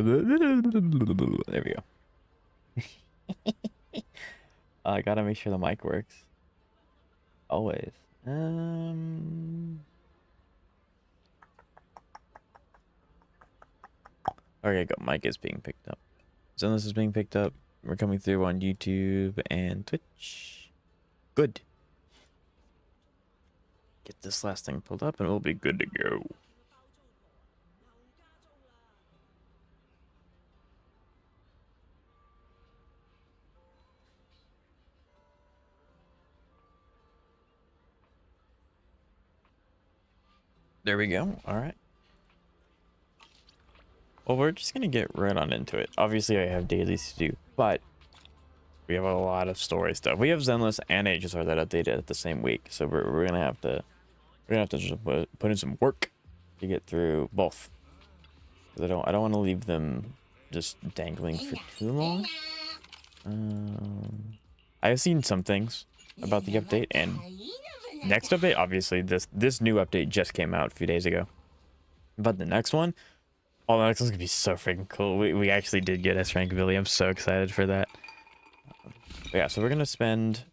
There we go. I gotta make sure the mic works. Always. Okay, go. Mic is being picked up. Zenless is being picked up. We're coming through on YouTube and Twitch. Good. Get this last thing pulled up and we'll be good to go. There we go. All right. Well, we're just going to get right on into it. Obviously, I have dailies to do, but we have a lot of story stuff. We have Zenless and HSR that updated at the same week, so we're going to have to just put in some work to get through both. Because I don't want to leave them just dangling for too long. I've seen some things about the update, and next update, obviously this new update just came out a few days ago. But the next one, oh, the next one's gonna be so freaking cool. We actually did get S rank ability. I'm so excited for that. But yeah, so we're gonna spend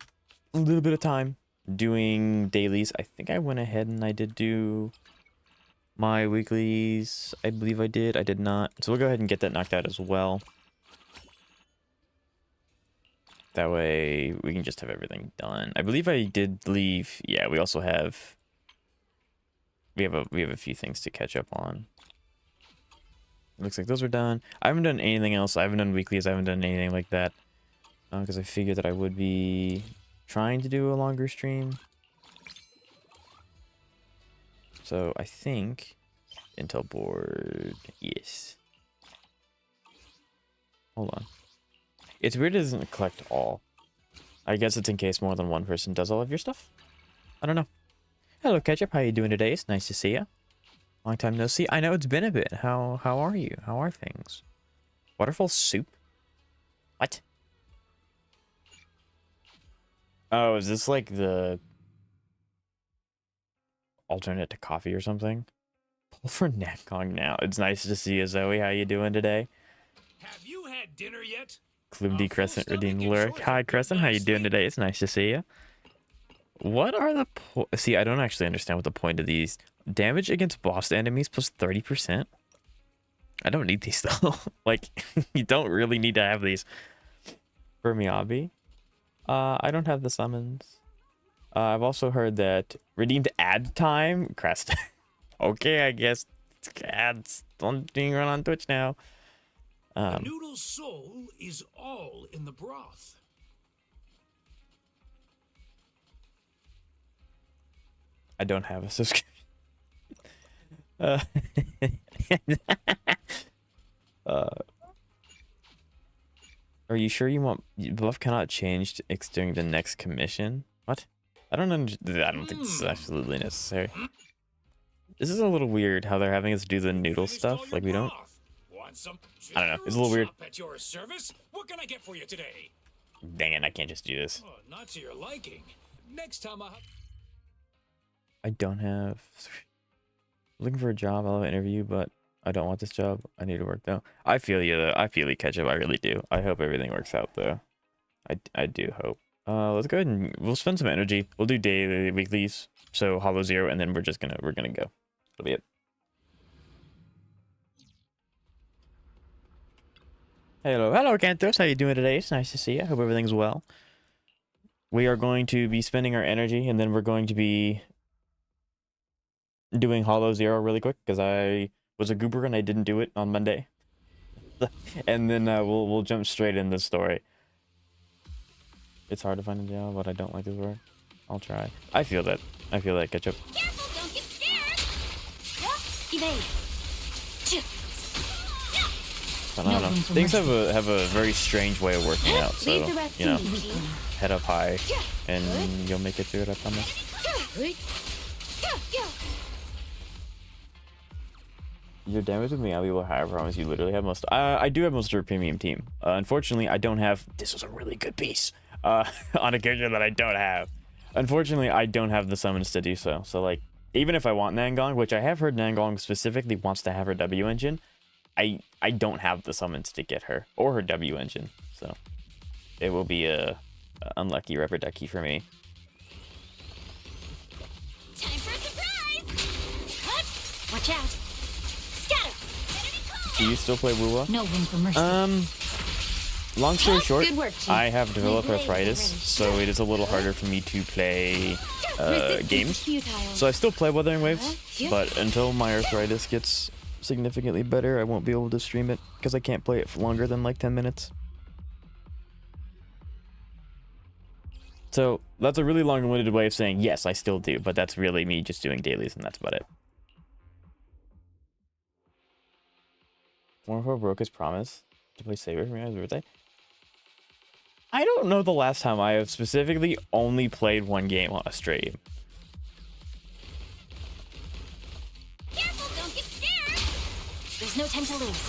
a little bit of time doing dailies. I think I went ahead and I did do my weeklies. I believe I did. I did not. So we'll go ahead and get that knocked out as well. That way we can just have everything done. I believe I did leave. Yeah, we also have we have a few things to catch up on. Looks like those are done. I haven't done anything else. I haven't done weeklies. I haven't done anything like that. Because I figured that I would be trying to do a longer stream. So I think Intel board, yes. Hold on. It's weird it doesn't collect all. I guess it's in case more than one person does all of your stuff. I don't know. Hello, Ketchup. How you doing today? It's nice to see you. Long time no see. I know it's been a bit. How are you? How are things? Waterfall soup? What? Oh, is this like the alternate to coffee or something? Pull for Nangong now. It's nice to see you, Zoe. How you doing today? Have you had dinner yet? Clumdy Crescent redeemed lyric. Hi, Crescent. How you doing today? It's nice to see you. What are the see? I don't actually understand what the point of these. Damage against boss enemies plus 30%. I don't need these though. Like, you don't really need to have these. For Miyabi. I don't have the summons. I've also heard that redeemed ad time. Crest. Okay, I guess ads don't being run on Twitch now. The noodle's soul is all in the broth. I don't have a subscription. Are you sure you want buff cannot change during the next commission? What? I don't understand. I don't think this is absolutely necessary. This is a little weird how they're having us do the noodle stuff. Like we don't. I don't know. It's a little weird. At your service. What can I get for you today? Dang it! I can't just do this. Oh, not to your liking. Next time I don't have. Looking for a job. I'll have an interview, but I don't want this job. I need to work though. I feel you though. I feel you, Ketchup. I really do. I hope everything works out though. I do hope. Let's go ahead and we'll spend some energy. We'll do daily weeklies. So Hollow Zero, and then we're gonna go. That'll be it. Hello, Cantos. How you doing today? It's nice to see you. Hope everything's well. We are going to be spending our energy, and then we're going to be doing Hollow Zero really quick because I was a goober and I didn't do it on Monday. And then we'll jump straight in the story. It's hard to find a job, but I don't like this work. I'll try. I feel that. I feel that, Ketchup. Careful, don't get scared. Evade. I don't know. Things have a very strange way of working out, so you know, head up high, and you'll make it through it. I promise. Your damage with Miyabi will high. I promise you. Literally have most. I do have most of your premium team. Unfortunately, I don't have. This is a really good piece. On a character that I don't have. Unfortunately, I don't have the summons to do so. So like, even if I want Nangong, which I have heard Nangong specifically wants to have her W engine. I don't have the summons to get her or her W engine, so it will be a unlucky rubber ducky for me. Time for a surprise! Cut! Watch out! Scatter! Do you still play Wuwa? No room for mercy. Long story short, Good work, Chief. I have developed My blades arthritis, are ready. so it is a little harder for me to play Resistance is games. futile. So I still play Wuthering Waves, but until my arthritis gets significantly better, I won't be able to stream it because I can't play it for longer than like 10 minutes. So that's a really long-winded way of saying yes, I still do, but that's really me just doing dailies, and that's about it. Warfare broke his promise to play Saber for me on his birthday. I don't know the last time I have specifically only played one game on a stream. Careful, don't get scared! There's no time to lose.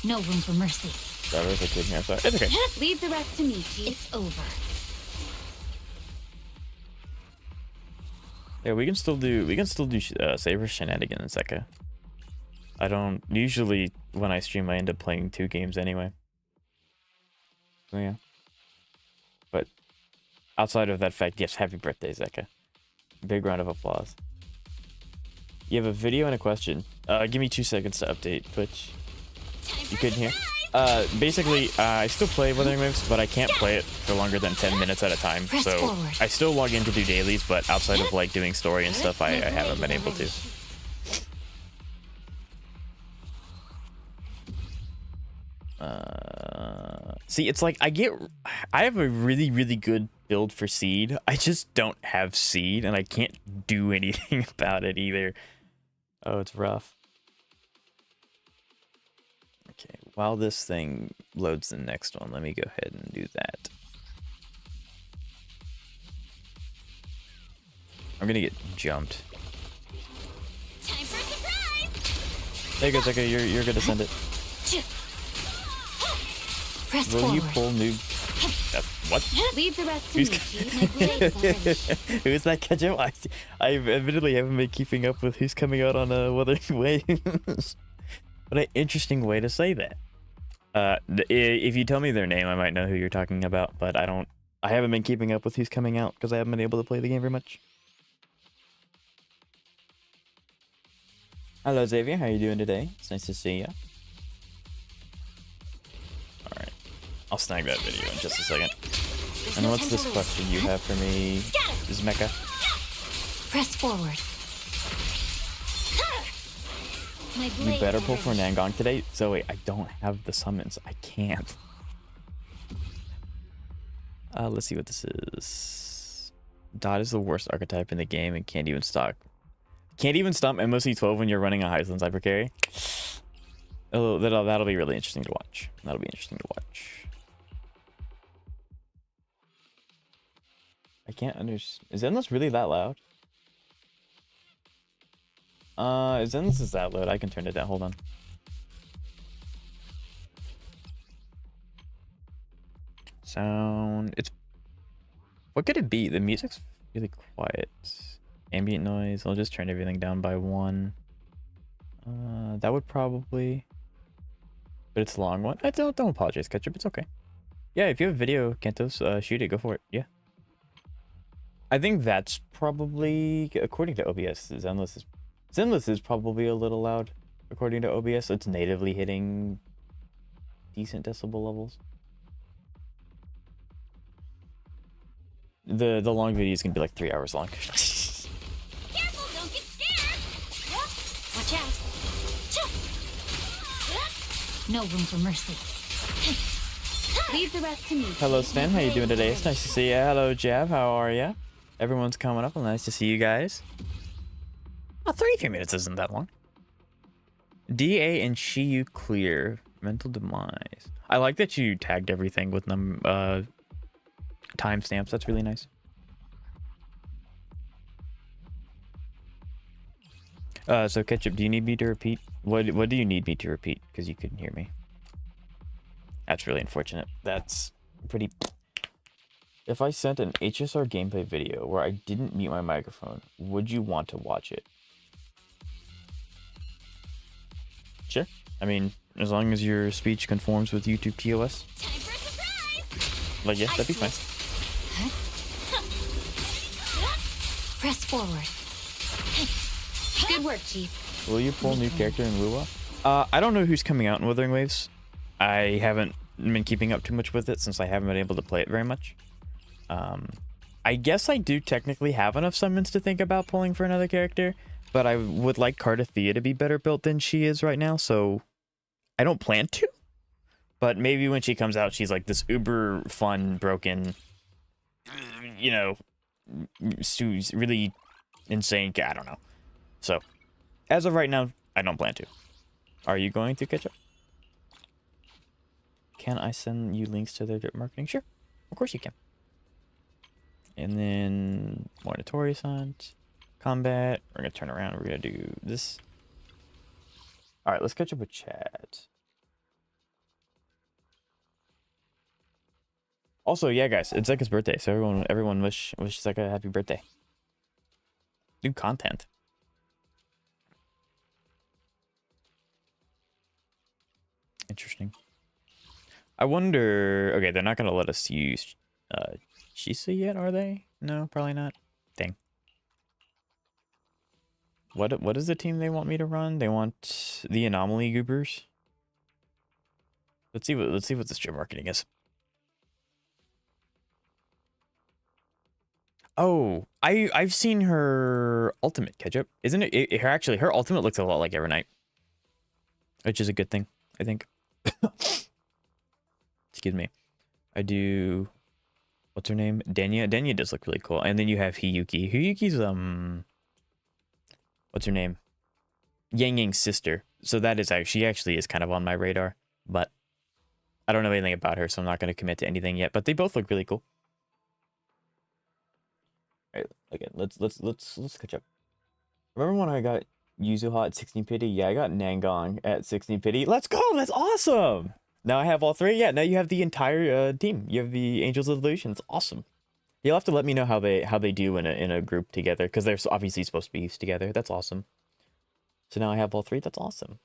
No room for mercy. That was a kid here, sorry. It's okay. Leave the rest to me, Chief. It's over. Yeah, we can still do Saber shenanigans, Zeka. I don't usually when I stream I end up playing 2 games anyway. So yeah. But outside of that fact, yes, happy birthday, Zeka. Big round of applause. You have a video and a question. Give me 2 seconds to update Twitch. You couldn't hear? Basically, I still play Wuthering Waves, but I can't play it for longer than 10 minutes at a time. So I still log in to do dailies, but outside of like doing story and stuff, I haven't been able to. See, it's like I have a really, really good build for Seed. I just don't have Seed, and I can't do anything about it either. Oh, it's rough. Okay, while this thing loads the next one, let me go ahead and do that. I'm gonna get jumped. Time for a surprise! There you go, Zeka, you're gonna send it. Press Will forward. you pull noob? What? Leave the rest to me, Chief. My blades are ready. Who's that ketchup? I admittedly haven't been keeping up with who's coming out on Wuthering Waves. What an interesting way to say that. If you tell me their name, I might know who you're talking about, but I haven't been keeping up with who's coming out because I haven't been able to play the game very much. Hello, Xavier. How are you doing today? It's nice to see you. Alright. I'll snag that video in just a second. And what's this question you have for me, Zmeka? Press forward. You better pull for Nangong today. Zoe, I don't have the summons. I can't. Let's see what this is. Dot is the worst archetype in the game and can't even stomp MOC 12 when you're running a Heisland Cyber Carry. Oh, that'll be really interesting to watch. That'll be interesting to watch. I can't understand. Is Zenless really that loud? If Zenless is that loud, I can turn it down. Hold on. Sound. What could it be? The music's really quiet. Ambient noise. I'll just turn everything down by 1. That would probably. But it's a long one. I don't apologize, Ketchup. It's okay. Yeah, if you have a video, Kentos, shoot it. Go for it. Yeah. I think that's probably, according to OBS, Zenless is probably a little loud, according to OBS. It's natively hitting decent decibel levels. The long video is gonna be like 3 hours long. Careful, don't get scared. Watch out. No room for mercy. Leave the rest to me. Hello, Stan. How you doing today? It's nice to see you. Hello, Jab. How are ya? Everyone's coming up. Nice to see you guys. Oh, 33 minutes isn't that long. DA and Shiyu clear. Mental demise. I like that you tagged everything with them timestamps. That's really nice. So Ketchup, do you need me to repeat? What do you need me to repeat? Because you couldn't hear me. That's really unfortunate. That's pretty. If I sent an HSR gameplay video where I didn't mute my microphone, would you want to watch it? Sure. I mean, as long as your speech conforms with YouTube TOS. Time for a surprise! Like, yeah, that'd be fine. Press forward. Good work, Chief. Will you pull new character in Lua? I don't know who's coming out in Wuthering Waves. I haven't been keeping up too much with it since I haven't been able to play it very much. I guess I do technically have enough summons to think about pulling for another character, but I would like Cardathea to be better built than she is right now, so I don't plan to. But maybe when she comes out, she's like this uber fun, broken, you know, really insane. I don't know. So, as of right now, I don't plan to. Are you going to catch up? Can I send you links to their marketing? Sure. Of course you can. And then more Notorious Hunt. Combat. We're going to turn around. We're going to do this. Alright, let's catch up with chat. Also, yeah, guys, it's Zeka's birthday, so everyone wish Zeka a happy birthday. Do content. Interesting. I wonder... Okay, they're not going to let us use Shisa yet, are they? No, probably not. Dang. What is the team they want me to run? They want the Anomaly Goobers. Let's see what the stream marketing is. Oh, I've seen her ultimate, Ketchup. Isn't it? Actually, her ultimate looks a lot like Evernight, which is a good thing, I think. Excuse me. I do. What's her name? Denya. Denya does look really cool. And then you have Hiyuki. Hiyuki's what's her name? Yang Yang's sister. So that is she actually is kind of on my radar, but I don't know anything about her, so I'm not going to commit to anything yet. But they both look really cool. All right, again, let's catch up. Remember when I got Yuzuha at 16 pity? Yeah, I got Nangong at 16 pity. Let's go! That's awesome! Now I have all three. Yeah, now you have the entire team. You have the Angels of Illusion. It's awesome. You'll have to let me know how they do in a group together, because they're obviously supposed to be used together. That's awesome. So now I have all three. That's awesome.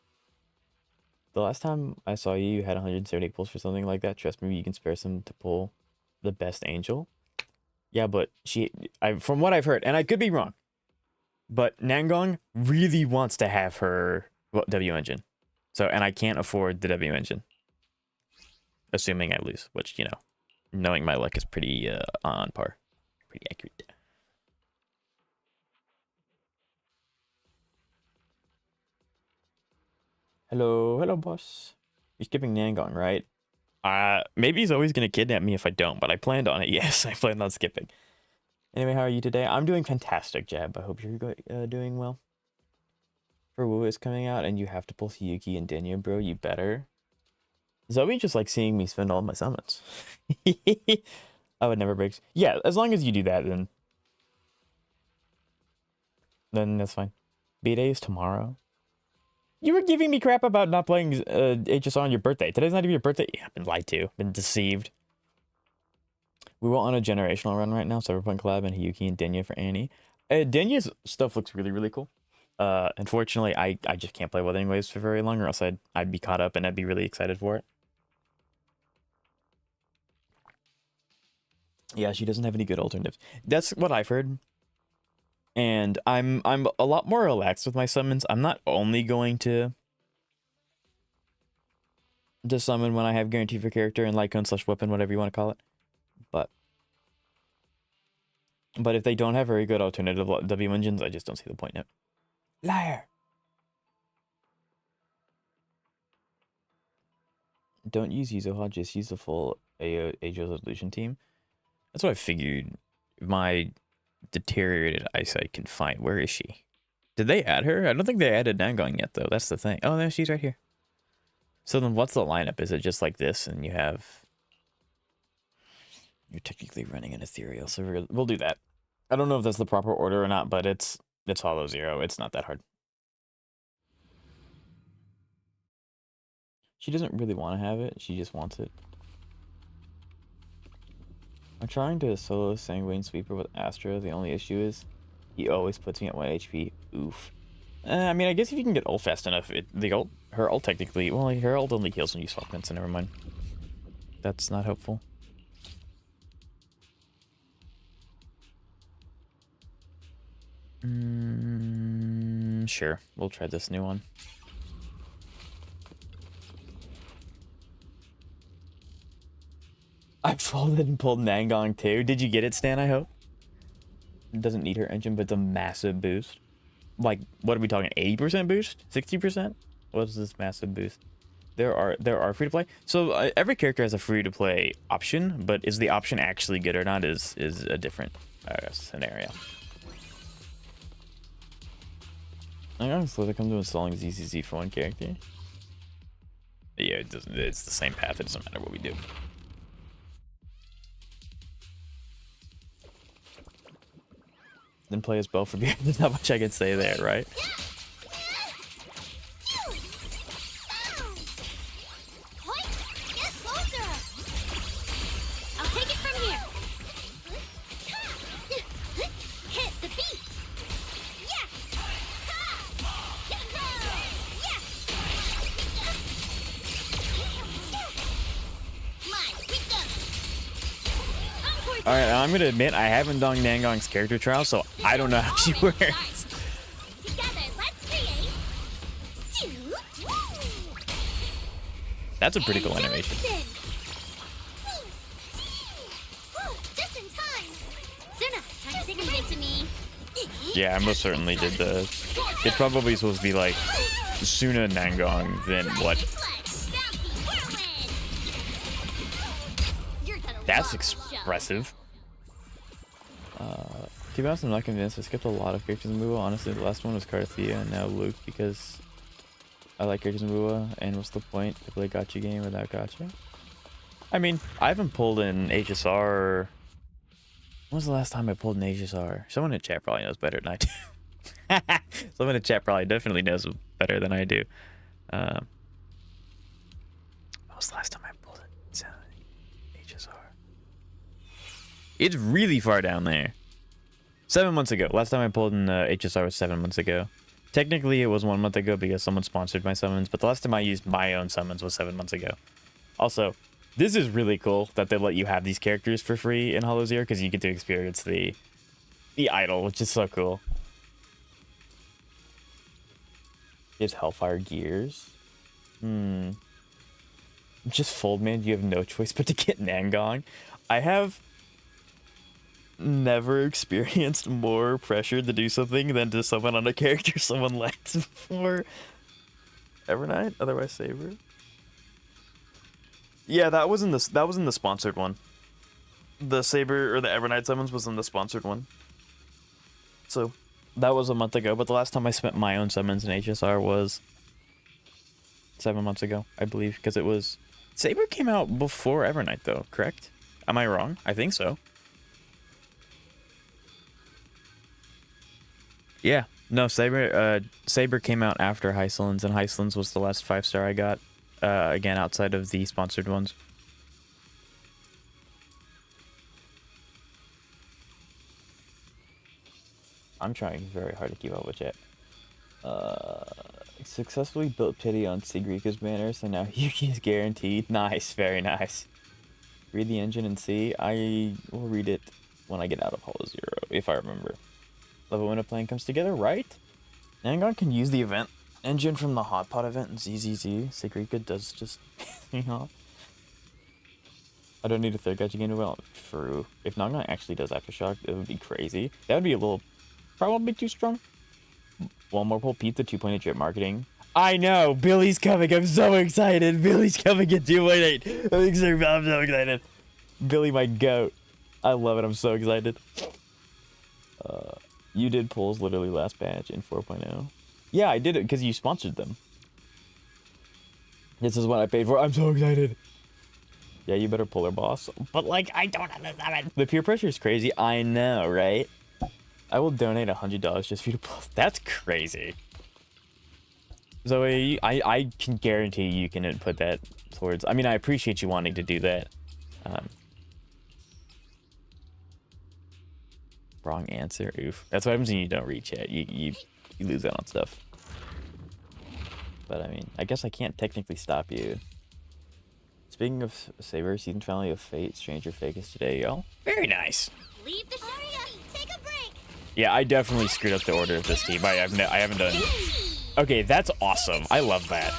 The last time I saw you, you had 170 pulls for something like that. Trust me, you can spare some to pull the best angel. Yeah, but from what I've heard, and I could be wrong, but Nangong really wants to have her W engine. So, and I can't afford the W engine. Assuming I lose, which, you know, knowing my luck is pretty on par. Pretty accurate. Hello, boss. You're skipping Nangong, right? Maybe he's always gonna kidnap me if I don't, but I planned on it. Yes, I planned on skipping. Anyway, how are you today? I'm doing fantastic, Jab. I hope you're doing well. For Wu is coming out, and you have to pull Hiyuki and Denya, bro. You better. Zoe just like seeing me spend all my summons. I would never break. Yeah, as long as you do that, then that's fine. B-Day is tomorrow. You were giving me crap about not playing HSR on your birthday. Today's not even your birthday. Yeah, I've been lied to. Been deceived. We were on a generational run right now. Cyberpunk Collab and Hiyuki and Denya for Annie. Denya's stuff looks really, really cool. Unfortunately, I just can't play with anyways for very long, or else I'd be caught up and I'd be really excited for it. Yeah, she doesn't have any good alternatives. That's what I've heard. And I'm a lot more relaxed with my summons. I'm not only going to summon when I have guarantee for character and Lycone/weapon, whatever you want to call it. But if they don't have very good alternative W engines, I just don't see the point in it. Liar! Don't use Yuzuha, just use the full Ajo's Illusion team. That's what I figured. My deteriorated eyesight can find. Where is she? Did they add her? I don't think they added Nangong yet, though. That's the thing. Oh, there she's right here. So then what's the lineup? Is it just like this and you have... You're technically running an ethereal, so we'll do that. I don't know if that's the proper order or not, but it's Hollow Zero. It's not that hard. She doesn't really want to have it. She just wants it. I'm trying to solo Sanguine Sweeper with Astra. The only issue is he always puts me at 1 HP. Oof. I mean, I guess if you can get ult fast enough, her ult technically, well, her ult only heals when you swap in, so never mind. That's not helpful. Sure, we'll try this new one. I folded and pulled Nangong too. Did you get it, Stan? I hope. It doesn't need her engine, but it's a massive boost. Like, what are we talking? 80% boost? 60%? What is this massive boost? There are free to play. So every character has a free to play option, but is the option actually good or not is a different scenario. I honestly that comes to installing ZZZ for one character. Yeah, it doesn't. It's the same path. It doesn't matter what we do. Then play as both for me. There's not much I can say there, right? I'll take it from here. Hit the beat. Yeah. All right, I'm gonna admit I haven't done Nangong's character trial, so I don't know how she works. Together, let's create. That's a pretty cool animation. Just in time. Suna, time to take a break to me. Yeah, I most certainly did the. It's probably supposed to be like Suna Nangong, then what? That's expressive. To be honest, I'm not convinced. I skipped a lot of characters in MUA. Honestly, the last one was Carthea and now Luke because I like characters in MUA. And what's the point to play a gacha game without gacha? I mean, I haven't pulled in HSR. When was the last time I pulled in HSR? Someone in chat probably knows better than I do. Someone in chat probably definitely knows better than I do. When was the last time I pulled it? HSR. It's really far down there. 7 months ago. Last time I pulled in HSR was 7 months ago. Technically, it was 1 month ago because someone sponsored my summons, but the last time I used my own summons was 7 months ago. Also, this is really cool that they let you have these characters for free in Hollow Zero because you get to experience the idol, which is so cool. Gives Hellfire Gears. Just fold, man. You have no choice but to get Nangong. I have never experienced more pressure to do something than to summon on a character someone likes before. Evernight, otherwise Saber. Yeah, that was in the sponsored one. The Saber or the Evernight summons was in the sponsored one. So that was a month ago, but the last time I spent my own summons in HSR was 7 months ago, I believe, because it was Saber came out before Evernight though, correct? Am I wrong? I think so. Yeah, no, Saber came out after Hysolins, and Hysolins was the last 5-star I got, again, outside of the sponsored ones. I'm trying very hard to keep up with it. Successfully built pity on Sigrika's banner, so now Yuki is guaranteed. Nice, very nice. Read the engine and see. I will read it when I get out of Hollow Zero, if I remember. Love it when a plan comes together, right? Nangong can use the event engine from the Hot Pot event in ZZZ. Sigrika does just piss me off. I don't need a third gacha game to well. True. If Nangong actually does Aftershock, it would be crazy. That would be a little, probably too strong. One more pull, Pete the 2.8 drip marketing. I know! Billy's coming! I'm so excited! Billy's coming at 2.8! I'm so excited! Billy, my goat. I love it, I'm so excited. You did pulls literally last batch in 4.0. Yeah, I did it because you sponsored them. This is what I paid for. I'm so excited. Yeah, you better pull her, boss. But, like, I don't understand it. The peer pressure is crazy. I know, right? I will donate $100 just for you to pull. That's crazy. Zoe, I can guarantee you can input that towards... I mean, I appreciate you wanting to do that. Wrong answer. Oof. That's what happens when you don't read chat. You lose out on stuff. But I mean, I guess I can't technically stop you. Speaking of Saber, season finale of Fate, Stranger Fake is today, yo. Very nice. Leave the Aria, take a break. Yeah, I definitely screwed up the order of this team. I haven't done. Okay, that's awesome. I love that.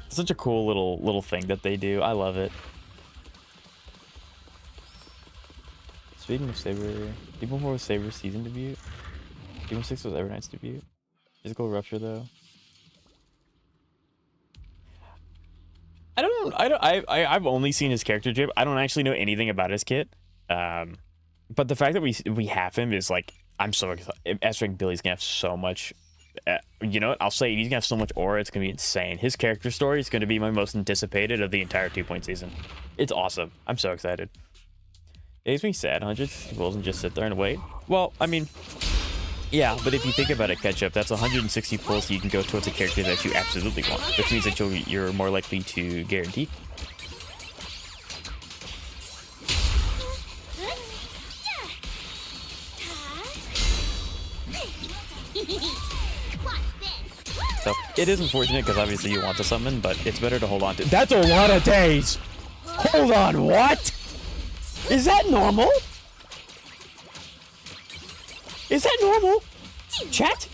Such a cool little thing that they do. I love it. Speaking of Saber, Demon 4 was Saber's season debut. Demon 6 was Evernight's debut. Physical Rupture though. I've only seen his character drip. I don't actually know anything about his kit. But the fact that we have him is like, I'm so excited. S-Rank Billy's gonna have so much. You know what? I'll say it, he's gonna have so much aura. It's gonna be insane. His character story is gonna be my most anticipated of the entire 2-point season. It's awesome. I'm so excited. It makes me sad. 100 rolls and just sit there and wait. Well, I mean, yeah, but if you think about it, Ketchup, that's 160 pulls you can go towards a character that you absolutely want, which means that you're more likely to guarantee. So it is unfortunate because obviously you want to summon, but it's better to hold on to. That's a lot of days. Hold on, what? Is that normal? Is that normal? Chat?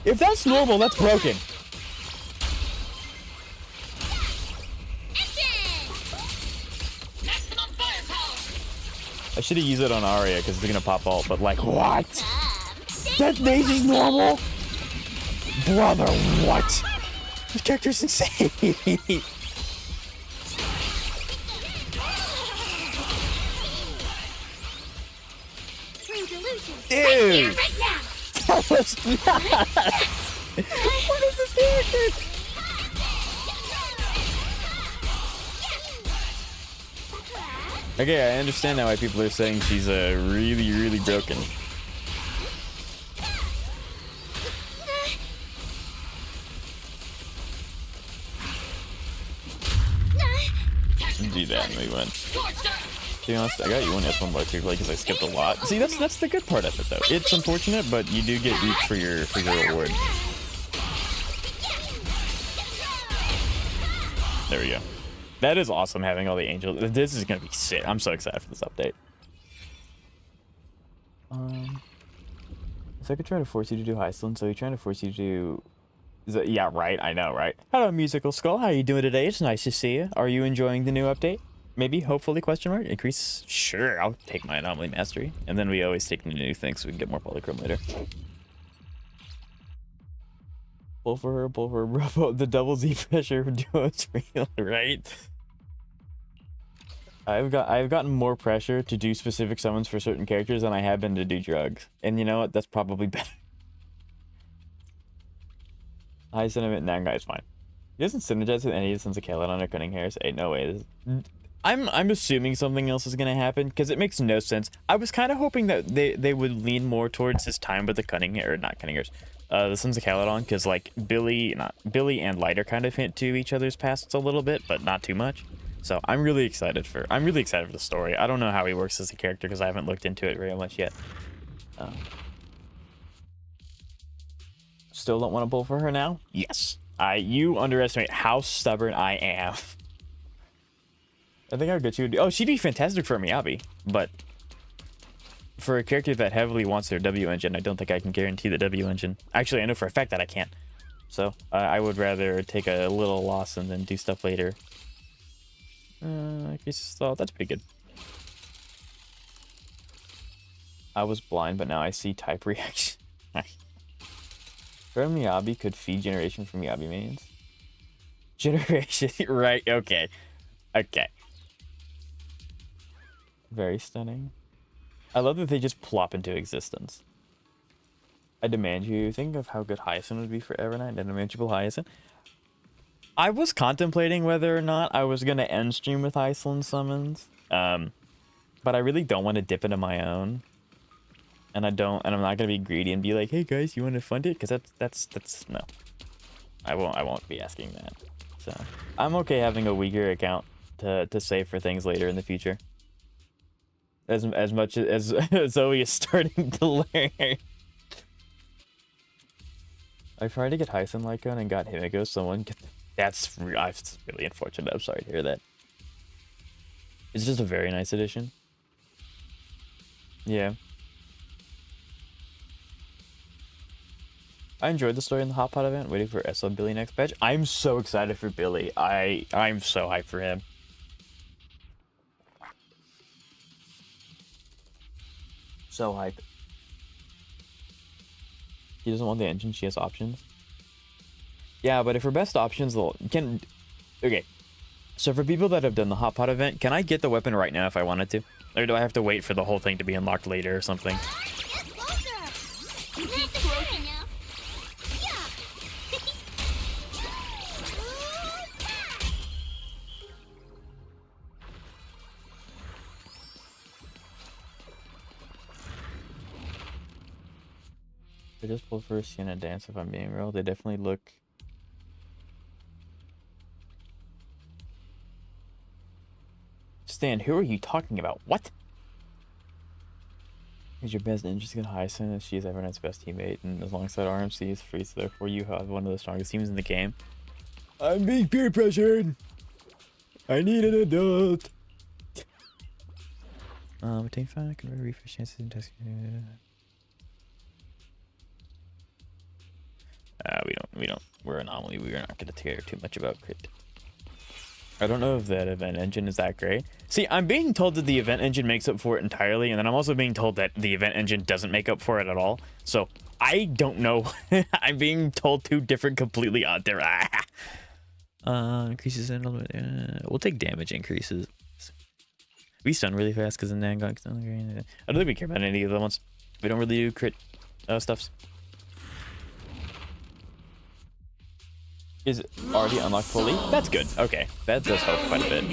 If that's normal, that's broken. I should have used it on Arya because it's gonna pop ult, but like, what? That maze is normal? Brother, what? This character's insane. Dude! That was not! What is this character? Okay, I understand now why people are saying she's really broken. Do that and we win. To be honest, I got you one S1 by 2 because I skipped a lot. See, that's the good part of it though. It's unfortunate, but you do get reach for your reward. There we go. That is awesome having all the angels. This is gonna be sick. I'm so excited for this update. Is Second trying to force you to do Iceland? So you're trying to force you to do... Yeah, right. I know, right? Hello, Musical Skull. How are you doing today? It's nice to see you. Are you enjoying the new update? Maybe, hopefully, question mark? Increase? Sure, I'll take my Anomaly Mastery. And then we always take new things so we can get more Polychrome later. Pull for her, bro. The double Z pressure duo is real, right? I've gotten more pressure to do specific summons for certain characters than I have been to do drugs. And you know what? That's probably better. High sentiment, Nangong is fine. He doesn't synergize with any of the Sons of Caledon or Cunning Hairs. Ain't no way. I'm assuming something else is gonna happen because it makes no sense. I was kind of hoping that they would lean more towards his time with the Cunning Hair, or not Cunning Hairs, the Sons of Caledon, because like Billy and Lighter kind of hint to each other's pasts a little bit, but not too much. So I'm really excited for the story. I don't know how he works as a character because I haven't looked into it very much yet. Still don't want to pull for her now? Yes. You underestimate how stubborn I am. I think I would get you. Oh, she'd be fantastic for Miyabi, but for a character that heavily wants their W engine, I don't think I can guarantee the W engine. Actually, I know for a fact that I can't. So I would rather take a little loss and then do stuff later. I guess that's pretty good. I was blind, but now I see type reaction. From Miyabi could feed generation from Miyabi mains. Generation, right? Okay. Okay. Very stunning. I love that they just plop into existence. I demand you think of how good Hyacinth would be for Evernight and unmanageable Hyacinth. I was contemplating whether or not I was gonna end stream with Iceland summons, but I really don't want to dip into my own, and I'm not gonna be greedy and be like, "Hey guys, you want to fund it?" Because that's no, I won't be asking that. So I'm okay having a weaker account to save for things later in the future. as much as Zoe is starting to learn. I tried to get Hyson Lycon and got Himiko. Someone get that's really unfortunate. I'm sorry to hear that. It's just a very nice addition. Yeah. I enjoyed the story in the Hot Pot event. Waiting for SO Billy next patch. I'm so excited for Billy. I'm so hyped for him. So hyped. He doesn't want the engine. She has options. Yeah, but if her best options can. Okay. So for people that have done the Hot Pot event, can I get the weapon right now if I wanted to? Or do I have to wait for the whole thing to be unlocked later or something? I just pulled for a Sienna dance if I'm being real. They definitely look. Stan, who are you talking about? What? Is your best interest in Hyson as she is everyone's best teammate, and alongside RMC is free, so therefore you have one of the strongest teams in the game. I'm being peer pressured. I need an adult. Take 5, I can refresh chances and test. We're anomaly. We are not going to care too much about crit. I don't know if that event engine is that great. See, I'm being told that the event engine makes up for it entirely, and then I'm also being told that the event engine doesn't make up for it at all. So I don't know. I'm being told two different, completely odd. Increases in a little bit. We'll take damage increases. We stun really fast because of Nangong. I don't think we care about any of the ones. We don't really do crit stuffs. Is it already unlocked fully? That's good. Okay, that does help quite a bit.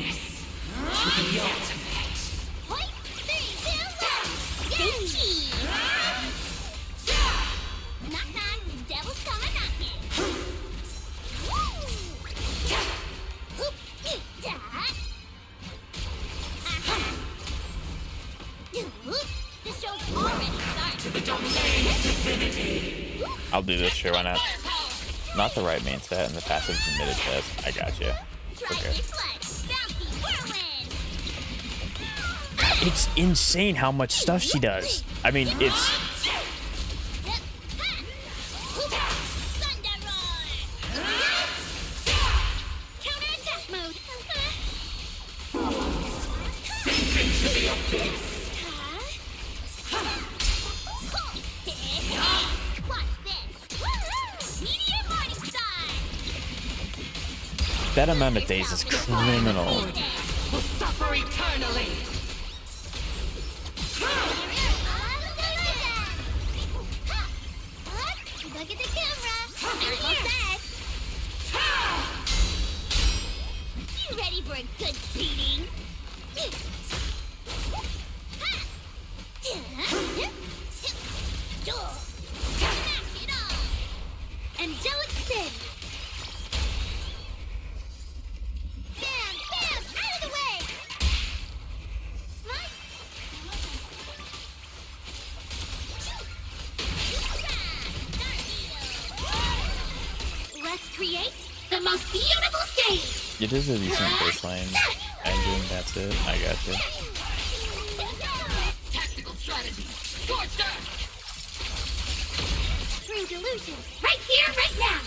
I'll do this, sure, why not? Not the right main stat and the passive submitted test. I gotcha. Okay. It's insane how much stuff she does. I mean, it's... That amount of days is criminal. Will suffer eternally. Look at the camera. You ready for a good beating? Angelic spin. Bam, bam, out of the way. Let's create the most beautiful stage. It is a decent baseline engine, that's it. I gotcha. Tactical strategy. Scorched earth. True delusion. Right here, right now.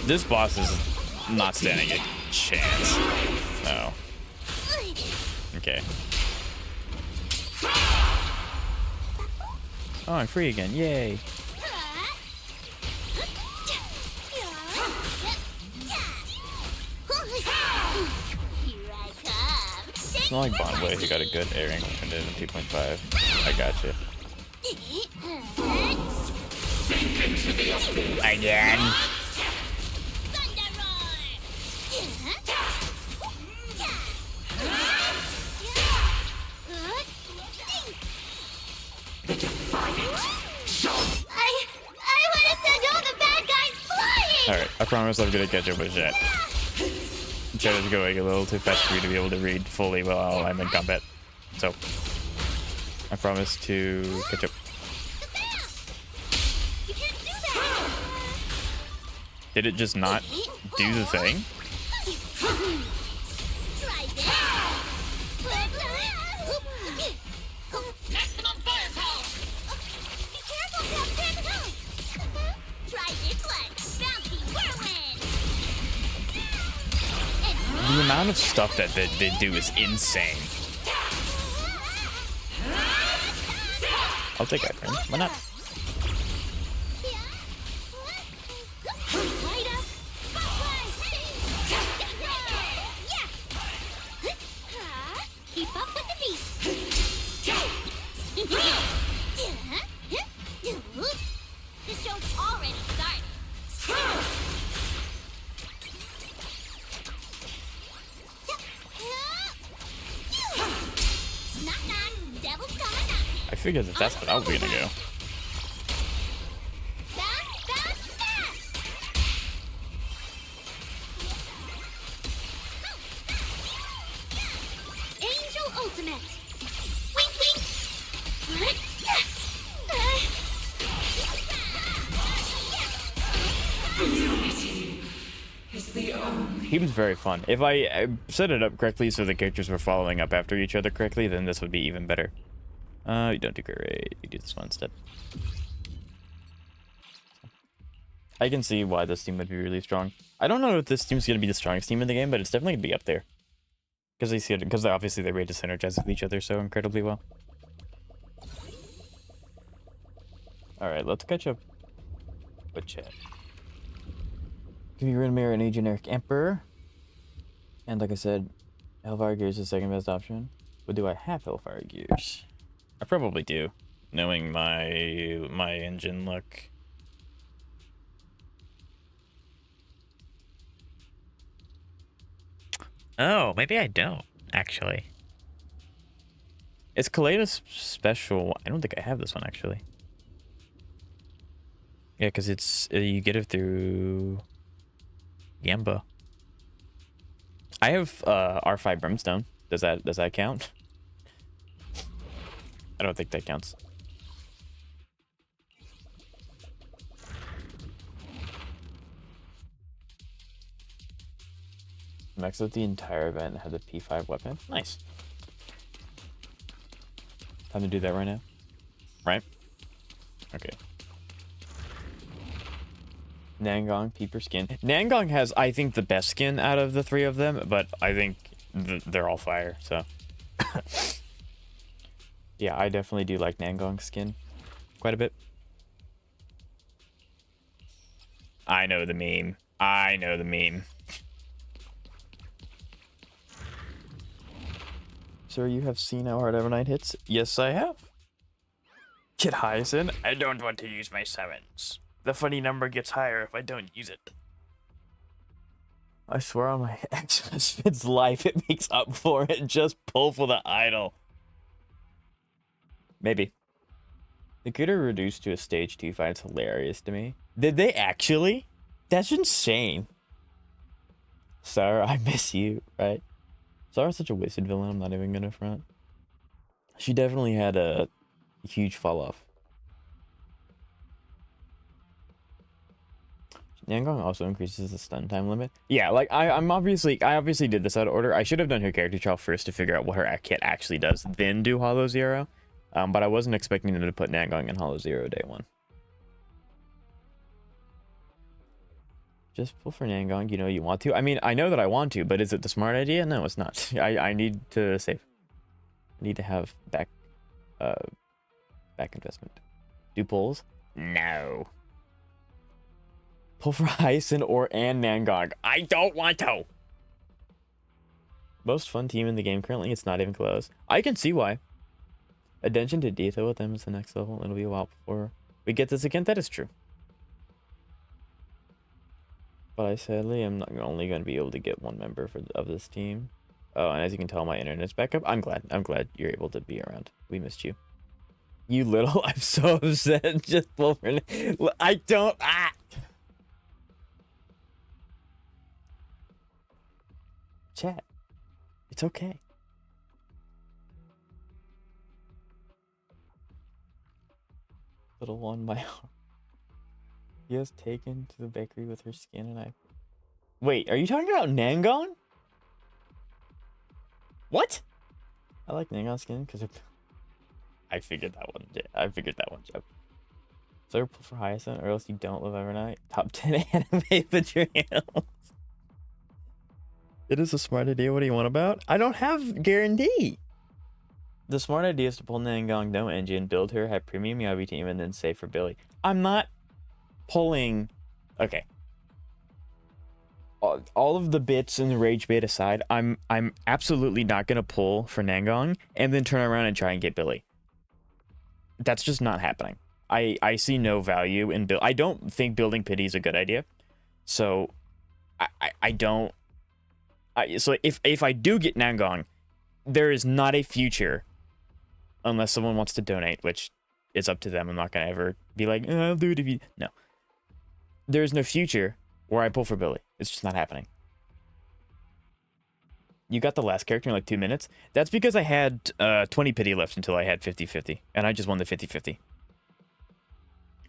This boss is not standing a chance. Oh. Okay. Oh, I'm free again. Yay. It's not like Bonway who got a good air angle turned it into 2.5. I gotcha. Again. The defiant. Show. Alright, I promise I'm gonna catch up with Jet. Jet is going a little too fast for me to be able to read fully while I'm in combat. So, I promise to catch up. You can't do that. Did it just not do the thing? Try this. Maximum firepower! Be careful, Captain. Try this one. Bouncy whirlwind. The amount of stuff that they do is insane. I'll take that, friend. Why not? Keep up with the beat. This show's already started. Knock knock, devil's coming knocking. I figured that that's what I was gonna go. Bounce, bounce, bounce. Angel Ultimate. Wink, wink. He was very fun. If I set it up correctly so the characters were following up after each other correctly, then this would be even better. You don't do great. You do this one instead. I can see why this team would be really strong. I don't know if this team's going to be the strongest team in the game, but it's definitely going to be up there. Because they see it, because obviously they're able to synergize with each other so incredibly well. Alright, let's catch up with Chat. Give you Rinmere and a generic Emperor. And like I said, Hellfire Gears is the second best option. But do I have Hellfire Gears? I probably do, knowing my engine luck. Oh, maybe I don't, actually. It's Kaleidos Special. I don't think I have this one, actually. Yeah, because it's you get it through Yamba. I have R5 Brimstone. Does that count? I don't think that counts. Max out the entire event and have the P5 weapon. Nice. Time to do that right now. Right? Okay. Nangong, Peeper skin. Nangong has, I think, the best skin out of the three of them, but I think they're all fire, so. Yeah, I definitely do like Nangong's skin quite a bit. I know the meme. I know the meme. Sir, you have seen how hard Evernight hits? Yes, I have. Kid Hyacinth, I don't want to use my sevens. The funny number gets higher if I don't use it. I swear on my ex-husband's life it makes up for it. Just pull for the idol. Maybe. The Gator reduced to a stage 2 fight is hilarious to me. Did they actually? That's insane. Sarah, I miss you, right? Sarah's such a wasted villain, I'm not even gonna front. She definitely had a huge fall off. Nangong also increases the stun time limit. Yeah, like I obviously did this out of order. I should have done her character trial first to figure out what her kit actually does, then do Hollow Zero. But I wasn't expecting them to put Nangong in Hollow Zero day one. Just pull for Nangong, you know you want to. I mean, I know that I want to, but is it the smart idea? No, it's not. I need to save. I need to have back investment. Do pulls? No. Pull for Hyacinth and Nangong. I don't want to. Most fun team in the game currently. It's not even close. I can see why. Attention to detail with them is the next level. It'll be a while before we get this again. That is true. But I sadly am not only going to be able to get one member of this team. Oh, and as you can tell, my internet's back up. I'm glad you're able to be around. We missed you. You little. I'm so upset. Just pull for. I don't. Chat. It's okay. Little one by arm. He has taken to the bakery with her skin and I. Wait, are you talking about Nangong? What? I like Nangong skin because it. I figured that one. I figured that one, Jeff. So pull for Hyacinth, or else you don't live overnight. Top 10 anime betrayals. It is a smart idea. What do you want about? I don't have guarantee. The smart idea is to pull Nangong no engine, build her, have premium Yabi team, and then save for Billy. I'm not pulling. Okay. All of the bits in the rage bait aside, I'm absolutely not gonna pull for Nangong and then turn around and try and get Billy. That's just not happening. I see no value in build. I don't think building pity is a good idea. So I don't. So if I do get Nangong, there is not a future unless someone wants to donate, which is up to them. I'm not gonna ever be like, oh, I'll do it if you. No. There is no future where I pull for Billy. It's just not happening. You got the last character in like 2 minutes. That's because I had 20 pity left until I had 50-50, and I just won the 50-50.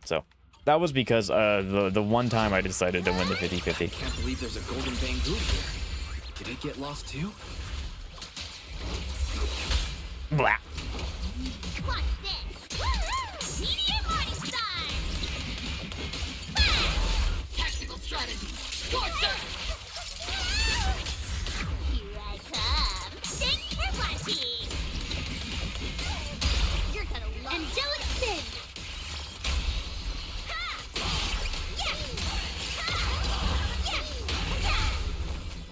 So that was because the one time I decided to win the 50-50. Can't believe there's a golden bamboo here. Did it get lost too? Blah. Watch this. Woo-hoo! Meteor morning star. Tactical strategy. Scorcher! Here I come. Thanks for watching. You're gonna love Angelic spin. Ha! Yeah! Ha! Yeah!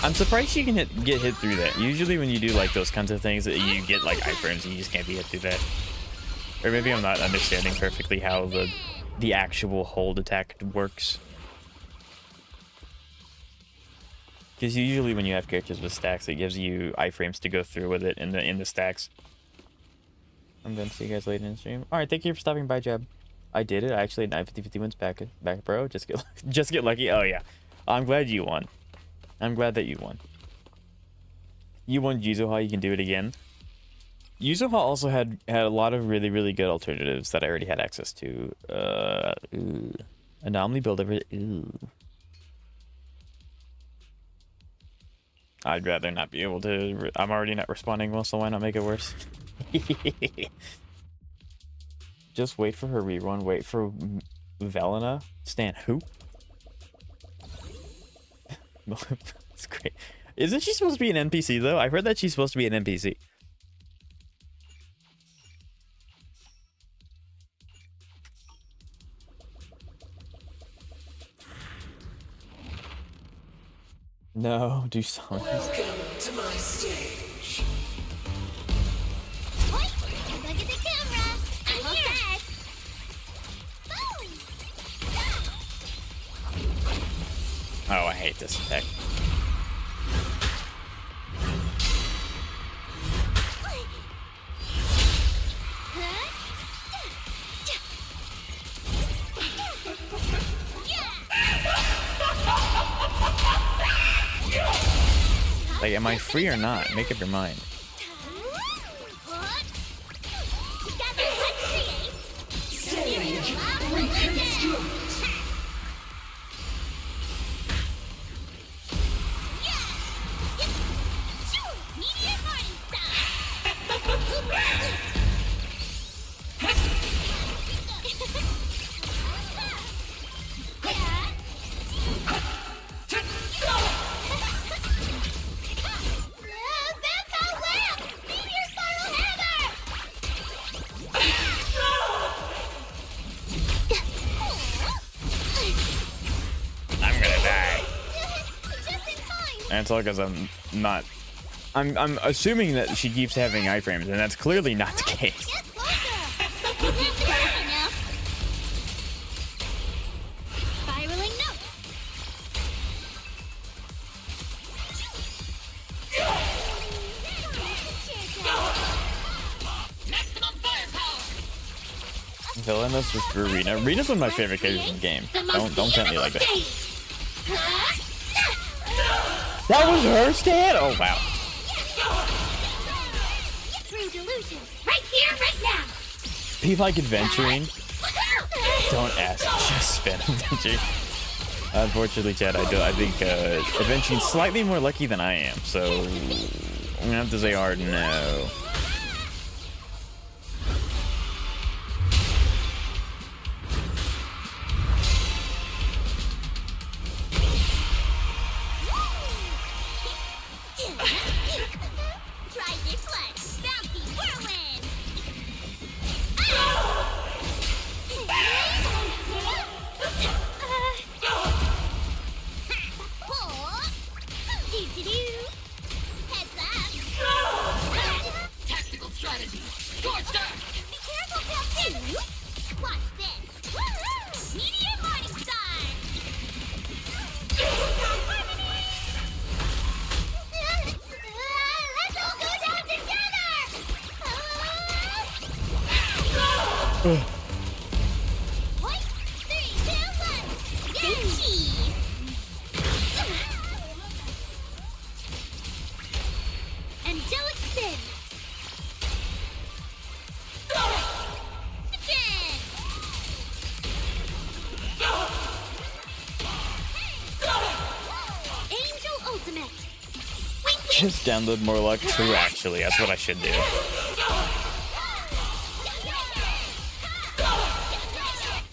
I'm surprised you can get hit through that. Usually when you do like those kinds of things, you get like iframes and you just can't be hit through that. Or maybe I'm not understanding perfectly how the actual hold attack works. Because usually when you have characters with stacks, it gives you iframes to go through with it in the stacks. I'm gonna see you guys later in the stream. All right, thank you for stopping by, Jeb. I did it. I actually had 950 wins back, bro. Just get lucky. Oh yeah, I'm glad you won. I'm glad that you won. You won Yuzuha. You can do it again. Yuzuha also had a lot of really good alternatives that I already had access to. Anomaly builder. I'd rather not be able to. I'm already not responding well, so why not make it worse? Just wait for her rerun. Wait for Velena. Stan who? It's great. Isn't she supposed to be an NPC though? I've heard that she's supposed to be an NPC. No, do something. Welcome to my stage. Wait, look at the camera. I'm here. Boom. Oh, I hate this attack. Like, am I free or not? Make up your mind. Stage reconstruct. And it's all because I'm not. I'm assuming that she keeps having iframes, and that's clearly not the case. Spiraling notes. Maximum firepower. Villainous just for Rena. Rena's one of my favorite characters in the game. Don't tempt me like that. That was her stand? Oh wow. True delusion. Right here, right now. Be like adventuring. Don't ask. Just spin adventuring. Unfortunately, Chad, I think adventuring's slightly more lucky than I am. So I'm gonna have to say hard no. Try this one. Bouncy whirlwind. Heads up. Tactical strategy. Scorcher! Be careful, Captain. Watch this. Meteor Morning Star. Let's all go down together. Point, 3, 2, 1. Gucci. Angelic spin. Again. Angel Ultimate. Just download more luck. True, actually, that's what I should do.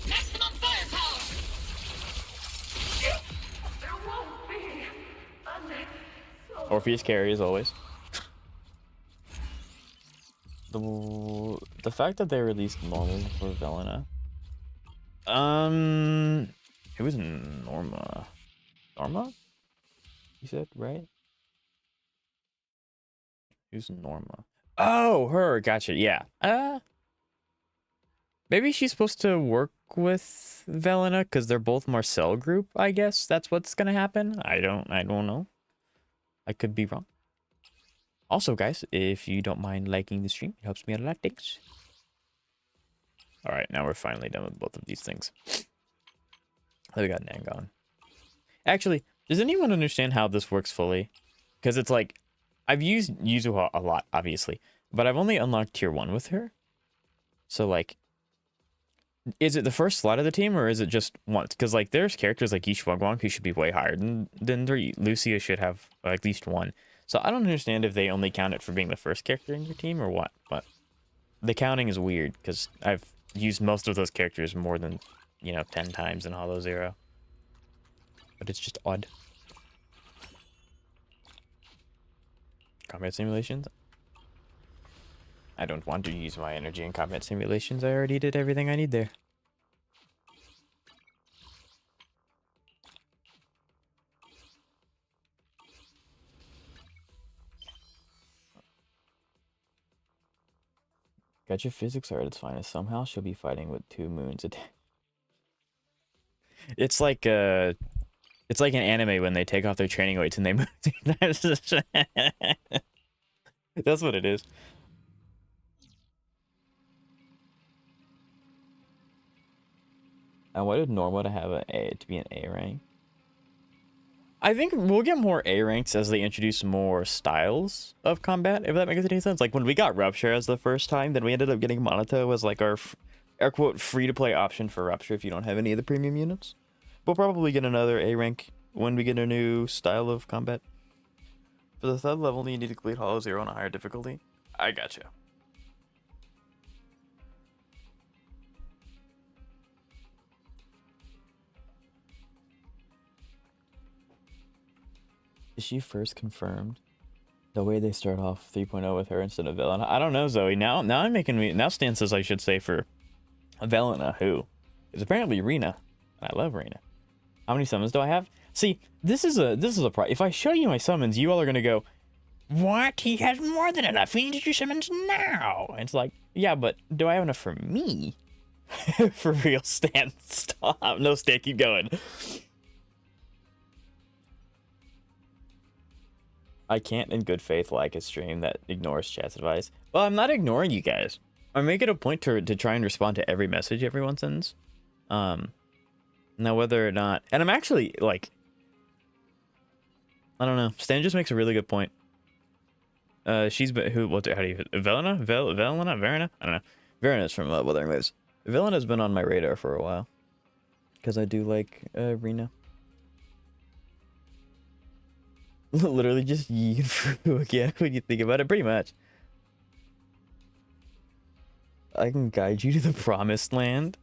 Maximum firepower! Orpheus carry as always. The fact that they released normal for Velena. It was Norma. Norma? You said, right? Who's Norma? Oh, her. Gotcha. Yeah. Maybe she's supposed to work with Velena because they're both Marcel group. I guess that's what's gonna happen. I don't know. I could be wrong. Also, guys, if you don't mind liking the stream, it helps me out a lot. Thanks. All right, now we're finally done with both of these things. Then we got Nangong. Actually, does anyone understand how this works fully? Because it's like, I've used Yuzu a lot, obviously, but I've only unlocked tier 1 with her. So, like, is it the first slot of the team, or is it just once? Because, like, there's characters like Yishwagwang who should be way higher than 3. Lucia should have at least 1. So I don't understand if they only count it for being the first character in your team or what, but the counting is weird because I've used most of those characters more than, 10 times in Hollow Zero. But it's just odd. Combat simulations? I don't want to use my energy in combat simulations. I already did everything I need there. Got your physics are at its finest. Somehow she'll be fighting with 2 moons a day. It's like an anime when they take off their training weights and they move. That's what it is. I wanted Norma to have to be an A rank. I think we'll get more A ranks as they introduce more styles of combat, if that makes any sense. Like when we got Rupture as the first time, then we ended up getting Monato as like our air quote free-to-play option for Rupture if you don't have any of the premium units. We'll probably get another A rank when we get a new style of combat. For the 3rd level, you need to complete Hollow Zero on a higher difficulty. I gotcha. Is she first confirmed? The way they start off 3.0 with her instead of Velena. I don't know, Zoe. Now Stan says I should say for Velena, who is apparently Rena. I love Rena. How many summons do I have? See, this is a problem. If I show you my summons, you all are gonna go, "What? He has more than enough. He needs your summons now." And it's like, yeah, but do I have enough for me? For real, Stan. Stop. No, Stan, keep going. I can't in good faith like a stream that ignores chat's advice. Well, I'm not ignoring you guys. I make it a point to try and respond to every message everyone sends. Now whether or not, and I'm actually like, I don't know. Stan just makes a really good point. She's been how do you Velena? Verena? I don't know. Verena's from Wuthering Waves. Velena's been on my radar for a while. Because I do like Rena. Literally just Yi and Fu again when you think about it, pretty much. I can guide you to the promised land.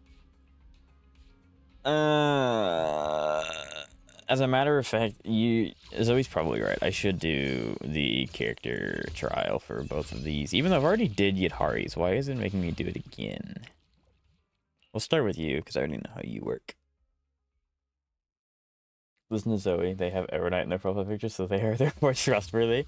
As a matter of fact, Zoe's probably right. I should do the character trial for both of these. Even though I've already did Yidhari's, why is it making me do it again? We'll start with you, because I already know how you work. Listen to Zoe. They have Evernight in their profile picture, so they're more trustworthy.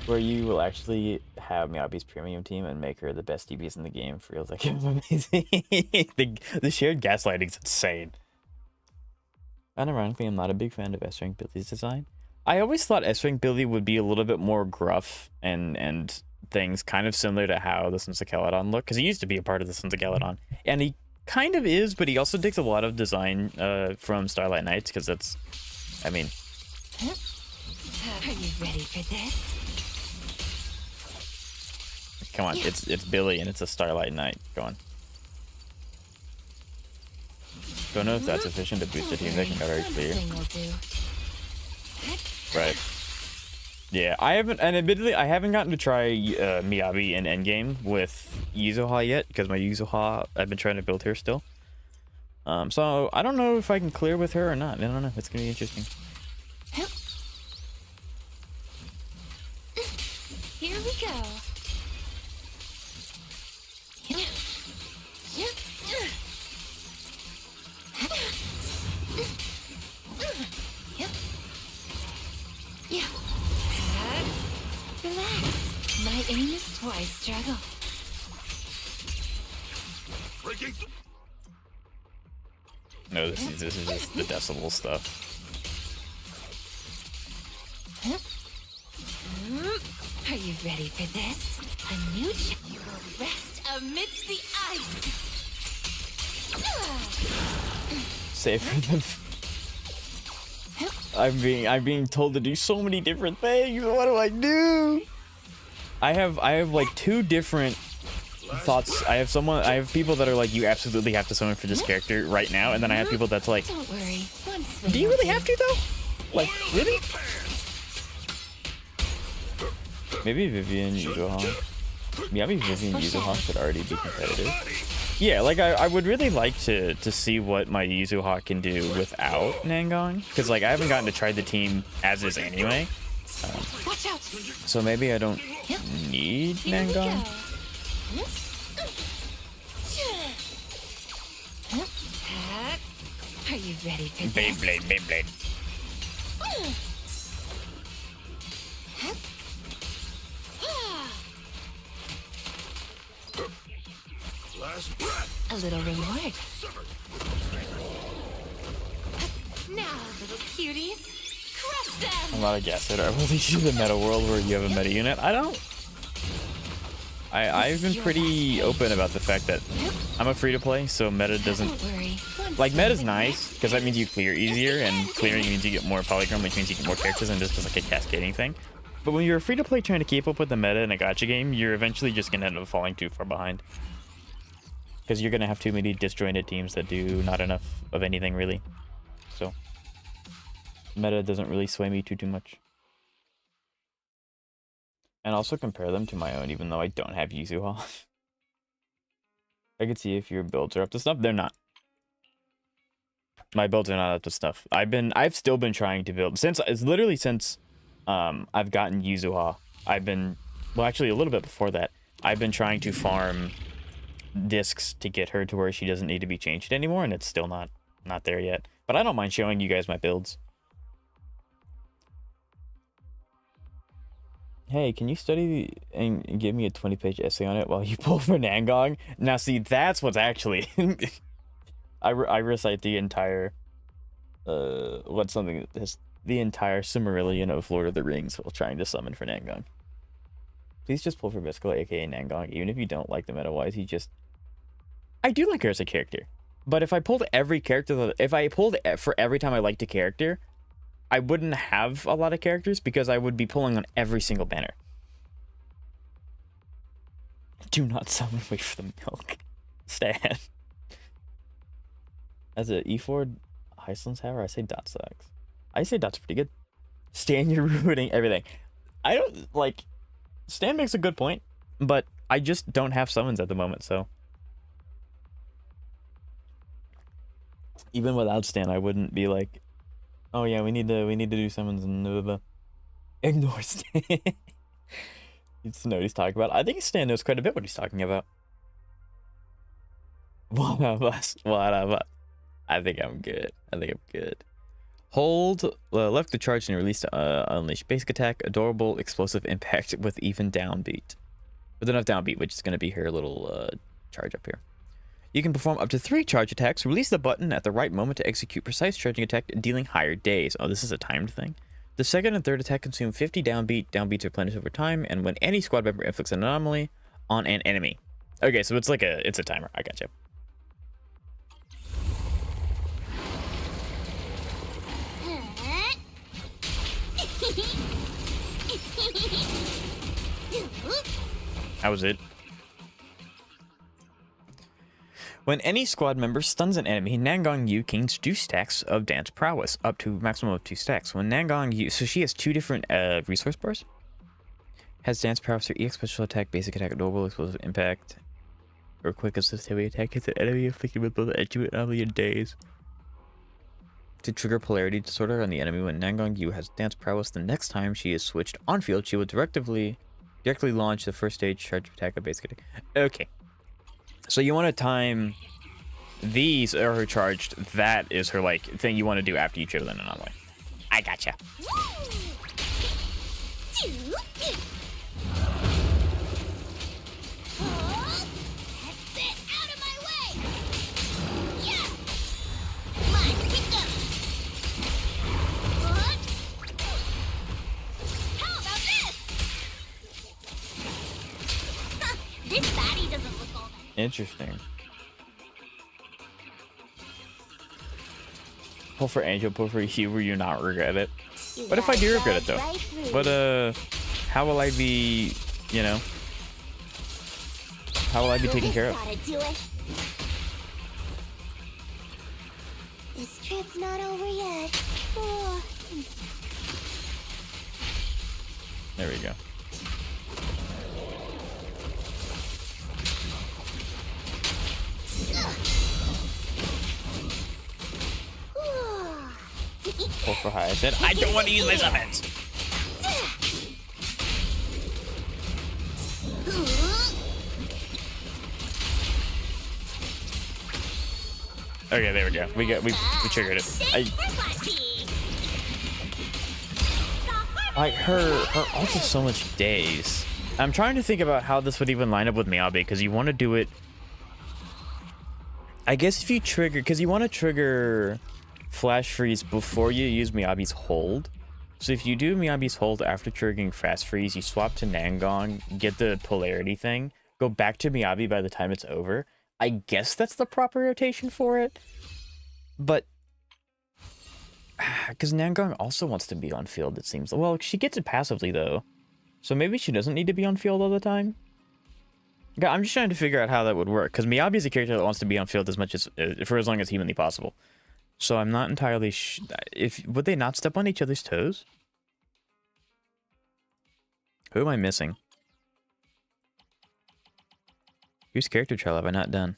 Where you will actually have Miyabi's premium team and make her the best DPS in the game feels like it's amazing. the shared gaslighting's insane. Unironically, I'm not a big fan of S-Rank Billy's design. I always thought S-Rank Billy would be a little bit more gruff and things kind of similar to how the Sons of Caledon look, because he used to be a part of the Sons of Caledon, and he kind of is, but he also takes a lot of design from Starlight Knights, because that's, I mean... Are you ready for this? Come on, it's Billy and it's a Starlight Knight. Go on. Don't know if that's sufficient to boost the team. They can get very clear. Right. Yeah, I haven't, and admittedly, I haven't gotten to try Miyabi in endgame with Yuzuha yet, because my Yuzuha, I've been trying to build her still. So I don't know if I can clear with her or not. I don't know. It's gonna be interesting. Here we go. Relax. My aim is twice struggle. No, this is just the decibel stuff. Are you ready for this? A new you will rest amidst the ice. Save for them. I'm being told to do so many different things. What do I do? I have like two different thoughts. I have people that are like, you absolutely have to summon for this character right now, and then I have people that's like, don't worry. do you really have to though? Like, really? Maybe Vivian Yuzuha. Maybe Vivian Yuzuha should already be competitive. Yeah, like I would really like to see what my Yuzuha can do without Nangong, because like I haven't gotten to try the team as is anyway. Watch out. So maybe I don't need Nangong. Are you ready for this? Beyblade. A little reward. Now, little cuties, crush them! I'm not a guesser. I will lead you to the meta world where you have a meta unit. I've been pretty open about the fact that I'm a free-to-play, so meta doesn't... Like, meta's nice, because that means you clear easier, and clearing means you get more polychrome, which means you get more characters, and just like a cascading thing. But when you're a free-to-play trying to keep up with the meta in a gacha game, you're eventually just going to end up falling too far behind. Because you're going to have too many disjointed teams that do not enough of anything, really. So, meta doesn't really sway me too much. And also compare them to my own, even though I don't have Yuzuha. I could see if your builds are up to stuff. They're not. My builds are not up to stuff. I've still been trying to build since I've gotten Yuzuha. Well, actually a little bit before that. I've been trying to farm discs to get her to where she doesn't need to be changed anymore, and it's still not there yet. But I don't mind showing you guys my builds. Hey, can you study and give me a 20-page essay on it while you pull for Nangong? Now, see, that's what's actually... I recite the entire... the entire Silmarillion of Lord of the Rings while trying to summon for Nangong. Please just pull for Biscuit, aka Nangong. Even if you don't like the meta-wise, he just... I do like her as a character. But if I pulled every character... If I pulled for every time I liked a character, I wouldn't have a lot of characters because I would be pulling on every single banner. Do not summon, wait for the milk. Stan. As a E4 Iceland's Tower, I say dot sucks. I say dot's pretty good. Stan, you're ruining everything. I don't, like... Stan makes a good point, but I just don't have summons at the moment, so... Even without Stan, I wouldn't be like, oh yeah, we need to do summons and blah, blah, blah. Ignore Stan. He just know what he's talking about. I think Stan knows quite a bit what he's talking about. One of us. I think I'm good. Hold left to charge and release to unleash basic attack, adorable explosive impact with even downbeat. With enough downbeat, which is going to be her little charge up here. You can perform up to 3 charge attacks. Release the button at the right moment to execute precise charging attack, dealing higher days. Oh, this is a timed thing. The second and third attack consume 50 downbeat. Downbeats replenish over time, and when any squad member inflicts an anomaly on an enemy. Okay, so it's like a timer. I gotcha. That was it. When any squad member stuns an enemy, Nangong Yu gains 2 stacks of dance prowess, up to maximum of 2 stacks. When Nangong Yu, so she has 2 different resource bars. Has dance prowess or EX special attack, basic attack, adorable explosive impact, or quick assist heavy attack hits an enemy afflicted with both attribute anomaly and days. To trigger polarity disorder on the enemy, when Nangong Yu has dance prowess, the next time she is switched on field, she will directly launch the first stage charge attack of basic attack. Okay. So you want to time these are her charged. That is her like thing you want to do after you trigger an anomaly. I gotcha. This baddie doesn't look all that. Interesting. Pull for Angel, pull for Hugh, where you not regret it. What if I do regret it though? But how will I be, you know? How will I be taken care of? This trip's not over yet. Oh. There we go. Pull for high. I said I don't want to use my summons. Okay, there we go. We triggered it. Like her ult is so much days. I'm trying to think about how this would even line up with Miyabi, because you want to do it. I guess if you trigger, because you want to trigger Flash Freeze before you use Miyabi's hold. So if you do Miyabi's hold after triggering Fast Freeze, you swap to Nangong, get the polarity thing, go back to Miyabi by the time it's over. I guess that's the proper rotation for it. But because Nangong also wants to be on field, it seems. Well, she gets it passively though. So maybe she doesn't need to be on field all the time. Yeah, I'm just trying to figure out how that would work, because Miyabi is a character that wants to be on field as much as for as long as humanly possible. So I'm not entirely if would they not step on each other's toes? Who am I missing? Whose character trial have I not done?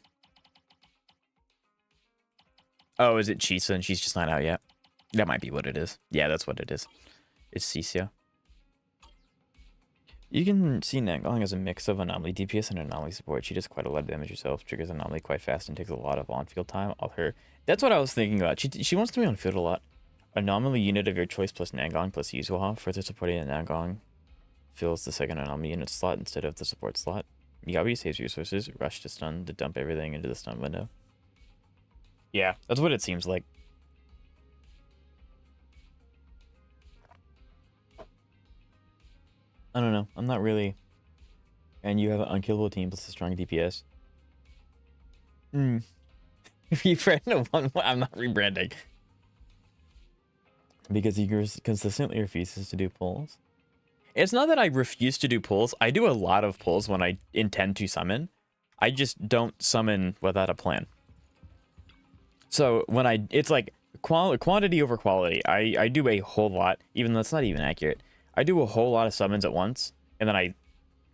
Oh, is it Chisa and she's just not out yet? That might be what it is. Yeah, that's what it is. It's Cissia. You can see Nangong as a mix of anomaly DPS and anomaly support. She does quite a lot of damage herself, triggers anomaly quite fast, and takes a lot of on-field time. All her. That's what I was thinking about. She wants to be on field a lot. Anomaly unit of your choice plus Nangong plus Yuzuha. Further supporting a Nangong fills the second anomaly unit slot instead of the support slot. Miyabi saves resources. Rush to stun to dump everything into the stun window. Yeah, that's what it seems like. I don't know. I'm not really And you have an unkillable team plus a strong DPS. Hmm. Rebrand to 1-1. I'm not rebranding. Because he consistently refuses to do pulls. It's not that I refuse to do pulls. I do a lot of pulls when I intend to summon. I just don't summon without a plan. So when it's like quantity over quality. I do a whole lot, even though that's not even accurate. I do a whole lot of summons at once, and then I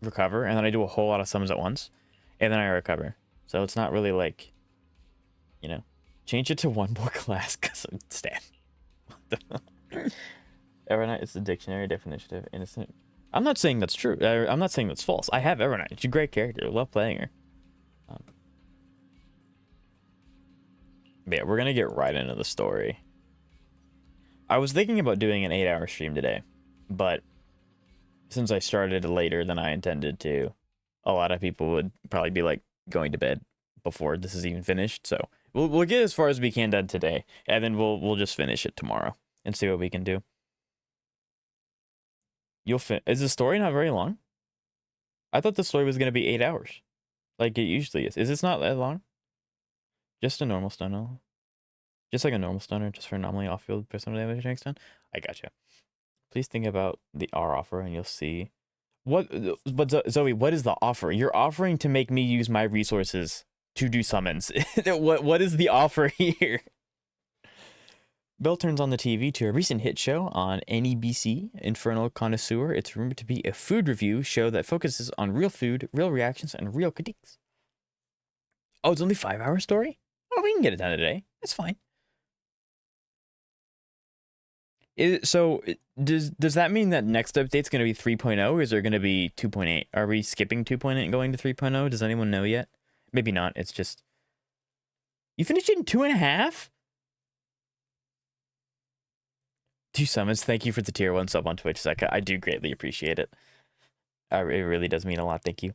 recover, and then I do a whole lot of summons at once, and then I recover. So it's not really like, you know, change it to one more class because I'm Stan. Evernight is the dictionary definition of innocent. I'm not saying that's true. I'm not saying that's false. I have Evernight. She's a great character. I love playing her. But yeah, we're gonna get right into the story. I was thinking about doing an 8-hour stream today, but since I started later than I intended to, a lot of people would probably be like going to bed before this is even finished. So we'll get as far as we can done today, and then we'll just finish it tomorrow and see what we can do. Is the story not very long? I thought the story was gonna be 8 hours, like it usually is. Is this not that long? Just a normal stunner. Just like a normal stunner, just for anomaly off-field personal damage next time. I gotcha. Please think about the R offer and you'll see. But Zoe, what is the offer? You're offering to make me use my resources to do summons. What is the offer here? Bell turns on the TV to a recent hit show on NEBC, Infernal Connoisseur. It's rumored to be a food review show that focuses on real food, real reactions, and real critiques. Oh, it's only a 5-hour story? Oh, we can get it done today. That's fine. Does that mean that next update's going to be 3.0 or is there going to be 2.8? Are we skipping 2.8 and going to 3.0? Does anyone know yet? Maybe not. It's just... You finished it in 2.5? 2 summons. Thank you for the tier 1 sub on Twitch, Zeka. I do greatly appreciate it. It really does mean a lot. Thank you.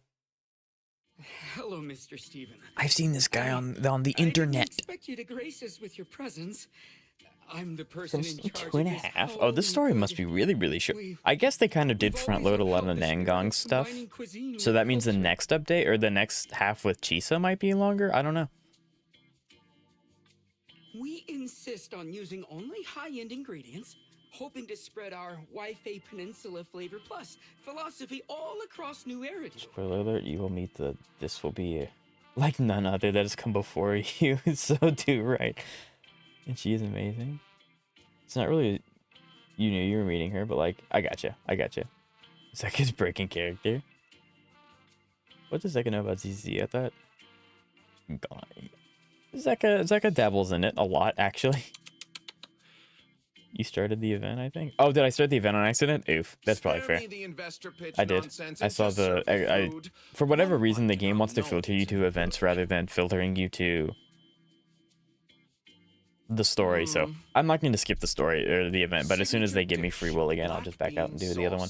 Hello, Mr. Steven. I've seen this guy on the internet. I didn't expect you to grace us with your presence. I'm the person in charge 2.5? Oh, this story must be really, really short. I guess they kind of did front load a lot of Nangong stuff. So that means the next update or the next half with Chisa might be longer? I don't know. We insist on using only high-end ingredients, hoping to spread our Wi-Fi Peninsula Flavor Plus philosophy all across New Eridu. Spoiler alert, you will meet this will be like none other that has come before you. So do right. And she is amazing. It's not really, you knew you were meeting her, but like, I gotcha. Zeka's breaking character. What does Zeka know about ZZ? I thought, God. Zeka dabbles in it a lot, actually. You started the event, I think. Oh, did I start the event on accident? Oof, that's probably fair. I did. I saw for whatever reason, the game wants to filter you to events rather than filtering you to the story. So I'm not going to skip the story or the event, but as soon as they give me free will again, I'll just back out and do the other one.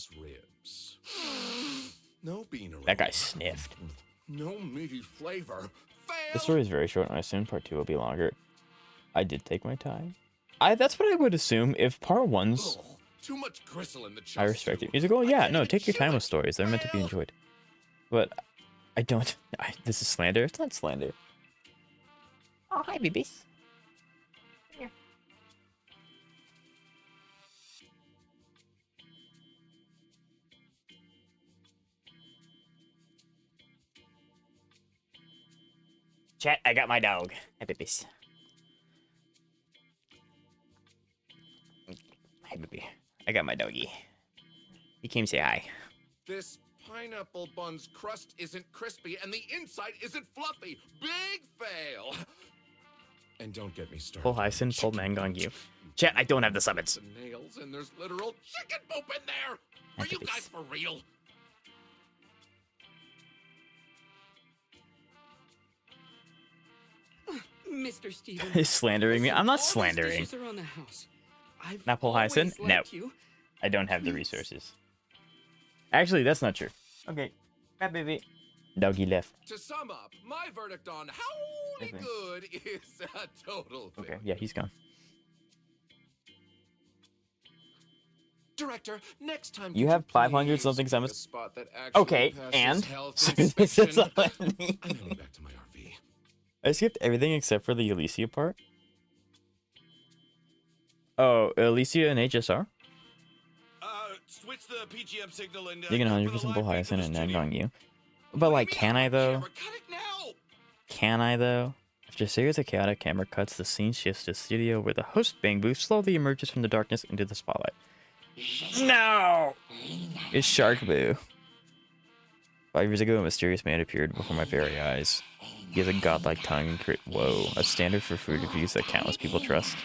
That guy sniffed. No meaty flavor. The story is very short, and I assume part 2 will be longer. I did take my time. That's what I would assume if part 1's. Too much gristle in the chest. I respect it. He's like, oh yeah, no, take your time with stories. They're meant to be enjoyed. But I don't. This is slander. It's not slander. Oh, hi, babies. Here. Chat, I got my dog. Hi, babies. Hi, baby. I got my doggy. He came to say hi. This pineapple bun's crust isn't crispy and the inside isn't fluffy. Big fail. And don't get me started. Pull Hyson, pull Nangong you. Chat, I don't have the summons. The nails and there's literal chicken poop in there. Are you guys for real? Mr. Steven. He's slandering me. I'm not slandering. Now pull Hyson? No. I don't have the resources. Actually, that's not true. Okay. Bye, baby. Doggy left. To sum up, my verdict on howly good is a total failure. Okay, yeah, he's gone. Director, next time You could have 500 please something pick summons. a spot that actually Okay, passes and health so this is inspection. all I I'm need. heading back to my RV. I skipped everything except for the Alicia part. Oh, Alicia and HSR? Switch the PGM signal and You can go for the 100% pull live feed for Hyacinth the and studio. Nangong you. But like, can I though? Camera, cut it now. Can I though? After a series of chaotic camera cuts, the scene shifts to studio where the host Bang Boo slowly emerges from the darkness into the spotlight. No! It's Shark Boo. 5 years ago, a mysterious man appeared before my very eyes. He has a godlike tongue and whoa, a standard for food reviews that countless people trust.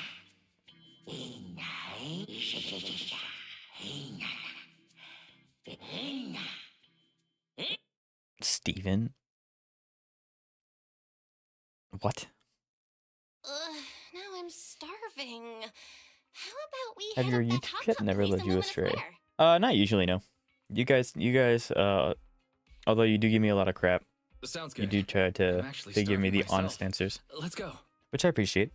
Steven? What? Now I'm starving. How about we Have hit your up that YouTube hot chat tub never place led in you Luminous astray? Square? Not usually, no. You guys, although you do give me a lot of crap, Sounds you good. do try I'm to actually give me starving the myself. honest answers, Let's go. which I appreciate.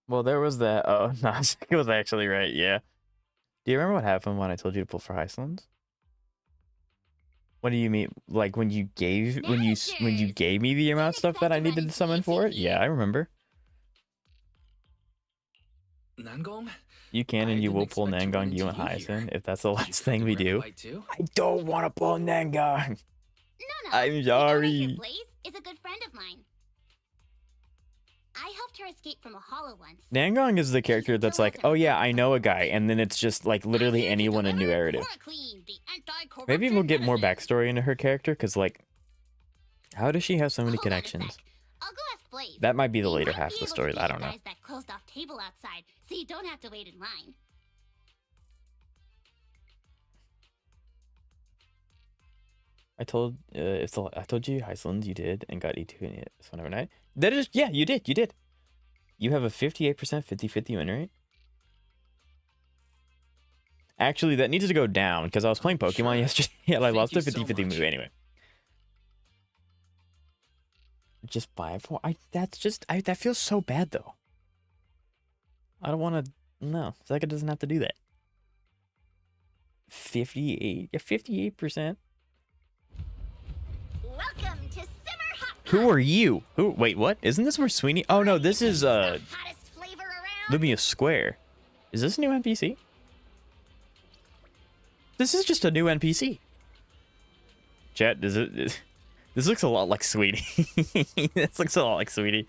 Well, there was that. Oh, no, it was actually right. Yeah. Do you remember what happened when I told you to pull for Iceland? What do you mean? Like when you gave when you gave me the amount of stuff that I needed to summon for it? Yeah, I remember. Nangong? You can and I you didn't will pull expect to run Nangong, you into and you here. Hyacinth if that's the Did you last cut thing the we red do. light too? I don't want to pull Nangong. No, I'm the owner sorry. here, Blaze, is a good friend of mine. I helped her escape from a hollow once. Nangong is the character that's like, oh yeah, I know a guy, and then it's just like literally anyone in New Narrative. Maybe we'll get more backstory into her character, because like, how does she have so many connections? I'll go ask Blaze. That might be the He later might half be of the able to story. be I the don't know. guys that closed off table outside, so you don't have to wait in line. I told I told you Iceland you did and got E2 in it whenever night. That is, yeah, you did. You have a 58% 50-50 win rate. Actually, that needs to go down because I was playing Pokemon Sure. yesterday and I Thank lost you a so 50-50 much. move anyway. Just buy it for that feels so bad though. I don't want to. No, Sega doesn't have to do that. 58, yeah, 58%. Welcome to Simmer Hot Pot. Who are you? Who? Wait, what? Isn't this where Sweeney? Oh no, this is The hottest flavor around. Lumia Square. Is this a new NPC? This is just a new NPC. Chat, does it? This looks a lot like Sweetie. This looks a lot like Sweetie.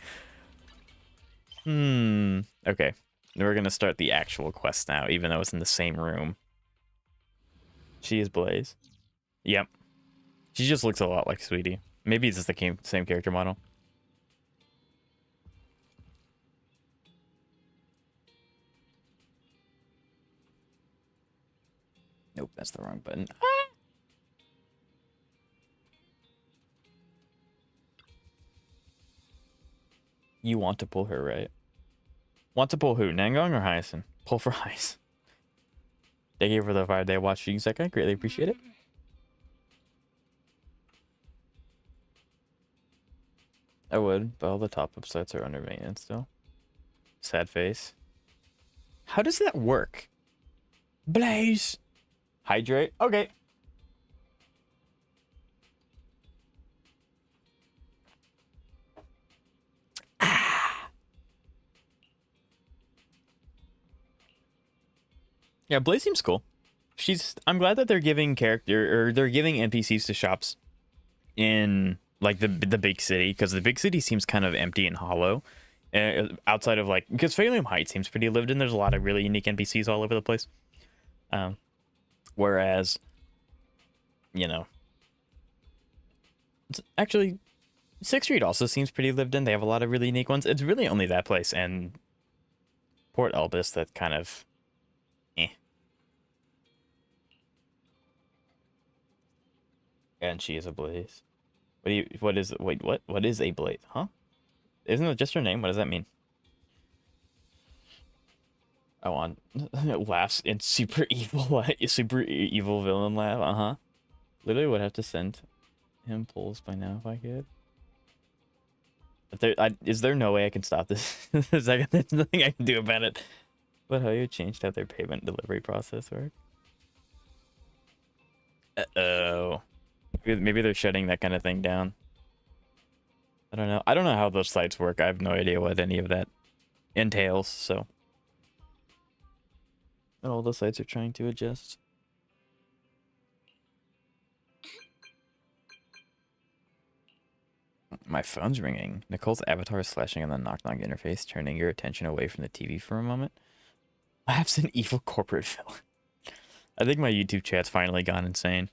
Okay. We're gonna start the actual quest now, even though it's in the same room. She is Blaze. Yep. She just looks a lot like Sweetie. Maybe it's just the same character model. Nope, that's the wrong button. You want to pull her, right? Want to pull who? Nangong or Hyacinth? Pull for Hyacinth. Thank you for the 5-day watch stream second. Greatly appreciate it. I would, but all the top-up sites are under maintenance still. Sad face. How does that work? Blaze! Hydrate? Okay. Yeah, Blaze seems cool. I'm glad that they're giving they're giving NPCs to shops in like the big city, because the big city seems kind of empty and hollow. Outside of like, because Phalium Heights seems pretty lived in. There's a lot of really unique NPCs all over the place. Whereas, you know, actually, Sixth Street also seems pretty lived in. They have a lot of really unique ones. It's really only that place and Port Elvis that kind of, eh. And she is a Blaze. What is a Blaze? Huh? Isn't it just her name? What does that mean? Oh, on laughs in super evil villain laugh. Literally would have to send him pulls by now if I could. But is there no way I can stop this? There's nothing I can do about it. But how you changed how their payment delivery process works? Uh-oh. Maybe they're shutting that kind of thing down. I don't know. I don't know how those sites work. I have no idea what any of that entails, so. And all the sites are trying to adjust. My phone's ringing. Nicole's avatar is flashing on the knock-knock interface, turning your attention away from the TV for a moment. Perhaps an evil corporate villain. I think my YouTube chat's finally gone insane.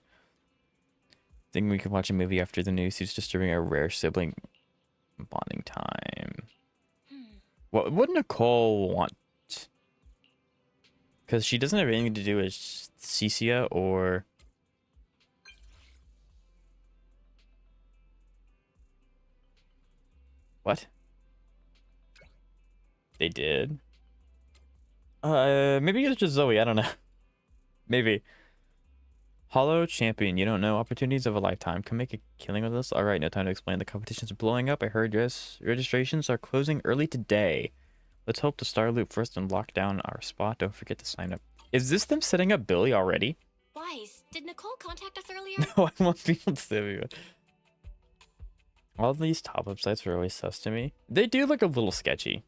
Think we could watch a movie after the news who's disturbing a rare sibling bonding time. What would Nicole want? Because she doesn't have anything to do with Cissia or... What? They did? Maybe it's just Zoe, I don't know. Maybe. Hollow champion, you don't know. Opportunities of a lifetime. Come make a killing with us. Alright, no time to explain. The competition's blowing up. I heard yes. Registrations are closing early today. Let's hope to star loop first and lock down our spot. Don't forget to sign up. Is this them setting up Billy already? Wise, did Nicole contact us earlier? No, I want people to see me. All these top-up sites are always sus to me. They do look a little sketchy.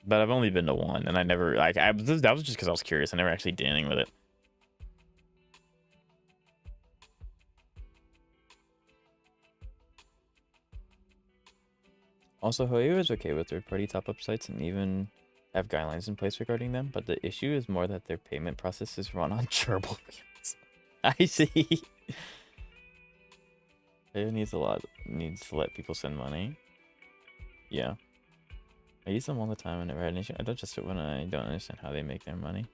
But I've only been to one, and I never... that was just because I was curious. I never actually did anything with it. Also, Hoyo is okay with third-party top-up sites and even have guidelines in place regarding them, but the issue is more that their payment process is run on gerbil wheels. I see. Hoyo needs to let people send money. Yeah. I use them all the time and never had an issue. I don't just do it when I don't understand how they make their money.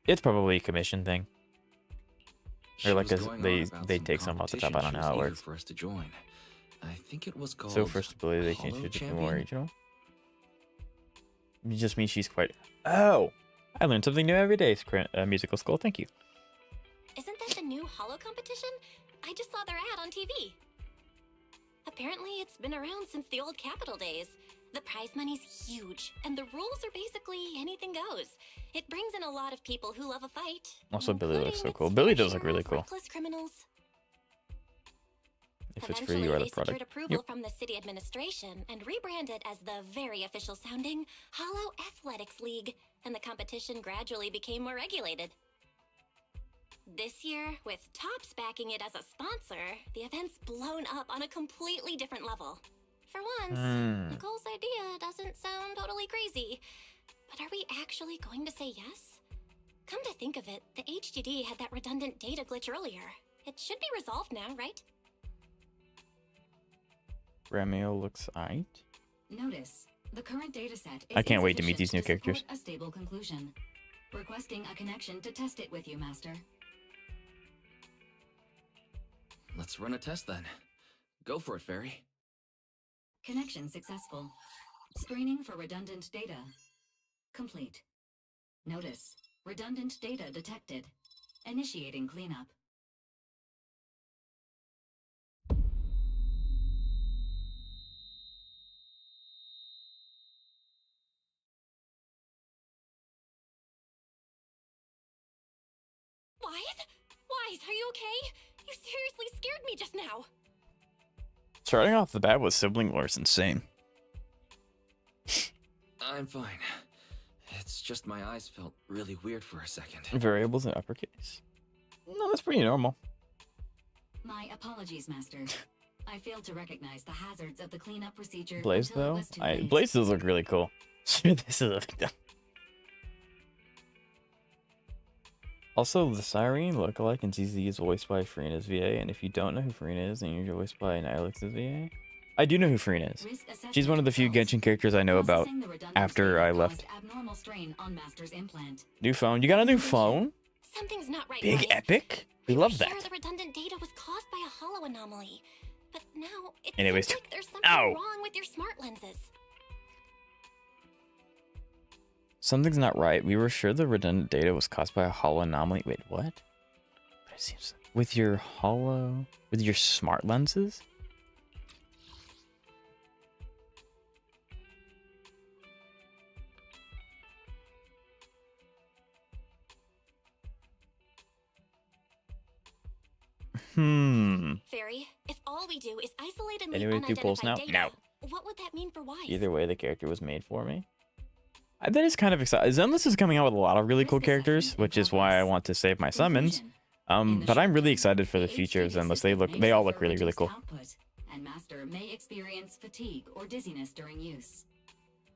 It's probably a commission thing. Or like they take some off the top. I don't know how it works. For us to join. I think it was called So for stability, they changed it to be more regional. It just means she's quite... Oh! I learned something new every day, Musical School. Thank you. Isn't that the new Hollow competition? I just saw their ad on TV. Apparently, it's been around since the old Capital days. The prize money's huge, and the rules are basically anything goes. It brings in a lot of people who love a fight. Also, Billy looks so cool. Billy does look really cool. Reckless criminals. If it's free, you are the product. Secured approval from the city administration and rebranded as the very official sounding Hollow Athletics League, and the competition gradually became more regulated. This year, with Topps backing it as a sponsor, the event's blown up on a completely different level. For once, Nicole's idea doesn't sound totally crazy. But are we actually going to say yes? Come to think of it, the HDD had that redundant data glitch earlier. It should be resolved now, right? Rameo looks aight. Notice, the current dataset is I can't wait to meet these new characters. A stable conclusion. Requesting a connection to test it with you, Master. Let's run a test then. Go for it, Fairy. Connection successful. Screening for redundant data. Complete. Notice, redundant data detected. Initiating cleanup. Wise, are you okay? You seriously scared me just now. Starting off the bat with sibling lore is insane. I'm fine. It's just my eyes felt really weird for a second. Variables in uppercase. No, that's pretty normal. My apologies, Master. I failed to recognize the hazards of the cleanup procedure. Blaze until it though? was too late. Blaze does look really cool. This is a victim. Also, the Siren lookalike in ZZ is voiced by Farina's VA, and if you don't know who Farina is, then you're voiced by Nihilix's VA. I do know who Farina is. She's one of the few Genshin characters I know about after I left. New phone. You got a new phone? Something's not right. Big Wise. epic? We love that. Sure, the redundant data was caused by a hollow anomaly, but now it Anyways, seems like there's something wrong with your smart lenses. Something's not right. We were sure the redundant data was caused by a hollow anomaly. Wait, what? But it seems... with your with your smart lenses? Fairy, if all we do is isolate and leave Anyway, do pulls unidentified now? data, what would that mean for Wise? Either way, the character was made for me. That is kind of exciting. Zenless is coming out with a lot of really cool characters, which is why I want to save my summons. But I'm really excited for the future of Zenless. They all look really, really cool. And Master may experience fatigue or dizziness during use.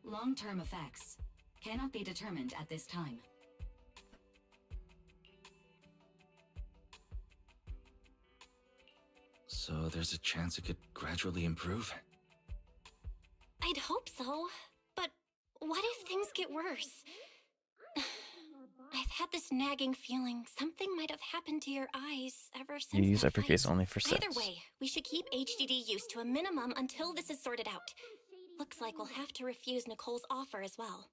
Long-term effects cannot be determined at this time. So there's a chance it could gradually improve? I'd hope so, but what if things get worse? I've had this nagging feeling something might have happened to your eyes ever since. You use that uppercase fight. only for sex. Either way, we should keep HDD use to a minimum until this is sorted out. Looks like we'll have to refuse Nicole's offer as well.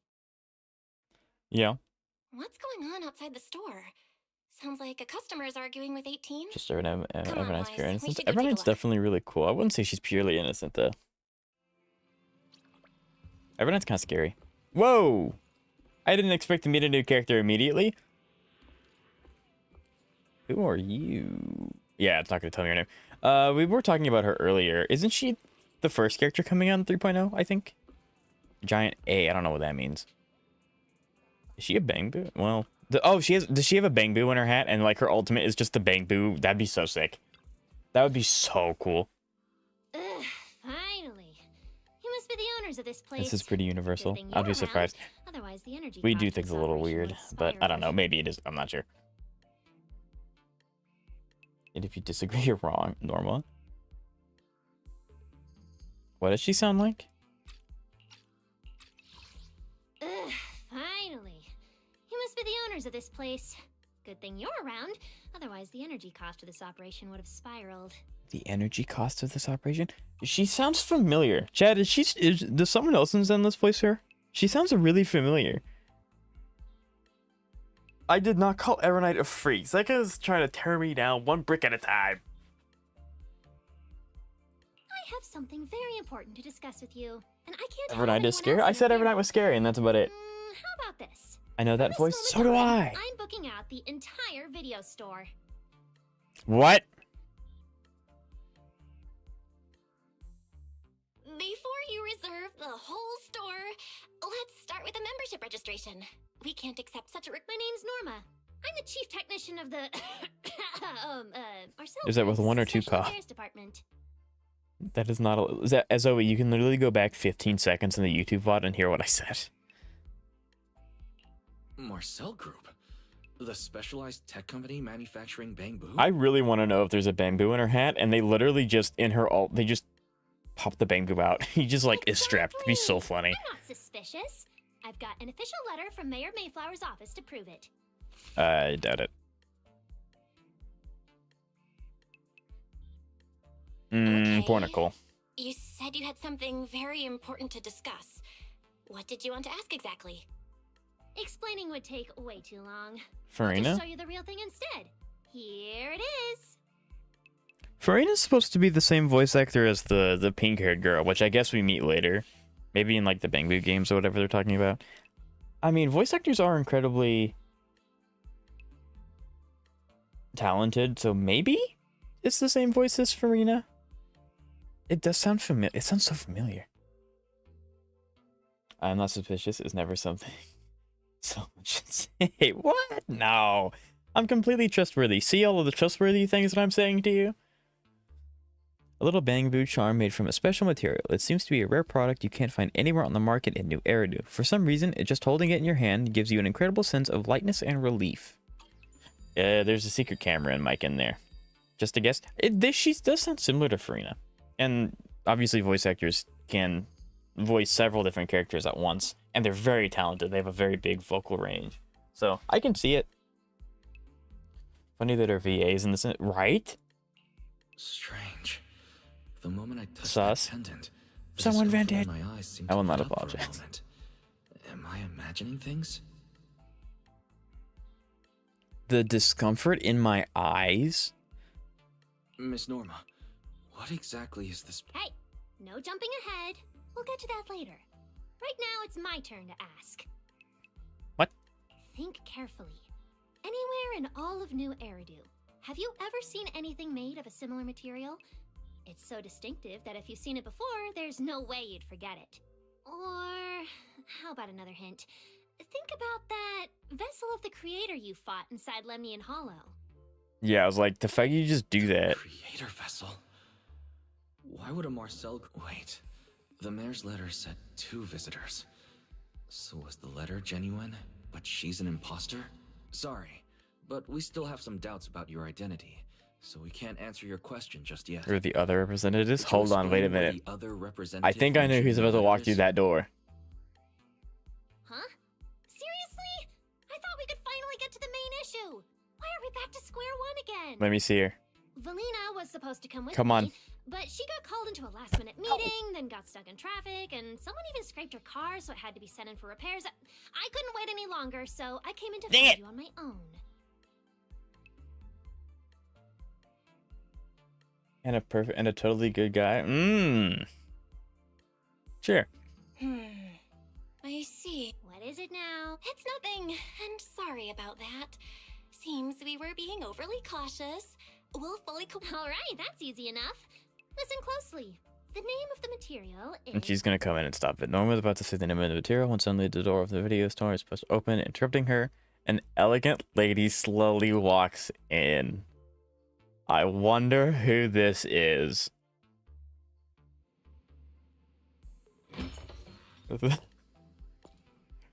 Yeah. What's going on outside the store? Sounds like a customer is arguing with 18. Just Evernight's Wise, pure we innocence. should go take a Evernight's look. definitely really cool. I wouldn't say she's purely innocent though. Evernight's kind of scary. Whoa! I didn't expect to meet a new character immediately. Who are you? Yeah, it's not going to tell me your name. We were talking about her earlier. Isn't she the first character coming out in 3.0, I think? Giant A. I don't know what that means. Is she a Bang Boo? Well, does she have a Bang Boo in her hat? And like her ultimate is just the Bang Boo? That'd be so sick. That would be so cool. Ugh, finally. You must be the owners of this place. This is pretty universal. Good thing I'd be you're surprised. around. Otherwise, the energy We cost do of things a this little operation weird, would but I don't know. spiral. Maybe it is. I'm not sure. And if you disagree, you're wrong, Norma. What does she sound like? Ugh, finally. You must be the owners of this place. Good thing you're around. Otherwise, the energy cost of this operation would have spiraled. The energy cost of this operation? She sounds familiar. Chad, does someone else in Zenless voice her? She sounds really familiar. I did not call Evernight a freak. Zeka's trying to tear me down one brick at a time. I have something very important to discuss with you, and I can't. Evernight is scary? I said Evernight was scary, and that's about it. How about this? I know that From voice. this So do moment on, I. I'm booking out the entire video store. What? Before you reserve the whole store, let's start with the membership registration. We can't accept such a My name's Norma. I'm the chief technician of the Is that with one or two Special cough? Affairs department. That is not a... Is that, Zoe, you can literally go back 15 seconds in the YouTube VOD and hear what I said. Marcel Group? The specialized tech company manufacturing Bang Boo? I really want to know if there's a bamboo in her hat, and they literally just, in her alt, they just pop the bamboo out. He just, like, is strapped. It'd be so funny. I'm not suspicious. I've got an official letter from Mayor Mayflower's office to prove it. I doubt it. Okay. Poor Nicole. You said you had something very important to discuss. What did you want to ask exactly? Explaining would take way too long. I'll Farina? just show you the real thing instead. Here it is. Farina's supposed to be the same voice actor as the pink-haired girl, which I guess we meet later. Maybe in, like, the Bang Boo games or whatever they're talking about. I mean, voice actors are incredibly talented, so maybe it's the same voice as Farina. It does sound familiar. It sounds so familiar. I'm not suspicious. It's never something someone should say. What? No. I'm completely trustworthy. See all of the trustworthy things that I'm saying to you? A little Bang Boo charm made from a special material. It seems to be a rare product you can't find anywhere on the market in New Eridu. For some reason, just holding it in your hand gives you an incredible sense of lightness and relief. There's a secret camera and mic in there. Just a guess. She does sound similar to Farina. And obviously voice actors can voice several different characters at once. And they're very talented. They have a very big vocal range. So I can see it. Funny that our VA's in this, right? Strange. The moment I touched Sus. that pendant, the Someone discomfort in vented. my eyes seemed I will to not let up for a apologize. moment. Am I imagining things? The discomfort in my eyes? Miss Norma, what exactly is this? Hey, no jumping ahead. We'll get to that later. Right now, it's my turn to ask. What? Think carefully. Anywhere in all of New Eridu, have you ever seen anything made of a similar material? It's so distinctive that if you've seen it before, there's no way you'd forget it. Or, how about another hint? Think about that vessel of the creator you fought inside Lemnian Hollow. Yeah, I was like, the fact you just do that. Creator vessel? Why would a Marcel... Wait. The mayor's letter said 2 visitors. So was the letter genuine, but she's an imposter? Sorry, but we still have some doubts about your identity, so we can't answer your question just yet. Or the other representatives? Could you Hold on, wait a explain where minute. the other I representative think I know who's mentioned about to the walk letters? through that door. Huh? Seriously? I thought we could finally get to the main issue. Why are we back to square one again? Let me see her. Valina was supposed to come with Come me, on. but she got called into a last-minute meeting, then got stuck in traffic, and someone even scraped her car, so it had to be sent in for repairs. I couldn't wait any longer, so I came in to Dang find it. you on my own. And a perfect and a totally good guy. Sure. I see. What is it now? It's nothing, and sorry about that. Seems we were being overly cautious. We'll fully All right, that's easy enough. Listen closely. The name of the material is... And she's gonna come in and stop it. Norma's about to say the name of the material when suddenly the door of the video store is supposed to open, interrupting her. An elegant lady slowly walks in. I wonder who this is.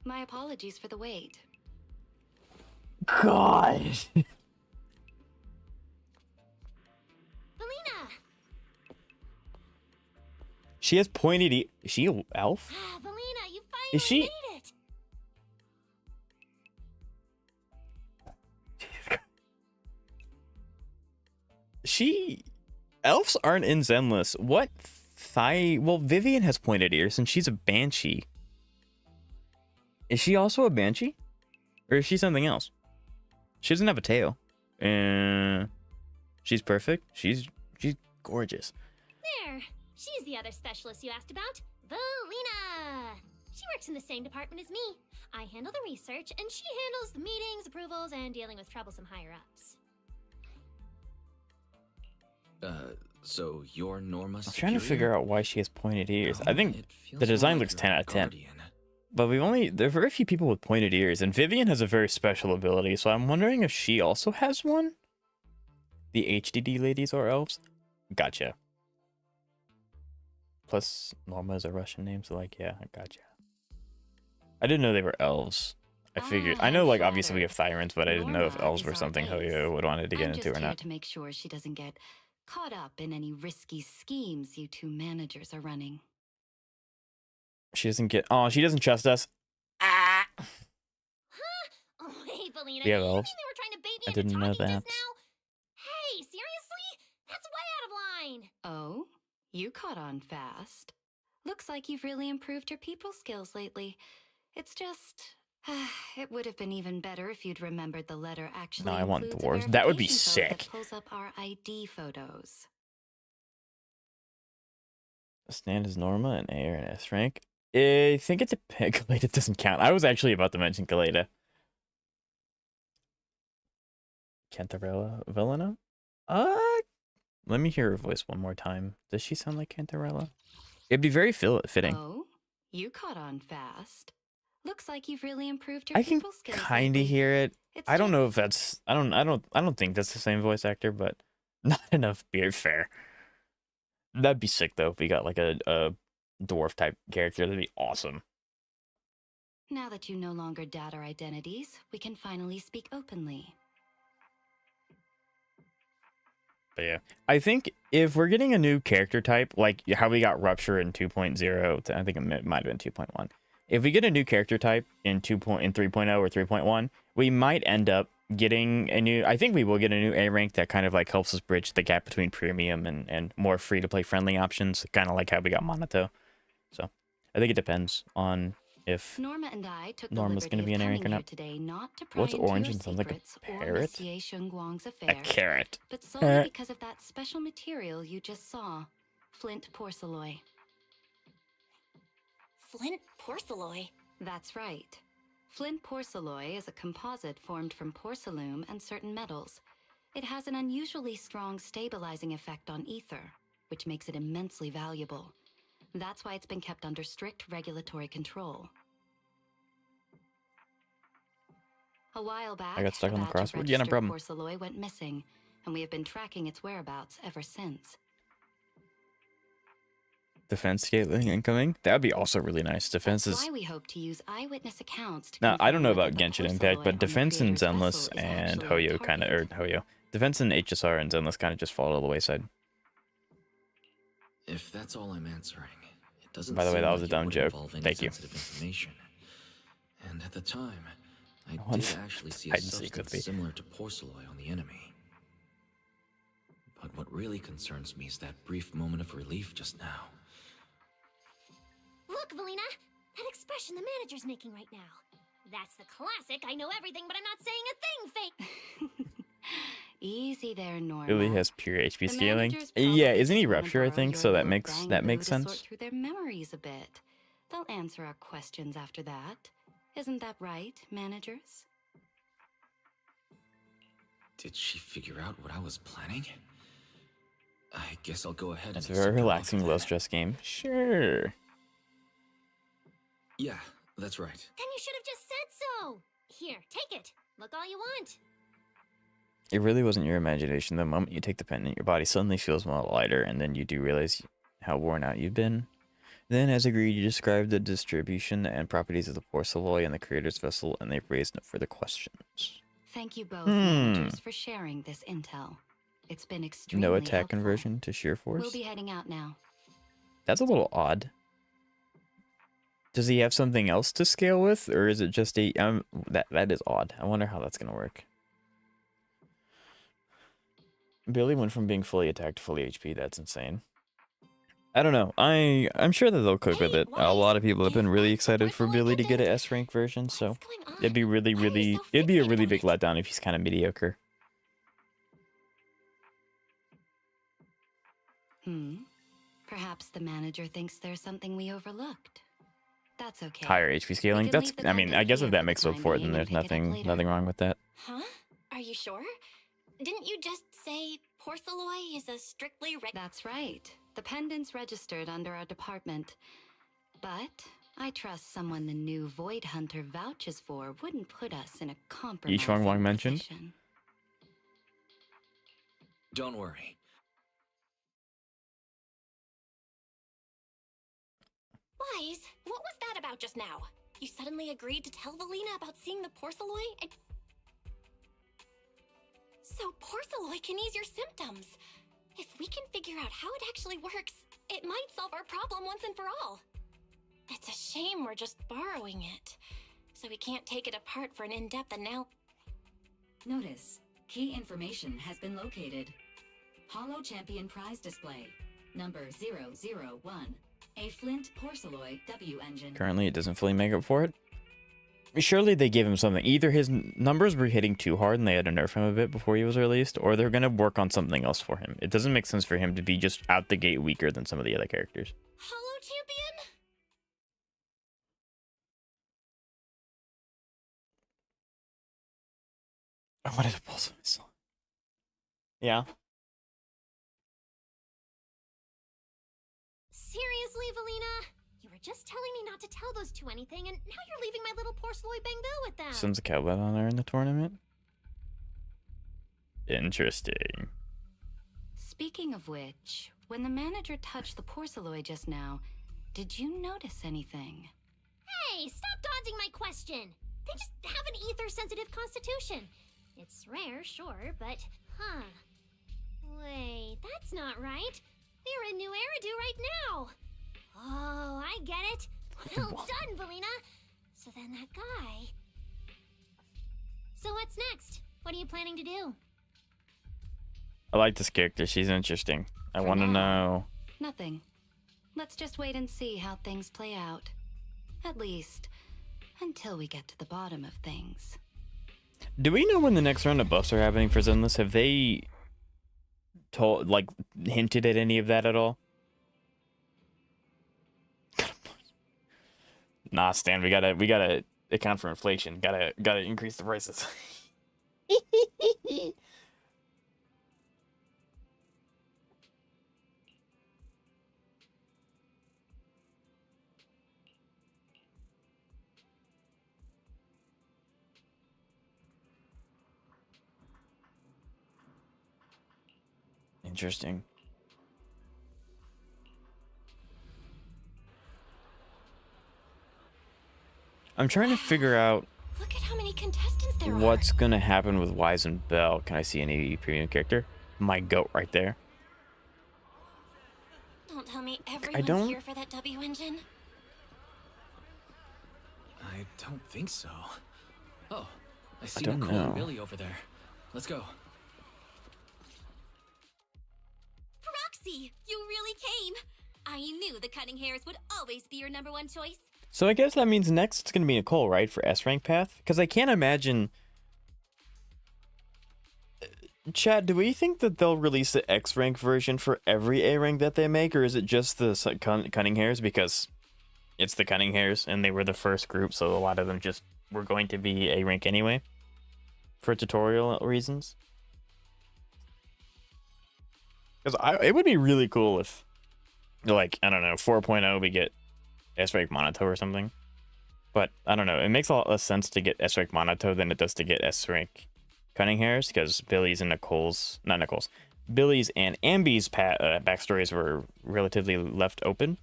My apologies for the wait. God. Valina! She has pointed Is she an elf? Ah, Valina, you finally Is she- made it! Elves aren't in Zenless. What well, Vivian has pointed ears and she's a banshee. Is she also a banshee? Or is she something else? She doesn't have a tail. She's perfect. She's gorgeous. There! She's the other specialist you asked about. Valina! She works in the same department as me. I handle the research, and she handles the meetings, approvals, and dealing with troublesome higher-ups. So you're Norma I'm trying to figure out why she has pointed ears. I think the design looks 10 out of 10. But there are very few people with pointed ears, and Vivian has a very special ability, so I'm wondering if she also has one? The HDD ladies are elves? Gotcha. Plus, Norma is a Russian name, so like, yeah, I gotcha. I didn't know they were elves. I know, like, obviously we have Thyrans, but I didn't know if Norma elves is were our something ace. Hoyo would wanted to get I'm into just or here not. to make sure she doesn't get caught up in any risky schemes you two managers are running. She doesn't trust us. Huh? Oh, hey, Valina, We have you mean elves? they were trying to bait me I into didn't know talking that. just now? Hey, seriously? That's way out of line! Oh, you caught on fast. Looks like you've really improved your people skills lately. It's just... it would have been even better if you'd remembered the letter actually No, I want includes a dwarves. That would be verification code sick. that pulls up our ID photos. Stand is Norma, an A or an S rank. I think it depends. Galeta doesn't count. I was actually about to mention Galeta. Cantarella Villana? Let me hear her voice one more time. Does she sound like Cantarella? It'd be very fitting. Oh, you caught on fast. Looks like you've really improved your I can people skills kind of lately. hear it. It's I don't just- know if that's. I don't think that's the same voice actor, but not enough beard fair. That'd be sick though if we got like a dwarf type character. That'd be awesome. Now that you no longer doubt our identities, we can finally speak openly. But yeah, I think if we're getting a new character type, like how we got Rupture in 2.0, I think it might have been 2.1. If we get a new character type in 3.0 or 3.1, we might end up getting a new. I think we will get a new A rank that kind of like helps us bridge the gap between premium and more free to play friendly options, kind of like how we got Monato. So I think it depends on if Norma and I took the Norma's liberty going to be of an coming Eric or here not. today not to pry What's into orange your and sounds like a secrets or parrot? Monsieur Shunguang's A affairs, carrot. but solely because of that special material you just saw, flint porcelain. Flint porcelain? That's right. Flint porcelain is a composite formed from porcelain and certain metals. It has an unusually strong stabilizing effect on ether, which makes it immensely valuable. That's why it's been kept under strict regulatory control. A while back, I got stuck a on the batch of crossword. Yeah, no registered problem. porcelain went missing, and we have been tracking its whereabouts ever since. Defense scaling incoming. That would be also really nice. Defense That's is. why we hope to use eyewitness accounts to Now, I don't know confirm about whether the Genshin Impact, porcelain but on the defense in creator's vessel Zenless is and actually a Hoyo kind of, or target. Hoyo. Defense in HSR and Zenless kind of just fall to the wayside. If that's all I'm answering, it doesn't By the way, seem that was like a dumb it would joke. involve any Thank you. sensitive information. And at the time, I want did actually see a hide and seek with substance me. similar to porcelain on the enemy. But what really concerns me is that brief moment of relief just now. Look, Valina! That expression the manager's making right now. That's the classic, I know everything, but I'm not saying a thing fake. Easy there, Norma. Billy has pure HP The scaling. managers Yeah, probably isn't he just wanna Rupture, I borrow think? your So that little makes bangaboo to sort sense. through their memories a bit. They'll answer our questions after that. Isn't that right, managers? Did she figure out what I was planning? I guess I'll go ahead and It's a very accept her relaxing, offer low then. stress game. Sure. Yeah, that's right. Then you should have just said so! Here, take it. Look all you want. It really wasn't your imagination. The moment you take the pendant, your body suddenly feels more lighter, and then you do realize how worn out you've been. Then, as agreed, you described the distribution and properties of the porcelain and the creator's vessel, and they've raised no further questions. Thank you both, managers, for sharing this intel. It's been extremely No attack helpful. conversion to sheer force? We'll be heading out now. That's a little odd. Does he have something else to scale with, or is it just a that is odd. I wonder how that's gonna work. Billy went from being fully attacked to fully HP. That's insane. I don't know. I'm sure that they'll cook with it. A lot of people have been really excited for Billy to get an S rank version, so it'd be it'd be a really big letdown if he's kind of mediocre. Perhaps the manager thinks there's something we overlooked. That's okay. Higher HP scaling. can That's leave the I mean, I pendant guess here if for that the makes up time for it, being then and there's pick it up later. nothing wrong with that. Huh? Are you sure? Didn't you just say porcelain is a strictly That's right. The pendant's registered under our department. But I trust someone the new Void Hunter vouches for wouldn't put us in a compromising Wang mentioned. position. Don't worry. Wise, what was that about just now? You suddenly agreed to tell Valina about seeing the porcelain and... So porcelain can ease your symptoms. If we can figure out how it actually works, it might solve our problem once and for all. It's a shame we're just borrowing it. So we can't take it apart for an in-depth Notice. Key information has been located. Hollow Champion Prize Display. Number 001. A Flint Porcelain W engine. Currently, it doesn't fully make up for it. Surely they gave him something. Either his numbers were hitting too hard and they had to nerf him a bit before he was released, or they're going to work on something else for him. It doesn't make sense for him to be just out the gate weaker than some of the other characters. Hollow Champion? I wanted to pull some. Yeah. Seriously, Valina? You were just telling me not to tell those two anything, and now you're leaving my little porcelain bangoo with them. Sends a cowbell on her in the tournament. Interesting. Speaking of which, when the manager touched the porcelain just now, did you notice anything? Hey, stop dodging my question. They just have an ether-sensitive constitution. It's rare, sure, but... Huh. Wait, that's not right. They're in New Eridu right now. Oh, I get it. Well done, Valina. So then that guy... So what's next? What are you planning to do? I like this character. She's interesting. I want to know. Nothing. Let's just wait and see how things play out. At least, Until we get to the bottom of things. Do we know when the next round of buffs are happening for Zenless? Have they told, like, hinted at any of that at all? Nah, Stan, we gotta account for inflation. Gotta increase the prices. Interesting. I'm trying to figure out Look at how many contestants there are. what's gonna happen with Wise and Bell. Can I see any premium character? My goat right there. Don't tell me everyone's don't- here for that W engine. I don't think so. Oh, I see don't Nicole and know. Billy over there. Let's go. Proxy, you really came. I knew the cutting hairs would always be your #1 choice. So I guess that means next it's gonna be Nicole, right, for S rank path? Because I can't imagine. Chad, do we think that they'll release the X rank version for every A rank that they make, or is it just the cunning hairs? Because it's the cunning hairs, and they were the first group, so a lot of them just were going to be A rank anyway, for tutorial reasons. Because it would be really cool if, like, I don't know, 4.0 we get S rank Monato or something. But I don't know, it makes a lot less sense to get S rank Monato than it does to get S rank Cunning Hairs, because Billy's and Billy's and Ambi's backstories were relatively left open.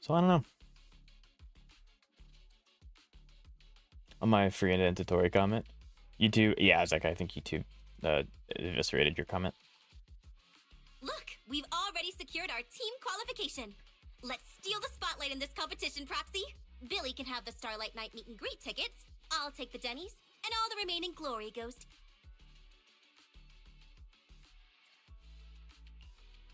So I don't know. On my free identitory comment, YouTube, yeah, Zach, I think YouTube eviscerated your comment. Look, we've already secured our team qualification. Let's steal the spotlight in this competition, Proxy. Billy can have the Starlight Night meet and greet tickets. I'll take the Denny's, and all the remaining glory goes to...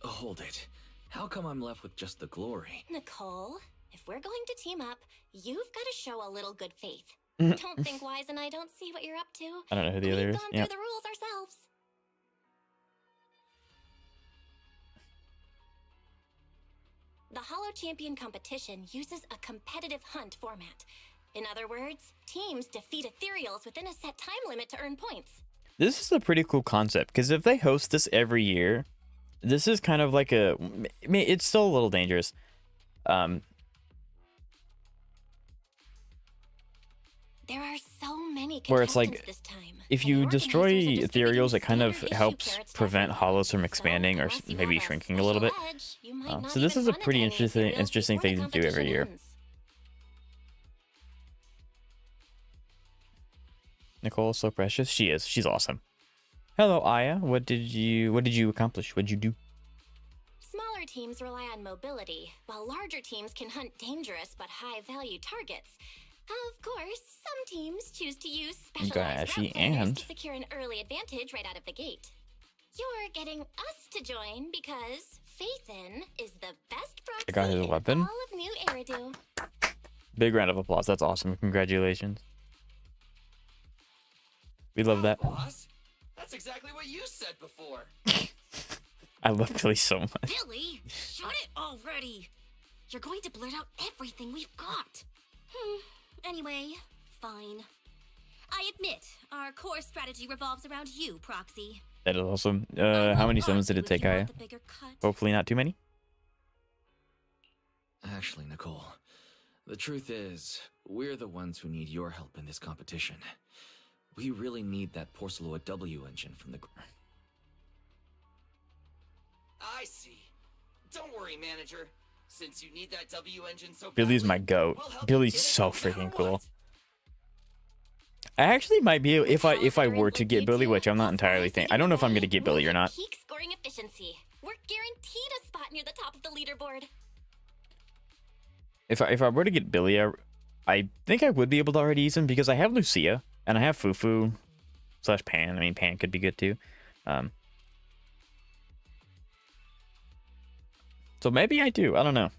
Hold it. How come I'm left with just the glory? Nicole, if we're going to team up, you've got to show a little good faith. Don't think Wise and I don't see what you're up to. I don't know who the other We've is. gone Yeah. through the rules ourselves. The Hollow Champion competition uses a competitive hunt format. In other words, teams defeat ethereals within a set time limit to earn points. This is a pretty cool concept, because if they host this every year, this is kind of like a... I mean, it's still a little dangerous. There are so many Where it's contestants like, this time. if and you the organizers destroy are distributing ethereals, it kind of standard issue helps carrots to prevent everyone. hollows from So, expanding or unless you maybe have a shrinking a little bit. special edge, you might not So this even is a run pretty tiny interesting ethereals thing before to the do every competition year. ends. Nicole is so precious. She is. She's awesome. Hello, Aya. What did you accomplish? What did you do? Smaller teams rely on mobility, while larger teams can hunt dangerous but high-value targets. Of course, some teams choose to use specialized Ashy route planners and- to secure an early advantage right out of the gate. You're getting us to join because Faithin is the best proxy I got his in weapon. all of New Eridu. Big round of applause. That's awesome. Congratulations. We love that. Boss, that's exactly what you said before. I love Billy so much. Billy, shut it already! You're going to blurt out everything we've got. Anyway, fine. I admit, our core strategy revolves around you, Proxy. That is awesome. I How won't many summons did argue it take, if you Aya? want the bigger cut. Hopefully not too many. Actually, Nicole, the truth is, we're the ones who need your help in this competition. We really need that Porceloa W engine from the... I see. Don't worry, manager. Since you need that W engine so Billy's my badly, goat. we'll help you Billy's get it so no matter freaking cool. what. I actually might be if I Veterans were to like get you Billy, two, which I'm not as entirely long as thinking. you I don't know if I'm play, gonna get Billy we'll or not. hit peak scoring efficiency. We're guaranteed a spot near the top of the leaderboard. If I were to get Billy, I think I would be able to already use him because I have Lucia and I have Fufu / Pan. I mean, Pan could be good too. So maybe I do. I don't know.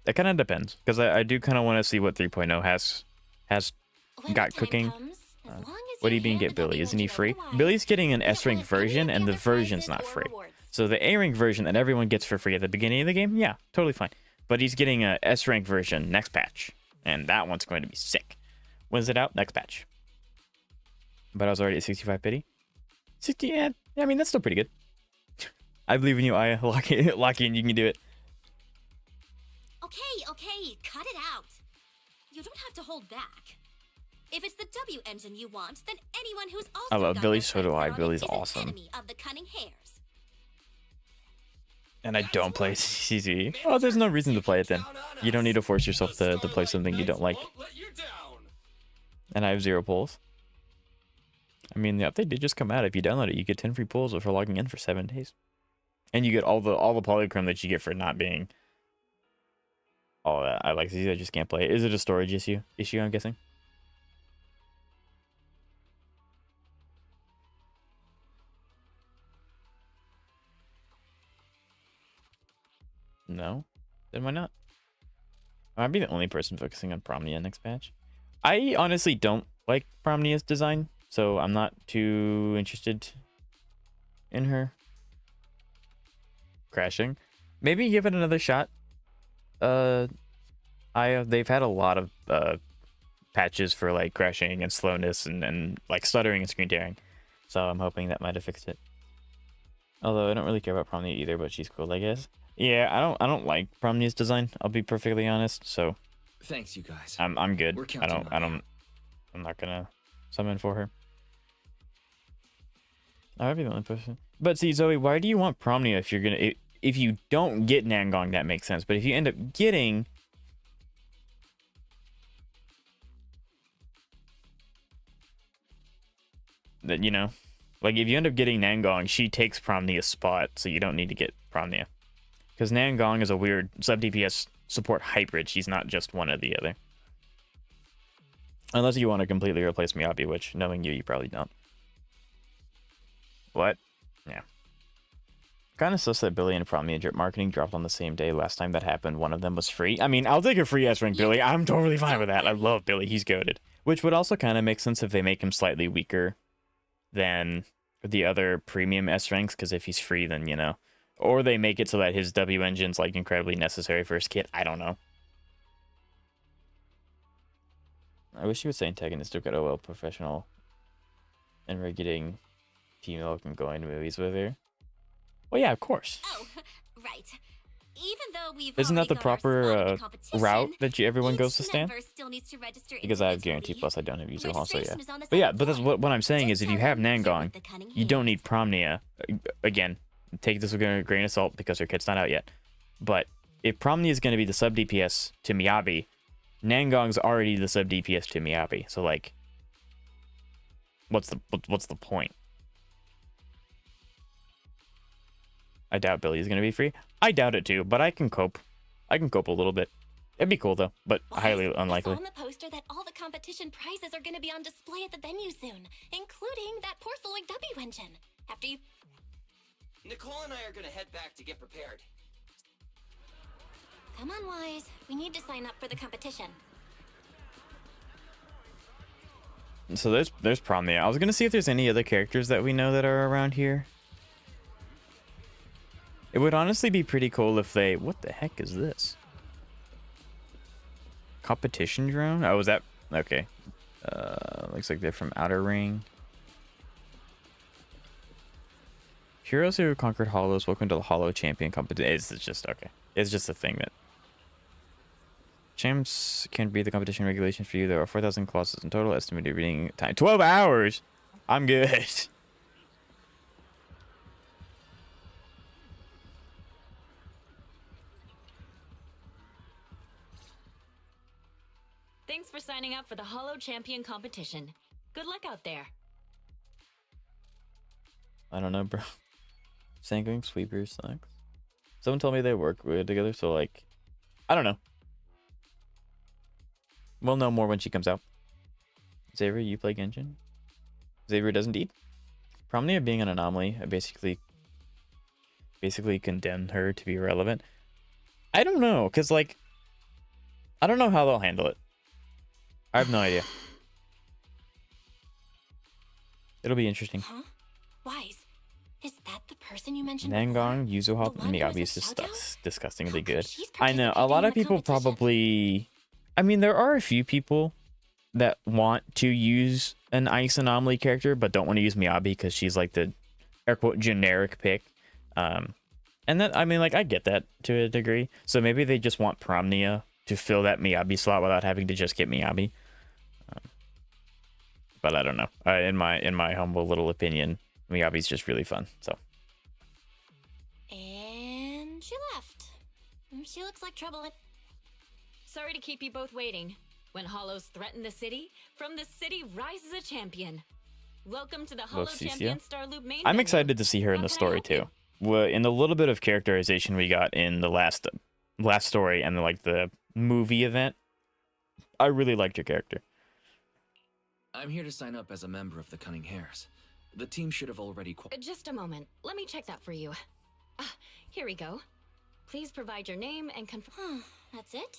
That kind of depends because I do kind of want to see what 3.0 has has When got the time cooking. comes, as long as What do you you mean hand get the Billy? Isn't he W free? engine over to Billy's getting an you don't S rank win any version, of and the other version's prizes not or free. rewards. So the A rank version that everyone gets for free at the beginning of the game, yeah, totally fine. But he's getting a S rank version next patch, and that one's going to be sick. When's it out? Next patch. But I was already at 65 pity. 60, yeah, I mean that's still pretty good. I believe in you, Aya. Lock in, you can do it. Okay, cut it out. You don't have to hold back. If it's the W engine you want, then anyone who's also I love got Billy, their so do sights I. set on it Billy's is awesome. An enemy of the cunning hares. And I don't play CZ. Oh, there's no reason to play it then. You don't need to force yourself to play something you don't like. And I have 0 pulls. I mean, the update did just come out. If you download it, you get 10 free pulls for logging in for 7 days. And you get all the polychrome that you get for not being all that. I like CZ, I just can't play it. Is it a storage issue, I'm guessing? No? Then why not? I'd be the only person focusing on Promnia next patch. I honestly don't like Promnia's design, so I'm not too interested in her crashing. Maybe give it another shot. They've had a lot of patches for like crashing and slowness and like stuttering and screen tearing, so I'm hoping that might have fixed it. Although I don't really care about Promnia either, but she's cool, I guess. Yeah, I don't like Promnia's design. I'll be perfectly honest. So Thanks, you guys. I'm good. We're counting on you. I'm not gonna summon for her. I'd be the only person. But see, Zoe, why do you want Promnia if you're gonna if you don't get Nangong, that makes sense. But if you end up getting that, you know, like if you end up getting Nangong, she takes Promnia's spot, so you don't need to get Promnia. Because Nangong is a weird sub-DPS support hybrid. She's not just one or the other. Unless you want to completely replace Miyabi, which, knowing you probably don't. What? Yeah. Kind of sus that Billy and Promnia drip marketing dropped on the same day. Last time that happened, one of them was free. I mean, I'll take a free S-rank Billy. I'm totally fine with that. I love Billy. He's goated. Which would also kind of make sense if they make him slightly weaker than the other premium S-ranks, because if he's free, then, you know. Or they make it so that his W engine's like incredibly necessary for his kit. I don't know. I wish you would say antagonistic at OL professional and we're getting female and going to movies with her. Well, yeah, of course. Oh, right. Even though we've Isn't that the already got our spot in proper the competition, route that everyone goes to each stand? member still needs to register Because I have individually. guarantee plus I don't have user hall, so yeah. Registration is on the But yeah, side but that's door. what I'm saying is Just if you tell have them you're Nangong, with the cunning you don't hares. need Promnia. Again, take this with a grain of salt because her kit's not out yet. But if Promnia is going to be the sub DPS to Miyabi, Nangong's already the sub DPS to Miyabi. So like, what's the point? I doubt Billy's going to be free. I doubt it too, but I can cope. I can cope a little bit. It'd be cool though, but highly unlikely. I saw on the poster that all the competition prizes are going to be on display at the venue soon, including that porcelain W engine. After you... Nicole and I are gonna head back to get prepared. Come on, Wise. We need to sign up for the competition. So there's Promnia. I was gonna see if there's any other characters that we know that are around here. It would honestly be pretty cool if they... What the heck is this? Competition drone? Oh, is that... Okay. Looks like they're from Outer Ring. Heroes who conquered Hollows, welcome to the Hollow Champion competition. It's just... Okay. It's just a thing that... Champs can be the competition regulations for you. There are 4,000 clauses in total. Estimated reading time 12 hours. I'm good. Thanks for signing up for the Hollow Champion competition. Good luck out there. I don't know, bro. Sanguine Sweepers sucks. Someone told me they work together, so like, I don't know. We'll know more when she comes out. Xavier, you play Genshin? Xavier does indeed. Promnia being an anomaly, I basically condemn her to be irrelevant. I don't know, because like, I don't know how they'll handle it. I have no idea. It'll be interesting. Huh? Wise, is that the person you mentioned Nangong, before? Yuzuhop, The and one who has Miyabi a is just shout-out? disgustingly How come good. she's I know, a participating lot in of the people competition? probably... I mean, there are a few people that want to use an Ice Anomaly character, but don't want to use Miyabi because she's like the, air quote, generic pick. And that, I mean, like, I get that to a degree. So maybe they just want Promnia to fill that Miyabi slot without having to just get Miyabi. But I don't know. In my humble little opinion, Miyabi's just really fun. So. And she left. She looks like trouble. Sorry to keep you both waiting. When Hollows threaten the city, from the city rises a champion. Welcome to the Hollow Cissia. Champion Star Loop main I'm menu. excited to see her in How the can I story help you? too. Well, in the little bit of characterization we got in the last story and like the movie event, I really liked her character. I'm here to sign up as a member of the Cunning Hares. The team should have already Just a moment. Let me check that for you. Here we go. Please provide your name and confirm. That's it?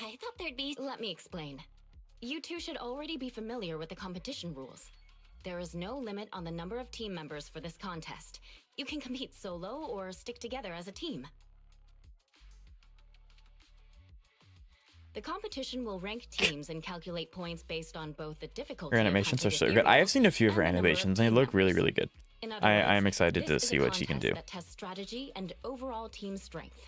I thought there'd be... Let me explain. You two should already be familiar with the competition rules. There is no limit on the number of team members for this contest. You can compete solo or stick together as a team. The competition will rank teams and calculate points based on both the difficulty Her of animations are hunting so good. I ethereal have seen a few of her and the number of animations and they team look really, members. really good. In other I words, am excited to this is see a what she can do. contest that tests strategy and overall team strength.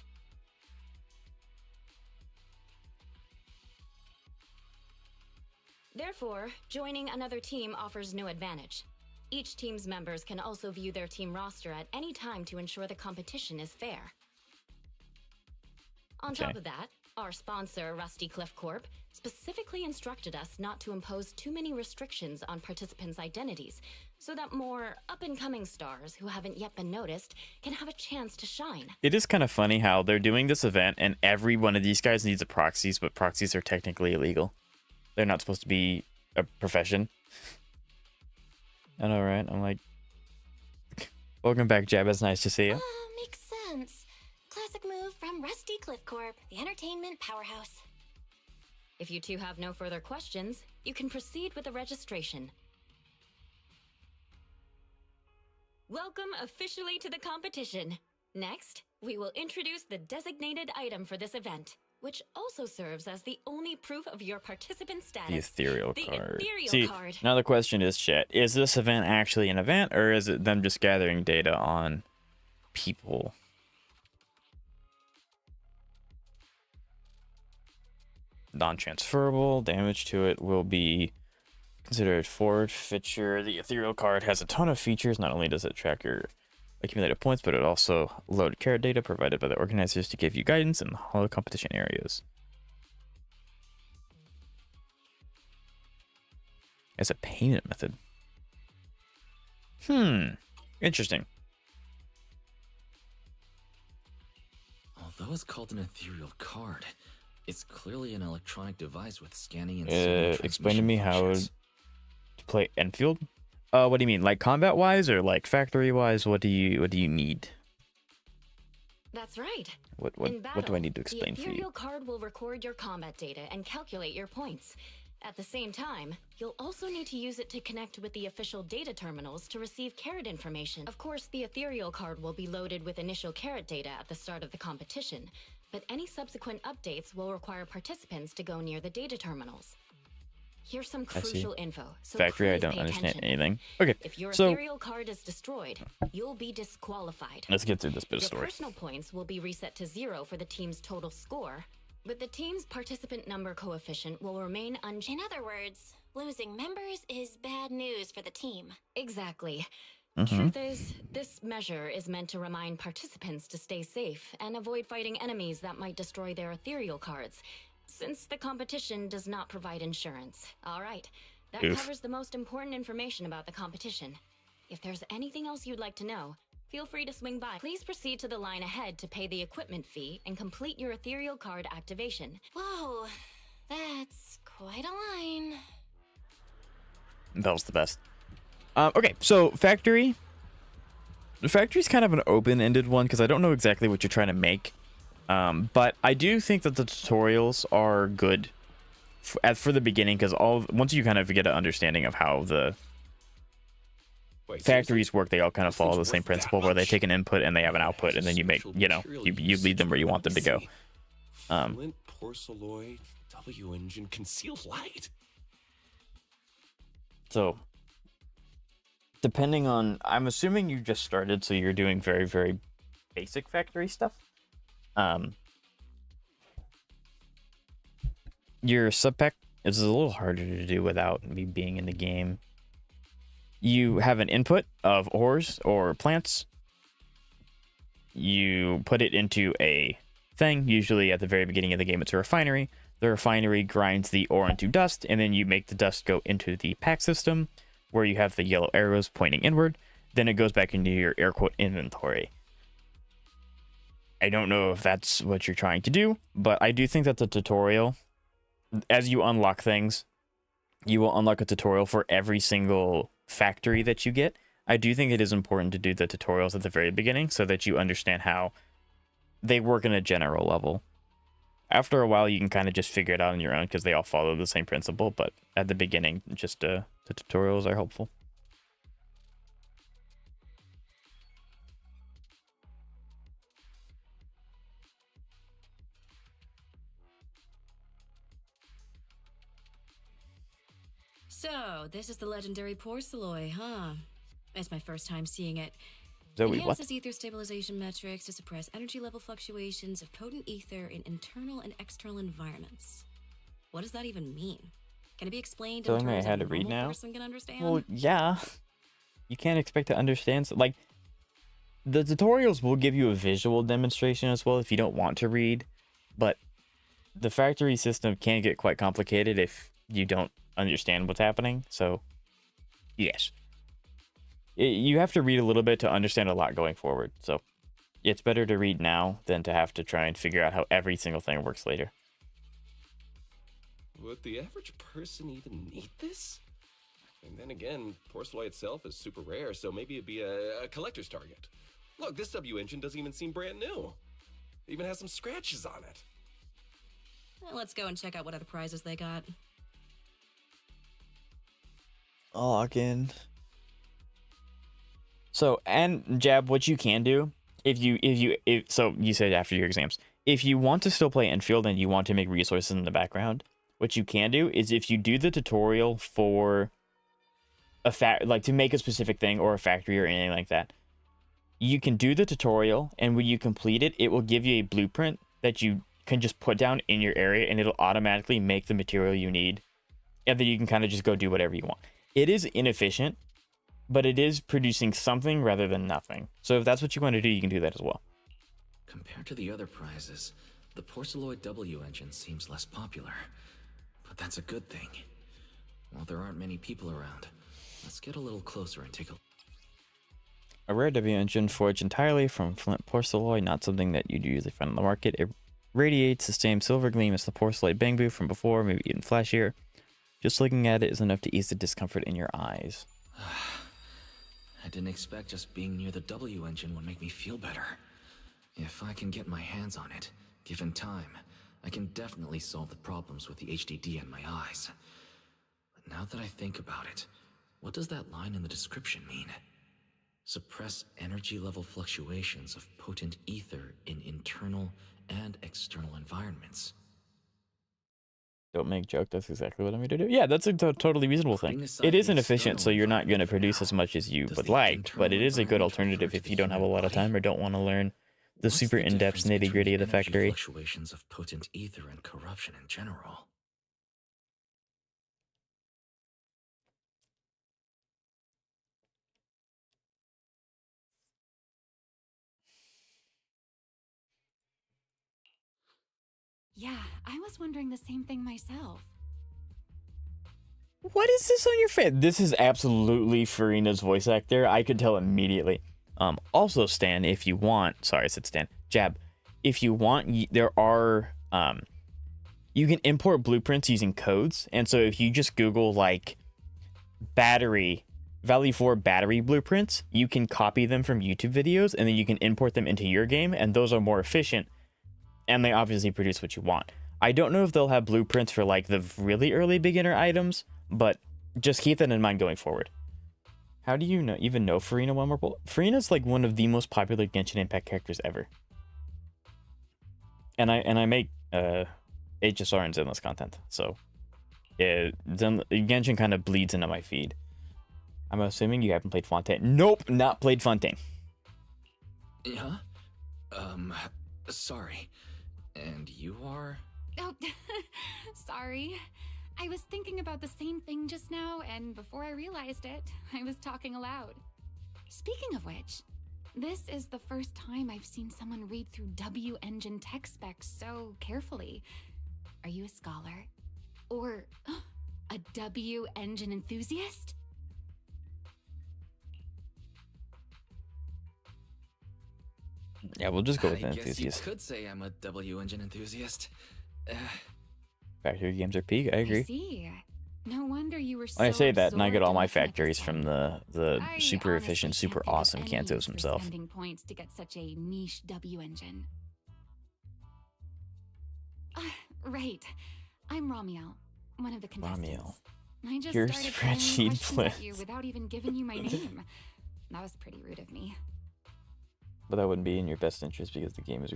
Therefore, joining another team offers no advantage. Each team's members can also view their team roster at any time to ensure the competition is fair. On top Okay. of that, our sponsor, Rusty Cliff Corp, specifically instructed us not to impose too many restrictions on participants' identities, so that more up-and-coming stars who haven't yet been noticed can have a chance to shine. It is kind of funny how they're doing this event and every one of these guys needs a proxies, but proxies are technically illegal. They're not supposed to be a profession. I know, right? I'm like, welcome back, Jab. It's nice to see you. Makes sense. Classic move from Rusty Cliff Corp, the entertainment powerhouse. If you two have no further questions, you can proceed with the registration. Welcome officially to the competition. Next, we will introduce the designated item for this event, which also serves as the only proof of your participant status. The ethereal The card. ethereal See, card. now the question is, chat, is this event actually an event or is it them just gathering data on people? Non-transferable. Damage to it will be considered forfeiture. The ethereal card has a ton of features. Not only does it track your accumulated points, but it also load carrot data provided by the organizers to give you guidance in the hollow competition areas. As a payment method. Interesting. Although it's called an ethereal card, it's clearly an electronic device with scanning and signal Explain to me how functions. to play Enfield. What do you mean, like combat wise or like factory wise? What do you need? That's right. What In do I need to battle, explain the for ethereal you? card will record your combat data and calculate your points. At the same time, you'll also need to use it to connect with the official data terminals to receive carrot information. Of course, the ethereal card will be loaded with initial carrot data at the start of the competition, but any subsequent updates will require participants to go near the data terminals. Here's some I see. crucial info, so Factory, I please don't pay understand attention. anything. Okay, If your so ethereal card is destroyed, you'll be disqualified. let's get through this bit of Your story. personal points will be reset to 0 for the team's total score, but the team's participant number coefficient will remain unchanged. In other words, losing members is bad news for the team. Exactly. Mhm. Truth is, this measure is meant to remind participants to stay safe and avoid fighting enemies that might destroy their ethereal cards, since the competition does not provide insurance. All right, that Oof. covers the most important information about the competition. If there's anything else you'd like to know, feel free to swing by. Please proceed to the line ahead to pay the equipment fee and complete your ethereal card activation. Whoa, that's quite a line. That was the best. Okay, so factory. The factory's kind of an open-ended one because I don't know exactly what you're trying to make. But I do think that the tutorials are good as for the beginning, because once you kind of get an understanding of how the factories work, they all kind of follow the same principle where they take an input and they have an output, and then you make, you lead them where you want them to go. Flint, porcelain, W engine, concealed light. So, depending on, I'm assuming you just started, so you're doing very, very basic factory stuff. Your sub-pack is a little harder to do without me being in the game. You have an input of ores or plants. You put it into a thing. Usually at the very beginning of the game, it's a refinery. The refinery grinds the ore into dust, and then you make the dust go into the pack system, where you have the yellow arrows pointing inward. Then it goes back into your air quote inventory. I don't know if that's what you're trying to do, but I do think that the tutorial, as you unlock things, you will unlock a tutorial for every single factory that you get. I do think it is important to do the tutorials at the very beginning so that you understand how they work in a general level. After a while, you can kind of just figure it out on your own because they all follow the same principle, but at the beginning, just the tutorials are helpful. So, this is the legendary porcelain, huh? It's my first time seeing it. Zoe, Enhances what? ether stabilization metrics to suppress energy level fluctuations of potent ether in internal and external environments. What does that even mean? Can it be explained in Telling me I terms had a to read normal now? person can understand? Well, yeah. You can't expect to understand. Like, the tutorials will give you a visual demonstration as well if you don't want to read, but the factory system can get quite complicated if you don't understand what's happening. So, yes. You have to read a little bit to understand a lot going forward. So, it's better to read now than to have to try and figure out how every single thing works later. Would the average person even need this? And then again, porcelain itself is super rare, so maybe it'd be a collector's target. Look, this W engine doesn't even seem brand new. It even has some scratches on it. Well, let's go and check out what other prizes they got. I'll log in. So, and Jab, what you can do, so you said after your exams, if you want to still play Enfield and you want to make resources in the background, what you can do is if you do the tutorial for like to make a specific thing or a factory or anything like that, you can do the tutorial, and when you complete it, it will give you a blueprint that you can just put down in your area, and it'll automatically make the material you need, and then you can kind of just go do whatever you want. It is inefficient, but it is producing something rather than nothing. So if that's what you want to do, you can do that as well. Compared to the other prizes, the Porceloid W engine seems less popular. But that's a good thing. While there aren't many people around, let's get a little closer and take a... A rare W engine forged entirely from flint porceloid, not something that you'd usually find on the market. It radiates the same silver gleam as the porceloid bamboo from before, maybe even flashier. Just looking at it is enough to ease the discomfort in your eyes. I didn't expect just being near the W engine would make me feel better. If I can get my hands on it, given time, I can definitely solve the problems with the HDD in my eyes. But now that I think about it, what does that line in the description mean? Suppress energy level fluctuations of potent ether in internal and external environments. Don't make joke, that's exactly what I'm going to do. Yeah, that's a totally reasonable thing. It is inefficient, so you're not going to produce as much as you would like, but it is a good alternative if you don't have a lot of time or don't want to learn the super in-depth nitty-gritty of the factory. Fluctuations of potent ether and corruption in general. Yeah, I was wondering the same thing myself. What is this on your face? This is absolutely Farina's voice actor. I could tell immediately. Also, Stan, if you want... Sorry, I said Stan. Jab. If you want, there are... you can import blueprints using codes. And so if you just Google, like, Value 4 battery blueprints, you can copy them from YouTube videos, and then you can import them into your game, and those are more efficient. And they obviously produce what you want. I don't know if they'll have blueprints for like the really early beginner items, but just keep that in mind going forward. How do you even know Farina one more? Farina's like one of the most popular Genshin Impact characters ever. And I make HSR and Zenless content, so yeah, Genshin kind of bleeds into my feed. I'm assuming you haven't played Fontaine. Nope, not played Fontaine. Huh? Sorry. And you are? Oh, sorry. I was thinking about the same thing just now, and before I realized it, I was talking aloud. Speaking of which, this is the first time I've seen someone read through W engine tech specs so carefully. Are you a scholar? Or a W engine enthusiast? Yeah, we'll just go with I enthusiast. guess you could say I'm a W engine enthusiast. Factory games are peak. I agree. I see. No wonder you were so When I say that, and I get all my absorbed in looking at factories this from one. the I super honestly efficient, can't super think of awesome any Kantos use for himself. spending points to get such a niche W engine. Right. I'm Ramiel, one of the contestants. Ramiel. I just Your started throwing spreadsheet questions at you blitz. without even giving you my name. That was pretty rude of me. But that wouldn't be in your best interest because the game is.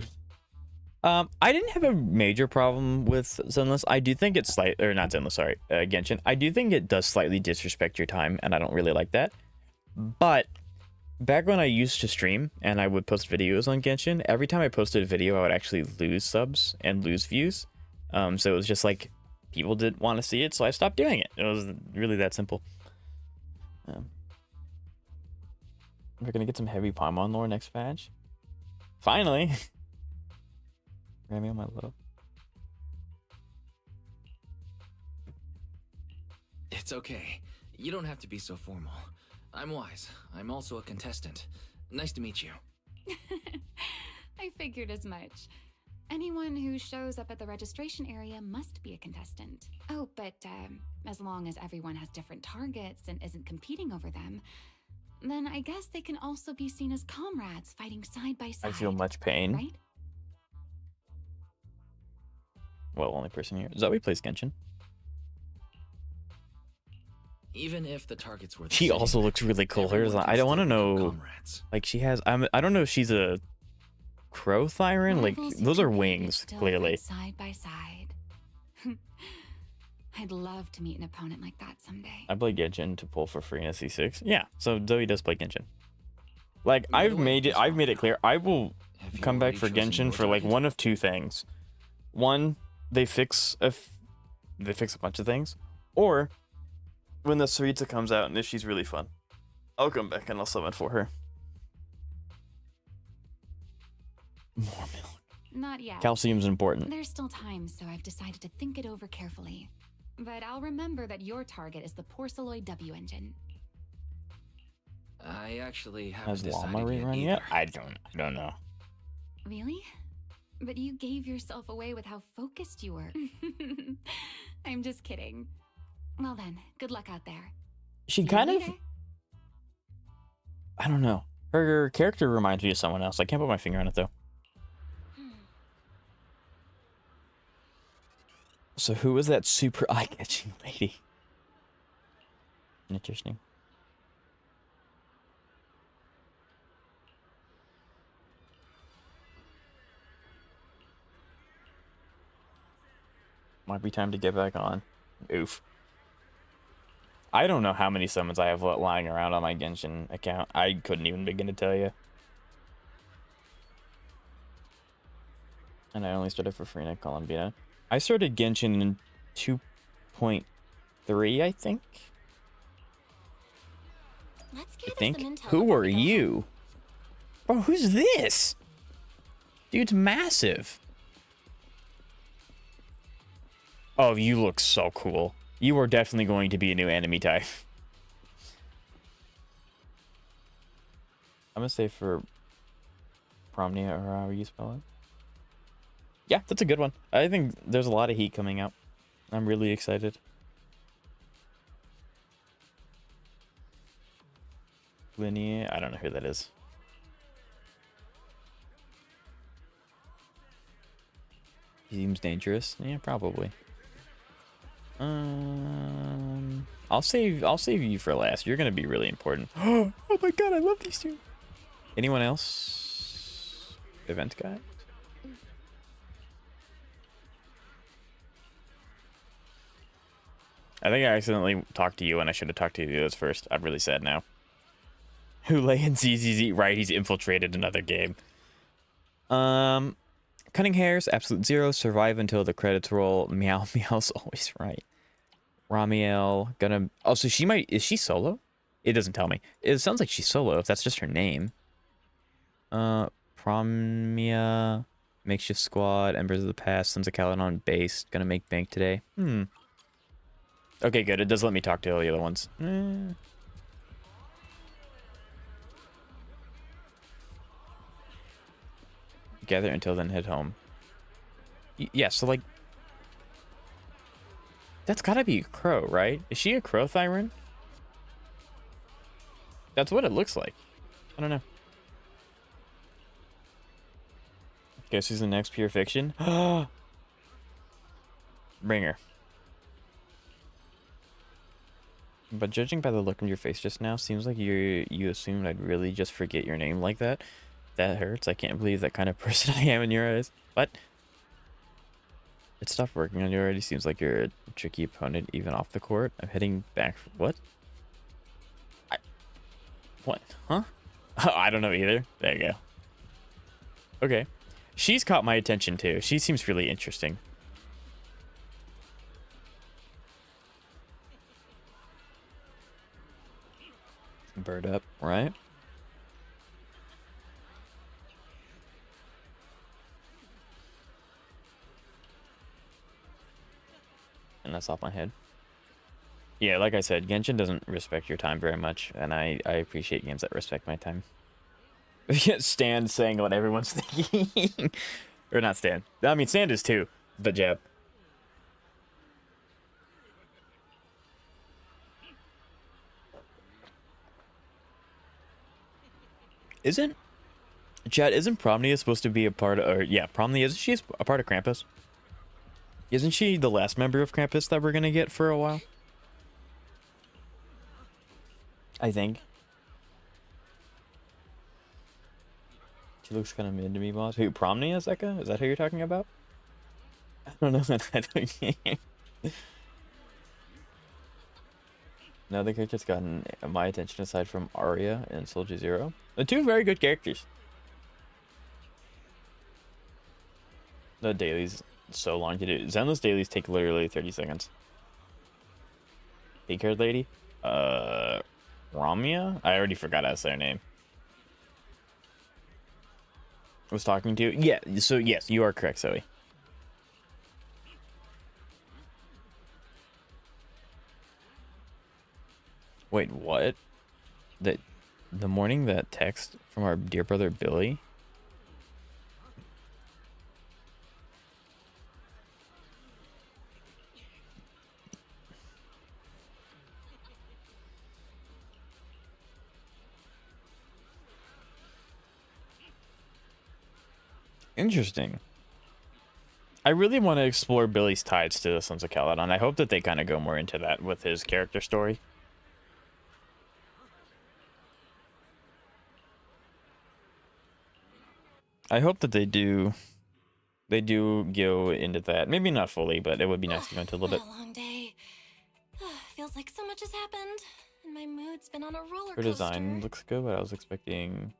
I didn't have a major problem with Zenless. I do think it's or not Zenless, sorry, Genshin. I do think it does slightly disrespect your time, and I don't really like that. But back when I used to stream and I would post videos on Genshin, every time I posted a video, I would actually lose subs and lose views. So it was just like people didn't want to see it, so I stopped doing it. It was really that simple. We're gonna get some heavy Paimon lore next patch. Finally. Ramiel, my love. It's okay. You don't have to be so formal. I'm Wise. I'm also a contestant. Nice to meet you. I figured as much. Anyone who shows up at the registration area must be a contestant. Oh, but as long as everyone has different targets and isn't competing over them, then I guess they can also be seen as comrades fighting side by side. I feel much pain. Right? Well, only person here. Zoe plays Genshin. Even if the targets were the She same, also looks really cool. Hers, everyone I can don't want to still become know. comrades. Like she has, I don't know if she's a crow thyron. Like Rivals who those are compete wings, still clearly. fight side by side. I'd love to meet an opponent like that someday. I play Genshin to pull for free in C6. Yeah, so Zoe does play Genshin. Like By the I've way, made it clear. I will Have you come back already for chosen Genshin your for like target? one of two things. One, they fix a bunch of things, or when the Sarita comes out and if she's really fun, I'll come back and I'll summon for her. More milk. Not yet. Calcium's important. There's still time, so I've decided to think it over carefully. But I'll remember that your target is the Porceloid W engine. I actually Has haven't Llama decided rerun yet. yet? I don't know. Really? But you gave yourself away with how focused you were. I'm just kidding. Well then, good luck out there. She See you kind of, later. I don't know. Her character reminds me of someone else. I can't put my finger on it though. So who was that super eye-catching lady? Interesting. Might be time to get back on. Oof. I don't know how many summons I have lying around on my Genshin account. I couldn't even begin to tell you. And I only started for Freenet Columbia. I started Genshin in 2.3, I think. Let's I gather think. some intel Who before are we go home. you? Bro, who's this? Dude's massive. Oh, you look so cool. You are definitely going to be a new enemy type. I'm gonna say for Promnia or however you spell it. Yeah, that's a good one. I think there's a lot of heat coming out. I'm really excited. Linnea, I don't know who that is. He seems dangerous. Yeah, probably. I'll save you for last. You're gonna be really important. Oh my god, I love these two. Anyone else? Event guide? I think I accidentally talked to you and I should have talked to you first. I'm really sad now. Hule and ZZZ. Right, he's infiltrated another game. Cunning Hairs, Absolute Zero, survive until the credits roll. Meow Meow's always right. Ramiel, gonna... Oh, so she might... Is she solo? It doesn't tell me. It sounds like she's solo, if that's just her name. Promia, Makeshift Squad, Embers of the Past, Sons of Caledon, Base, gonna make bank today. Okay, good. It does let me talk to all the other ones. Gather until then head home. Yeah, so like... That's gotta be a crow, right? Is she a crow, Thyron? That's what it looks like. I don't know. Guess who's the next Pure Fiction? Bring her. But judging by the look on your face just now, seems like you assumed I'd really just forget your name like that. That hurts. I can't believe that kind of person I am in your eyes. What? It stopped working on you already. Seems like you're a tricky opponent even off the court. I'm heading back. What? What? Huh? I don't know either. There you go. Okay. She's caught my attention too. She seems really interesting. Bird up, right? And that's off my head. Yeah, like I said, Genshin doesn't respect your time very much, and I appreciate games that respect my time. Stan saying what everyone's thinking. Or not Stan. I mean, Stan is too, but Jab. Isn't Promnia supposed to be a part of, or yeah, Promnia, isn't she a part of Krampus? Isn't she the last member of Krampus that we're gonna get for a while? I think. She looks kind of mid to me, boss. Who, Promnia, Zeka? Is that who you're talking about? I don't know. No other character's gotten my attention aside from Arya and Soldier Zero. The two very good characters. The dailies so long to do. Zenless dailies take literally 30 seconds. Pink haired lady? Ramia? I already forgot how to say her name. Was talking to? Yeah, so yes, you are correct, Zoe. Wait, what? The morning that text from our dear brother Billy? Interesting. I really want to explore Billy's ties to the Sons of Caledon. I hope that they kind of go more into that with his character story. I hope that they do go into that. Maybe not fully, but it would be nice to go into a little bit. A long day. Feels like so much has happened, and my mood's been on a roller coaster. Her design looks good, but I was expecting...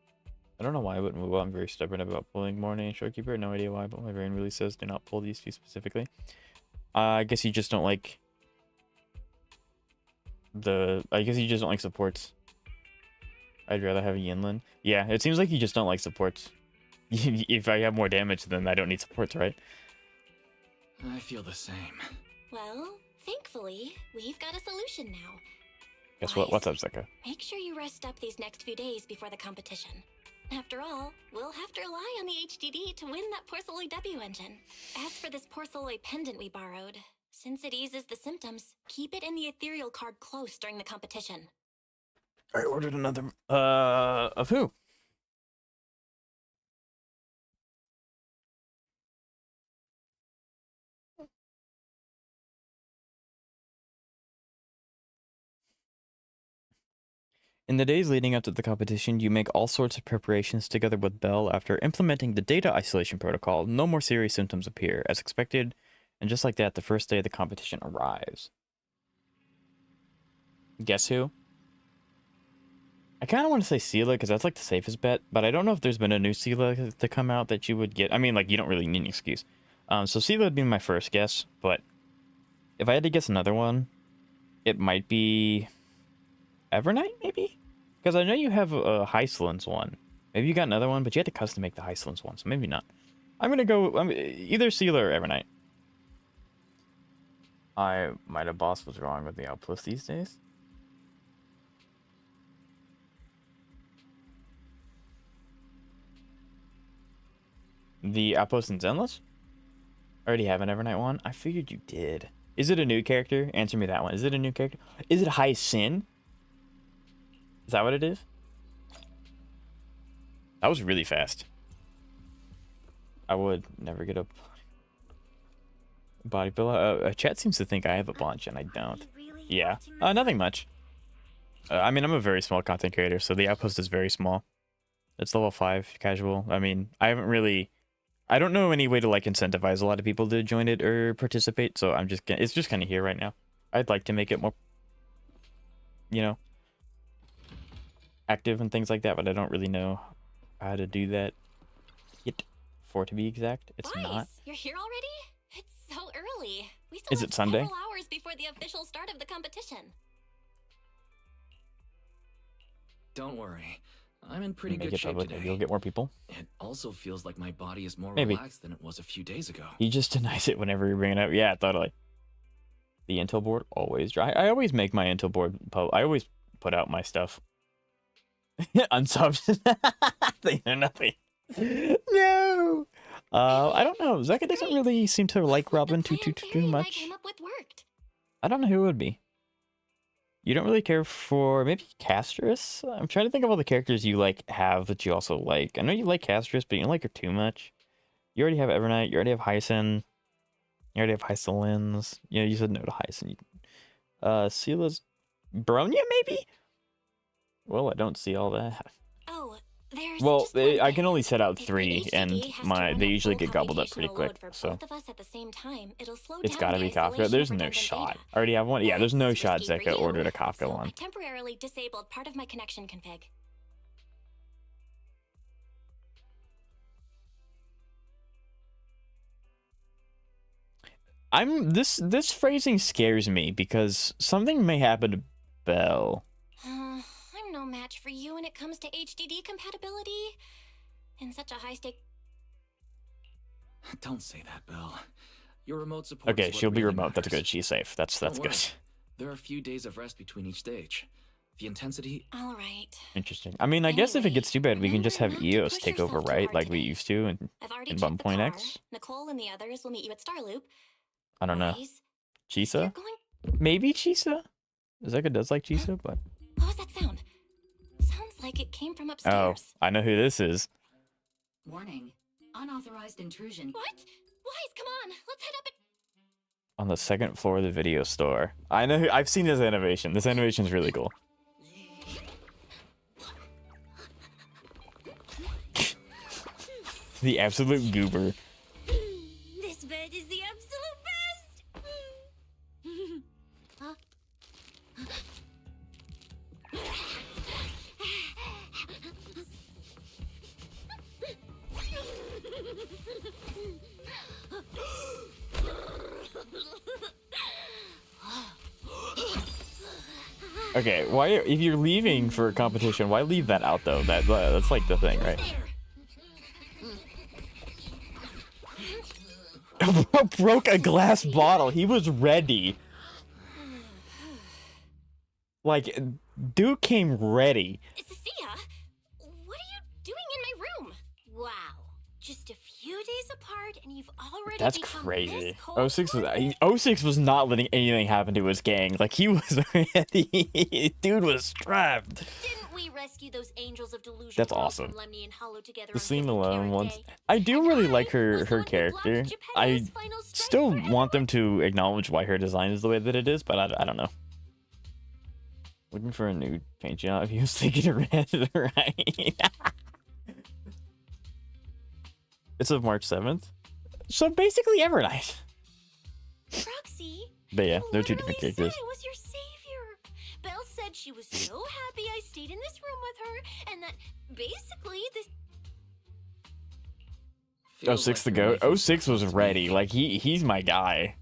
I don't know why I wouldn't move on. I'm very stubborn about pulling Morning and Showkeeper. No idea why, but my brain really says do not pull these two specifically. I guess you just don't like I guess you just don't like supports. I'd rather have a Yinlin. Yeah, it seems like you just don't like supports. If I have more damage, then I don't need supports, right? I feel the same. Well, thankfully, we've got a solution now. Guess what? What's up, Zeka? Make sure you rest up these next few days before the competition. After all, we'll have to rely on the HDD to win that Porcelloy W engine. As for this Porcelloy pendant we borrowed, since it eases the symptoms, keep it in the ethereal card close during the competition. I ordered another... Of who? In the days leading up to the competition, you make all sorts of preparations together with Belle. After implementing the data isolation protocol, no more serious symptoms appear, as expected, and just like that, the first day of the competition arrives. Guess who? I kind of want to say Sela, because that's like the safest bet, but I don't know if there's been a new Sela to come out that you would get. I mean, like, you don't really need an excuse. So Sela would be my first guess, but if I had to guess another one, it might be Evernight, maybe? Because I know you have a Hyslins one. Maybe you got another one, but you had to custom make the Hyslins one, so maybe not. I'm going to go either Sela or Evernight. My boss was wrong with the outpost these days. The outpost in Zenless? I already have an Evernight one. I figured you did. Is it a new character? Answer me that one. Is it a new character? Is it High Sin? Is that what it is? That was really fast. I would never get a body pillow. Chat seems to think I have a bunch, and I don't. Yeah. Nothing much. I mean, I'm a very small content creator, so the outpost is very small. It's level 5, casual. I mean, I don't know any way to, like, incentivize a lot of people to join it or participate, so it's just kind of here right now. I'd like to make it more, you know, active and things like that, but I don't really know how to do that yet, for it to be exact. It's Boys, not. You're here already? It's so early. We still Is have it Sunday? several hours before the official start of the competition. Don't worry. I'm in pretty Make good it shape public. today. Maybe you'll get more people. It also feels like my body is more Maybe. relaxed than it was a few days ago. He just denies it whenever you bring it up. Yeah, totally. The intel board always dry. I always make my intel board. I always put out my stuff. Unsubbed. They know nothing. No. I don't know. Zeka doesn't really seem to like Robin too much. Came up with worked. I don't know who it would be. You don't really care for maybe Castris? I'm trying to think of all the characters you like have that you also like. I know you like Castris, but you don't like her too much. You already have Evernight. You already have Hyson. You already have Hysolins. Yeah, you said no to Hyson. Sela's Bronya, maybe? Well, I don't see all that. Oh, there's Well, just one I thing. can only set out If the 3, HDD and has to run they at usually full get gobbled up pretty computational quick. load for So both of us at the same time, it'll slow it's down got to the be Kafka. isolation There's of no redundant shot. data. I already have one. Yeah, there's no It's shot risky for Zeka you, ordered a Kafka so I one. temporarily disabled part of my connection config. This phrasing scares me because something may happen to Belle. I'm no match for you when it comes to HDD compatibility. In such a high stake. Don't say that, Belle. Your remote support. Okay, is what she'll be really remote. That's matters. good. She's safe. That's Don't good. worry. There are a few days of rest between each stage. The intensity. All right. Interesting. I mean, I guess if it gets too bad, we can just have remember not to EOS push take over, yourself too right? hard Like we today. used to in I've already in checked Bum the Point car. X. Nicole and the others will meet you at Starloop. I don't know. Boys, Chisa? Maybe Chisa? Zeka does like Chisa, but what was that sound? Sounds like it came from oh, upstairs. I know who this is. Warning. Unauthorized intrusion. What? Wise, come on. Let's head up and... On the second floor of the video store. I know who, I've seen this animation. This animation is really cool. The absolute goober. This bed is the absolute best! Huh? Okay, why if you're leaving for a competition, why leave that out though? That's like the thing, right? Broke a glass bottle. He was ready. Like, dude came ready. Cissia, what are you doing in my room? Wow. Just a few days apart and you've already That's become crazy. this cold 06 was not letting anything happen to his gang. Like, he was ready. Dude was strapped. Didn't we rescue those angels of delusion? That's awesome. From Lemny and Hollow together The on scene Gifted alone Carrot once. Day? I do really like her character. I still want them to acknowledge why her design is the way that it is, but I don't know. Looking for a new paint job. He was thinking red, right? It's of March 7th. So basically Evernight. Roxy, But yeah, you they're two literally different characters. said I was your savior. Belle said she was so happy I stayed in this room with her, and that basically this. Oh, 6 to go. 06 was ready. Like he's my guy.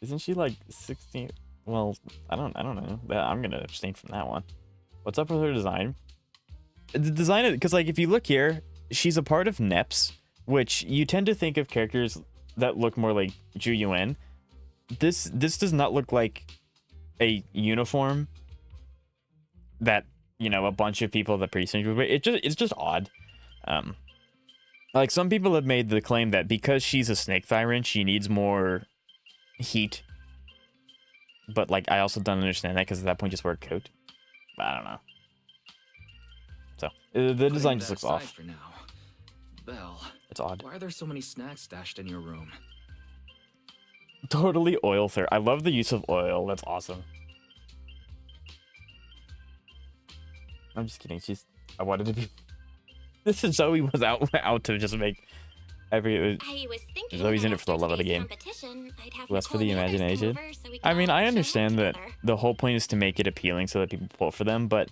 Isn't she like 16? Well, I don't know. I'm gonna abstain from that one. What's up with her design? The design, because like if you look here, she's a part of NEPS, which you tend to think of characters that look more like Ju-Yuen. This does not look like a uniform that, you know, a bunch of people that precinct would wear. It's just odd. Like some people have made the claim that because she's a snake tyrant, she needs more heat. But like I also don't understand that, because at that point just wear a coat. But I don't know. So the design just looks off. For now. Belle, it's odd. Why are there so many snacks stashed in your room? Totally oil third. I love the use of oil. That's awesome. I'm just kidding. I wanted to be. This is Zoe was out to just make every. I was thinking Zoe's in it for the love of the game. Less for the imagination. I mean, I understand that the whole point is to make it appealing so that people vote for them, but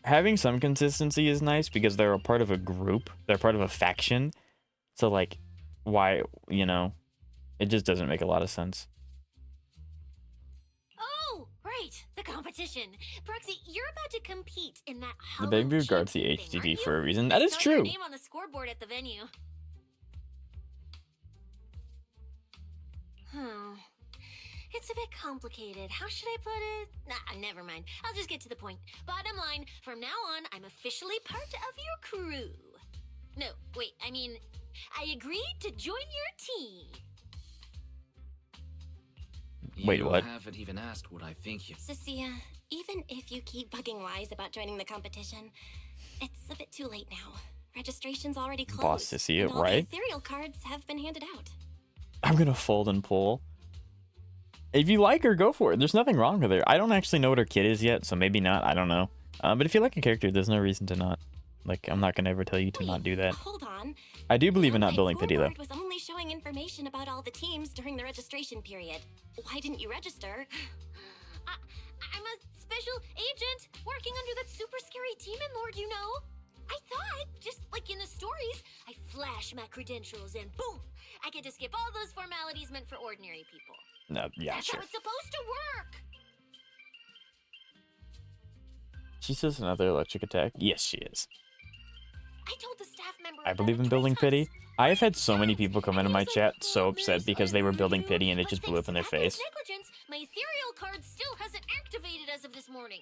having some consistency is nice because they're a part of a group. They're part of a faction. So like, why, you know, it just doesn't make a lot of sense. Oh, right, the competition. Proxy, you're about to compete in that. The baby guards the HDD for a reason. That is true. Your name on the scoreboard at the venue. It's a bit complicated. How should I put it? Nah, never mind. I'll just get to the point. Bottom line, from now on, I'm officially part of your crew. No, wait, I mean, I agreed to join your team. Wait, what? You haven't even asked what I think you... Cissia, even if you keep bugging Wise about joining the competition, it's a bit too late now. Registration's already closed. Boss Cissia, and all right? the ethereal cards have been handed out. I'm gonna fold and pull. If you like her, go for it. There's nothing wrong with her. I don't actually know what her kit is yet, so maybe not. I don't know. But if you like a character, there's no reason to not. Like, I'm not gonna ever tell you to not do that. Hold on. I do believe in not building pity, though. Was only showing information about all the teams during the registration period. Why didn't you register? I'm a special agent working under that super scary demon lord, you know. I thought, just like in the stories, I flash my credentials and boom, I get to skip all those formalities meant for ordinary people. No, yeah, That's sure. how it's supposed to work. She says another electric attack. Yes, she is. I told the staff member. I believe in building pity. I have had so many people come into my chat so upset because they were building pity and it just blew up in their face. Negligence, my ethereal card still hasn't activated as of this morning.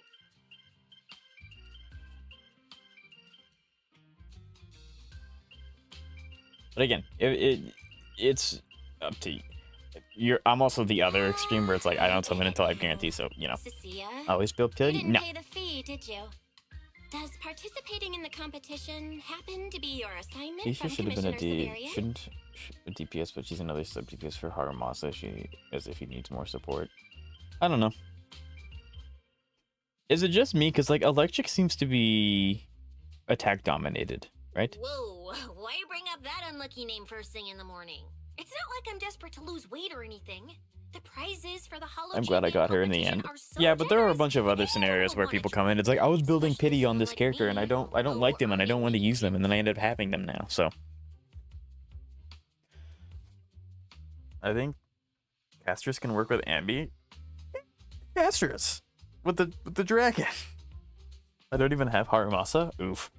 But again, it's up to you. I'm also the other extreme where it's like I don't summon until I have guarantee. So you know, Cissia, always build you pity. didn't No. pay the fee, did you? Does participating in the competition happen to be your assignment Cissia from should have been a Commissioner Severian? shouldn't a DPS, but she's another sub DPS for Haramasa. As if he needs more support. I don't know. Is it just me? Because like electric seems to be attack dominated, right? Whoa, why bring up that unlucky name first thing in the morning? It's not like I'm desperate to lose weight or anything. The prizes for the Hollow I'm glad I got her in the end. Yeah, but there are a bunch of other scenarios where people come in. It's like I was building pity on this character and I don't like them and I don't want to use them and then I end up having them now. So I think Castrus can work with Ambi. Castrus with the dragon. I don't even have Haramasa. Oof.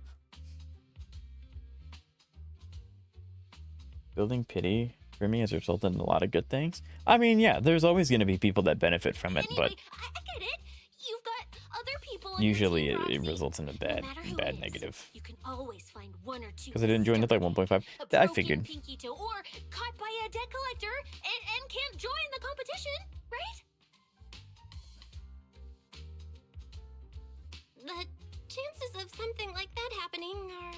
Building pity for me has resulted in a lot of good things. I mean, yeah, there's always going to be people that benefit from it, but I get it. You've got other people. usually it results in a bad negative. You can always find one or two. Because I didn't join at like 1.5. I figured. Pinky toe or caught by a debt collector and can't join the competition, right? The chances of something like that happening are...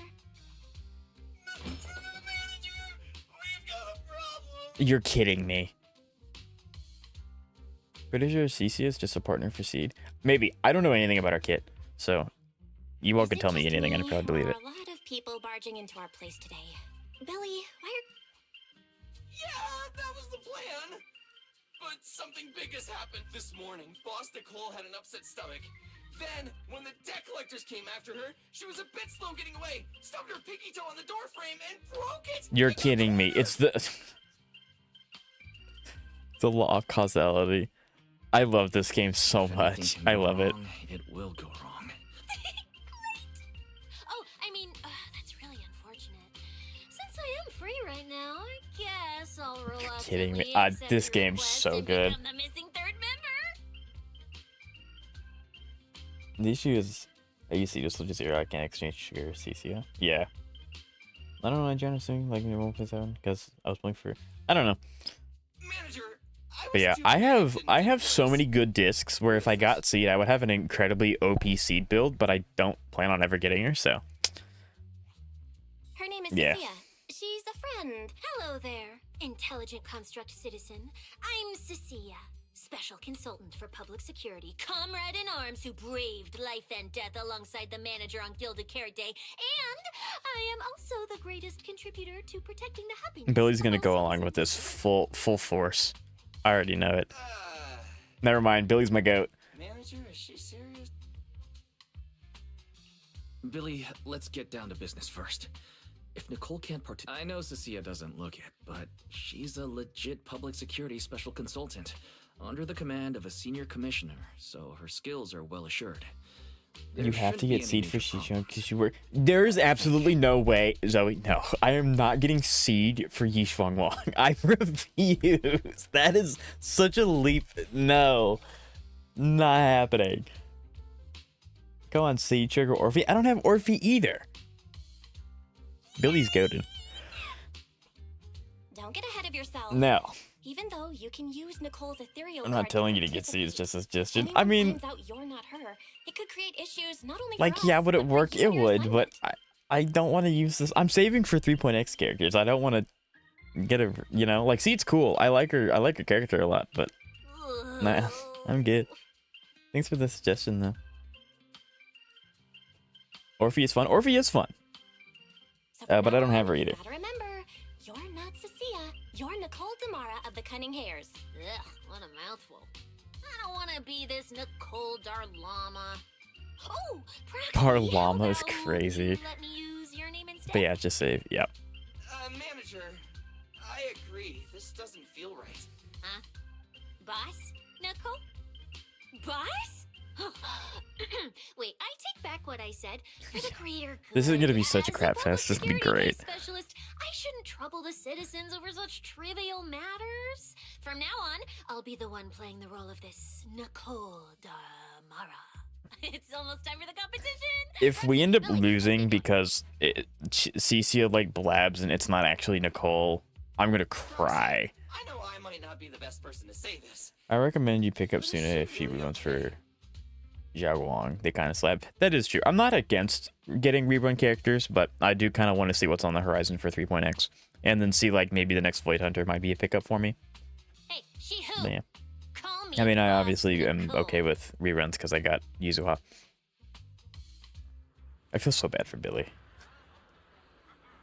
You're kidding me. Pretty sure Cissia is just a partner for Seed. Maybe. I don't know anything about our kit, so you all could tell me anything and I'd probably believe it. A lot of people barging into our place today. Billy, why are... Yeah, that was the plan. But something big has happened this morning. Boss Nicole had an upset stomach. Then, when the debt collectors came after her, she was a bit slow getting away, stubbed her pinky toe on the door frame, and broke it! You're kidding me. It's the... the law of causality. I love this game so much. I love it. It will go wrong. Oh, I mean, that's really unfortunate. Since I am free right now, I guess I'll roll out. Kidding me. This game's so good. The missing third member. The issue is, I used to just look at zero. I can't exchange sugar Cissia. Yeah. I don't know. I'm trying to sing like in 1.7 because I was playing for. I don't know. Manager, but yeah, I have so many good discs where if I got Seed, I would have an incredibly OP Seed build, but I don't plan on ever getting her. So. Her name is Yeah. Cissia. She's a friend. Hello there, intelligent construct citizen. I'm Cissia, special consultant for public security, comrade in arms who braved life and death alongside the manager on Gilded Carrot Day, and I am also the greatest contributor to protecting the happiness. Billy's gonna go along with this full force. I already know it. Never mind. Billy's my goat. Manager, is she serious? Billy, let's get down to business first. If Nicole can't I know Cissia doesn't look it, but she's a legit public security special consultant, under the command of a senior commissioner, so her skills are well assured. You have to get Seed for Yishwang because you were. There is absolutely no way, Zoe. No, I am not getting Seed for Yishwang Wang. I refuse. That is such a leap. No, not happening. Go on, Seed, Trigger, Orphe. I don't have Orphe either. Billy's goated. Don't get ahead of yourself. No. Even though you can use Nicole's ethereal I'm not card telling you to get Seed. It's just a suggestion. I mean, finds out you're not her, it could create issues not only like, for yeah, us, would it but for work? you It and your would, but I don't want to use this. I'm saving for 3.x characters. I don't want to get a, you know, like Seed's cool. I like her character a lot, but nah, I'm good. Thanks for the suggestion though. Orphe is fun. Orphe is fun. But I don't have her either. Gotta remember, you're not Cissia. You're Nicole Damara of the Cunning Hairs. Ugh, what a mouthful. I don't want to be this Nicole Darlama. Oh, Darlama is crazy. let me use your name instead. But yeah, just save. Yep. Manager, I agree. This doesn't feel right. Huh? Boss? Nicole? Boss? Wait, I take back what I said. For the greater good. This is gonna be such a As crap public fest. This is gonna be security great. Specialist, I shouldn't trouble the citizens over such trivial matters. From now on, I'll be the one playing the role of this Nicole Damara. It's almost time for the competition. If we end up losing because Cissia like blabs and it's not actually Nicole, I'm gonna cry. I know I might not be the best person to say this. I recommend you pick up Suna if she reruns for Xiao Wang. They kind of slap. That is true. I'm not against getting rerun characters, but I do kind of want to see what's on the horizon for 3.x. And then see, like, maybe the next Void Hunter might be a pickup for me. Hey, she who? But yeah. Call me I mean, I Boss obviously am Nicole. okay with reruns because I got Yuzuha. I feel so bad for Billy.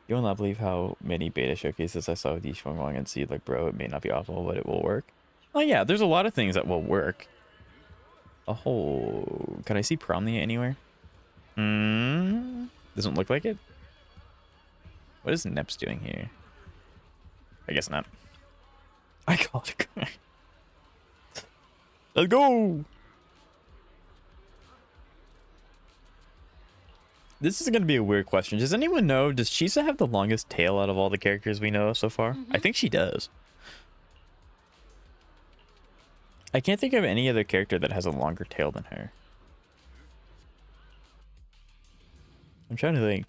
You will not believe how many beta showcases I saw with Yishwang Wang and Seed. Like, bro, it may not be awful, but it will work. Oh yeah, there's a lot of things that will work. Oh, can I see Promnia anywhere? Doesn't look like it. What is Neps doing here? I guess not. I called it. Let's go. This is going to be a weird question. Does anyone know, does Chisa have the longest tail out of all the characters we know so far? I think she does. I can't think of any other character that has a longer tail than her. I'm trying to think.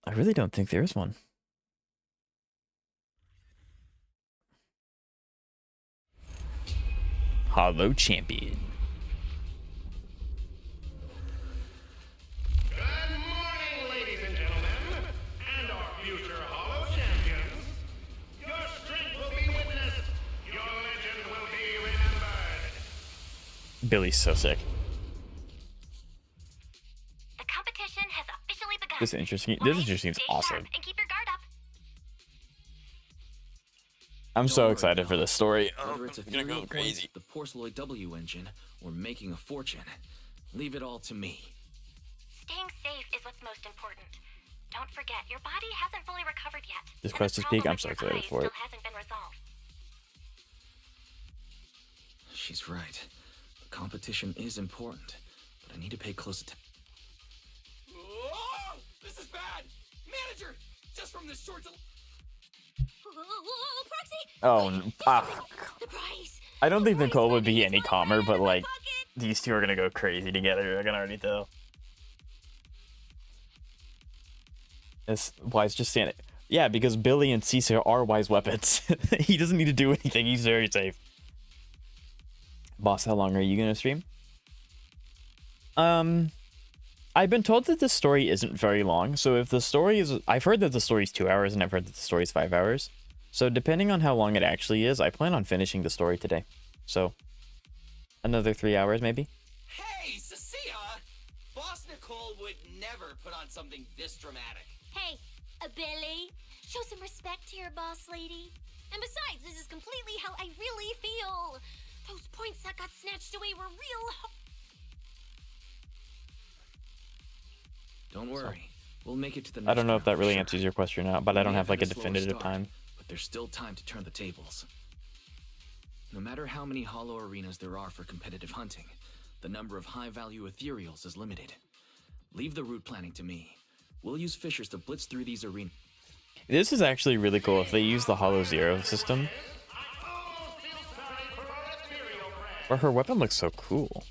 I really don't think there is one. Hollow Champion. Good morning, ladies and gentlemen, and our future Hollow champions. Your Billy's so sick. The competition has officially begun. This is interesting. This interesting. It's Stay awesome. sharp and keep your guard up. I'm so excited for this story. Whether it's I'm gonna go ethereal crazy. points, the Porceloid W engine, or making a fortune, leave it all to me. Staying safe is what's most important. Don't forget, your body hasn't fully recovered yet. This and quest the is peak. problem I'm with so your excited eyes for it. still hasn't been resolved. She's right. The competition is important, but I need to pay close attention. Whoa! This is bad! Manager! Just from this short Whoa, Proxy! Oh, The prize! I don't think Nicole would be any calmer, but like these two are gonna go crazy together. I can already tell. It's Wise just saying it. Yeah, because Billy and Cissia are Wise weapons. He doesn't need to do anything. He's very safe. Boss, how long are you gonna stream? I've been told that this story isn't very long, so if the story is... I've heard that the story's 2 hours, and I've heard that the story's 5 hours. So depending on how long it actually is, I plan on finishing the story today. So, another 3 hours, maybe? Hey, Cissia! Boss Nicole would never put on something this dramatic. Hey, Billy, show some respect to your boss lady. And besides, this is completely how I really feel. Those points that got snatched away were real. Don't worry. We'll make it to the next I don't know if round that for really sure. answers your question or not, but I We don't may have like a had slower definitive start, time. But there's still time to turn the tables. No matter how many hollow arenas there are for competitive hunting, the number of high-value ethereals is limited. Leave the route planning to me. We'll use fishers to blitz through these arenas. This is actually really cool if they use the Hollow Zero system. Or her weapon looks so cool.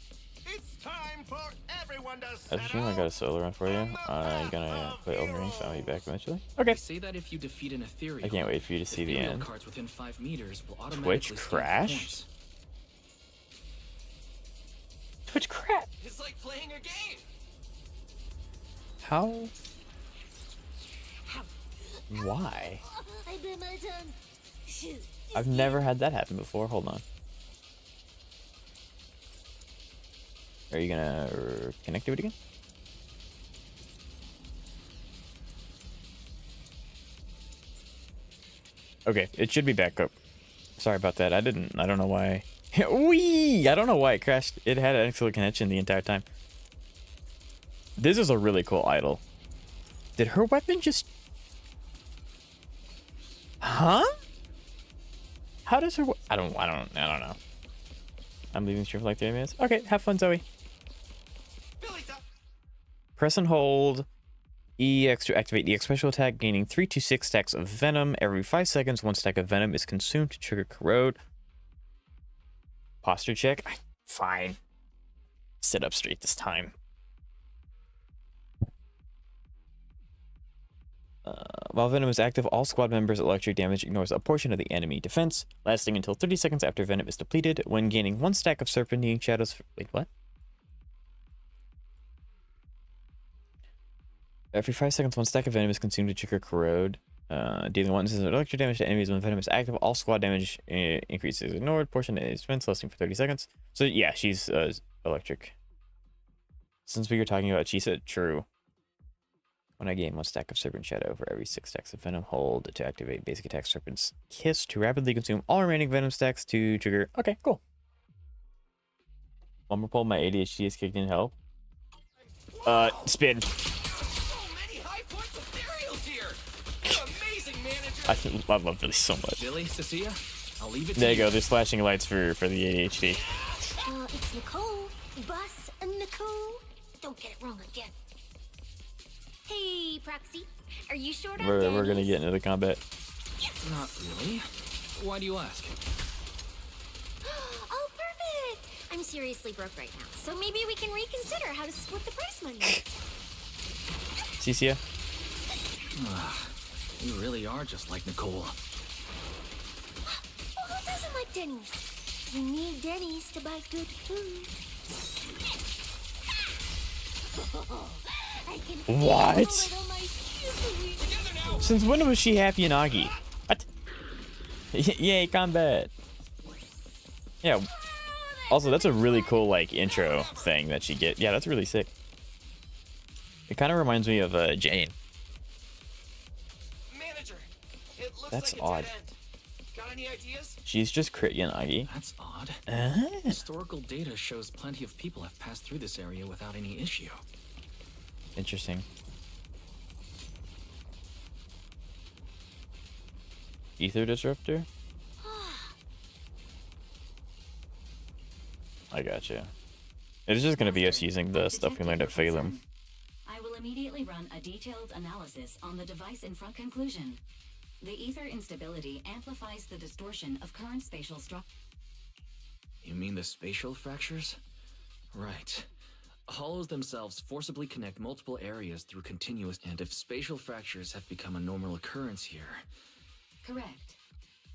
I assume I got a solo run for you. I'm gonna play Elden Ring, so I'll be back eventually. Okay. They say that if you defeat an ethereal, I can't wait for you to see the ethereal end. cards within 5 meters will automatically Twitch stand for crash? points. Twitch crap. It's like playing a game. How? Why? I bit my tongue. Shoot. I've never had that happen before. Hold on. Are you gonna connect to it again? Okay, it should be back up. Sorry about that. I don't know why. Wee! I don't know why it crashed. It had an excellent connection the entire time. This is a really cool idol. Did her weapon just... Huh? How does her... I don't know. I'm leaving stream for like 30 minutes. Okay, have fun, Zoe. Press and hold EX to activate the X special attack, gaining 3 to 6 stacks of venom. Every 5 seconds, 1 stack of venom is consumed to trigger corrode. Posture check. Fine. Sit up straight this time. While venom is active, all squad members' electric damage ignores a portion of the enemy defense, lasting until 30 seconds after venom is depleted. When gaining 1 stack of serpentine shadows... Wait, what? Every 5 seconds, 1 stack of venom is consumed to trigger corrode. Dealing 1 instance of electric damage to enemies when venom is active. All squad damage increases ignored. Portion is defense, lasting for 30 seconds. So yeah, she's electric. Since we were talking about Chisa, true. When I gain 1 stack of Serpent Shadow for every 6 stacks of venom, hold to activate basic attack Serpent's Kiss to rapidly consume all remaining venom stacks to trigger. Okay, cool. One more pull, my ADHD is kicked in. Help. Spin. I love Billy so much. Billy, Cissia, I'll leave it to There you go. There's flashing lights for the ADHD. It's Nicole. Boss Nicole. Don't get it wrong again. Hey, Proxy. Are you short on We're gonna get into the combat. Not really. Why do you ask? Oh, perfect. I'm seriously broke right now, so maybe we can reconsider how to split the prize money. Cissia? You really are just like Nicole. Well, who doesn't like Denny's? You need Denny's to buy good food. I can What? feel it on my shoes. Since when was she happy and Augie? What? Yay, combat. Yeah. Also, that's a really cool like intro thing that she get. Yeah, that's really sick. It kind of reminds me of Jane. Manager, it looks That's like a odd. dead end. Got any ideas? She's just crit Yanagi. That's odd. Uh-huh. Historical data shows plenty of people have passed through this area without any issue. Interesting. Ether disruptor? I gotcha. It's just gonna be us using the stuff we learned at Phalum. I will immediately run a detailed analysis on the device in front conclusion. The ether instability amplifies the distortion of current spatial structure. You mean the spatial fractures? Right. Hollows themselves forcibly connect multiple areas through continuous, and if spatial fractures have become a normal occurrence here... Correct.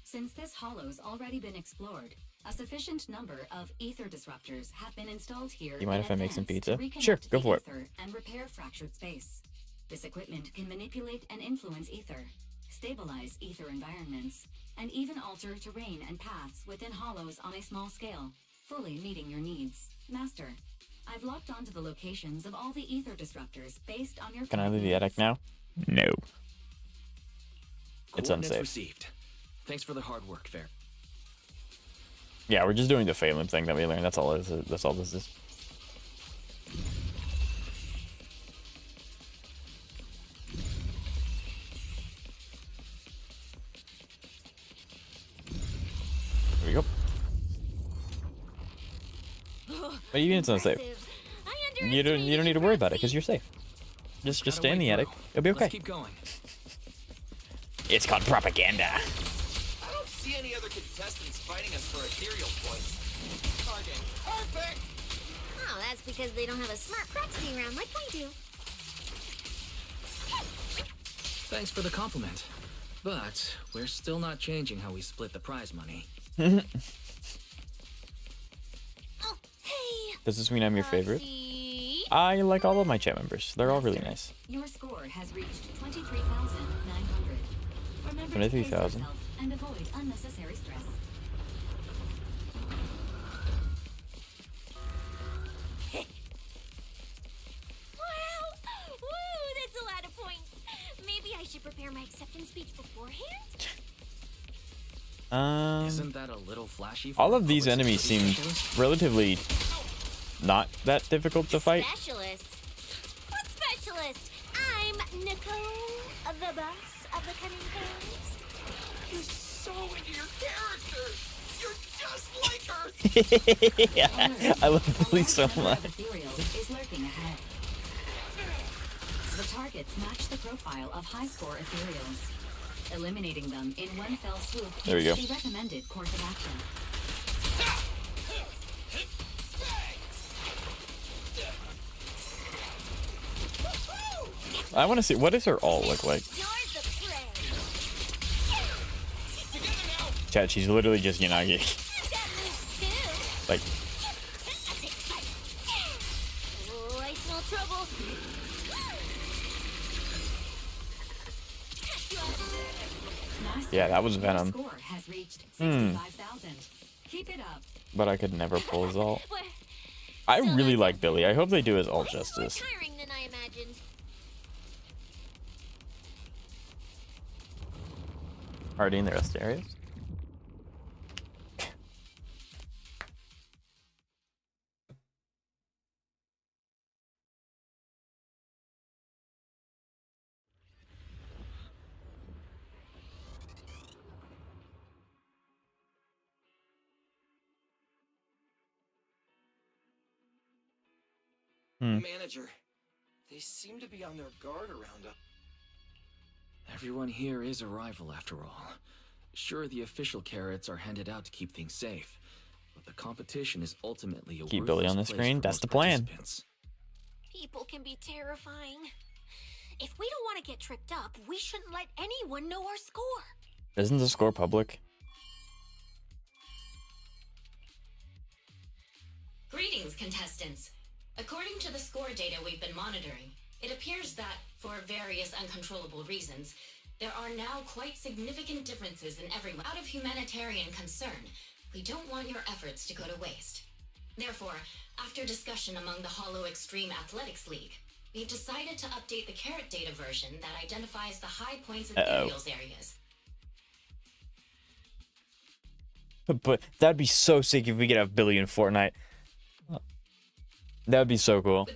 Since this hollow's already been explored, a sufficient number of ether disruptors have been installed here. You mind in if I make some advance pizza? to reconnect Sure, go the for it. ether and repair fractured space. This equipment can manipulate and influence ether, stabilize ether environments, and even alter terrain and paths within hollows on a small scale, fully meeting your needs. Master, I've locked onto the locations of all the ether disruptors based on your... Can I leave the attic now? No. It's Coordinates unsafe. received. Thanks for the hard work, Fair. Yeah, we're just doing the Phalum thing that we learned. That's all it is. That's all this is. There we go. But even it's unsafe. You don't need to worry about it because you're safe. Just stay in the attic. It'll be okay. Let's keep going. It's called propaganda. I don't see any other contestants fighting us for ethereal points. Target. Perfect! Oh, that's because they don't have a smart proxy around like we do. Thanks for the compliment. But we're still not changing how we split the prize money. Oh, hey. Does this mean I'm your favorite? Proxy. I like all of my chat members. They're all really nice. Your score has reached 23,900. Remember to pace 23,000. yourself and avoid unnecessary stress. Wow! Woo, that's a lot of points. Maybe I should prepare my acceptance speech beforehand? Isn't that a little flashy? For All a of these public enemies safety seem specialist? relatively not that difficult to fight. Specialist? What specialist? I'm Nicole, the boss of the Cunning Crows. You're so into your character! You're just like her! Yeah, I love Billy so much. Ethereal is lurking ahead. The targets match the profile of high-score ethereals. Eliminating them in one fell swoop There we go. is the recommended course of action. I want to see, what does her all look like? You're the prey. Together now! Chat, she's literally just Yanagi. That moves too. Like, Oh, I smell trouble. yeah, that was Your Venom. score has reached 65,000. Keep it up. But I could never pull his ult. What? I really like Billy. I hope they do his ult This is more justice. tiring than I imagined. Already in the rest areas? Manager, they seem to be on their guard around us. Everyone here is a rival, after all. Sure, the official carrots are handed out to keep things safe, but the competition is ultimately a Keep Billy on the worthless place screen. for That's most the plan. participants. People can be terrifying. If we don't want to get tripped up, we shouldn't let anyone know our score. Isn't the score public? Greetings, contestants. According to the score data we've been monitoring, it appears that, for various uncontrollable reasons, there are now quite significant differences in everyone. Out of humanitarian concern, we don't want your efforts to go to waste. Therefore, after discussion among the Hollow Extreme Athletics League, we've decided to update the carrot data version that identifies the high points ethereals areas. But that'd be so sick if we could have Billy in Fortnite. That would be so cool.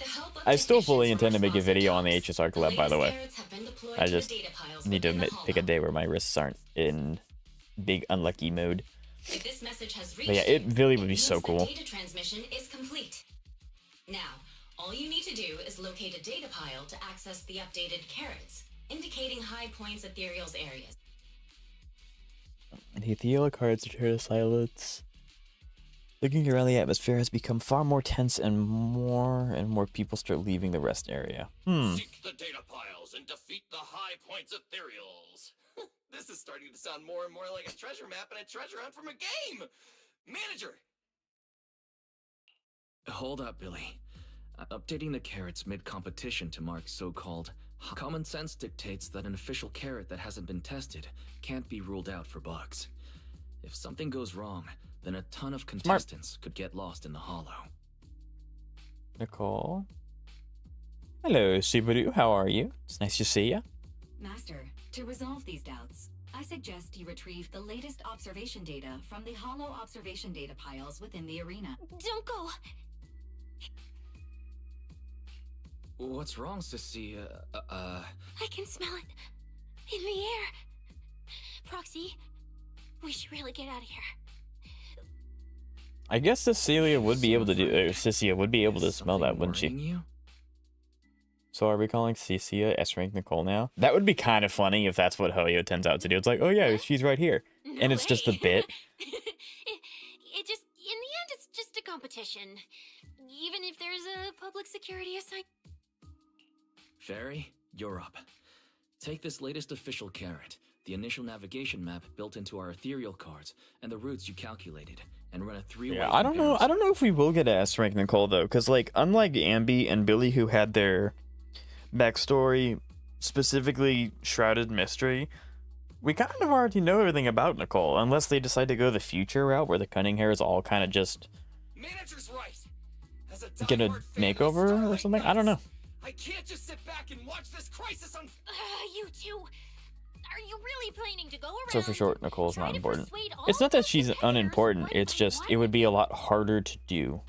I still fully intend to make a video on the HSR collab, by the way. I just need to pick a day where my wrists aren't in big unlucky mode. If this message has reached But yeah, it really would be so the cool. data transmission is complete. Now, all you need to do is locate a data pile to access the updated carrots, indicating high points ethereals areas. The ethereal cards return to silence. Looking around, the atmosphere has become far more tense, and more people start leaving the rest area. Seek the data piles and defeat the high points ethereals. This is starting to sound more and more like a treasure map and a treasure hunt from a game. Manager! Hold up, Billy. Updating the carrots mid-competition to mark so-called common sense dictates that an official carrot that hasn't been tested can't be ruled out for bugs. If something goes wrong, then a ton of contestants could get lost in the hollow. Nicole? Hello, Subaru. How are you? It's nice to see you. Master, to resolve these doubts, I suggest you retrieve the latest observation data from the hollow observation data piles within the arena. Don't go! What's wrong, Cissia? I can smell it. In the air. Proxy, we should really get out of here. I guess Cecilia would be able to Cissia would be able to smell that, wouldn't she? So are we calling Cissia S-Rank Nicole now? That would be kind of funny if that's what Hoyo turns out to do. It's like, oh yeah, she's right here. And it's just a bit. It just, in the end, it's just a competition. Even if there's a public security assign. Fairy, you're up. Take this latest official carrot, the initial navigation map built into our ethereal cards, and the routes you calculated, and run a three-way Yeah, I don't know if we will get a S-Rank Nicole though, because like unlike Ambi and Billy, who had their backstory specifically shrouded mystery, we kind of already know everything about Nicole, unless they decide to go the future route where the cunning hair is all kind of just Manager's right. As get a makeover or something. I don't know. I can't just sit back and watch this crisis on. You two, are you really planning to go around? So for short, Nicole's not important. It's not that she's unimportant. It's just it would be a lot harder to do.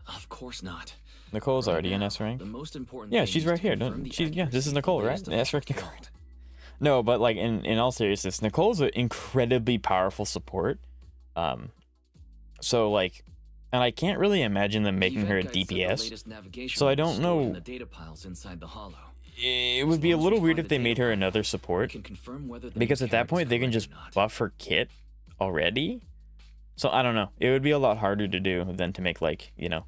Of course not. Nicole's already in S rank. The most important Yeah, she's right here. Yeah, this is Nicole, right? S rank Nicole. No, but like in all seriousness, Nicole's an incredibly powerful support. So like, and I can't really imagine them making her a DPS. So I don't know. It would be a little weird if they made her another support, because at that point they can just buff her kit already. So I don't know. It would be a lot harder to do than to make, like, you know,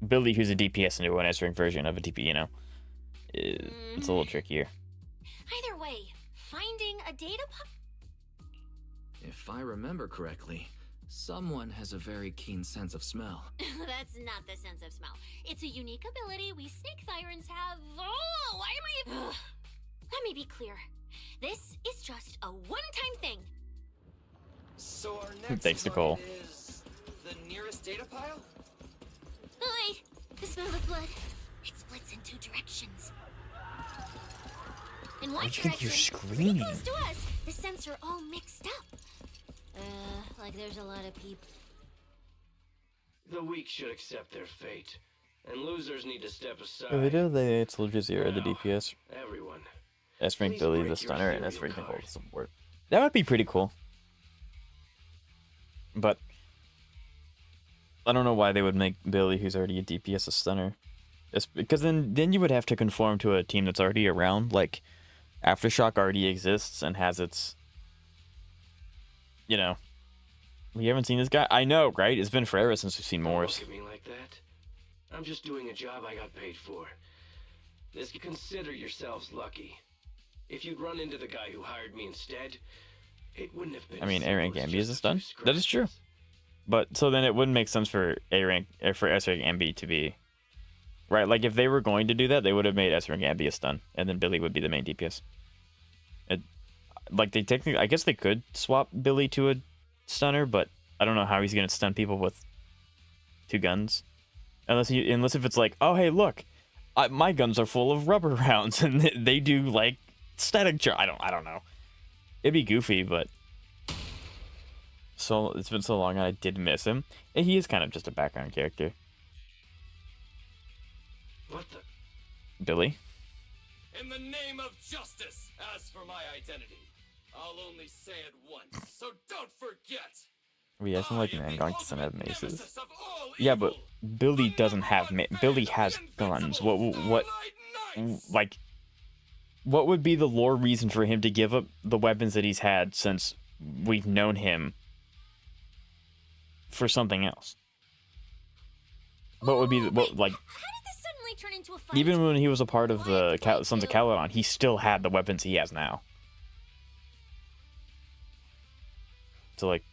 Billy, who's a DPS, into an S rank version of a DP. You know, it's a little trickier. Either way, finding a data If I remember correctly, someone has a very keen sense of smell. That's not the sense of smell. It's a unique ability we snake sirens have. Oh, why am I? Let me be clear. This is just a one-time thing. So our next Thanks, Nicole. target is the nearest data pile? Oh, wait, the smell of blood. It splits in two directions. In one I think you're direction, screaming. pretty close to us, the scents are all mixed up. Like there's a lot of people. The weak should accept their fate, and losers need to step aside. They do. It's Legit Zero, the DPS. Everyone. S rank Please Billy, break the your stunner, and S ethereal rank Nicole, card. the support. That would be pretty cool. But I don't know why they would make Billy, who's already a DPS, a stunner. It's because then you would have to conform to a team that's already around. Like Aftershock already exists and has its, you know. We haven't seen this guy. I know, right? It's been forever since we've seen Don't Morris. look at me like that. I'm just doing a job I got paid for. This consider yourselves lucky. If you'd run into the guy who hired me instead, it wouldn't have been. I mean, as A rank simple as Ambi is a just stun. few That is true. scratches. But so then it wouldn't make sense for A rank or for S rank Ambi to be right. Like if they were going to do that, they would have made S rank Ambi a stun, and then Billy would be the main DPS. Like they technically, I guess they could swap Billy to a stunner, but I don't know how he's gonna stun people with 2 guns, unless if it's like, oh hey look, my guns are full of rubber rounds and they do like static charge. I don't know. It'd be goofy, but so it's been so long and I did miss him. And he is kind of just a background character. What the? Billy. In the name of justice, as for my identity, I'll only say it once, so don't forget. We actually like Nangong doesn't have maces. Yeah, but Billy doesn't have Billy has guns. What like what would be the lore reason for him to give up the weapons that he's had since we've known him for something else? What would be what like? Turn into a fight? Even when he was a part of the Sons of Caledon, he still had the weapons he has now. So, like,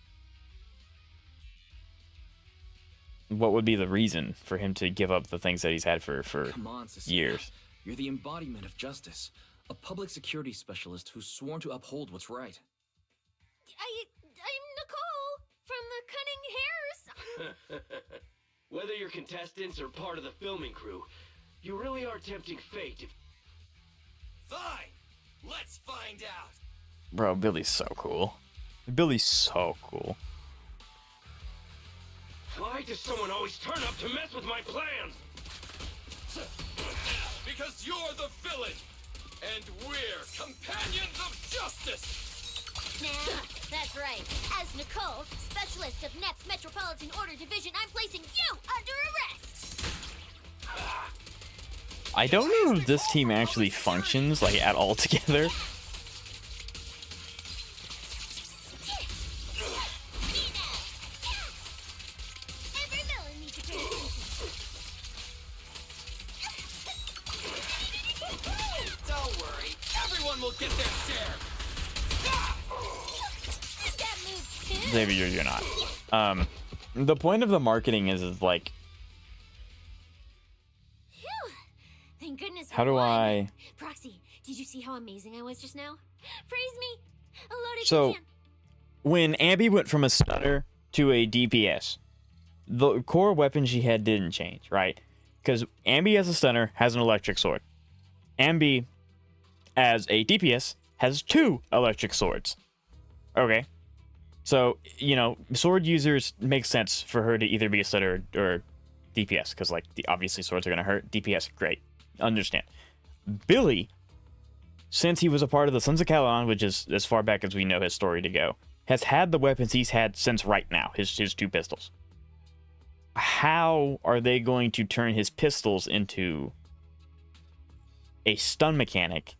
what would be the reason for him to give up the things that he's had for Come on, Cissia. years? You're the embodiment of justice, a public security specialist who's sworn to uphold what's right. I'm Nicole from the Cunning Hairs. Whether you're contestants or part of the filming crew, you really are tempting fate if... Fine, let's find out. Bro, Billy's so cool. Billy's so cool. Why does someone always turn up to mess with my plans? Because you're the villain, and we're companions of justice. Nah, that's right. As Nicole, specialist of NEP's Metropolitan Order Division, I'm placing you under arrest. I don't know if this team actually functions like at all together. Every villain needs a Don't worry, everyone will get their share. That move too. Xavier, you're not. The point of the marketing is like, Thank goodness. how do I? Proxy, did you see how amazing I was just now? Praise me. A load if So, you can. when Abby went from a stunner to a DPS, the core weapon she had didn't change, right? Because Ambi as a stunner has an electric sword. Ambi as a DPS has 2 electric swords. Okay. So, you know, sword users make sense for her to either be a stunner or DPS, because, like, obviously swords are going to hurt. DPS, great. Understand. Billy, since he was a part of the Sons of Caledon, which is as far back as we know his story to go, has had the weapons he's had since right now, his 2 pistols. How are they going to turn his pistols into a stun mechanic?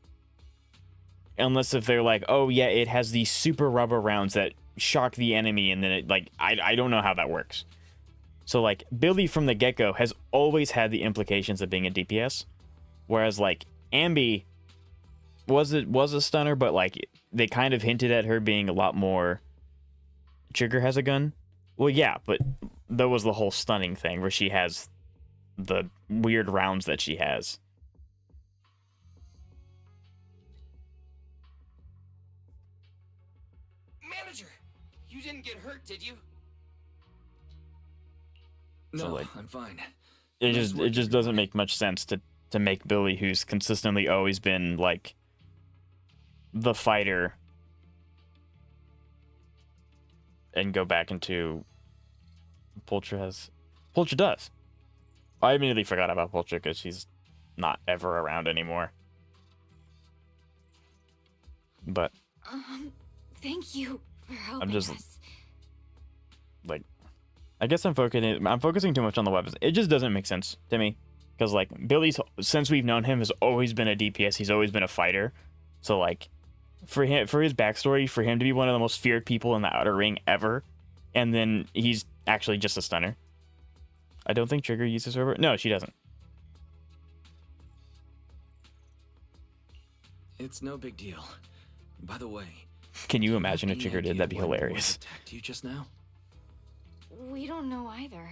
Unless if they're like, oh yeah, it has these super rubber rounds that shock the enemy, and then it, like, I don't know how that works. So, like, Billy from the get-go has always had the implications of being a DPS, whereas, like, Ambi was a stunner, but, like, they kind of hinted at her being a lot more Trigger has a gun. Well, yeah, but that was the whole stunning thing where she has the weird rounds that she has. Manager, you didn't get hurt, did you? No, So, like, I'm fine. It just doesn't make much sense to make Billy, who's consistently always been like the fighter, and go back into Pulcher does. I immediately forgot about Pulcher because she's not ever around anymore. But Thank you for helping I'm just us. like, I guess I'm focusing too much on the weapons. It just doesn't make sense to me. Because, like, Billy's, since we've known him, has always been a DPS. He's always been a fighter. So, like, for his backstory, for him to be one of the most feared people in the Outer Ring ever, and then he's actually just a stunner. I don't think Trigger uses her. No, she doesn't. It's no big deal. By the way, Can you imagine if any Trigger did? idea That'd be why Boyd hilarious. attacked you just now? We don't know either.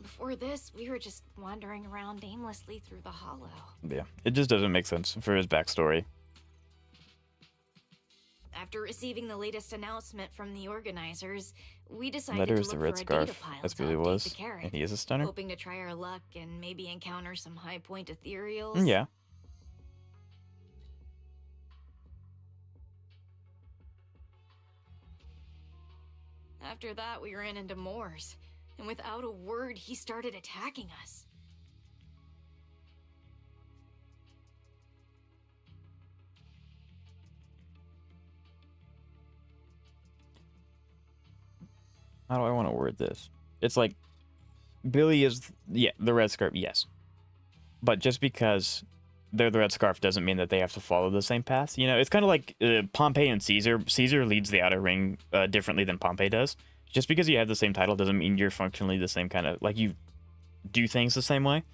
Before this, we were just wandering around aimlessly through the hollow. Yeah, it just doesn't make sense for his backstory. After receiving the latest announcement from the organizers, we decided Letter to is look the red for a data scarf. pile That's to Billy update was, the carrot, and he is a stunner. hoping to try our luck and maybe encounter some high point ethereals. Yeah. After that, we ran into Moors, and without a word, he started attacking us. How do I want to word this? It's like Billy is, yeah, the red scarf, yes. But just because they're the red scarf doesn't mean that they have to follow the same path. You know, it's kind of like Pompey and Caesar. Caesar leads the outer ring differently than Pompey does. Just because you have the same title doesn't mean you're functionally the same kind of, like, you do things the same way.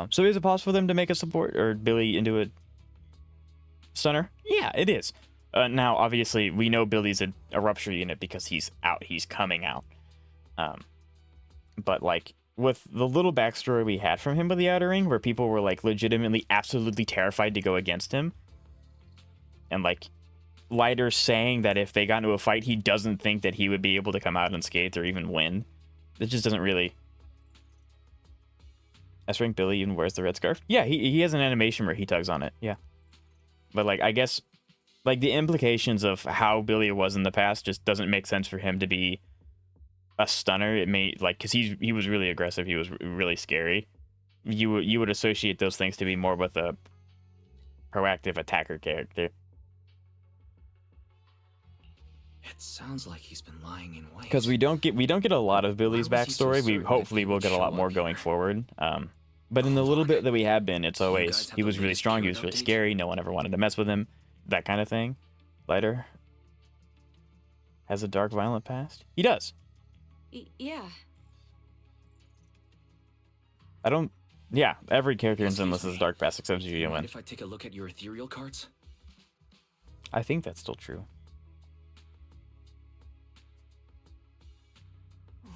So is it possible for them to make a support or Billy into a stunner? Yeah, it is. Now, obviously, we know Billy's a rupture unit because he's out. He's coming out. But, like, with the little backstory we had from him with the Outer Ring, where people were, like, legitimately absolutely terrified to go against him, and, like, Leiter saying that if they got into a fight, he doesn't think that he would be able to come out unscathed or even win. It just doesn't really... S-Rank Billy even wears the red scarf? Yeah, he has an animation where he tugs on it, yeah. But, like, I guess... like, the implications of how Billy was in the past just doesn't make sense for him to be a stunner. It may, like, because he was really aggressive. He was really scary. You would associate those things to be more with a proactive attacker character. It sounds like he's been lying in wait. Because we don't get a lot of Billy's Why was he so backstory. We certain hopefully that he will would get a show lot more up going here? forward. But in the little bit that we have been, it's You guys always have he the was really latest strong. He carrot was really update? scary. No one ever wanted to mess with him. That kind of thing. Leiter has a dark, violent past. He does. Yeah. I don't. Yeah, every character in Excuse Zenless has me. a dark past except you. Mind if I take a look at your ethereal cards? I think that's still true.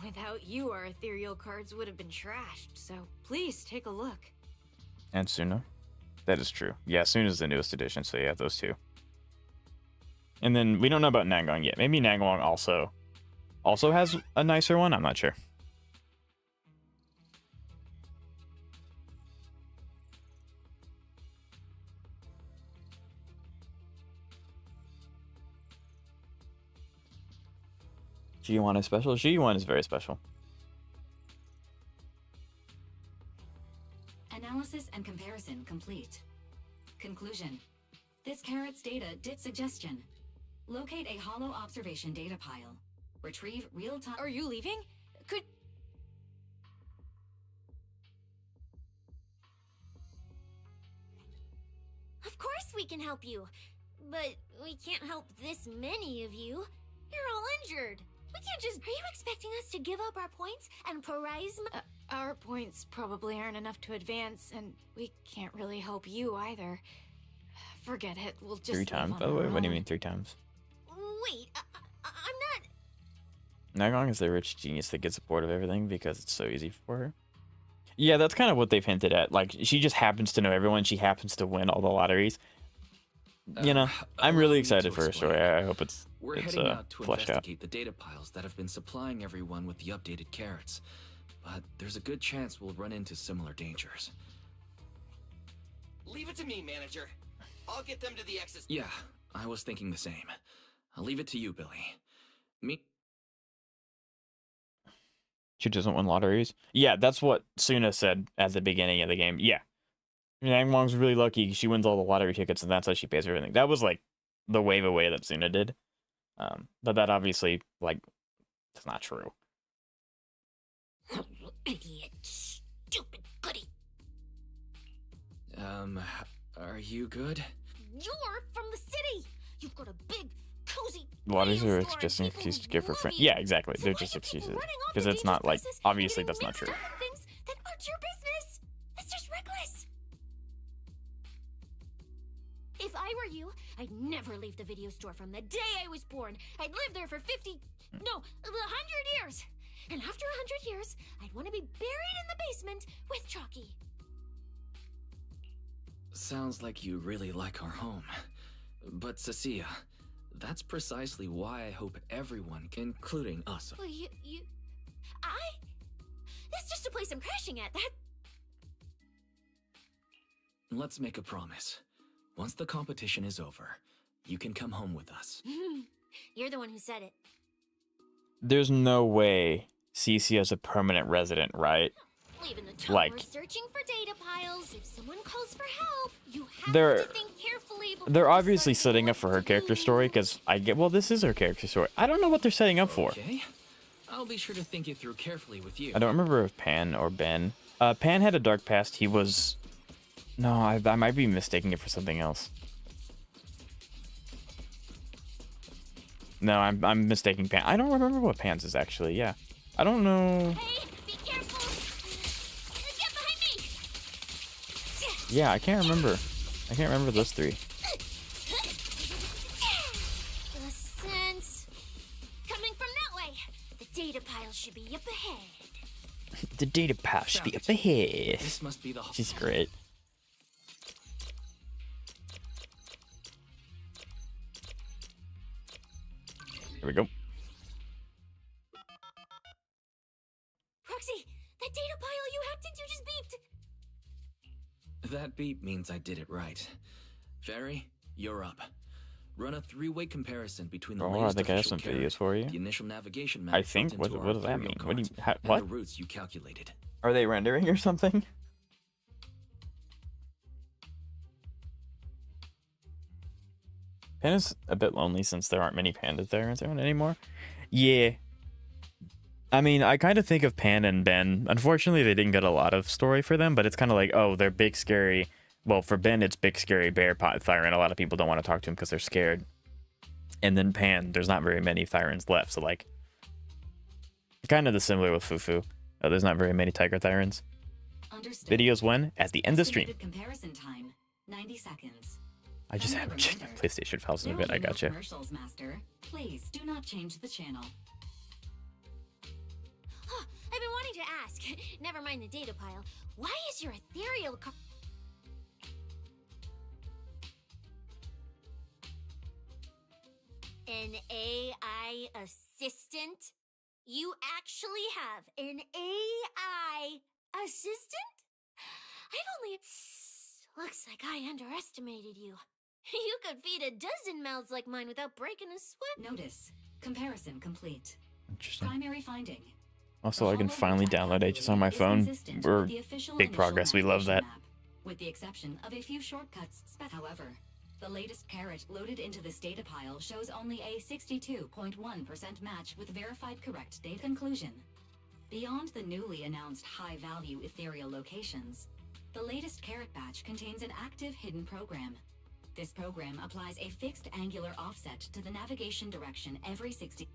Without you, our ethereal cards would have been trashed, so please take a look. And Suna. That is true. Yeah, Suna's the newest edition, so yeah, those two. And then we don't know about Nangong yet. Maybe Nangong also has a nicer one. I'm not sure. G1 is special. G1 is very special. Analysis and comparison complete. Conclusion. This carrot's data did suggestion. Locate a hollow observation data pile. Retrieve real-time... Are you leaving? Could... Of course we can help you. But we can't help this many of you. You're all injured. We can't just... Are you expecting us to give up our points and prize... Our points probably aren't enough to advance, and we can't really help you either. Forget it. We'll just... 3 times, by the way. What do you mean 3 times? Wait, I'm not... Nangong is the rich genius that gets support of everything because it's so easy for her. Yeah, that's kind of what they've hinted at. Like, she just happens to know everyone. She happens to win all the lotteries. You know, I'm really excited for her story. I hope We're it's heading out to fleshed out. investigate the data piles that have been supplying everyone with the updated carrots. But there's a good chance we'll run into similar dangers. Leave it to me, manager. I'll get them to the exit. Yeah, I was thinking the same. I'll leave it to you, Billy. Me... She doesn't win lotteries? Yeah, that's what Suna said at the beginning of the game. Yeah. Nangong's really lucky. She wins all the lottery tickets, and that's how she pays for everything. That was, like, the wave away that Suna did. But that obviously, like, it's not true. Idiot. Stupid goody. Are you good? You're from the city. You've got a big, cozy... Lotteries are store just an and excuse to people give her love friends. you. Yeah, exactly. So They're why just do people excuses. running off Because to it's not, dangerous like, places obviously and that's getting not true. mixed up in things that aren't your business? That's just reckless. If I were you, I'd never leave the video store from the day I was born. I'd live there for 100 years. And after 100 years, I'd want to be buried in the basement with Chalky. Sounds like you really like our home. But Cissia, That's precisely why I hope everyone, including us. Well, That's just a place I'm crashing at. Let's make a promise. Once the competition is over, you can come home with us. You're the one who said it. There's no way Cissia is a permanent resident, right? Leaving the tower Like, searching for data piles. If someone calls for help, you have they're to think carefully before they're you obviously start setting up for her character story, because well, this is her character story. I don't know what they're setting up for. Okay. I'll be sure to think it through carefully with you. I don't remember if Pan or Ben. Pan had a dark past. He was... No, I might be mistaking it for something else. No, I'm mistaking Pan. I don't remember what Pan's is actually. Yeah, I don't know. Hey, be careful! Get behind me! Yeah, I can't remember. I can't remember those three. Ascent. Coming from that way. The data pile should be up ahead. The data pile should be up ahead. This must be the... She's great. Here we go. Proxy, that data pile you hacked into just beeped. That beep means I did it right. Fairy, you're up. Run a three-way comparison between the latest I think I have official some carrier, videos for you. the initial navigation map I think. built into What our does that ethereal mean? What do you... cards, what? and the routes you calculated. Are they rendering or something? Pan is a bit lonely since there aren't many panda Therans around anymore. Yeah. I mean, I kind of think of Pan and Ben. Unfortunately, they didn't get a lot of story for them, but it's kind of like, oh, they're big, scary. Well, for Ben, it's big, scary bear Thyran. A lot of people don't want to talk to him because they're scared. And then Pan, there's not very many Thyrans left, so like, kind of the similar with Fufu. There's not very many Tiger Thyrans. Understood. Videos when? At the end of stream. Estimated comparison time, 90 seconds. I just haven't checked my PlayStation files in a bit. I gotcha. Commercials, Master. Please do not change the channel. Huh, I've been wanting to ask. Never mind the data pile. Why is your ethereal an AI assistant? You actually have an AI assistant? I've only... Looks like I underestimated you. You could feed a dozen mouths like mine without breaking a sweat. Notice. Comparison complete. Interesting. Primary finding. Also, I can finally download Aegis on my phone. We're big progress. We love that. With the exception of a few shortcuts. However, the latest carrot loaded into this data pile shows only a 62.1% match with verified correct data. Conclusion. Beyond the newly announced high-value ethereal locations, the latest carrot batch contains an active hidden program. This program applies a fixed angular offset to the navigation direction every 60...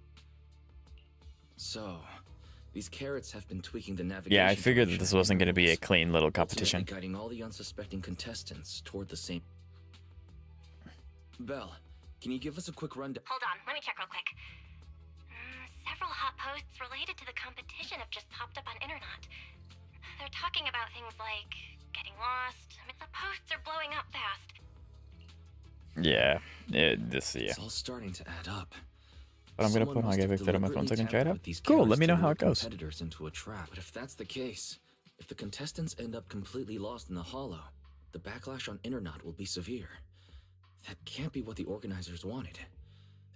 So, these carrots have been tweaking the navigation. Yeah, I figured that this wasn't going to be a clean little competition. Guiding all the unsuspecting contestants toward the same... Belle, can you give us a quick rundown? Hold on, let me check real quick. Several hot posts related to the competition have just popped up on Internet. They're talking about things like getting lost. I mean, the posts are blowing up fast. Yeah, yeah. It's all starting to add up. But I'm gonna put my Gavic Fit on my phone so I can try it out. Cool, let me know how it goes. Competitors into a trap. But if that's the case, if the contestants end up completely lost in the hollow, the backlash on Internet will be severe. That can't be what the organizers wanted.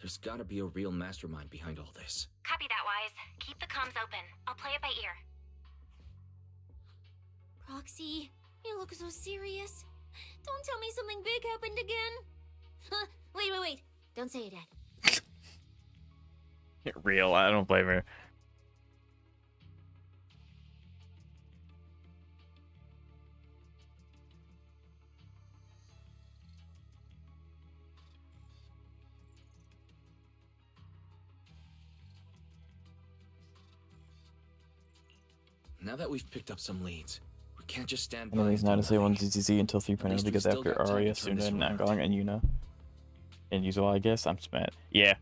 There's gotta be a real mastermind behind all this. Copy that, Wise. Keep the comms open. I'll play it by ear. Roxy, you look so serious. Don't tell me something big happened again. Huh? Wait. Don't say it, Dad. Real, I don't blame her. Now that we've picked up some leads, we can't just stand by. Enemies not to say 1 ZZZ until 3.0 least because we've still after got time to Arya, turn this Suna, around. Nangong, and Yuna. And Yuzo, I guess. I'm spent. Yeah.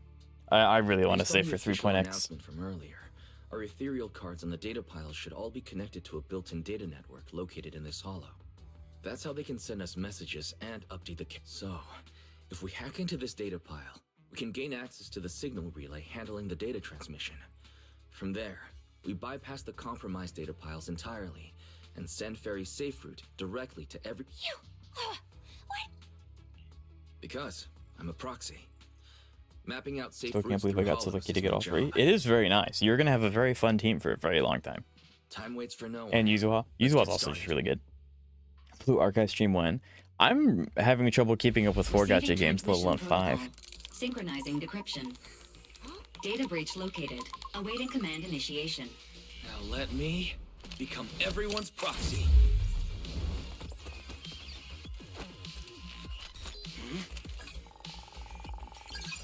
I really want to Based on say the for official 3.x. announcement from earlier, our ethereal cards on the data pile should all be connected to a built-in data network located in this hollow. That's how they can send us messages and update the... So, if we hack into this data pile, We can gain access to the signal relay handling the data transmission. From there, we bypass the compromised data piles entirely and send Fairy's safe route directly to every... What? Because I'm a proxy. Mapping out safe Still routes can't believe I through got so hollows lucky to is get my all three. job. It is very nice. You're gonna have a very fun team for a very long time. Time waits for no one. And Yuzuha. Yuzuha's also just really good. Blue Archive Stream 1. I'm having trouble keeping up with 4 gacha games, let alone 5. Synchronizing decryption. Data breach located. Awaiting command initiation. Now let me become everyone's proxy.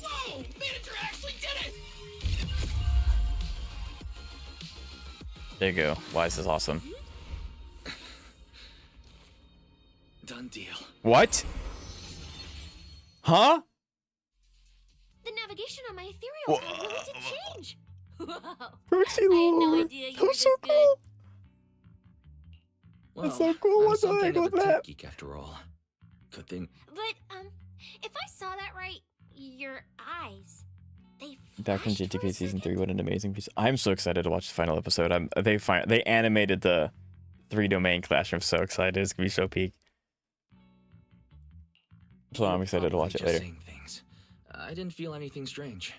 Whoa! Manager actually did it! There you go. Wise is awesome. Done deal. What? Huh? The navigation on my ethereal card really did change. Whoa. Proxy I had no Lord. idea you That were was this so good. cool. Well, That's so cool. I'm What the something heck of was a tech that? geek after all. Good thing. But, if I saw that right, your eyes, they Back from flashed for a JTK Season second. 3, what an amazing piece. I'm so excited to watch the final episode. They animated the 3-domain classroom. So excited. It's going to be so peak. So I'm excited to watch it Probably later. just saying things. I didn't feel anything strange.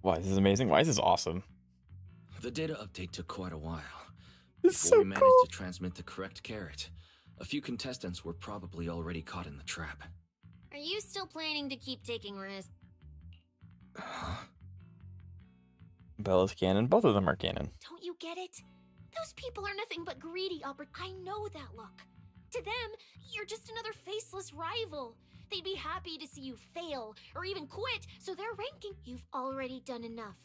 Why, this is amazing. Why is this awesome? The data update took quite a while. It's Before so we managed cool. to transmit the correct carrot, a few contestants were probably already caught in the trap. Are you still planning to keep taking risks? Bella's canon. Both of them are canon. Don't you get it? Those people are nothing but greedy I know that look. To them, you're just another faceless rival. They'd be happy to see you fail, or even quit, so they're ranking you've already done enough.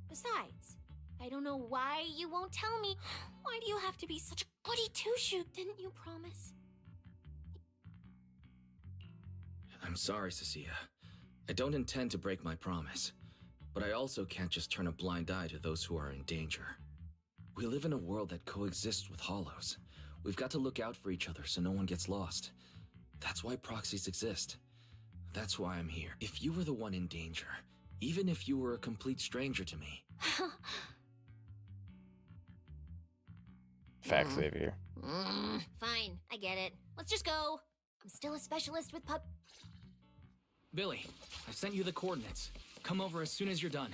Besides, I don't know why you won't tell me. Why do you have to be such a goody two-shoot? Didn't you promise? I'm sorry, Cissia. I don't intend to break my promise, but I also can't just turn a blind eye to those who are in danger. We live in a world that coexists with hollows. We've got to look out for each other so no one gets lost. That's why proxies exist. That's why I'm here. If you were the one in danger, even if you were a complete stranger to me. Facts, Xavier. Fine, I get it. Let's just go. I'm still a specialist with pup. Billy, I've sent you the coordinates. Come over as soon as you're done.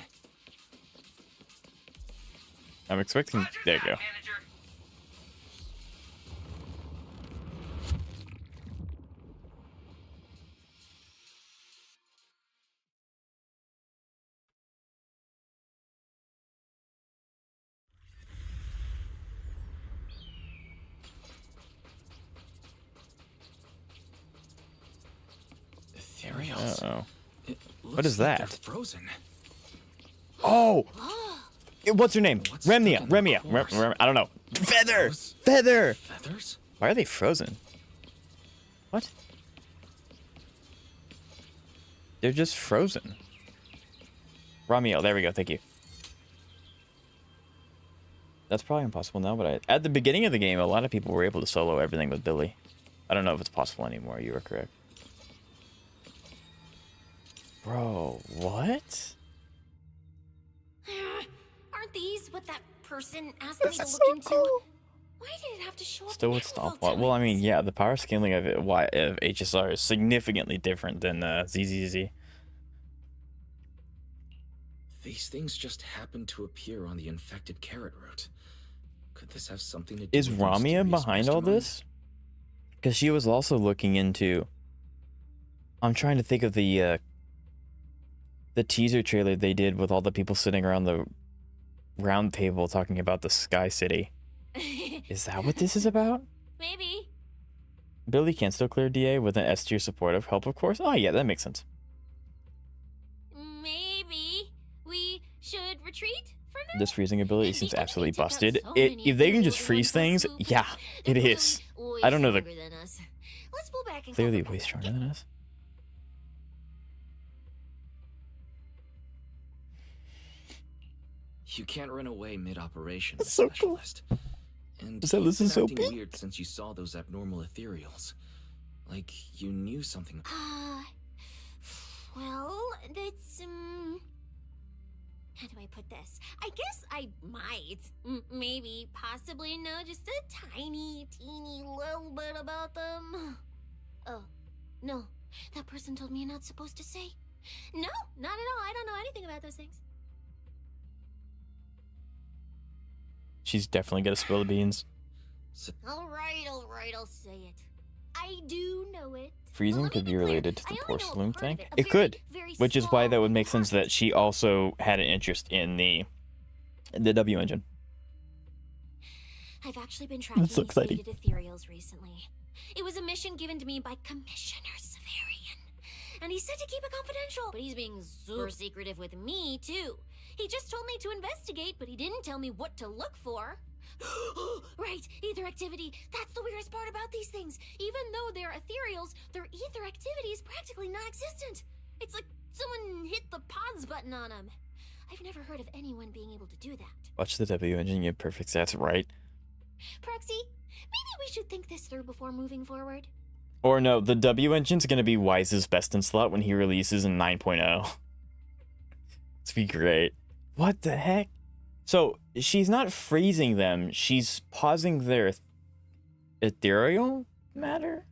I'm expecting. There you go. Ethereals. Uh-oh. It What looks is like that? they're frozen. Oh! What's her name? What's Remia. stuck in the Remia. cores? I don't know. Feather! Those Feather! Feathers? Why are they frozen? What? They're just frozen. Ramiel, there we go. Thank you. That's probably impossible now, but at the beginning of the game, a lot of people were able to solo everything with Billy. I don't know if it's possible anymore. You were correct. Bro, what? Aren't these what that person asked me to That's look so into? cool. Why did it have to show up? Still in with Hellfell stopwatch. Well, I mean, Times? yeah, the power scaling of HSR is significantly different than ZZZ. These things just happen to appear on the infected carrot route. Could this have something to do Is with the Ramia mysterious behind all mastermind? this? Because she was also looking into. I'm trying to think of the teaser trailer they did with all the people sitting around the round table talking about the Sky City. Is that what this is about? Maybe. Billy can still clear DA with an S tier supportive help, of course. Oh yeah, that makes sense. Maybe we should retreat for now. This freezing ability Maybe seems we absolutely check out busted. so many If they can just ethereals freeze in one things, fell swoop. yeah, They're it is. clearly I don't know the way stronger than us. Let's pull back and clearly cover way back. stronger than us. You can't run away mid-operation, That's so cool. specialist. And Is that you've this is been so acting big? weird since you saw those abnormal ethereals. Like you knew something. Well, that's, how do I put this? I guess I might, maybe, possibly know just a tiny, teeny little bit about them. Oh, no. That person told me you're not supposed to say. No, not at all. I don't know anything about those things. She's definitely gonna spill the beans. All right, I'll say it. I do know it. Freezing could be related to the I only know a porcelain part thing. of it, a It very, could, very which is why that small would make sense that she also had an interest in the W engine. I've actually been tracking That's so these exciting. faded ethereals recently. It was a mission given to me by Commissioner Severian, and he said to keep it confidential. But he's being super secretive with me too. He just told me to investigate, but he didn't tell me what to look for. Right, ether activity. That's the weirdest part about these things. Even though they're ethereals, their ether activity is practically non-existent. It's like someone hit the pause button on them. I've never heard of anyone being able to do that. Watch the W engine get perfect stats, right? Proxy, maybe we should think this through before moving forward. Or no, the W engine's gonna be Wise's best in slot when he releases in 9.0. It's be great. What the heck? So she's not freezing them, she's pausing their ethereal matter?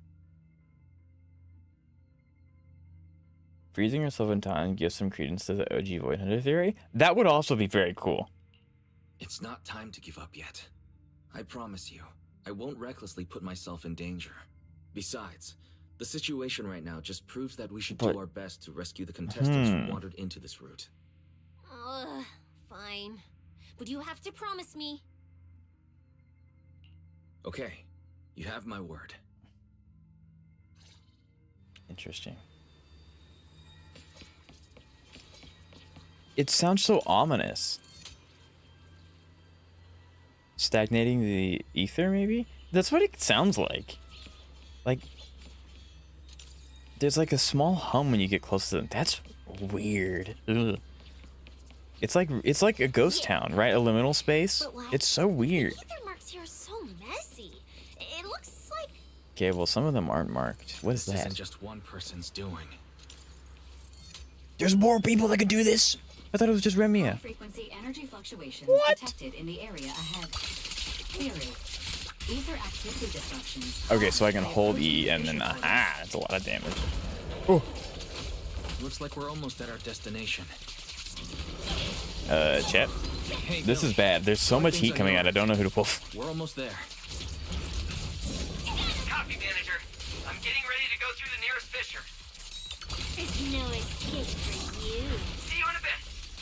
Freezing herself in time gives some credence to the OG Void Hunter theory. That would also be very cool. It's not time to give up yet. I promise you, I won't recklessly put myself in danger. Besides, the situation right now just proves that we should do our best to rescue the contestants who wandered into this route. Fine. But you have to promise me. Okay, you have my word. Interesting. It sounds so ominous. Stagnating the ether, maybe? That's what it sounds like. Like, there's like a small hum when you get close to them. That's weird. Ugh. It's like a ghost town, right? A liminal space. It's so weird. The ether marks here are so messy. It looks like... Okay, well, some of them aren't marked. What is This that? isn't just one person's doing. There's more people that can do this. I thought it was just Remia. Frequency energy fluctuations What? detected in the area ahead. Theory. Ether activity disruptions. Okay, so I can hold E and then that's a lot of damage. Oh. Looks like we're almost at our destination. Chat. This is bad. There's so much heat coming out. I don't know who to pull. We're almost there. Copy, manager. I'm getting ready to go through the nearest fissure. There's no escape for you. See you in a bit.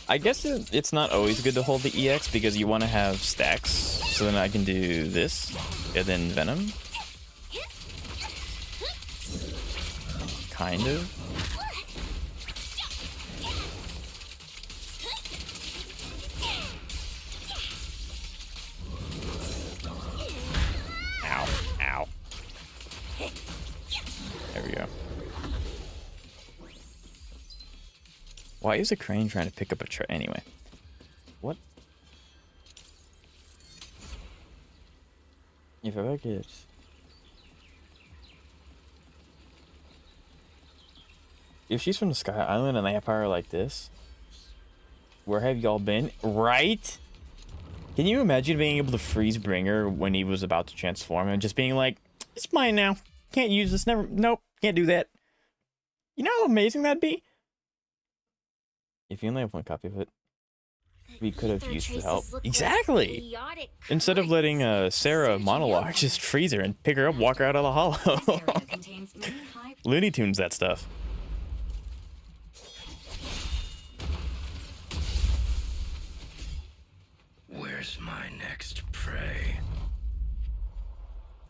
I guess it's not always good to hold the EX because you want to have stacks. So then I can do this and then Venom. Kind of. Ow. Ow. There we go. Why is a crane trying to pick up a tray? Anyway. What? If I get... If she's from the Sky Island and they have power like this, where have y'all been? Right? Can you imagine being able to freeze Bringer when he was about to transform and just being like, it's mine now. Can't use this. Never. Nope. Can't do that. You know how amazing that'd be? If you only have one copy of it, we could have used the help. Exactly! Instead of letting Sarah monologue, just freeze her and pick her up, walk her out of the hollow. Looney Tunes that stuff. Where's my next prey?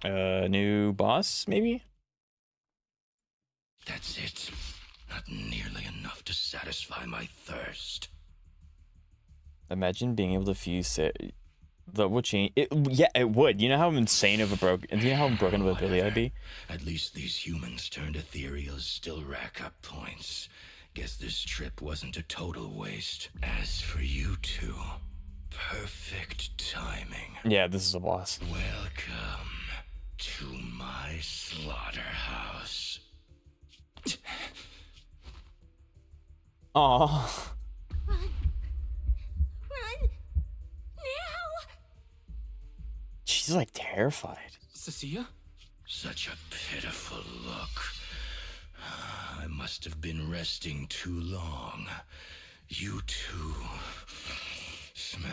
New boss, maybe? That's it. Not nearly enough to satisfy my thirst. Imagine being able to fuse it. That would change. Yeah, it would. You know how insane of a broken. Do you know how broken of a ability that'd be? At least these humans turned ethereals still rack up points. Guess this trip wasn't a total waste. As for you two, perfect timing. Yeah, this is a boss. Welcome to my slaughterhouse. Aw. Run! Now! She's like terrified. Cissia? Such a pitiful look. I must have been resting too long. You two smell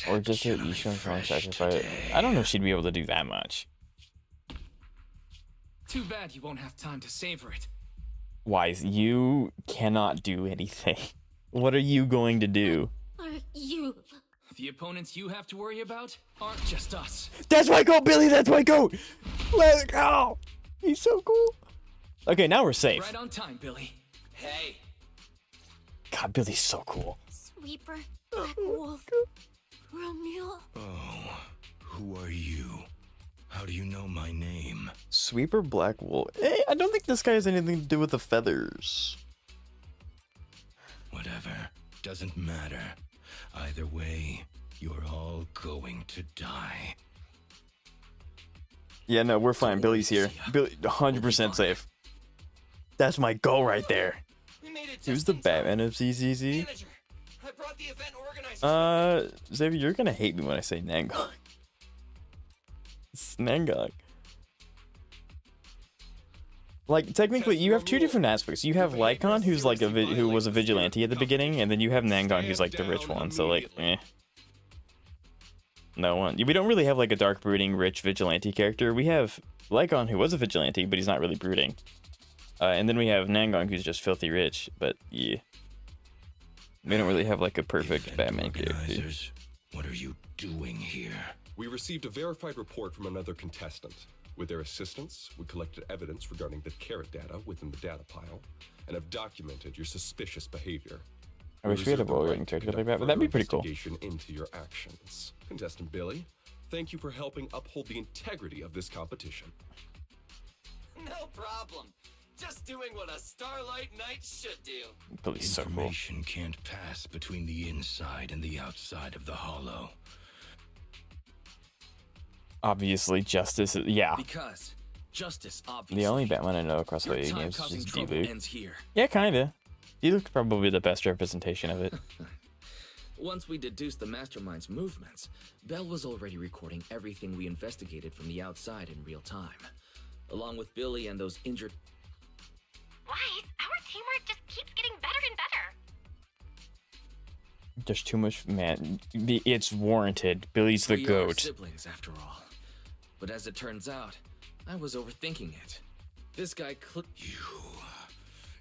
Or just her exceptionally Ishun from fresh sacrifice. today. I don't know if she'd be able to do that much. Too bad you won't have time to savor it. Wise, you cannot do anything. What are you going to do? Are you? The opponents you have to worry about aren't just us. That's my goat, Billy. That's my goat. Let's go. He's so cool. Okay, now we're safe. Right on time, Billy. Hey, God, Billy's so cool. Sweeper, Black Wolf, Romeo. Oh, who are you? How do you know my name? Sweeper Black Wolf. Hey, I don't think this guy has anything to do with the feathers. Whatever. Doesn't matter. Either way, you're all going to die. Yeah, no, we're fine. Billy's here. Billy, 100% safe. That's my goal right there. Who's the Batman of ZZZ? I brought the event organizer. Xavier, you're gonna hate me when I say Nangong. It's Nangong. Like, technically, you have two different aspects. You have Lycon, who's like who was a vigilante at the beginning, and then you have Nangong, who's like the rich one. So like, no one. We don't really have like a dark brooding rich vigilante character. We have Lycon, who was a vigilante, but he's not really brooding. And then we have Nangong, who's just filthy rich. But yeah, we don't really have like a perfect Batman character. Organizers, what are you doing here? We received a verified report from another contestant. With their assistance, we collected evidence regarding the carrot data within the data pile and have documented your suspicious behavior. I wish we had a role-writing character like that, but that'd be pretty cool. Investigation into your actions. Contestant Billy, thank you for helping uphold the integrity of this competition. No problem. Just doing what a Starlight Knight should do. Billy's so cool. Information can't pass between the inside and the outside of the hollow. Obviously, Justice. Yeah. Because justice, obviously. The only Batman I know across Your video games time-causing is trouble D-Luke. ends here. Yeah, kinda. D-Luke's probably the best representation of it. Once we deduced the mastermind's movements, Belle was already recording everything we investigated from the outside in real time. Along with Billy and those injured... Wise, our teamwork just keeps getting better and better. There's too much, man. It's warranted. Billy's the We are goat. siblings, after all. But as it turns out, I was overthinking it. This guy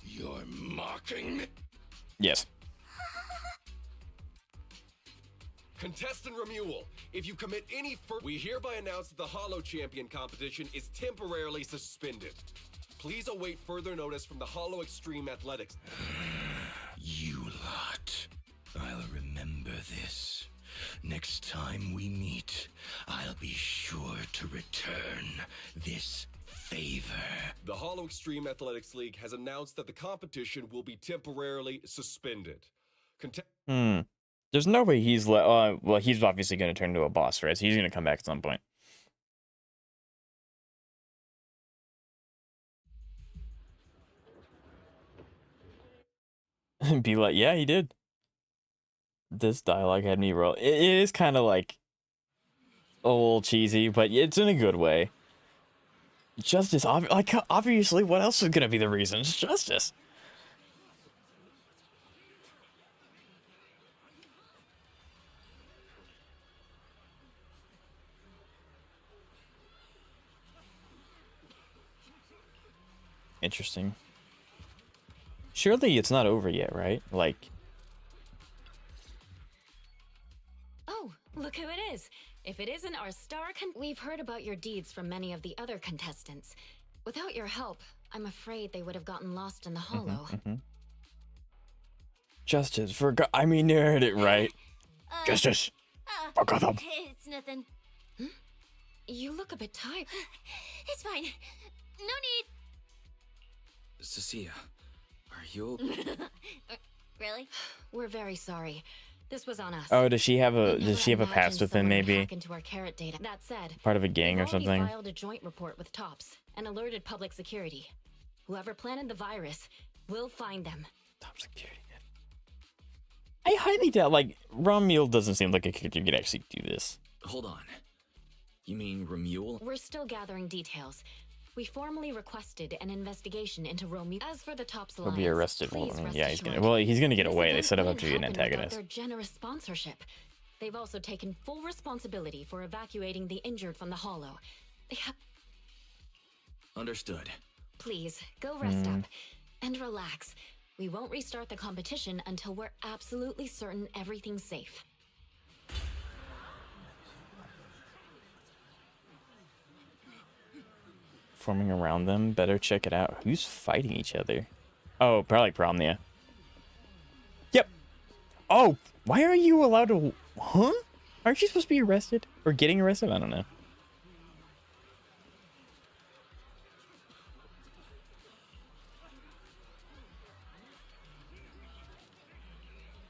You're mocking me? Yes. Contestant Remuel, if you commit any we hereby announce that the Hollow Champion competition is temporarily suspended. Please await further notice from the Hollow Extreme Athletics. You lot. I'll remember this. Next time we meet, I'll be sure to return this favor. The Hollow Extreme Athletics League has announced that the competition will be temporarily suspended. There's no way he's well, he's obviously going to turn into a boss, right? So he's going to come back at some point. Be like, yeah, he did. This dialogue had me roll. It is kind of like a little cheesy, but it's in a good way. Justice, like, obviously, what else is going to be the reason? It's justice. Interesting. Surely it's not over yet, right? Like... Oh, look who it is. If it isn't our we've heard about your deeds from many of the other contestants. Without your help, I'm afraid they would have gotten lost in the hollow. Justice, I mean, you heard it right. Justice. For Gotham. It's nothing. You look a bit tired. It's fine. No need. Cissia, are you... Really? We're very sorry. This was on us. Oh, does she have a past with him, maybe? Into our carrot data. That said, part of a gang or something? We filed a joint report with TOPS and alerted public security. Whoever planted the virus, we'll find them. Top security. highly doubt, like, Romuald doesn't seem like a character who could actually do this. Hold on. You mean Remuel? We're still gathering details. We formally requested an investigation into Romeo. As for the Tops He'll Alliance, be arrested. please rest Yeah, he's assured, gonna. Well, he's gonna get this away. They event set him up wouldn't to be an happen without antagonist. their generous sponsorship. They've also taken full responsibility for evacuating the injured from the Hollow. They have. Understood. Please go rest up and relax. We won't restart the competition until we're absolutely certain everything's safe. Forming around them. Better check it out. Who's fighting each other? Oh, probably Promnia. Yep. Oh, why are you allowed to... Huh? Aren't you supposed to be arrested? Or getting arrested? I don't know.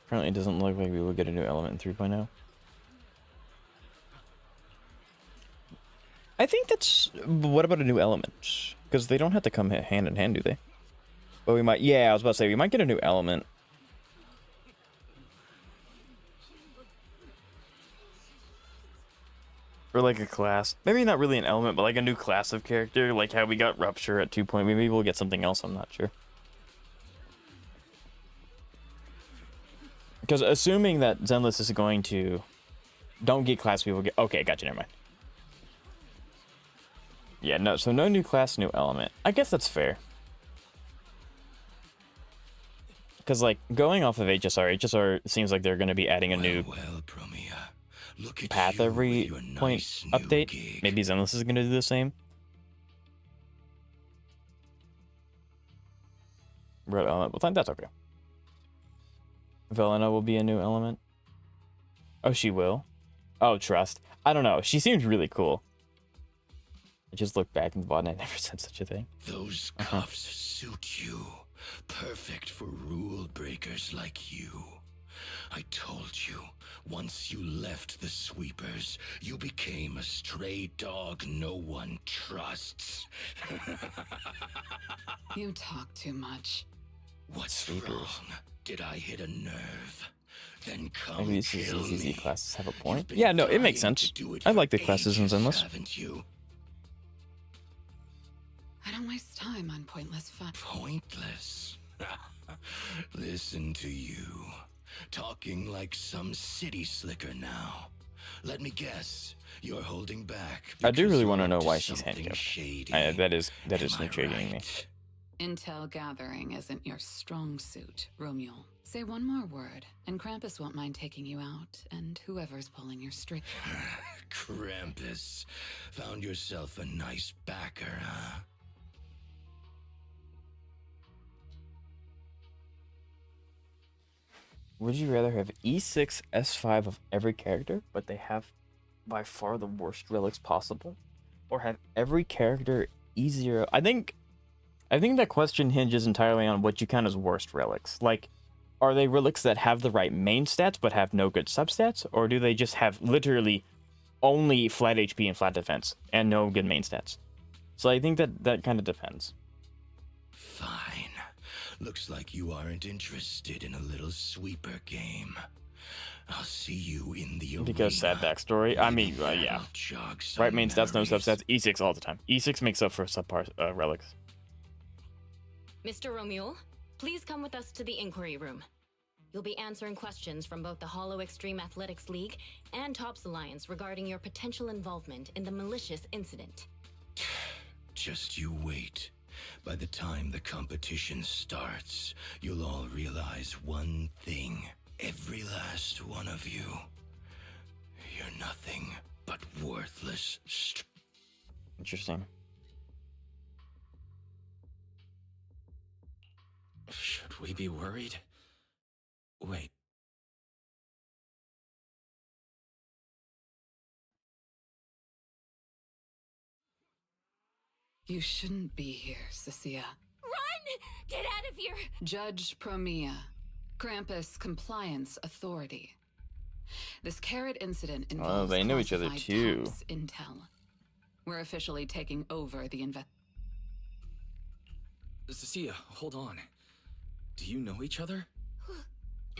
Apparently it doesn't look like we will get a new element in 3.0. I think that's... What about a new element? Because they don't have to come hand in hand, do they? But we might... Yeah, I was about to say, we might get a new element. Or like a class. Maybe not really an element, but like a new class of character. Like how we got Rupture at 2. Maybe we'll get something else, I'm not sure. Because assuming that Zenless is going to... Don't get class, we will get... Okay, gotcha, never mind. Yeah, no, so no new class, new element. I guess that's fair. Because, like, going off of HSR seems like they're going to be adding a new path every point update. Gig. Maybe Zenless is going to do the same. Red element, well, that's okay. Velena will be a new element. Oh, she will? Oh, trust. I don't know. She seems really cool. I just looked back in the bottom and I never said such a thing. Those cuffs suit you. Perfect for rule breakers like you. I told you, once you left the sweepers, you became a stray dog no one trusts. You talk too much. What's wrong? Did I hit a nerve? Then come maybe kill these me. classes have a point. Yeah, no, it makes sense. I like the classes in Zenless. Haven't you? I don't waste time on pointless fun. Pointless? Listen to you. Talking like some city slicker now. Let me guess. You're holding back. I do really want to know to why she's something handcuffed. shady. That is Am I intriguing me. right? Intel gathering isn't your strong suit, Romuald. Say one more word, and Krampus won't mind taking you out, and whoever's pulling your string. Krampus. Found yourself a nice backer, huh? Would you rather have E6, S5 of every character, but they have by far the worst relics possible? Or have every character E0? I think that question hinges entirely on what you count as worst relics. Like, are they relics that have the right main stats but have no good substats? Or do they just have literally only flat HP and flat defense and no good main stats? So I think that kind of depends. Fine. Looks like you aren't interested in a little sweeper game. I'll see you in the Because sad backstory. I mean, yeah. Right main stats, no substats. E6 all the time. E6 makes up for subpar relics. Mr. Romuald, please come with us to the inquiry room. You'll be answering questions from both the Hollow Extreme Athletics League and Tops Alliance regarding your potential involvement in the malicious incident. Just you wait. By the time the competition starts, you'll all realize one thing. Every last one of you. You're nothing but worthless. Interesting. Should we be worried? Wait. You shouldn't be here, Cissia. Run! Get out of here! Judge Promia, Krampus Compliance Authority. This carrot incident involves they know each other classified too. Tops intel. We're officially taking over the Cissia, hold on. Do you know each other?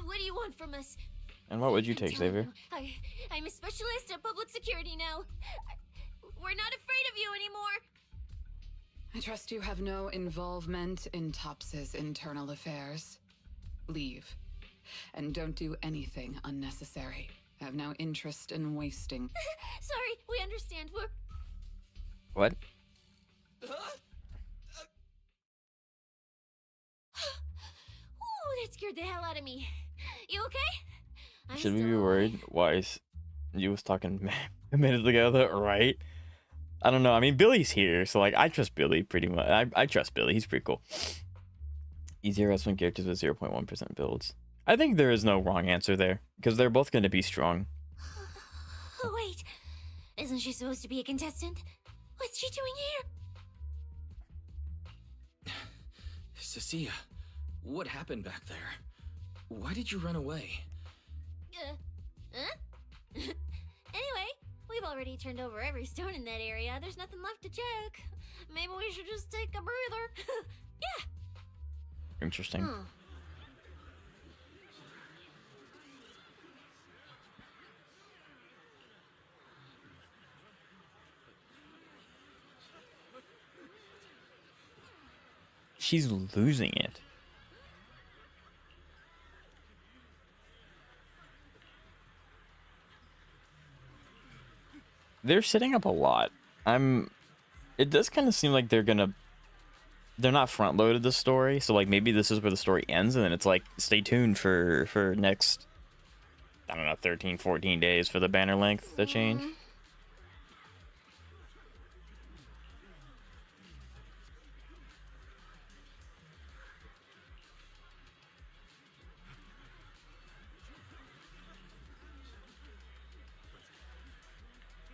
What do you want from us? And what would you I'm take, telling Xavier? you, I'm a specialist at public security now. We're not afraid of you anymore. I trust you have no involvement in Tops's internal affairs. Leave. And don't do anything unnecessary. I have no interest in wasting. Sorry, we understand. We're... What? Ooh, that scared the hell out of me. You okay? I'm Should we still be worried? Why you was talking a minute ago, though, right? I don't know. I mean, Billy's here, so like I trust Billy pretty much. I trust Billy. He's pretty cool. Easier wrestling characters with 0.1% builds. I think there is no wrong answer there because they're both going to be strong. Oh, wait. Isn't she supposed to be a contestant? What's she doing here? Cissia, what happened back there? Why did you run away? Anyway, we've already turned over every stone in that area. There's nothing left to check. Maybe we should just take a breather. Yeah. Interesting. She's losing it. They're setting up a lot. It does kind of seem like they're not front loaded the story, so like maybe this is where the story ends and then it's like stay tuned for next, I don't know, 13 14 days for the banner length to change.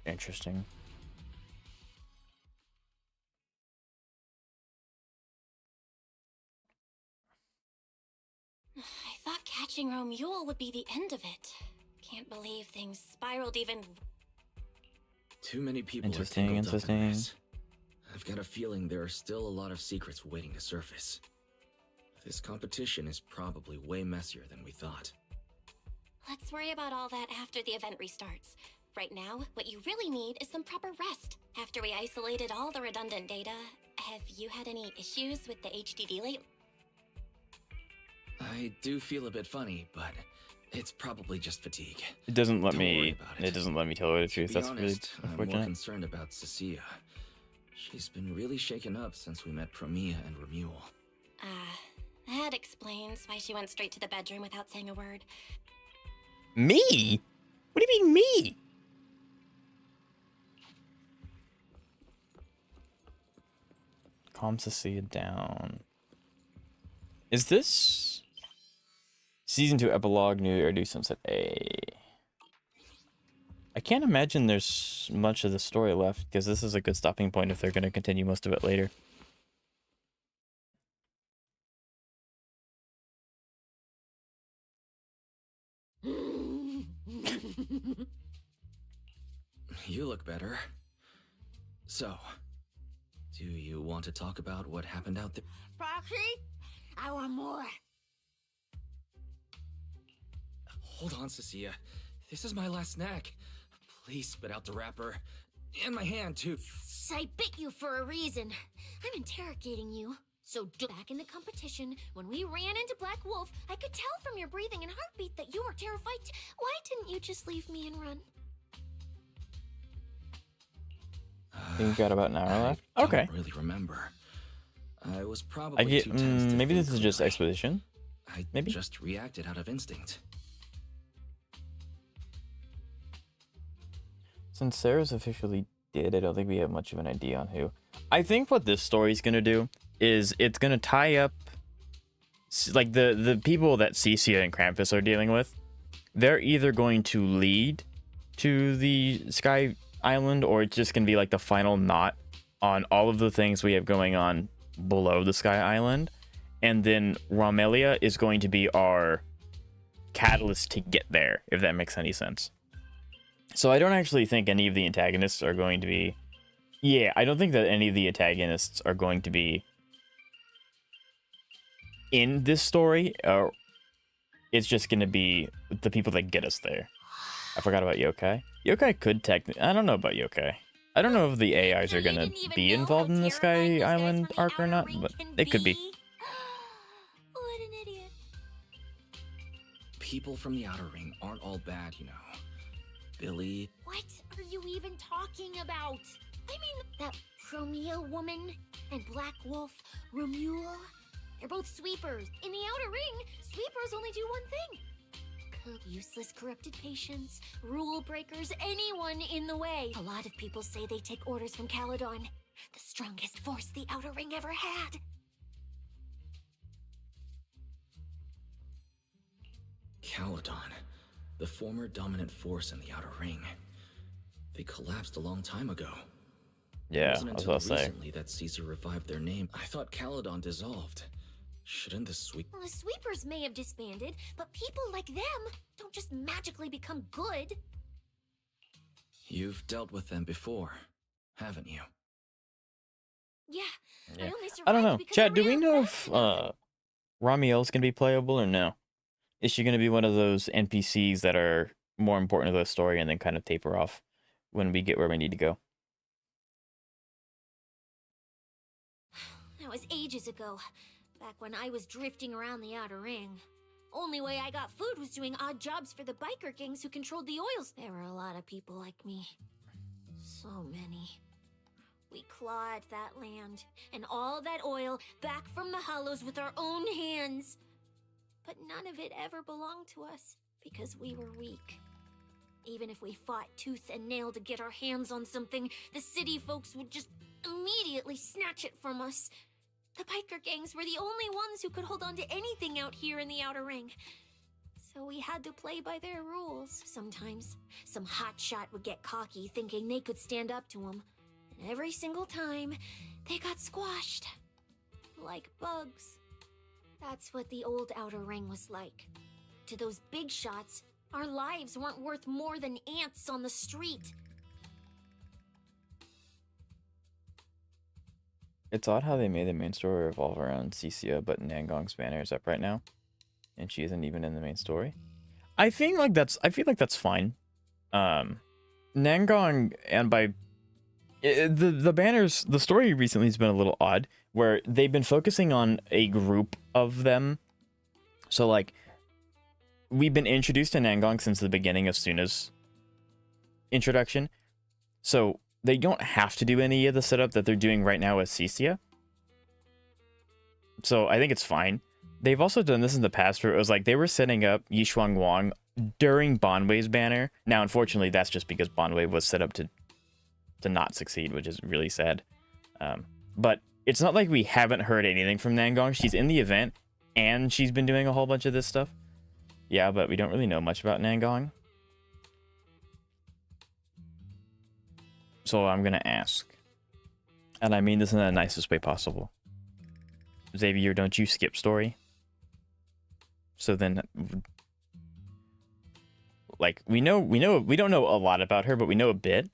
Interesting. I thought catching Romule would be the end of it. Can't believe things spiraled even... Too many people are Interesting, tangled up in interesting. this. I've got a feeling there are still a lot of secrets waiting to surface. This competition is probably way messier than we thought. Let's worry about all that after the event restarts. Right now, what you really need is some proper rest. After we isolated all the redundant data, have you had any issues with the HDD lately? I do feel a bit funny, but it's probably just fatigue. It doesn't let Don't worry me. about it. It doesn't let me tell her the To truth. be That's honest, really I'm more unfortunate. concerned about Cissia. She's been really shaken up since we met Promia and Remule. That explains why she went straight to the bedroom without saying a word. Me? What do you mean me? Calm Cecilia down. Is this season 2 epilogue new or do sunset A? I can't imagine there's much of the story left because this is a good stopping point if they're going to continue most of it later. You look better. So, do you want to talk about what happened out there? Proxy, I want more. Hold on, Cissia. This is my last snack. Please spit out the wrapper. And my hand, too. I bit you for a reason. I'm interrogating you. So back in the competition, when we ran into Black Wolf, I could tell from your breathing and heartbeat that you were terrified. Why didn't you just leave me and run? I think we've got about an hour left. I Okay. don't really remember. I was probably I get. too tense to Maybe think this is just clearly. exposition. I Maybe. just reacted out of instinct. Since Sarah's officially dead, I don't think we have much of an idea on who. I think what this story's gonna do is it's gonna tie up like the people that Cissia and Krampus are dealing with. They're either going to lead to the Sky Island, or it's just gonna be like the final knot on all of the things we have going on below the Sky Island, and then Romelia is going to be our catalyst to get there, if that makes any sense. So I don't actually think any of the antagonists are going to be... Yeah, I don't think that any of the antagonists are going to be in this story. It's just gonna be the people that get us there. I forgot about yokai. Yokai could technically... I don't know about yokai. I don't know if the AIs are gonna be involved in the Sky Island arc or not, but they could be. What an idiot. People from the Outer Ring aren't all bad, you know. Billy... What are you even talking about? I mean, that Chromia woman and Black Wolf Romule. They're both sweepers. In the Outer Ring, sweepers only do one thing. Kill useless corrupted patients, rule breakers, anyone in the way. A lot of people say they take orders from Caledon, the strongest force the Outer Ring ever had. Caledon, the former dominant force in the Outer Ring. They collapsed a long time ago. Yeah, It wasn't I was until about to say. recently that Caesar revived their name. I thought Caledon dissolved. Shouldn't the sweep... Well, the sweepers may have disbanded, but people like them don't just magically become good. You've dealt with them before, haven't you? Yeah, Yeah. I only survived I don't know. because Chad, do I we ran know fast if enough. Ramiel's gonna be playable or no? Is she gonna be one of those NPCs that are more important to the story and then kind of taper off when we get where we need to go? That was ages ago, back when I was drifting around the Outer Ring. Only way I got food was doing odd jobs for the biker gangs who controlled the oils. There were a lot of people like me. So many. We clawed that land and all that oil back from the hollows with our own hands. But none of it ever belonged to us because we were weak. Even if we fought tooth and nail to get our hands on something, the city folks would just immediately snatch it from us. The biker gangs were the only ones who could hold on to anything out here in the Outer Ring. So we had to play by their rules. Sometimes some hotshot would get cocky thinking they could stand up to them. And every single time, they got squashed. Like bugs. That's what the old Outer Ring was like. To those big shots, our lives weren't worth more than ants on the street. It's odd how they made the main story revolve around Cissia, but Nangong's banner is up right now, and she isn't even in the main story. I feel like that's fine. Nangong, and by the banners, the story recently has been a little odd, where they've been focusing on a group of them. So like, we've been introduced to Nangong since the beginning of Suna's introduction, so they don't have to do any of the setup that they're doing right now with Cissia. So I think it's fine. They've also done this in the past where it was like they were setting up Yishuang Wang during Bonwei's banner. Now, unfortunately, that's just because Bonwei was set up to not succeed, which is really sad. But it's not like we haven't heard anything from Nangong. She's in the event, and she's been doing a whole bunch of this stuff. Yeah, but we don't really know much about Nangong. So I'm gonna ask, and I mean this in the nicest way possible. Xavier, don't you skip story? So then, like, we don't know a lot about her, but we know a bit.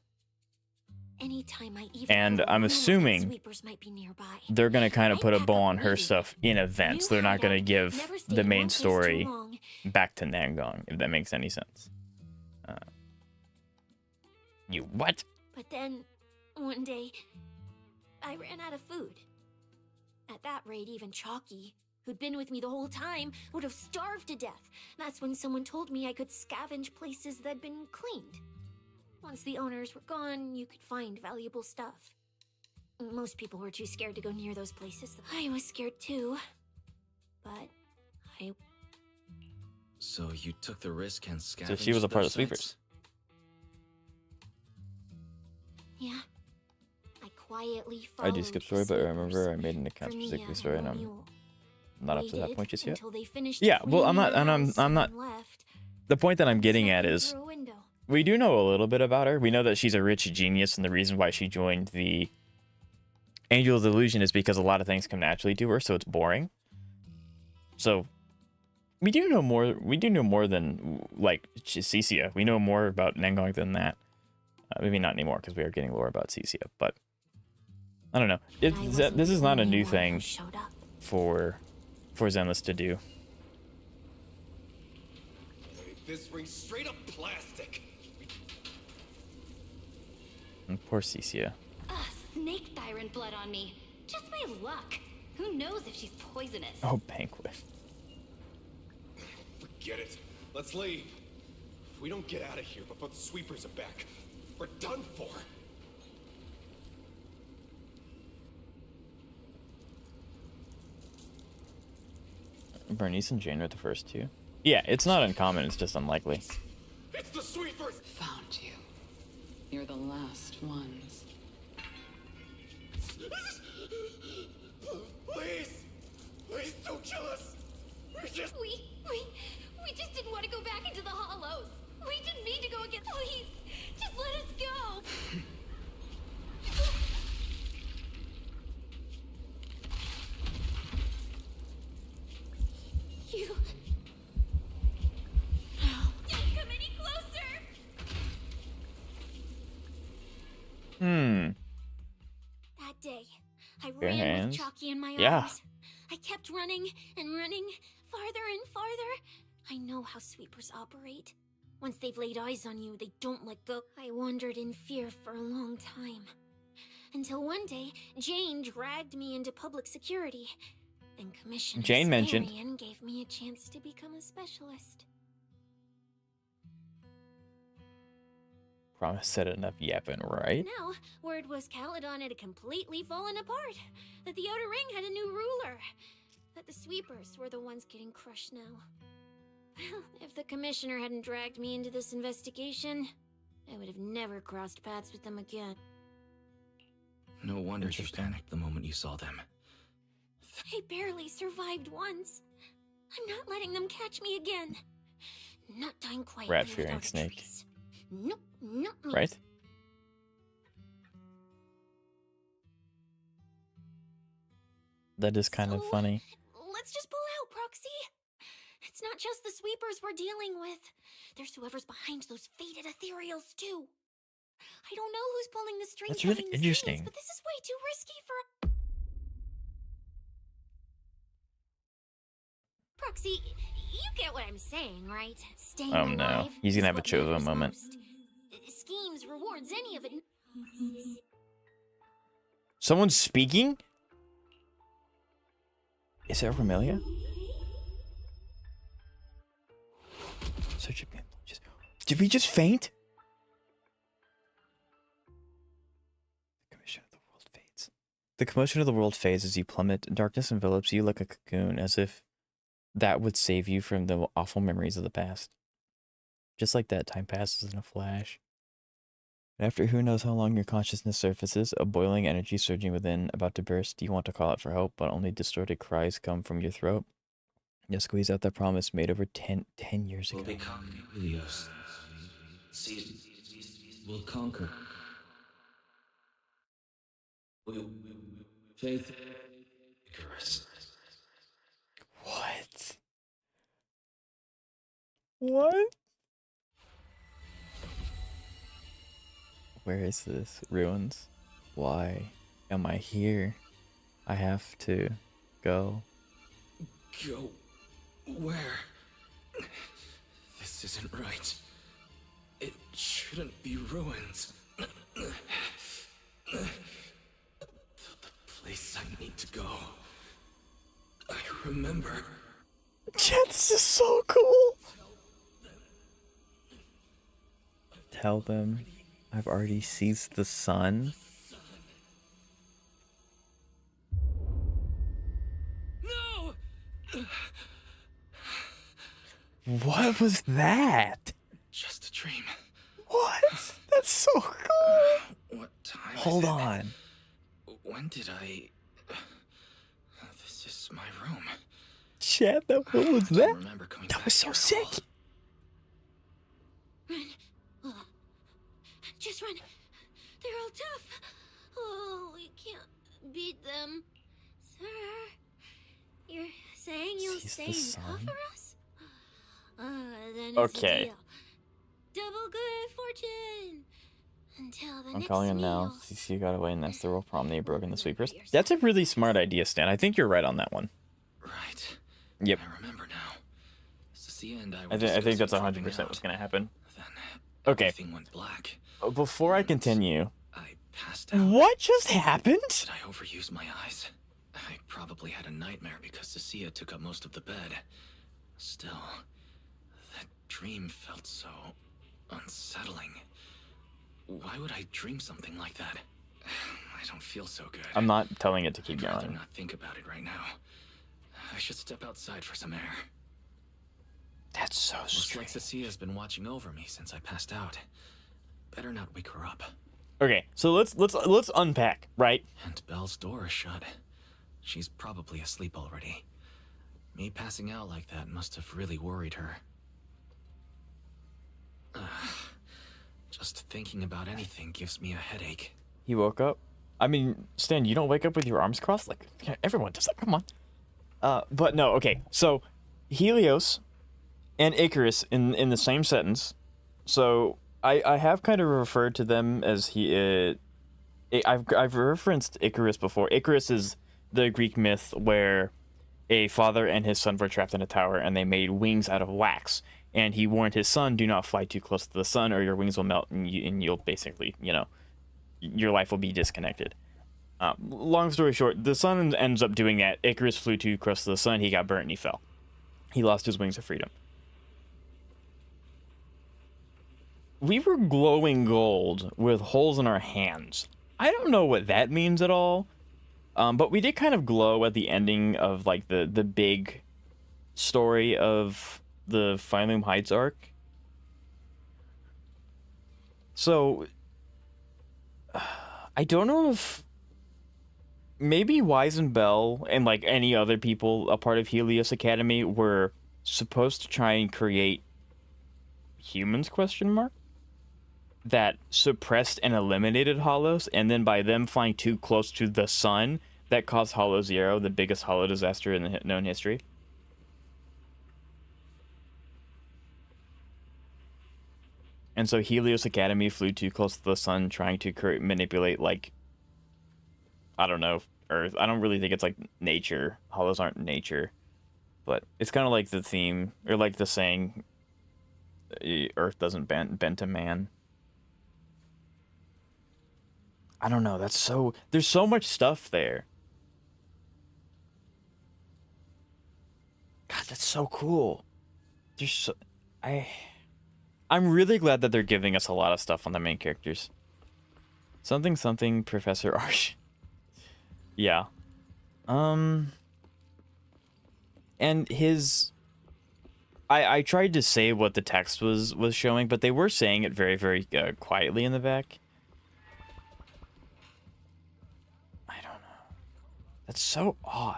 Anytime I even And I'm assuming sweepers might be nearby. they're gonna kind of put a bow on her stuff in events. They're not gonna give the main story back to Nangong, if that makes any sense. You what? But then, one day, I ran out of food. At that rate, even Chalky, who'd been with me the whole time, would have starved to death. That's when someone told me I could scavenge places that'd been cleaned. Once the owners were gone, you could find valuable stuff. Most people were too scared to go near those places. I was scared too. But I... So you took the risk and So scavenged she was a part of those Sweepers. sites? Yeah. I quietly I followed do skip the story, but sweepers. remember I made an account Crimea specifically and story, and I'm Romule. not up to that Waited point just yet. until they finished Yeah, well, I'm not, cleaning and the I'm not. house and left. The point that I'm getting at is, Through a window. we do know a little bit about her. We know that she's a rich genius, and the reason why she joined the Angel of the Illusion is because a lot of things come naturally to her, so it's boring. So we do know more. We do know more than like Cissia. We know more about Nangong than that. Maybe not anymore because we are getting lore about Cissia, but I don't know. This is not a new thing for Zenless to do. This ring's straight up plastic. And poor Cissia. Ugh, snake tyrant blood on me. Just my luck. Who knows if she's poisonous? Oh, Banquet. Forget it. Let's leave. If we don't get out of here before the sweepers are back, we're done for. Bernice and Jane are the first two. Yeah, it's not uncommon, it's just unlikely. It's the sweepers! Found you. You're the last ones. Please! Please don't kill us! We just didn't want to go back into the hollows. We didn't mean to go again. Please, just let us go. You don't come any closer. That day, I Bare ran hands. with Chalky in my Yeah. arms. I kept running and running, farther and farther. I know how sweepers operate. Once they've laid eyes on you, they don't let go. I wandered in fear for a long time. Until one day, Jane dragged me into public security. And Commissioner Jane mentioned. Sarian gave me a chance to become a specialist. Promise said enough yapping, right? Now, word was Caledon had completely fallen apart. That the Outer Ring had a new ruler. That the sweepers were the ones getting crushed now. Well, if the Commissioner hadn't dragged me into this investigation, I would have never crossed paths with them again. No wonder you panicked the moment you saw them. I barely survived once. I'm not letting them catch me again. Not dying quietly Rat fearing without a snake. trace. Nope, not me. Right? That is kind of funny. Let's just pull out, Proxy. It's not just the sweepers we're dealing with. There's whoever's behind those faded ethereals, too. I don't know who's pulling the strings That's really behind the interesting. scenes, but this is way too risky for... Proxy, you get what I'm saying, right? Staying Oh no, alive he's is gonna have a what Chova matters moment. most. Schemes, rewards, any of it. Someone's speaking? Is it Romelia? Search again. Did we just faint? The commotion of the world fades. The commotion of the world fades as you plummet. Darkness envelops you like a cocoon, as if that would save you from the awful memories of the past. Just like that, time passes in a flash. After who knows how long your consciousness surfaces, a boiling energy surging within, about to burst. You want to call out for help, but only distorted cries come from your throat. You squeeze out that promise made over 10 years ago. We'll become Helios. We'll conquer. Faith. Icarus. What? What? Where is this? Ruins? Why am I here? I have to go. Go where? This isn't right. It shouldn't be ruins. The place I need to go. I remember. Chat, this is so cool. Tell them I've already seized the sun. No! What was that? Just a dream. What? That's so cool. What time Hold is it? on. When did I... This is my room. Chat, what was I that? don't remember coming That back was so here at sick. all. Run. Just run. They're all tough. Oh, we can't beat them. Sir, you're saying you'll Seize stay the and sun? cover us? Then it's Okay. a deal. Double good fortune. Until the I'm next calling him meal. now. CC got away, and that's the real problem. They broke in the sweepers. That's a really smart idea, Stan. I think you're right on that one. Right. Yep. I remember now. This is Cissia and I were I think that's discussing 100% dropping what's out. gonna happen. Then Okay. everything went black. Before I continue, I passed out. what just happened? Did I overuse my eyes? I probably had a nightmare because Cissia took up most of the bed. Still, that dream felt so unsettling. Why would I dream something like that? I don't feel so good. I'm not telling it to keep I'd rather going. not think about it right now. I should step outside for some air. That's so Looks like Cissia's been watching over me since I passed out. Better not wake her up. Okay, so let's unpack, right? And Belle's door is shut. She's probably asleep already. Me passing out like that must have really worried her. Just thinking about anything gives me a headache. He woke up. I mean, Stan, you don't wake up with your arms crossed? Like, everyone does that. Come on. But no, okay. So, Helios and Icarus in the same sentence. So, I have kind of referred to them as I've referenced Icarus before. Icarus is the Greek myth where a father and his son were trapped in a tower and they made wings out of wax. And he warned his son, do not fly too close to the sun or your wings will melt and you'll basically, your life will be disconnected. Long story short, the son ends up doing that. Icarus flew too close to the sun. He got burnt and he fell. He lost his wings of freedom. We were glowing gold with holes in our hands. I don't know what that means at all. But we did kind of glow at the ending of like the big story of the Phylum Heights arc. So I don't know if maybe Wise and Bell and like any other people a part of Helios Academy were supposed to try and create humans ? That suppressed and eliminated Hollows, and then by them flying too close to the sun, that caused Hollow Zero, the biggest Hollow disaster in the known history. And so Helios Academy flew too close to the sun, trying to manipulate, like, I don't know, Earth. I don't really think it's like nature. Hollows aren't nature. But it's kind of like the theme, or like the saying, Earth doesn't bend to man. I don't know, there's so much stuff there. God, that's so cool. I'm really glad that they're giving us a lot of stuff on the main characters. Something Professor Arch. Yeah. And his I tried to say what the text was showing, but they were saying it very, very quietly in the back. I don't know. That's so odd.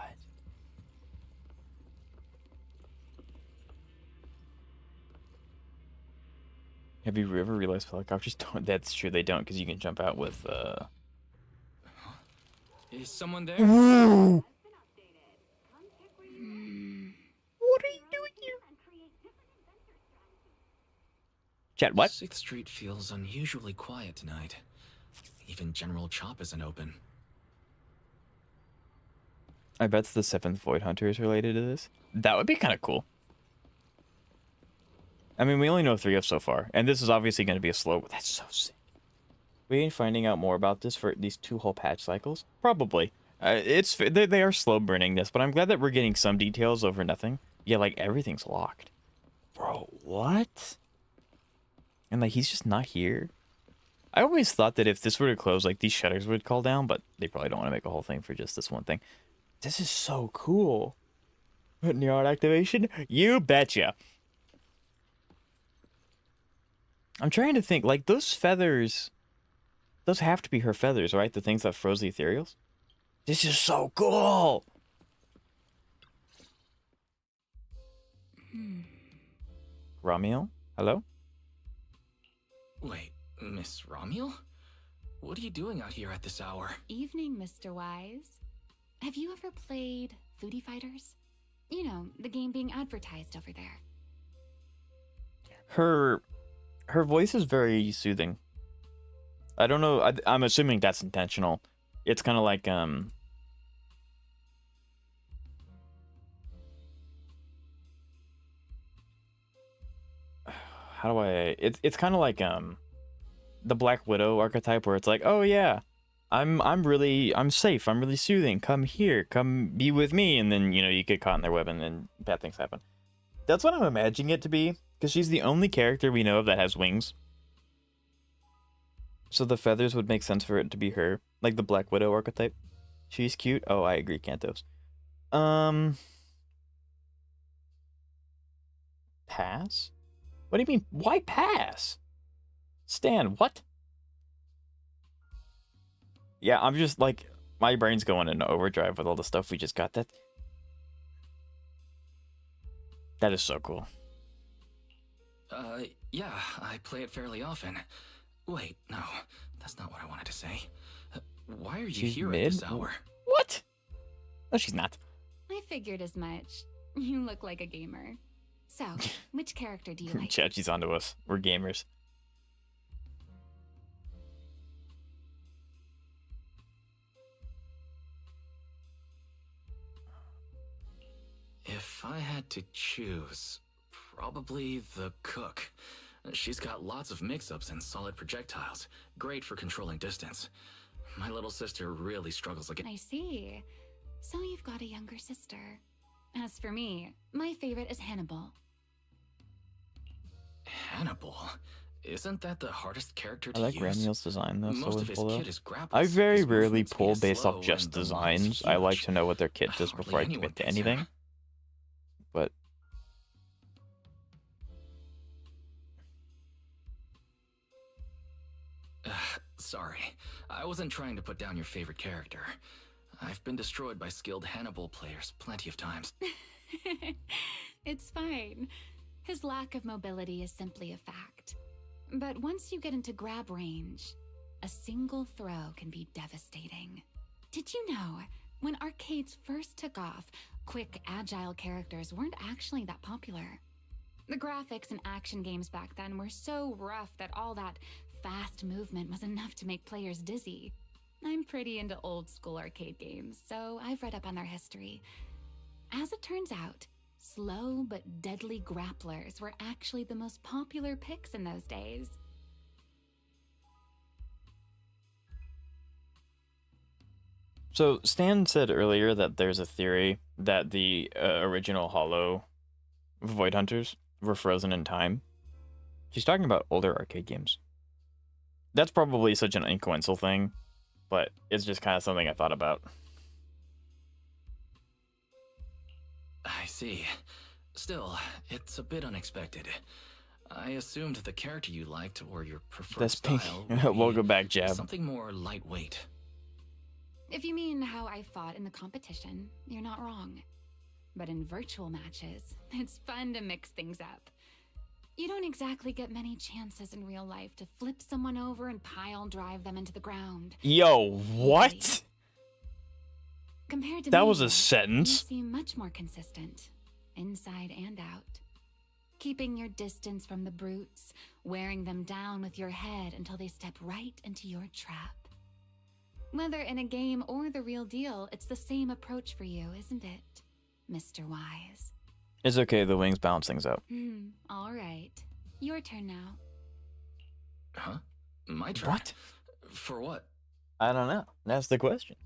Have you ever realized helicopters don't? That's true, they don't, because you can jump out with, Is someone there? Whoa! What are you doing here? Chat, what? 6th Street feels unusually quiet tonight. Even General Chop isn't open. I bet the 7th Void Hunter is related to this. That would be kind of cool. I mean, we only know 3 of so far, and this is obviously going to be a slow... That's so sick. We ain't finding out more about this for these 2 whole patch cycles? Probably. They are slow burning this, but I'm glad that we're getting some details over nothing. Yeah, like, everything's locked. Bro, what? And, like, he's just not here? I always thought that if this were to close, like, these shutters would call down, but they probably don't want to make a whole thing for just this one thing. This is so cool. Neuron activation? You betcha. I'm trying to think, like, those feathers... Those have to be her feathers, right? The things that froze the ethereals? This is so cool! Ramiel? Hello? Wait, Miss Ramiel? What are you doing out here at this hour? Evening, Mr. Wise. Have you ever played Foodie Fighters? You know, the game being advertised over there. Her voice is very soothing. I don't know, I'm assuming that's intentional. It's kind of like, how do I? It's kind of like the Black Widow archetype where it's like, oh yeah, I'm safe. I'm really soothing. Come here. Come be with me. And then you get caught in their web and then bad things happen. That's what I'm imagining it to be because she's the only character we know of that has wings. So the feathers would make sense for it to be her, like the Black Widow archetype. She's cute. Oh, I agree, Cantos. Pass? What do you mean? Why pass? Stan, what? Yeah, I'm just like, my brain's going into overdrive with all the stuff we just got. That is so cool. Yeah, I play it fairly often. Wait, no, that's not what I wanted to say. Why are you She's here mid? at this hour? What? No, she's not. I figured as much. You look like a gamer. So, which character do you like? Chachi's onto us. We're gamers. If I had to choose, probably the cook. She's got lots of mix-ups and solid projectiles. Great for controlling distance. My little sister really struggles against... I see. So you've got a younger sister. As for me, my favorite is Hannibal. Hannibal? Isn't that the hardest character I to like use? Ramneel's design though. Most of his so kit is grapples. I very His rarely movement speed pull is based slow off just and the lines designs. I like huge. to know what their kit does before I Hardly commit to anyone beats him. anything. But Sorry, I wasn't trying to put down your favorite character. I've been destroyed by skilled Hannibal players plenty of times. It's fine. His lack of mobility is simply a fact. But once you get into grab range, a single throw can be devastating. Did you know, when arcades first took off, quick, agile characters weren't actually that popular? The graphics in action games back then were so rough that all that fast movement was enough to make players dizzy. I'm pretty into old school arcade games, so I've read up on their history. As it turns out, slow but deadly grapplers were actually the most popular picks in those days. so Stan said earlier that there's a theory that the original Hollow Void Hunters were frozen in time. She's talking about older arcade games. That's probably such an incoincidental thing, but it's just kind of something I thought about. I see. Still, it's a bit unexpected. I assumed the character you liked or your preferred That's pink. style would We'll be go back, Jab. something more lightweight. If you mean how I fought in the competition, you're not wrong. But in virtual matches, it's fun to mix things up. You don't exactly get many chances in real life to flip someone over and pile drive them into the ground. Yo, what? Compared to That me, was a sentence. you seem much more consistent, inside and out. Keeping your distance from the brutes, wearing them down with your head until they step right into your trap. Whether in a game or the real deal, it's the same approach for you, isn't it, Mr. Wise? It's okay, the wings balance things out. All right. Your turn now. Huh? My turn? What? For what? I don't know. That's the question.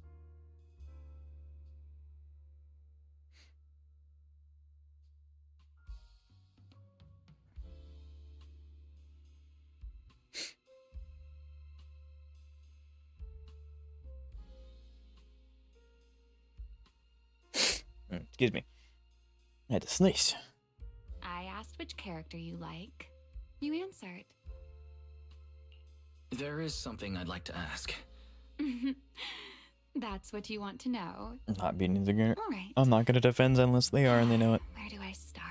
Excuse me. I had to sneeze. I asked which character you like. You answered. There is something I'd like to ask. That's what you want to know. Not beating the girl. All right. I'm not gonna defend Zenless. They are, and they know it. Where do I start?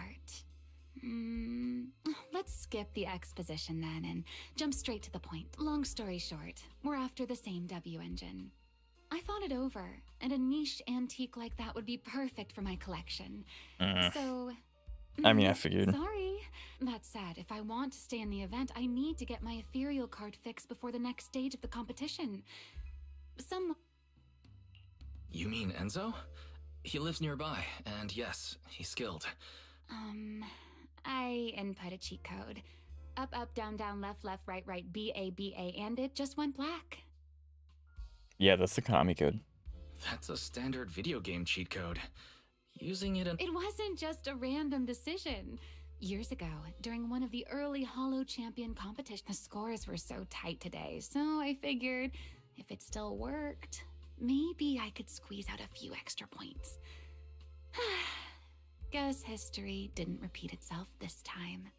Let's skip the exposition then and jump straight to the point. Long story short, we're after the same W engine. I thought it over, and a niche antique like that would be perfect for my collection. So... I mean, I figured. Sorry. That said, if I want to stay in the event, I need to get my ethereal card fixed before the next stage of the competition. You mean Enzo? He lives nearby, and yes, he's skilled. I input a cheat code. up, up, down, down, left, left, right, right, B, A, B, A, and it just went black. Yeah, that's the Konami code. That's a standard video game cheat code. Using it in... It wasn't just a random decision. Years ago, during one of the early Hollow Champion competitions, the scores were so tight today, so I figured if it still worked, maybe I could squeeze out a few extra points. Guess history didn't repeat itself this time.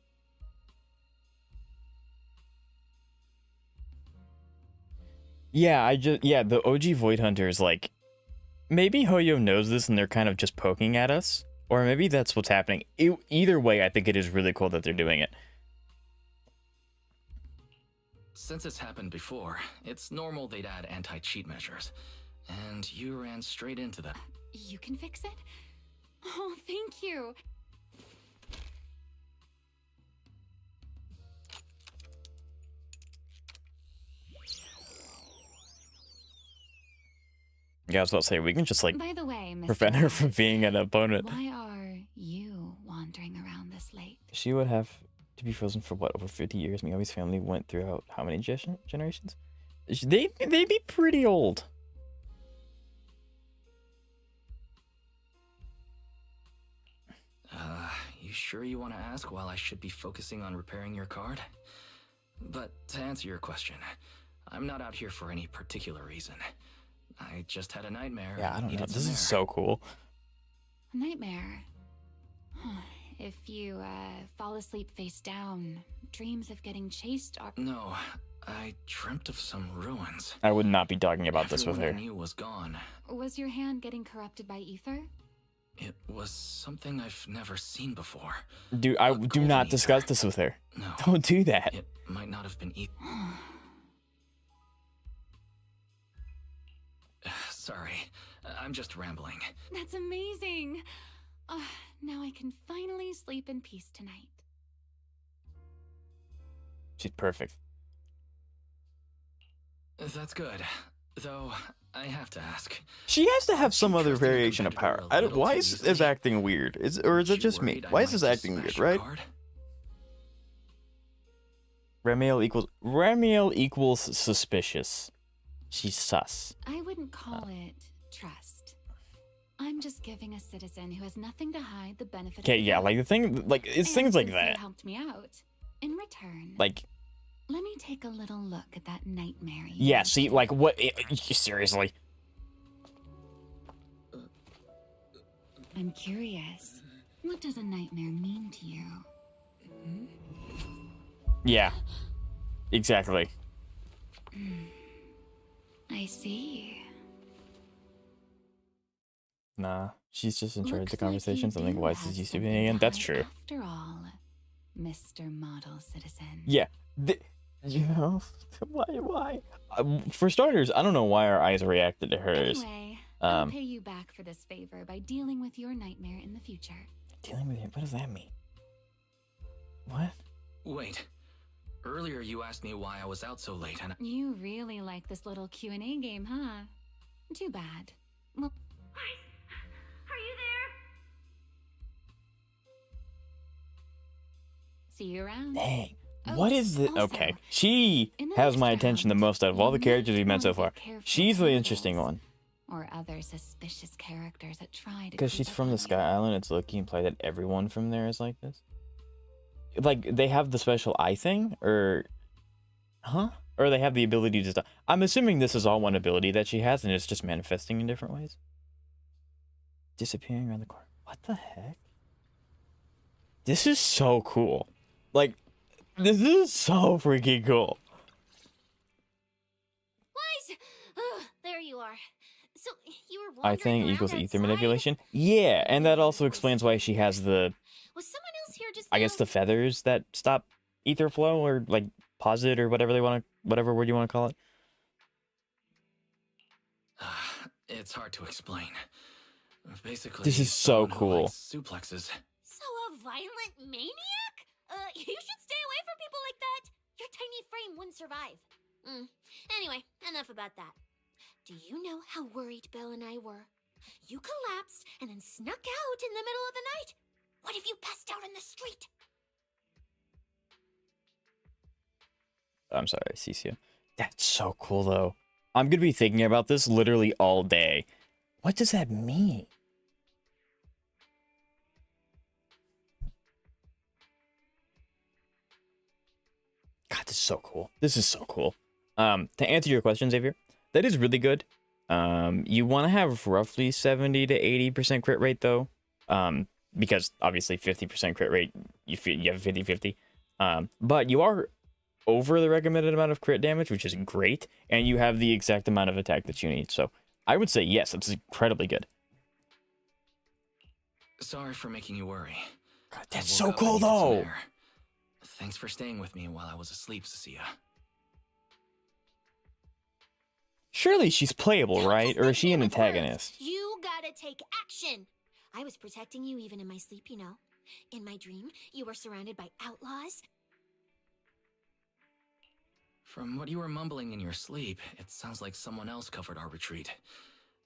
Yeah, the OG Void Hunters, like, maybe Hoyo knows this and they're kind of just poking at us, or maybe that's what's happening. Either way, I think it is really cool that they're doing it. Since it's happened before, it's normal they'd add anti-cheat measures. And you ran straight into that. You can fix it? Oh, thank you. Yeah, I was about to say, we can just, like, By the way, Mr. prevent her from being an opponent. Why are you wandering around this late? She would have to be frozen for, what, over 50 years? Miyabi's family went throughout how many generations? They'd be pretty old. You sure you want to ask while I should be focusing on repairing your card? But to answer your question, I'm not out here for any particular reason. I just had a nightmare. Yeah, I don't know. Needed This some is air. so cool. A nightmare. If you fall asleep face down, dreams of getting chased are... No, I dreamt of some ruins. I would not be talking about this with Everyone her. I knew was gone. Was your hand getting corrupted by ether? It was something I've never seen before. Do not discuss this with her. No. Don't do that. It might not have been Sorry, I'm just rambling. That's amazing. Now I can finally sleep in peace tonight. She's perfect. That's good. Though, I have to ask. She has to have some other variation of power. Why is this acting weird? Or is it just me? Why is this acting weird, right? Ramiel equals suspicious. She's sus. I wouldn't call it trust. I'm just giving a citizen who has nothing to hide the benefit Okay, of yeah, like the thing, like it's things like since that. you helped me out. In return, Like, let me take a little look at that nightmare. yeah, see, like what? Seriously. I'm curious. What does a nightmare mean to you? Yeah, exactly. I see. Nah, she's just in charge of Looks the like you conversation. Something do wise have is used to something being in. That's hide true. After all, Mr. Model Citizen. Yeah, you know, why? For starters, I don't know why our eyes reacted to hers. Anyway, I'll pay you back for this favor by dealing with your nightmare in the future. Dealing with it? What does that mean? What? Wait. Earlier you asked me why I was out so late and You really like this little Q&A game, huh? Too bad. Well, Are you there? see you around. Dang. Oh, What is it? also, Okay. She in the has next my attention the round, most out of all the you characters might we've met wanna so be far. careful She's the of interesting rebels one. Or other suspicious characters that try to Because creep she's up from on the you. Sky Island, it's low-key implied that everyone from there is like this. Like, they have the special eye thing? Or... Huh? Or they have the ability to... I'm assuming this is all one ability that she has, and it's just manifesting in different ways. Disappearing around the corner. What the heck? This is so cool. Like, this is so freaking cool. Wise! There you are. So, you were I wandering think around equals ether outside? manipulation. Yeah, and that also explains why she has the... Was someone else here just I guess now? the feathers that stop ether flow, or like pause it, or whatever they want to, whatever word you want to call it. it's hard to explain. Basically, This is so someone who cool. likes suplexes. So a violent maniac? You should stay away from people like that. Your tiny frame wouldn't survive. Anyway, enough about that. Do you know how worried Belle and I were? You collapsed and then snuck out in the middle of the night. What if you passed out in the street? I'm sorry, Cissia. That's so cool, though. I'm going to be thinking about this literally all day. What does that mean? God, this is so cool. This is so cool. To answer your question, Xavier, that is really good. You want to have roughly 70 to 80% crit rate, though. Because obviously 50% crit rate, you have 50-50. But you are over the recommended amount of crit damage, which is great, and you have the exact amount of attack that you need. So I would say yes, that's incredibly good. Sorry for making you worry. God, that's so cool, though. Thanks for staying with me while I was asleep, Cissia. Surely she's playable, right? Or is she an antagonist? You gotta take action. I was protecting you even in my sleep, you know. In my dream, you were surrounded by outlaws. From what you were mumbling in your sleep, it sounds like someone else covered our retreat.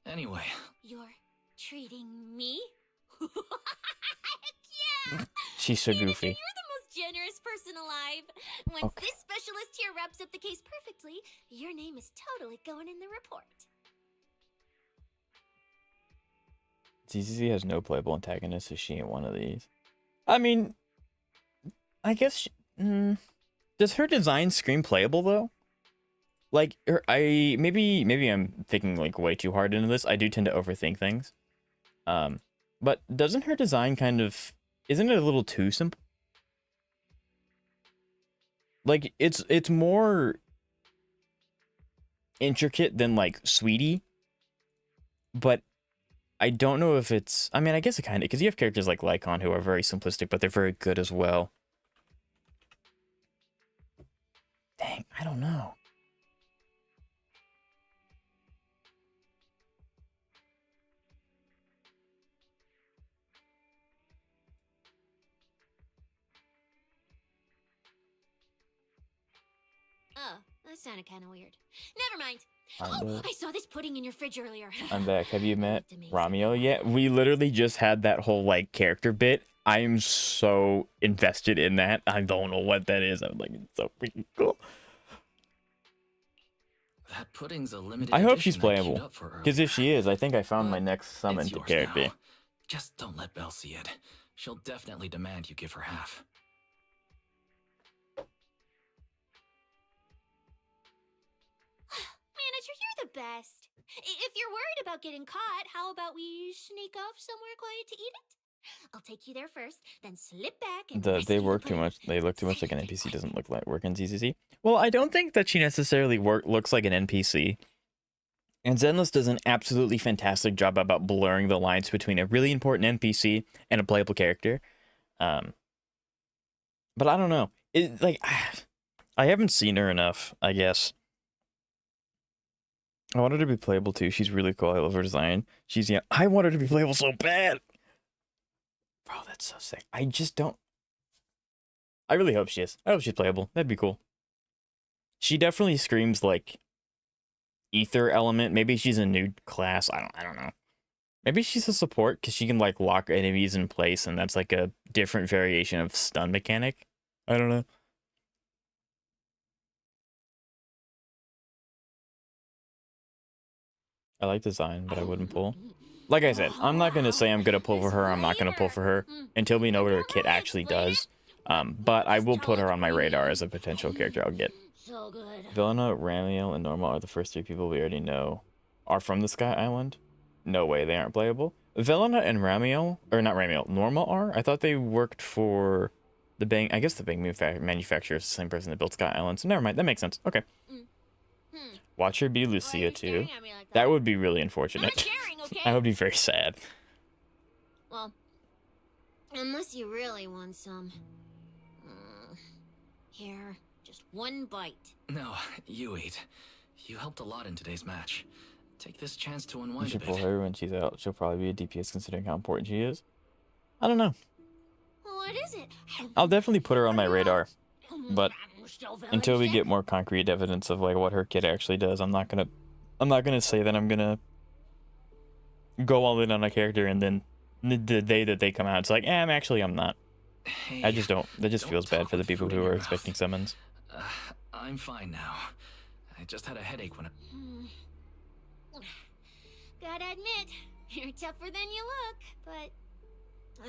Anyway. You're treating me? Yeah! She's so goofy. You're the most generous person alive. Once this specialist here wraps up the case perfectly, your name is totally going in the report. ZZZ has no playable antagonist. Is she in one of these? I mean, I guess. Does her design scream playable though? Like, maybe I'm thinking like way too hard into this. I do tend to overthink things. But doesn't her design kind of, isn't it a little too simple? Like it's more intricate than like Sweetie, but I don't know if it's, I mean, I guess it kind of, because you have characters like Lycon who are very simplistic, but they're very good as well. Dang, I don't know. Oh, that sounded kind of weird. Never mind. Oh, I saw this pudding in your fridge earlier. I'm back. Have you met Ramio yet? We literally just had that whole like character bit. I am so invested in that. I don't know what that is. I'm like, it's so freaking cool. That pudding's a limited I hope she's edition I queued playable. up for Because if she is, I think I found my next It's summon yours character. now. Just don't let Belle see it. She'll definitely demand you give her half. Manager, you're the best. If you're worried about getting caught, how about we sneak off somewhere quiet to eat it? I'll take you there first, then slip back and They work too much. They look too much like an NPC. Doesn't look like work in ZZZ. Well, I don't think that she necessarily looks like an NPC. And Zenless does an absolutely fantastic job about blurring the lines between a really important NPC and a playable character. But I don't know. I haven't seen her enough, I guess. I want her to be playable too. She's really cool. I love her design. I want her to be playable so bad. Bro, that's so sick. I just don't. I really hope she is. I hope she's playable. That'd be cool. She definitely screams like ether element. Maybe she's a new class. I don't know. Maybe she's a support because she can like lock enemies in place, and that's like a different variation of stun mechanic. I don't know. I like design, but I wouldn't pull. Like I said, I'm not going to say I'm going to pull for her. I'm not going to pull for her until we know what her kit actually does. But I will put her on my radar as a potential character I'll get. So good. Villana, Ramiel, and Normal are the first three people we already know are from the Sky Island. No way, they aren't playable. Villana and Ramiel, or not Ramiel, Normal are? I thought they worked for the Bang, I guess the Bang manufacturer is the same person that built Sky Island, so never mind, that makes sense. Okay. Watch her be Lucia too. That would be really unfortunate. I would be very sad. Well, unless you really want some. Here, just one bite. No, you eat. You helped a lot in today's match. Take this chance to You unwind a should pull bit. her when she's out. She'll probably be a DPS considering how important she is. I don't know. What is it? I'll definitely put her on my radar. But until we get more concrete evidence of like what her kit actually does, I'm not gonna say that I'm gonna go all in on a character and then the day that they come out, it's like, I'm not. Hey, I just don't. That just feels bad for the people who are expecting summons. I'm fine now. I just had a headache when Gotta admit, you're tougher than you look, but...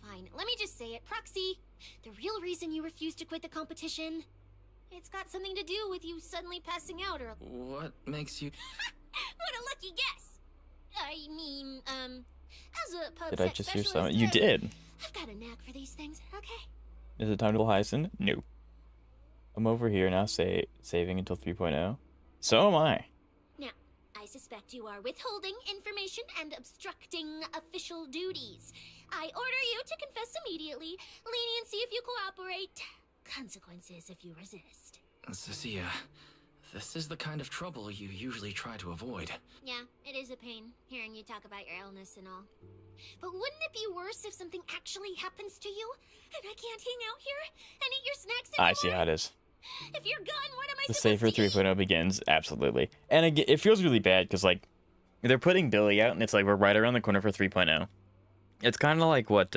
fine, let me just say it. Proxy, the real reason you refused to quit the competition, it's got something to do with you suddenly passing out or... What makes you... What a lucky guess! I mean, as a pub Did I sex just hear specialist, something? You did. I've got a knack for these things, okay? Is it time to hyacinth? No. I'm over here now, saving until 3.0. So am I. Now, I suspect you are withholding information and obstructing official duties. I order you to confess immediately, leniency if you cooperate, consequences if you resist. Cissia, this is the kind of trouble you usually try to avoid. Yeah, it is a pain, hearing you talk about your illness and all. But wouldn't it be worse if something actually happens to you, and I can't hang out here and eat your snacks anymore? I see how it is. If you're gone, what am I The supposed safer to eat? 3.0 begins, absolutely. And again, it feels really bad because, like, they're putting Billy out, and it's like we're right around the corner for 3.0. It's kind of like what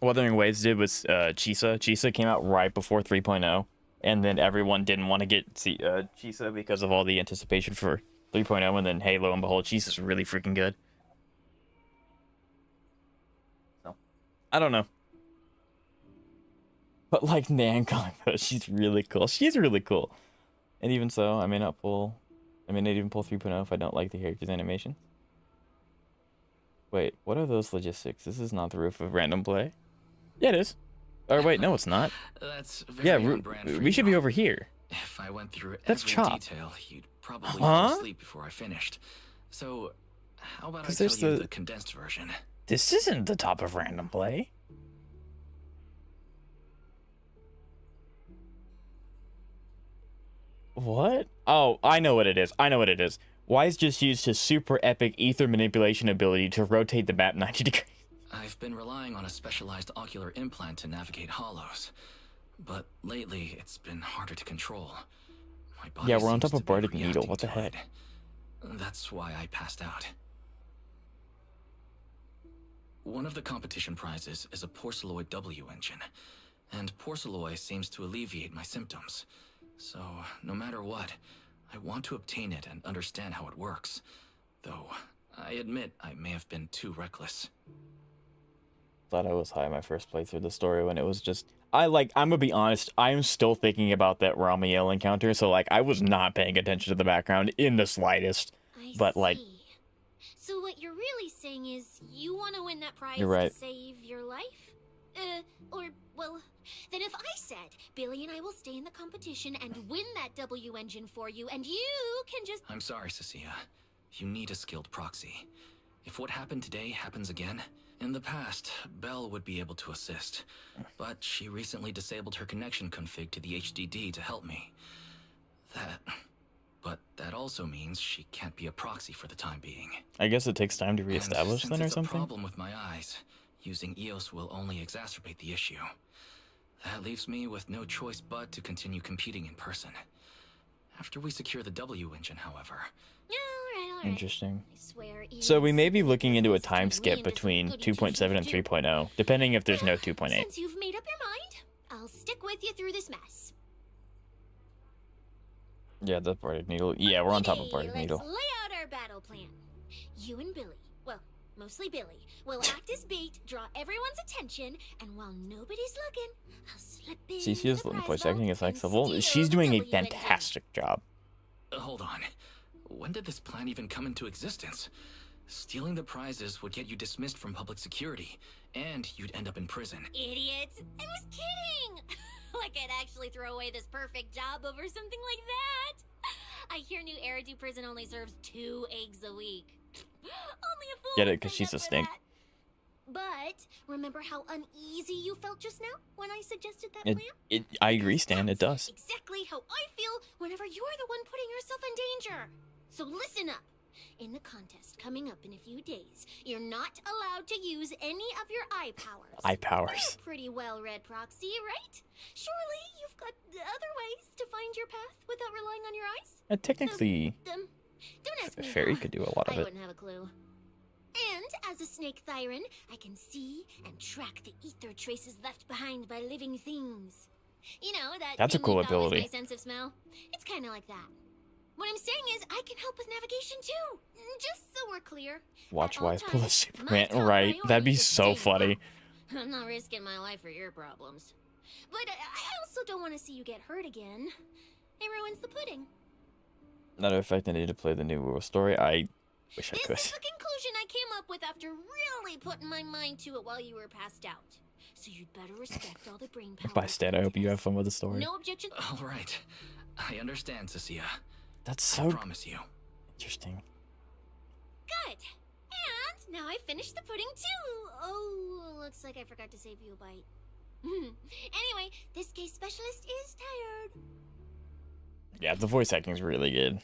Wuthering Waves did with Chisa. Chisa came out right before 3.0, and then everyone didn't want to get Chisa because of all the anticipation for 3.0, and then, hey, lo and behold, Chisa's really freaking good. So, I don't know. But, like, Nangong, though, she's really cool. She's really cool. And even so, I may not even pull 3.0 if I don't like the character's animation. Wait, what are those logistics? This is not the roof of random play. Yeah, it is. Or wait, no, it's not. That's very Yeah, on brand for we should you. be over here. If I went through That's every Chop. detail, you'd probably fall asleep before I finished. So, how about I 'Cause tell there's you the- the condensed version? This isn't the top of random play. What? Oh, I know what it is. Wise just used his super epic ether manipulation ability to rotate the map 90 degrees. I've been relying on a specialized ocular implant to navigate hollows, but lately it's been harder to control. My body Yeah, we're on seems top of to be Bardic Needle. reacting What the to heck? it. That's why I passed out. One of the competition prizes is a Porceloid W engine, and Porceloid seems to alleviate my symptoms. So, no matter what, I want to obtain it and understand how it works. Though, I admit I may have been too reckless. Thought I was high my first playthrough of the story when it was just... I'm gonna be honest, I am still thinking about that Ramiel encounter, so, like, I was not paying attention to the background in the slightest. But, like... So what you're really saying is you want to win that prize You're right. to save your life? Well, then if I said, Billy and I will stay in the competition and win that W engine for you, and you can just... I'm sorry, Cissia. You need a skilled proxy. If what happened today happens again, in the past, Belle would be able to assist. But she recently disabled her connection config to the HDD to help me. But that also means she can't be a proxy for the time being. I guess it takes time to And reestablish since then or it's a something? problem with my eyes, using EOS will only exacerbate the issue. That leaves me with no choice but to continue competing in person. After we secure the W engine, however. All right. Interesting. I swear, So we may be looking into a time skip between 2.7 and 3.0, depending if there's no 2.8. Since you've made up your mind, I'll stick with you through this mess. Yeah, that's Bardic Needle. Yeah, we're on top of Bardic Needle. Let's lay out our battle plan. You and Billy, well, mostly Billy, will act as bait, draw everyone's attention, and while nobody's looking, I'll slip in Cissia's the prize voice vault acting is and next level. steal She's the doing a W engine. fantastic job. Hold on. When did this plan even come into existence? Stealing the prizes would get you dismissed from public security, and you'd end up in prison. Idiot! I was kidding! Like I'd actually throw away this perfect job over something like that. I hear New Eridu Prison only serves 2 eggs a week. Only a fool Get it, would because sign she's a up for stink. that. But remember how uneasy you felt just now when I suggested that It, plan? I agree, Stan, it does. Exactly how I feel whenever you're the one putting yourself in danger. So listen up. In the contest coming up in a few days, you're not allowed to use any of your eye powers. Eye powers. You're a pretty well-read proxy, right? Surely you've got other ways to find your path without relying on your eyes? Technically, Don't ask me Fairy how. could do a lot of I it. wouldn't have a clue. And as a snake Thyran, I can see and track the ether traces left behind by living things. You know, that That's a thing cool we thought was ability. my sense of smell? It's kind of like that. What I'm saying is, I can help with navigation too. Just so we're clear. Watch Wise pull a my Superman. top Right. That'd be priority is so staying funny. alive. I'm not risking my life for your problems. But I also don't want to see you get hurt again. It ruins the pudding. Matter of fact, I need to play the new World story. I wish I This could. is the conclusion I came up with after really putting my mind to it while you were passed out. So you'd better respect all the brain power. Bye, Stan. I hope you have fun with the story. No objection. All right. I understand, Cissia. That's so I promise you. interesting. Good. And now I finished the pudding too. Oh, looks like I forgot to save you a bite. Anyway, this case specialist is tired. Yeah, the voice acting is really good.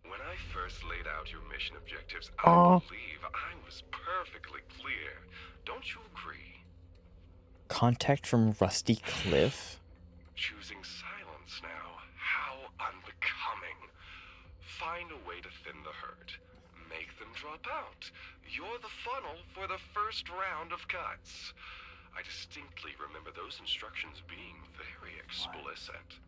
When I first laid out your mission objectives, Aw. I believe I was perfectly clear. Don't you agree? Contact from Rusty Cliff. Choosing silence now. How unbecoming. Find a way to thin the herd. Make them drop out. You're the funnel for the first round of cuts. I distinctly remember those instructions being very explicit.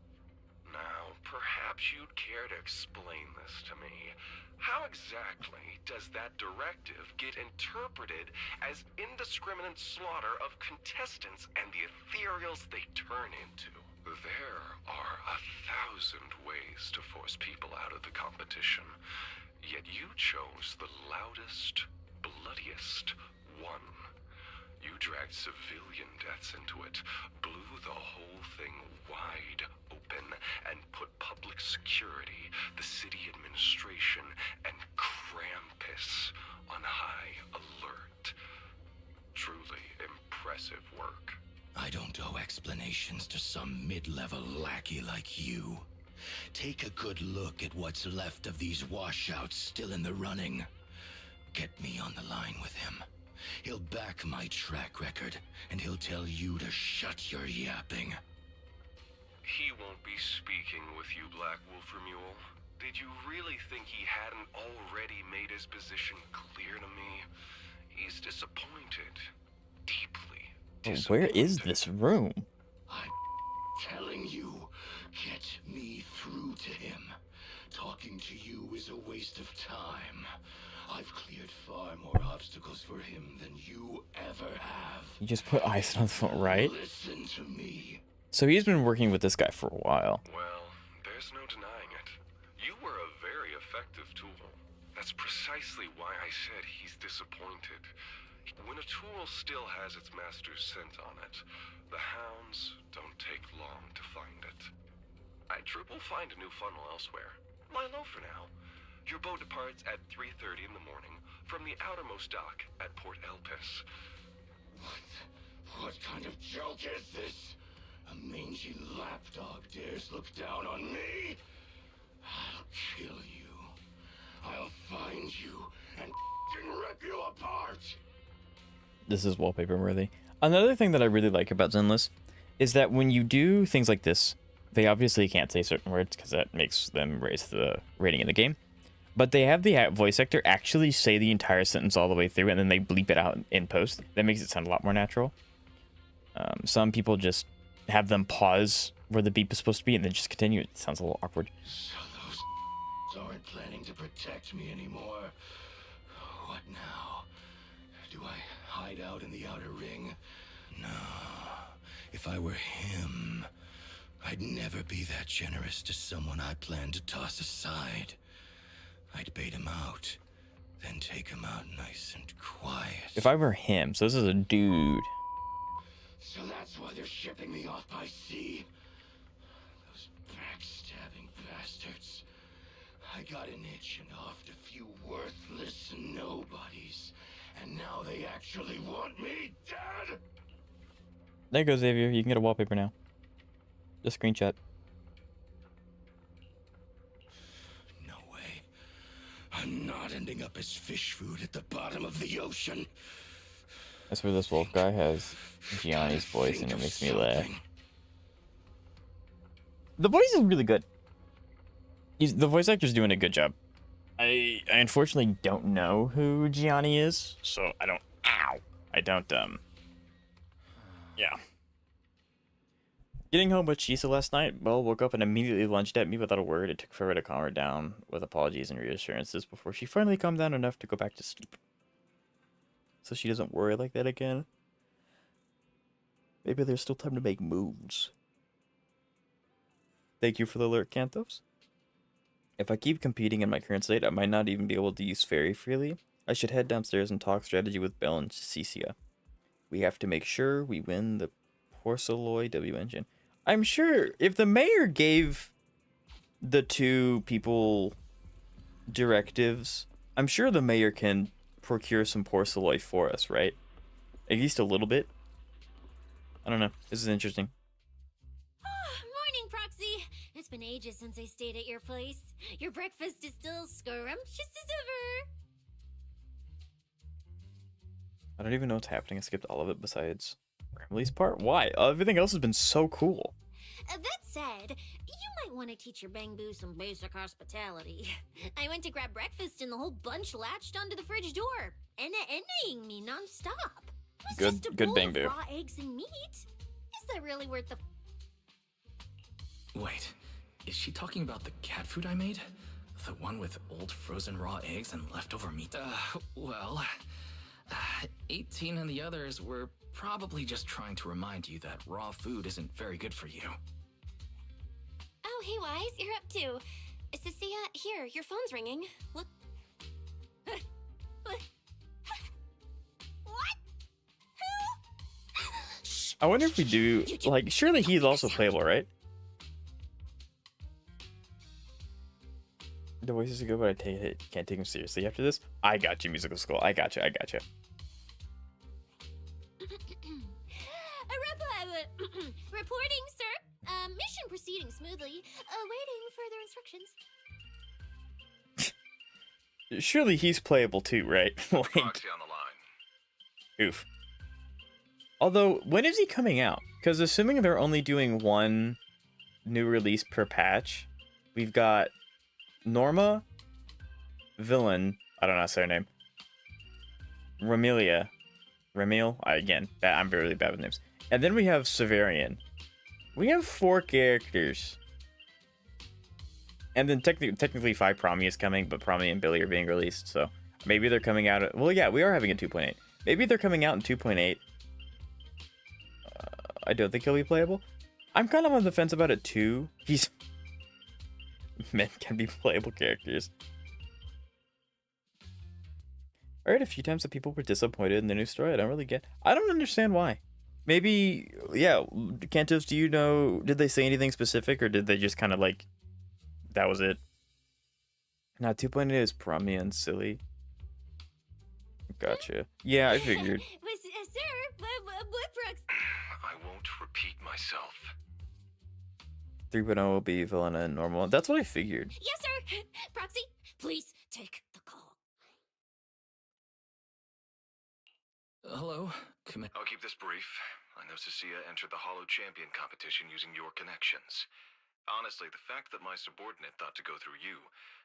Now, perhaps you'd care to explain this to me. How exactly does that directive get interpreted as indiscriminate slaughter of contestants and the ethereals they turn into? There are 1,000 ways to force people out of the competition, yet you chose the loudest, bloodiest one. You dragged civilian deaths into it, blew the whole thing wide open, and put public security, the city administration, and Krampus on high alert. Truly impressive work. I don't owe explanations to some mid-level lackey like you. Take a good look at what's left of these washouts still in the running. Get me on the line with him. He'll back my track record, and he'll tell you to shut your yapping. He won't be speaking with you, Black Wolframule. Did you really think he hadn't already made his position clear to me? He's disappointed. Deeply disappointed. Where is this room? I'm telling you, get me through to him. Talking to you is a waste of time. I've cleared far more obstacles for him than you ever have. You just put ice on the phone, right? Listen to me. So he's been working with this guy for a while. Well, there's no denying it. You were a very effective tool. That's precisely why I said he's disappointed. When a tool still has its master's scent on it, the hounds don't take long to find it. I troop will find a new funnel elsewhere. Lie low for now. Your boat departs at 3:30 in the morning from the outermost dock at Port Elpis. What kind of joke is this? A mangy lapdog dares look down on me? I'll kill you. I'll find you and rip you apart. This is wallpaper worthy. Another thing that I really like about Zenless is that when you do things like this, they obviously can't say certain words because that makes them raise the rating in the game. But they have the voice actor actually say the entire sentence all the way through, and then they bleep it out in post. That makes it sound a lot more natural. Some people just have them pause where the beep is supposed to be and then just continue. It sounds a little awkward. So those aren't planning to protect me anymore. What now? Do I hide out in the outer ring? No, if I were him, I'd never be that generous to someone I plan to toss aside. I'd bait him out, then take him out nice and quiet. If I were him, so this is a dude. So that's why they're shipping me off by sea. Those backstabbing bastards. I got an itch and offed a few worthless nobodies, and now they actually want me dead? There goes Xavier. You can get a wallpaper now. Just screenshot. No way. I'm not ending up as fish food at the bottom of the ocean. That's where this wolf guy has Gianni's voice, and it makes me laugh. The voice is really good. The voice actor's doing a good job. I unfortunately don't know who Gianni is, so I don't. Yeah. Getting home with Chisa last night, Belle woke up and immediately lunged at me without a word. It took forever to calm her down with apologies and reassurances before she finally calmed down enough to go back to sleep. So she doesn't worry like that again. Maybe there's still time to make moves. Thank you for the alert, Canthos. If I keep competing in my current state, I might not even be able to use fairy freely. I should head downstairs and talk strategy with Belle and Cissia. We have to make sure we win the Porceloy W engine. I'm sure if the mayor gave the two people directives, I'm sure the mayor can procure some Porceloy for us, right? At least a little bit. I don't know. This is interesting. Morning, Proxy. It's been ages since I stayed at your place. Your breakfast is still scrumptious as ever. I don't even know what's happening. I skipped all of it besides Bramley's part. Why? Everything else has been so cool. That said, you might want to teach your Bangbu some basic hospitality. I went to grab breakfast and the whole bunch latched onto the fridge door, envying me nonstop. It was just a Good bowl Bangbu. of raw eggs and meat. Is that really worth the... Wait, is she talking about the cat food I made? The one with old frozen raw eggs and leftover meat? Well, 18 and the others were probably just trying to remind you that raw food isn't very good for you. Oh, hey, Wise, you're up too. Cissia, here, your phone's ringing. Look. What? I wonder if we do, like, surely he's also playable, right? The voices are good, but I can't take him seriously after this. I got you, Musical Skull. I got you. Reporting, sir. Mission proceeding smoothly. Awaiting further instructions. Surely he's playable too, right? Like, Proxy on the line. oof. Although, when is he coming out? Because assuming they're only doing one new release per patch, we've got Norma, Villain, I don't know how to say her name, Ramil, again, I'm really bad with names. And then we have Severian. We have 4 characters. And then technically 5 Promi is coming, but Promi and Billy are being released, so maybe they're coming out well, yeah, we are having a 2.8. Maybe they're coming out in 2.8. I don't think he'll be playable. I'm kind of on the fence about it too. Men can be playable characters. I heard a few times that people were disappointed in the new story. I don't understand why. Maybe, yeah, Cantos, do you know, did they say anything specific, or did they just kind of like, that was it? Now 2.8 is Promi and silly. Gotcha. Yeah, I figured. Sir, what, Brooks? I won't repeat myself. 3.0 will be Villain and Normal. That's what I figured. Yes, sir. Proxy, please take the call. Hello? I'll keep this brief. I know Cissia entered the Hollow Champion competition using your connections. Honestly, the fact that my subordinate thought to go through you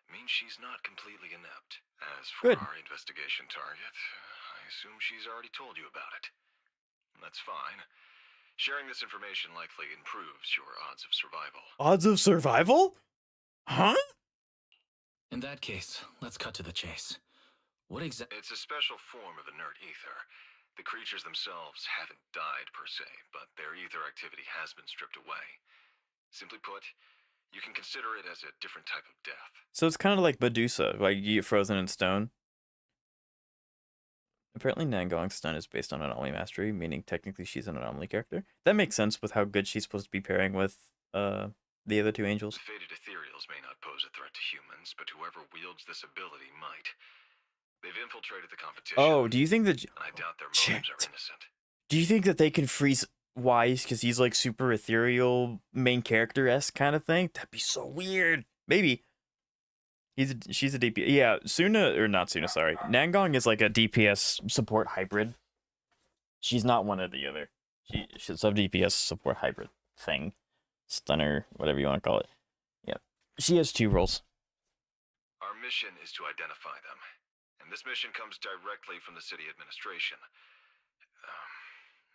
means she's not completely inept. As for Good. our investigation target, I assume she's already told you about it. That's fine. Sharing this information likely improves your odds of survival. Odds of survival? Huh? In that case, let's cut to the chase. What exactly? It's a special form of inert ether. The creatures themselves haven't died per se, but their ether activity has been stripped away. Simply put, you can consider it as a different type of death. So it's kind of like Medusa, like you get frozen in stone. Apparently, Nangong's stun is based on anomaly mastery, meaning technically she's an anomaly character. That makes sense with how good she's supposed to be pairing with the other two angels. The fated ethereals may not pose a threat to humans, but whoever wields this ability might. They've infiltrated the competition. Oh, do you think that? And I doubt their motives are innocent. Do you think that they can freeze Wise because he's like super ethereal, main character-esque kind of thing? That'd be so weird. Maybe. She's a DPS. Yeah, Suna, or not Suna, sorry. Nangong is like a DPS support hybrid. She's not one or the other. She's a DPS support hybrid thing. Stunner, whatever you want to call it. Yeah. She has two roles. Our mission is to identify them. And this mission comes directly from the city administration.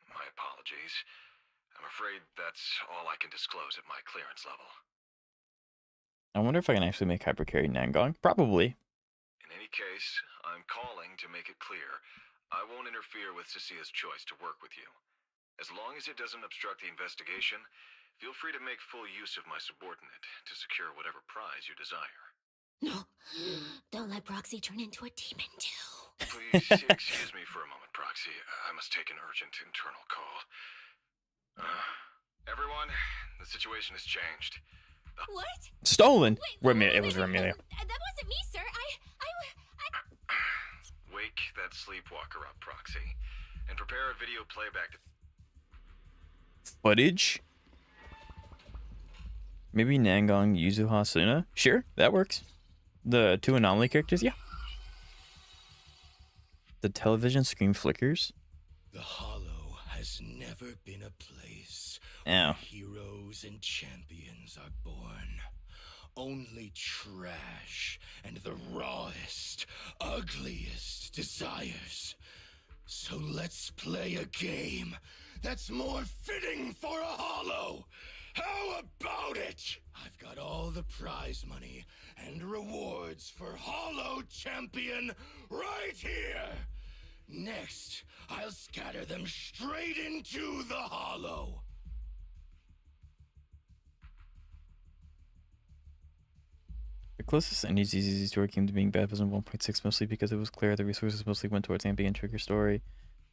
My apologies. I'm afraid that's all I can disclose at my clearance level. I wonder if I can actually make hypercarry Nangong. Probably. In any case, I'm calling to make it clear. I won't interfere with Cissia's choice to work with you. As long as it doesn't obstruct the investigation, feel free to make full use of my subordinate to secure whatever prize you desire. No, don't let Proxy turn into a demon too. Please excuse me for a moment, Proxy. I must take an urgent internal call. Everyone, the situation has changed. What? Stolen. It was Romelia. That wasn't me, sir. Wake that sleepwalker up, Proxy, and prepare a video playback. Footage. Maybe Nangong, Yuzuha, Suna. Sure, that works. The two anomaly characters, yeah. The television screen flickers. The Hollow has never been a place Ow. where heroes and champions are born. Only trash and the rawest, ugliest desires. So let's play a game that's more fitting for a Hollow. How about it? I've got all the prize money and rewards for Hollow Champion right here. Next, I'll scatter them straight into the Hollow. The closest Indy's easy story came to being bad was in 1.6, mostly because it was clear the resources mostly went towards ambient trigger story.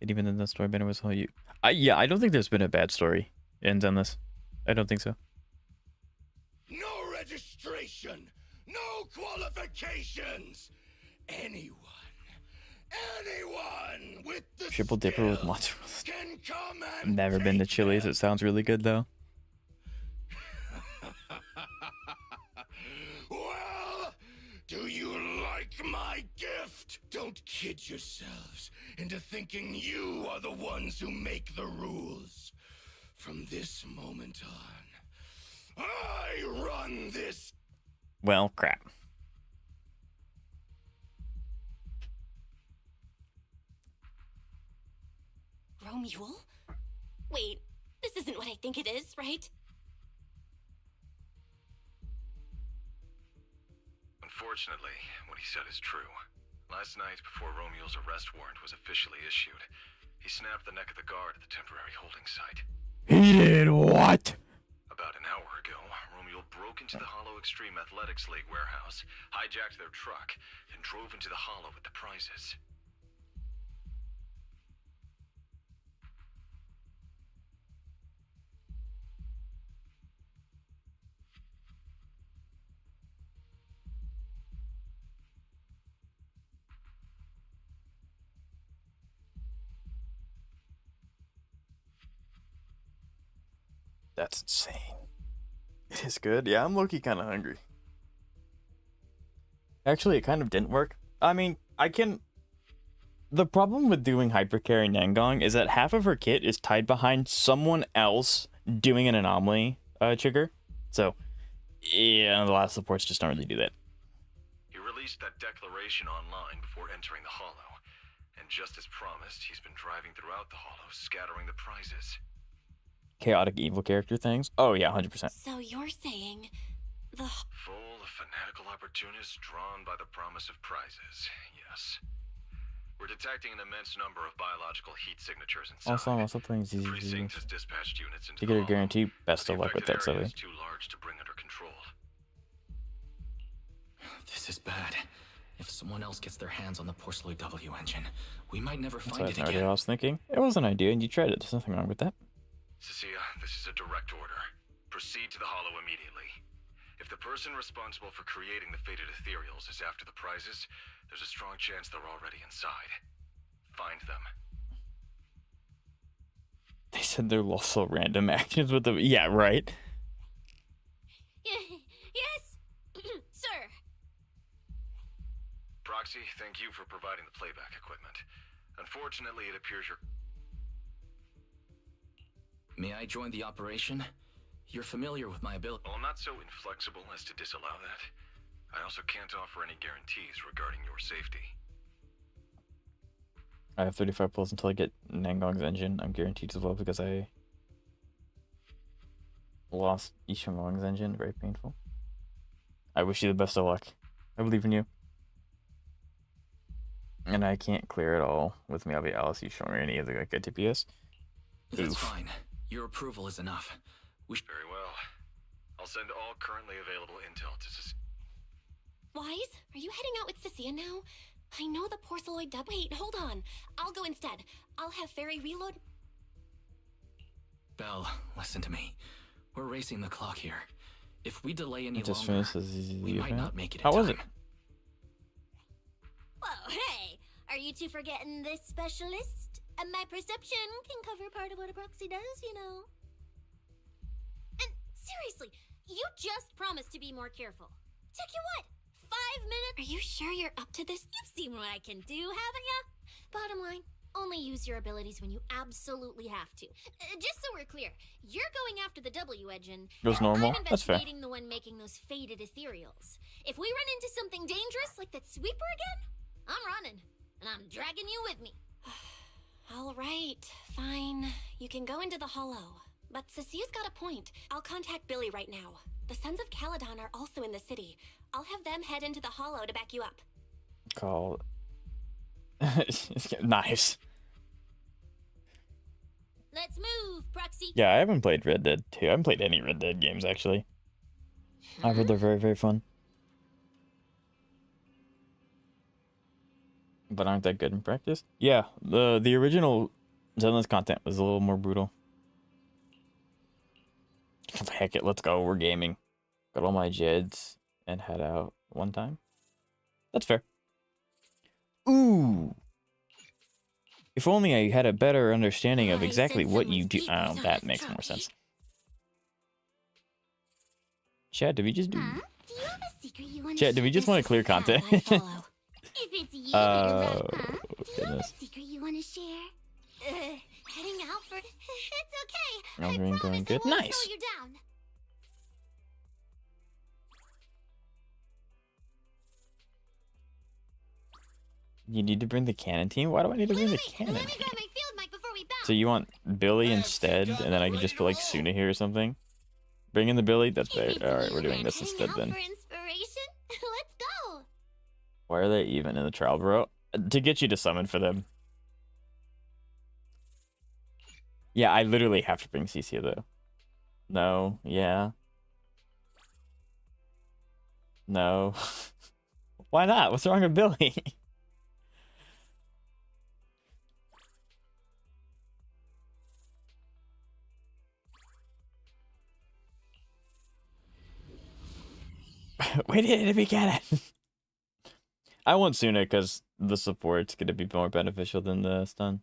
And even then, the story banner was all you. Yeah, I don't think there's been a bad story in Zenless. I don't think so. No registration, no qualifications. Anyone with the Triple Dipper with skill mozzarella. can come and Never been to Chili's. It sounds really good though. Well, do you like my gift? Don't kid yourselves into thinking you are the ones who make the rules. From this moment on, I run this. Well, crap. Romule? Wait, this isn't what I think it is, right? Unfortunately, what he said is true. Last night, before Romeo's arrest warrant was officially issued, he snapped the neck of the guard at the temporary holding site. He did what? About an hour ago, Romeo broke into the Hollow Extreme Athletics League warehouse, hijacked their truck, and drove into the Hollow with the prizes. That's insane. It is good. Yeah, I'm low-key kind of hungry. Actually, it kind of didn't work. I mean, I can... The problem with doing hypercarry Nangong is that half of her kit is tied behind someone else doing an anomaly trigger. So, yeah, the last supports just don't really do that. He released that declaration online before entering the Hollow. And just as promised, he's been driving throughout the Hollow, scattering the prizes. Chaotic evil character things? Oh, yeah, 100%. So you're saying the... Full of fanatical opportunists drawn by the promise of prizes, yes. We're detecting an immense number of biological heat signatures inside. Also, I'm also playing The ZZ precinct has dispatched units into to the get a hollow, guarantee. Best but of the luck with that, affected area Zoe. is too large to bring under control. This is bad. If someone else gets their hands on the Porceloid W engine, we might never That's find what it I had no idea again. what I was thinking. It was an idea, and you tried it. There's nothing wrong with that. Cissia, this is a direct order. Proceed to the hollow immediately. If the person responsible for creating the fated ethereals is after the prizes, there's a strong chance they're already inside. Find them. They said they're also random actions with the. Yeah, right. Yes, sir. Proxy, thank you for providing the playback equipment. Unfortunately, it appears you're... May I join the operation? You're familiar with my ability. Well, I'm not so inflexible as to disallow that. I also can't offer any guarantees regarding your safety. I have 35 pulls until I get Nangong's engine. I'm guaranteed as well because I lost Ishimong's engine. Very painful. I wish you the best of luck. I believe in you. And I can't clear it all with Miyabi, Alice, Ishimong, or any of the good TPS. That's fine. Your approval is enough. Very well. I'll send all currently available intel to Wise, are you heading out with Cissia now? I know the Porceloid dub. Wait, hold on. I'll go instead. I'll have Fairy reload. Belle, listen to me. We're racing the clock here. If we delay any I just longer, finished the we might event. not make it in How time. was it? Whoa, hey! Are you two forgetting this specialist? My perception can cover part of what a proxy does, you know. And seriously, you just promised to be more careful. Took you what? 5 minutes? Are you sure you're up to this? You've seen what I can do, haven't ya? Bottom line, only use your abilities when you absolutely have to. Just so we're clear, you're going after the W engine. It was normal. I'm That's fair. investigating the one making those faded ethereals. If we run into something dangerous like that sweeper again, I'm running, and I'm dragging you with me. All right, fine. You can go into the hollow. But Cissia's got a point. I'll contact Billy right now. The Sons of Caledon are also in the city. I'll have them head into the hollow to back you up. Called. Nice. Let's move, Proxy. Yeah, I haven't played Red Dead 2. I haven't played any Red Dead games, actually. I've heard they're very, very fun. But aren't that good in practice? Yeah, the original Zenless content was a little more brutal. Heck it, let's go. We're gaming. Got all my Jeds and head out one time. That's fair. Ooh. If only I had a better understanding of exactly what you do. Oh, that makes more sense. Chad, did we just do... Chad, did we just want to clear content? If it's you, Oh, do you have goodness. a secret you want to share? Heading out for... It's okay. I'm going good. I won't Nice. slow you down. You need to bring the cannon team? Why do I need to bring the cannon team? So you want Billy instead, and then I can just put like Suna here or something? Bring in the Billy? That's better. Alright, we're doing this instead then. For inspiration? Let's go. Why are they even in the trial, bro? To get you to summon for them. Yeah, I literally have to bring Cissia though. No, yeah. No. Why not? What's wrong with Billy? We did it, we get it. I want Suna because the support's gonna be more beneficial than the stun.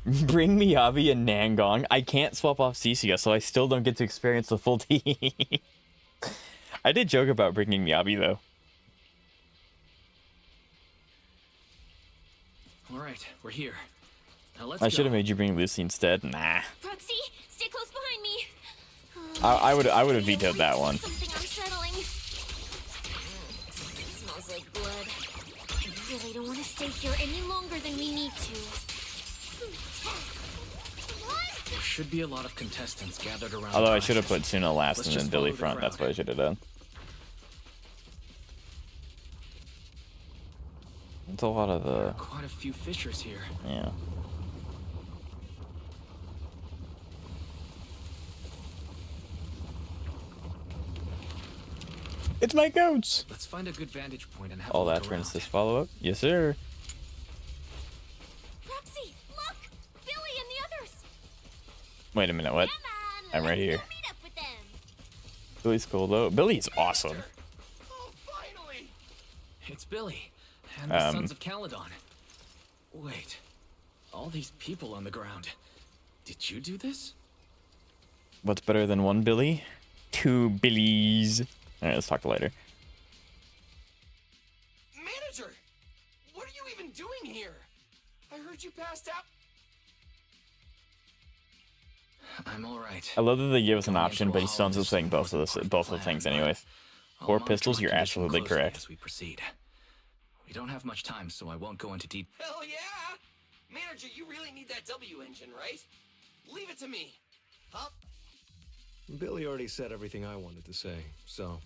Bring Miyabi and Nangong. I can't swap off Cissia, so I still don't get to experience the full team. I did joke about bringing Miyabi though. Alright, we're here. Now let's I go. should have made you bring Lucy instead. Nah. Proxy, stay close behind me. I would have vetoed that one. Something unsettling. It smells like blood. I really don't want to stay here any longer than we need to. There should be a lot of contestants gathered around. Although the I should have prizes. put Suna last Let's and then just Billy follow the front. crowd. That's what I should have done. That's a lot of quite a few fissures here. Yeah. It's my goats. Let's find a good vantage point and have All a look that turns around. this follow-up. Yes, sir. Roxy, look! Billy and the others! Wait a minute, what? I'm right here. Billy's cool though. Billy's awesome. It's Billy and the Sons of Caledon. Wait, all these people on the ground. Did you do this? What's better than one Billy? Two Billies. All right, let's talk later. Manager! What are you even doing here? I heard you passed out. I'm all right. I love that they give us an option, but he still ends up saying both of the things anyways. 4 pistols, you're absolutely correct. As we proceed. We don't have much time, so I won't go into deep. Hell yeah! Manager, you really need that W engine, right? Leave it to me. Huh? Billy already said everything I wanted to say, so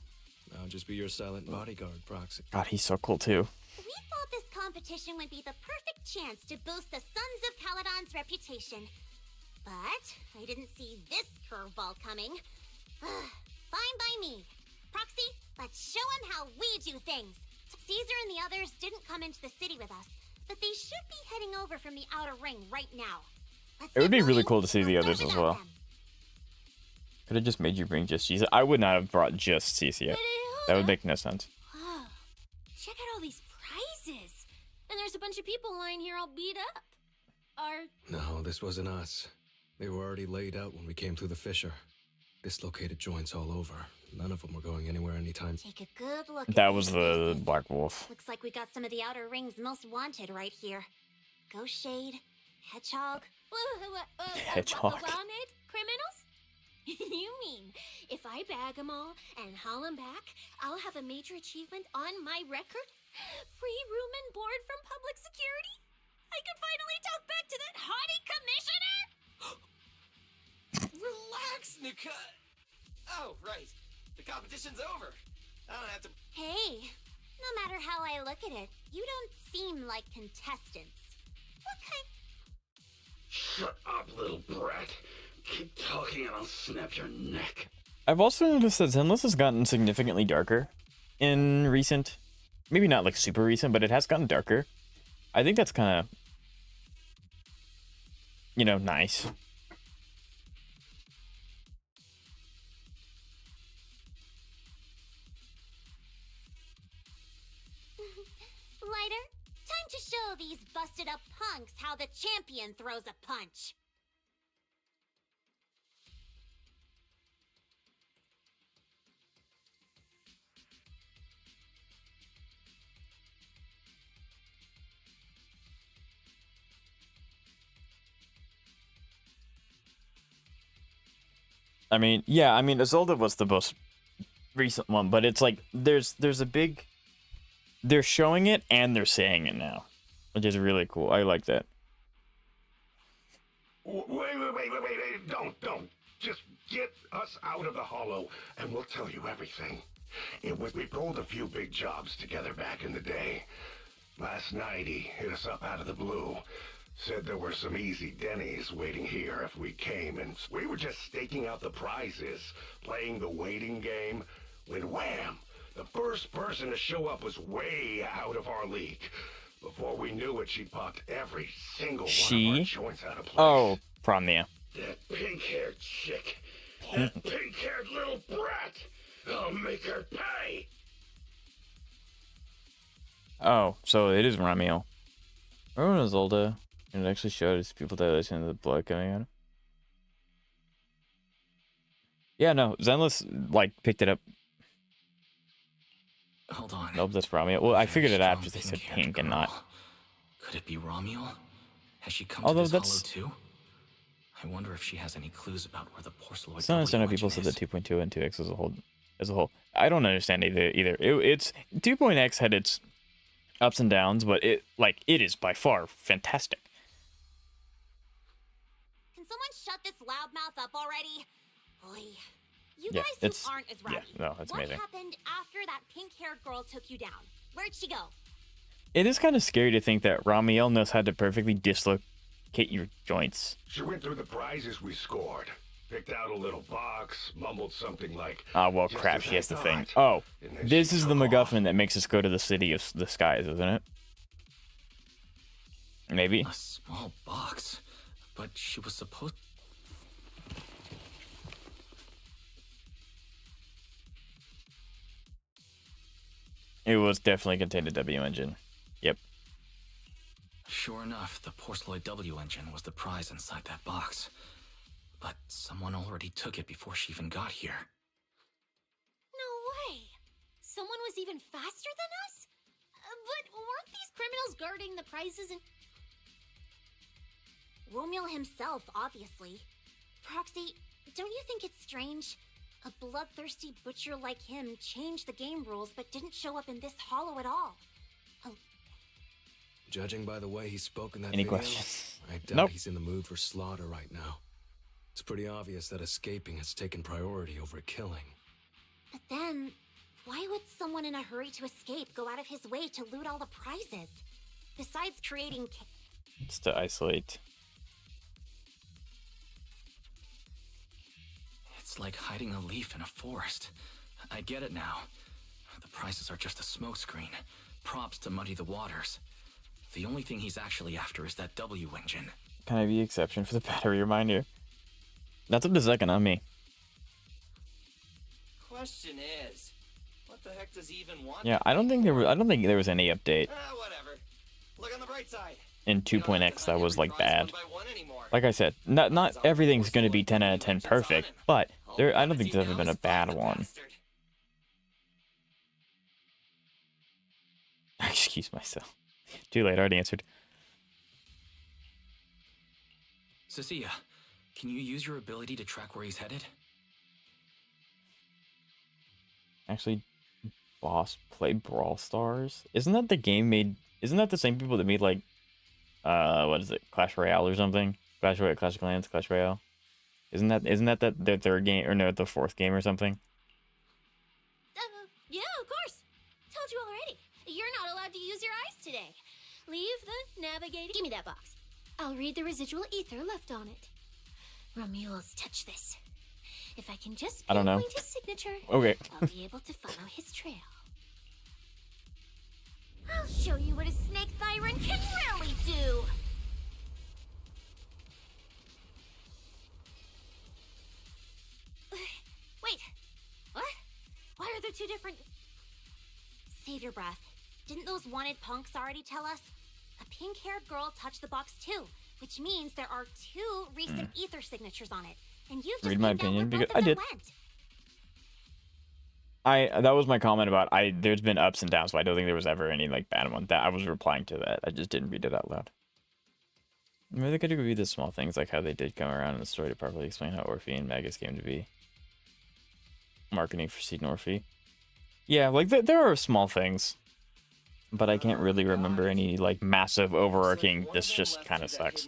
I'll just be your silent bodyguard, Proxy. God, he's so cool too. We thought this competition would be the perfect chance to boost the Sons of Caledon's reputation. But I didn't see this curveball coming. Fine by me. Proxy, let's show him how we do things. Caesar and the others didn't come into the city with us, but they should be heading over from the outer ring right now. It would be really cool to see the others as well. Could have just made you bring just Jesus. I would not have brought just Cissia. That would make no sense. Whoa. Check out all these prizes. And there's a bunch of people lying here all beat up. No, this wasn't us. They were already laid out when we came through the fissure. Dislocated joints all over. None of them were going anywhere anytime. Take a good look. That was the Black Wolf. Looks like we got some of the outer ring's most wanted right here. Ghost Shade, Hedgehog. Hedgehog. Wanted criminals? You mean, if I bag them all and haul them back, I'll have a major achievement on my record? Free room and board from public security? I could finally talk back to that haughty commissioner? Relax, Nika. Oh, right. The competition's over. I don't have to. Hey, no matter how I look at it, you don't seem like contestants. What kind? Shut up, little brat. Keep talking and I'll snap your neck. I've also noticed that Zenless has gotten significantly darker in recent, maybe not like super recent, but it has gotten darker. I think that's kind of, you know, nice. Lighter, time to show these busted up punks how the champion throws a punch. I mean, yeah, I mean, Isolde was the most recent one, but it's like there's a big, they're showing it and they're saying it now, which is really cool. I like that. Wait, don't. Just get us out of the hollow and we'll tell you everything. We pulled a few big jobs together back in the day. Last night he hit us up out of the blue. Said there were some easy Denny's waiting here if we came, and we were just staking out the prizes, playing the waiting game, when wham! The first person to show up was way out of our league. Before we knew it, she popped every single one of our joints out of place. Oh, Promnia. That pink-haired chick. That pink-haired little brat. I'll make her pay. Oh, so it is Ramiel. Remember when Isolde, and it actually showed us people dilation of the blood coming out? Yeah, no, Zenless, like, picked it up. Hold on. Nope, that's Ramiel. Well, I figured it out because they said pink and not. Could it be Romuel? Has she come Although to this that's hollow too? I wonder if she has any clues about where the porcelain. It's not understand how people said that 2.2 and 2x as a whole. I don't understand either. It's 2.x had its ups and downs, but it is by far fantastic. Can someone shut this loudmouth up already? Oy. You Yeah, guys it's- who aren't as rowdy. yeah, no, it's what amazing. happened after that pink-haired girl took you down? Where'd she go? It is kind of scary to think that Ramiel knows how to perfectly dislocate your joints. She went through the prizes we scored. Picked out a little box, mumbled something like... Ah, well, "Just crap, as she I has the thing. thought." Oh, And then this she is the took off. MacGuffin that makes us go to the city of the skies, isn't it? Maybe. A small box. But she was supposed... It was definitely contained a W engine. Yep. Sure enough, the Porceloid W engine was the prize inside that box. But someone already took it before she even got here. No way! Someone was even faster than us? But weren't these criminals guarding the prizes and... Romuald himself, obviously. Proxy, don't you think it's strange? A bloodthirsty butcher like him changed the game rules but didn't show up in this hollow at all. Judging by the way he spoke in that Any video, questions? I doubt Nope. he's in the mood for slaughter right now. It's pretty obvious that escaping has taken priority over killing. But then, why would someone in a hurry to escape go out of his way to loot all the prizes? Besides creating It's to isolate. It's like hiding a leaf in a forest. I get it now. The prizes are just a smokescreen. Props to muddy the waters. The only thing he's actually after is that W engine. Can I be exception for the battery reminder? That's up to second on me. Question is, what the heck does he even want? Yeah, I don't think there was any update Whatever. Look on the bright side. in 2.x that was like bad. Like I said, not everything's gonna be 10 out of 10 perfect, but I don't think there's ever been a bad one. Excuse myself. Too late, I already answered. Cissia, can you use your ability to track where he's headed? Actually, Boss played Brawl Stars. Isn't that the game made? Isn't that the same people that made like, what is it, Clash Royale or something? Clash Royale, Clash of Clans, Clash Royale. Isn't that their third game or no, the fourth game or something? Yeah, of course. Told you already. You're not allowed to use your eyes today. Leave the navigating. Give me that box. I'll read the residual ether left on it. Romuald's touch this. If I can just I don't know. pinpoint his signature, Okay. I'll be able to follow his trail. I'll show you what a snake thyron can really do. Wait, what? Why are there two different... Save your breath. Didn't those wanted punks already tell us? A pink-haired girl touched the box too, which means there are two recent ether signatures on it. And you've just Read my named out opinion where because both of I them did. went. That was my comment about there's been ups and downs, so I don't think there was ever any like bad one. That I was replying to that. I just didn't read it out loud. Maybe they could read the small things like how they did come around in the story to properly explain how Orphe and Magus came to be. Marketing for Seed and Orphe. Yeah, like there are small things, but I can't really remember any like massive overarching. This just kind of sucks.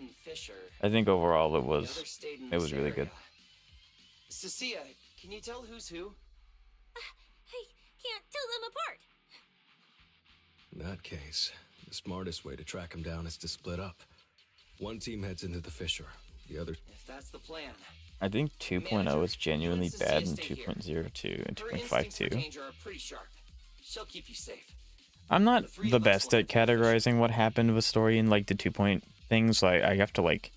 I think overall it was really good. Cissia, can you tell who's who? I can't tell them apart. In that case, the smartest way to track him down is to split up. One team heads into the fissure, the other... If that's the plan. I think 2.0 is genuinely bad and 2.02 and 2.52. Danger are pretty sharp. She'll keep you safe. I'm not the best at categorizing what happened with story in like the 2 point things. So I have to like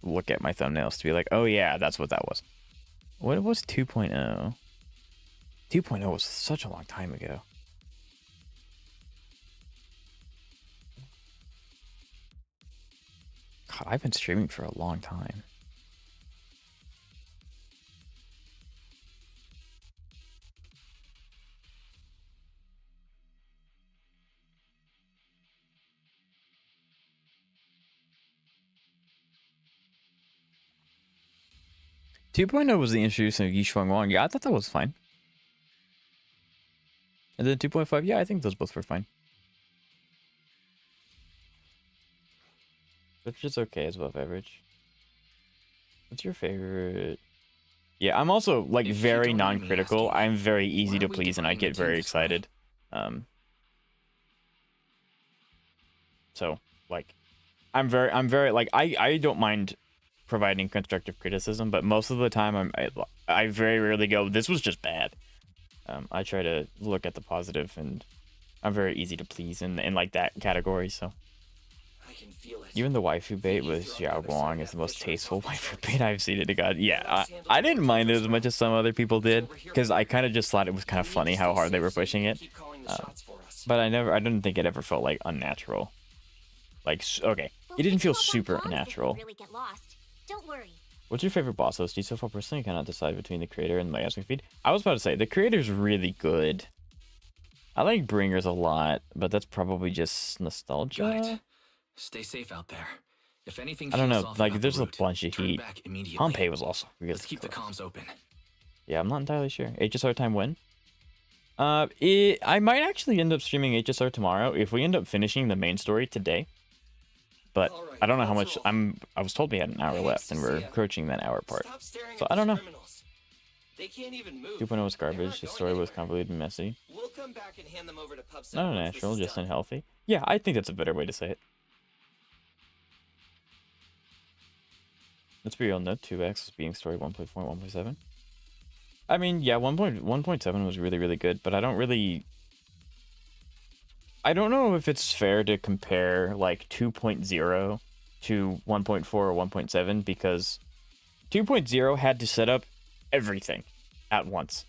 look at my thumbnails to be like, oh yeah, that's what that was. What was 2.0? 2.0 was such a long time ago. God, I've been streaming for a long time. Two point oh was the introduction of Yishuang Wang. Yeah, I thought that was fine. And then 2.5, yeah, I think those both were fine. Which is okay as above average. What's your favorite? Yeah, I'm also like very non-critical. I'm very easy to please and I get very excited. So like, I'm very like I don't mind providing constructive criticism, but most of the time I very rarely go, this was just bad. I try to look at the positive, and I'm very easy to please in like that category. So even the waifu bait with Xiao Guang is the most tasteful waifu bait I've seen it to God. Yeah, I didn't mind it as much as some other people did, because I kind of just thought it was kind of funny how hard they were pushing it. But I didn't think it ever felt like unnatural. Like, okay, it didn't feel super unnatural. Really get lost. Don't worry. What's your favorite boss host? So far, personally, I cannot decide between the creator and my asking feed. I was about to say, the creator's really good. I like Bringers a lot, but that's probably just nostalgia. Got it. Stay safe out there. If anything, I don't heals know, off like about there's the a route, bunch of turn heat. back immediately. Pompeii was also really Let's keep the comms open. Yeah, I'm not entirely sure. HSR time when? I might actually end up streaming HSR tomorrow if we end up finishing the main story today. But I don't know how much I was told we had an hour left, and we're approaching that hour part. So I don't know. 2.0 was garbage. The story was convoluted and messy. Not unnatural, just unhealthy. Yeah, I think that's a better way to say it. Let's be real, no 2x was being story 1.4 and 1.7. I mean, yeah, 1.7 was really, really good, but I don't know if it's fair to compare like 2.0 to 1.4 or 1.7, because 2.0 had to set up everything at once.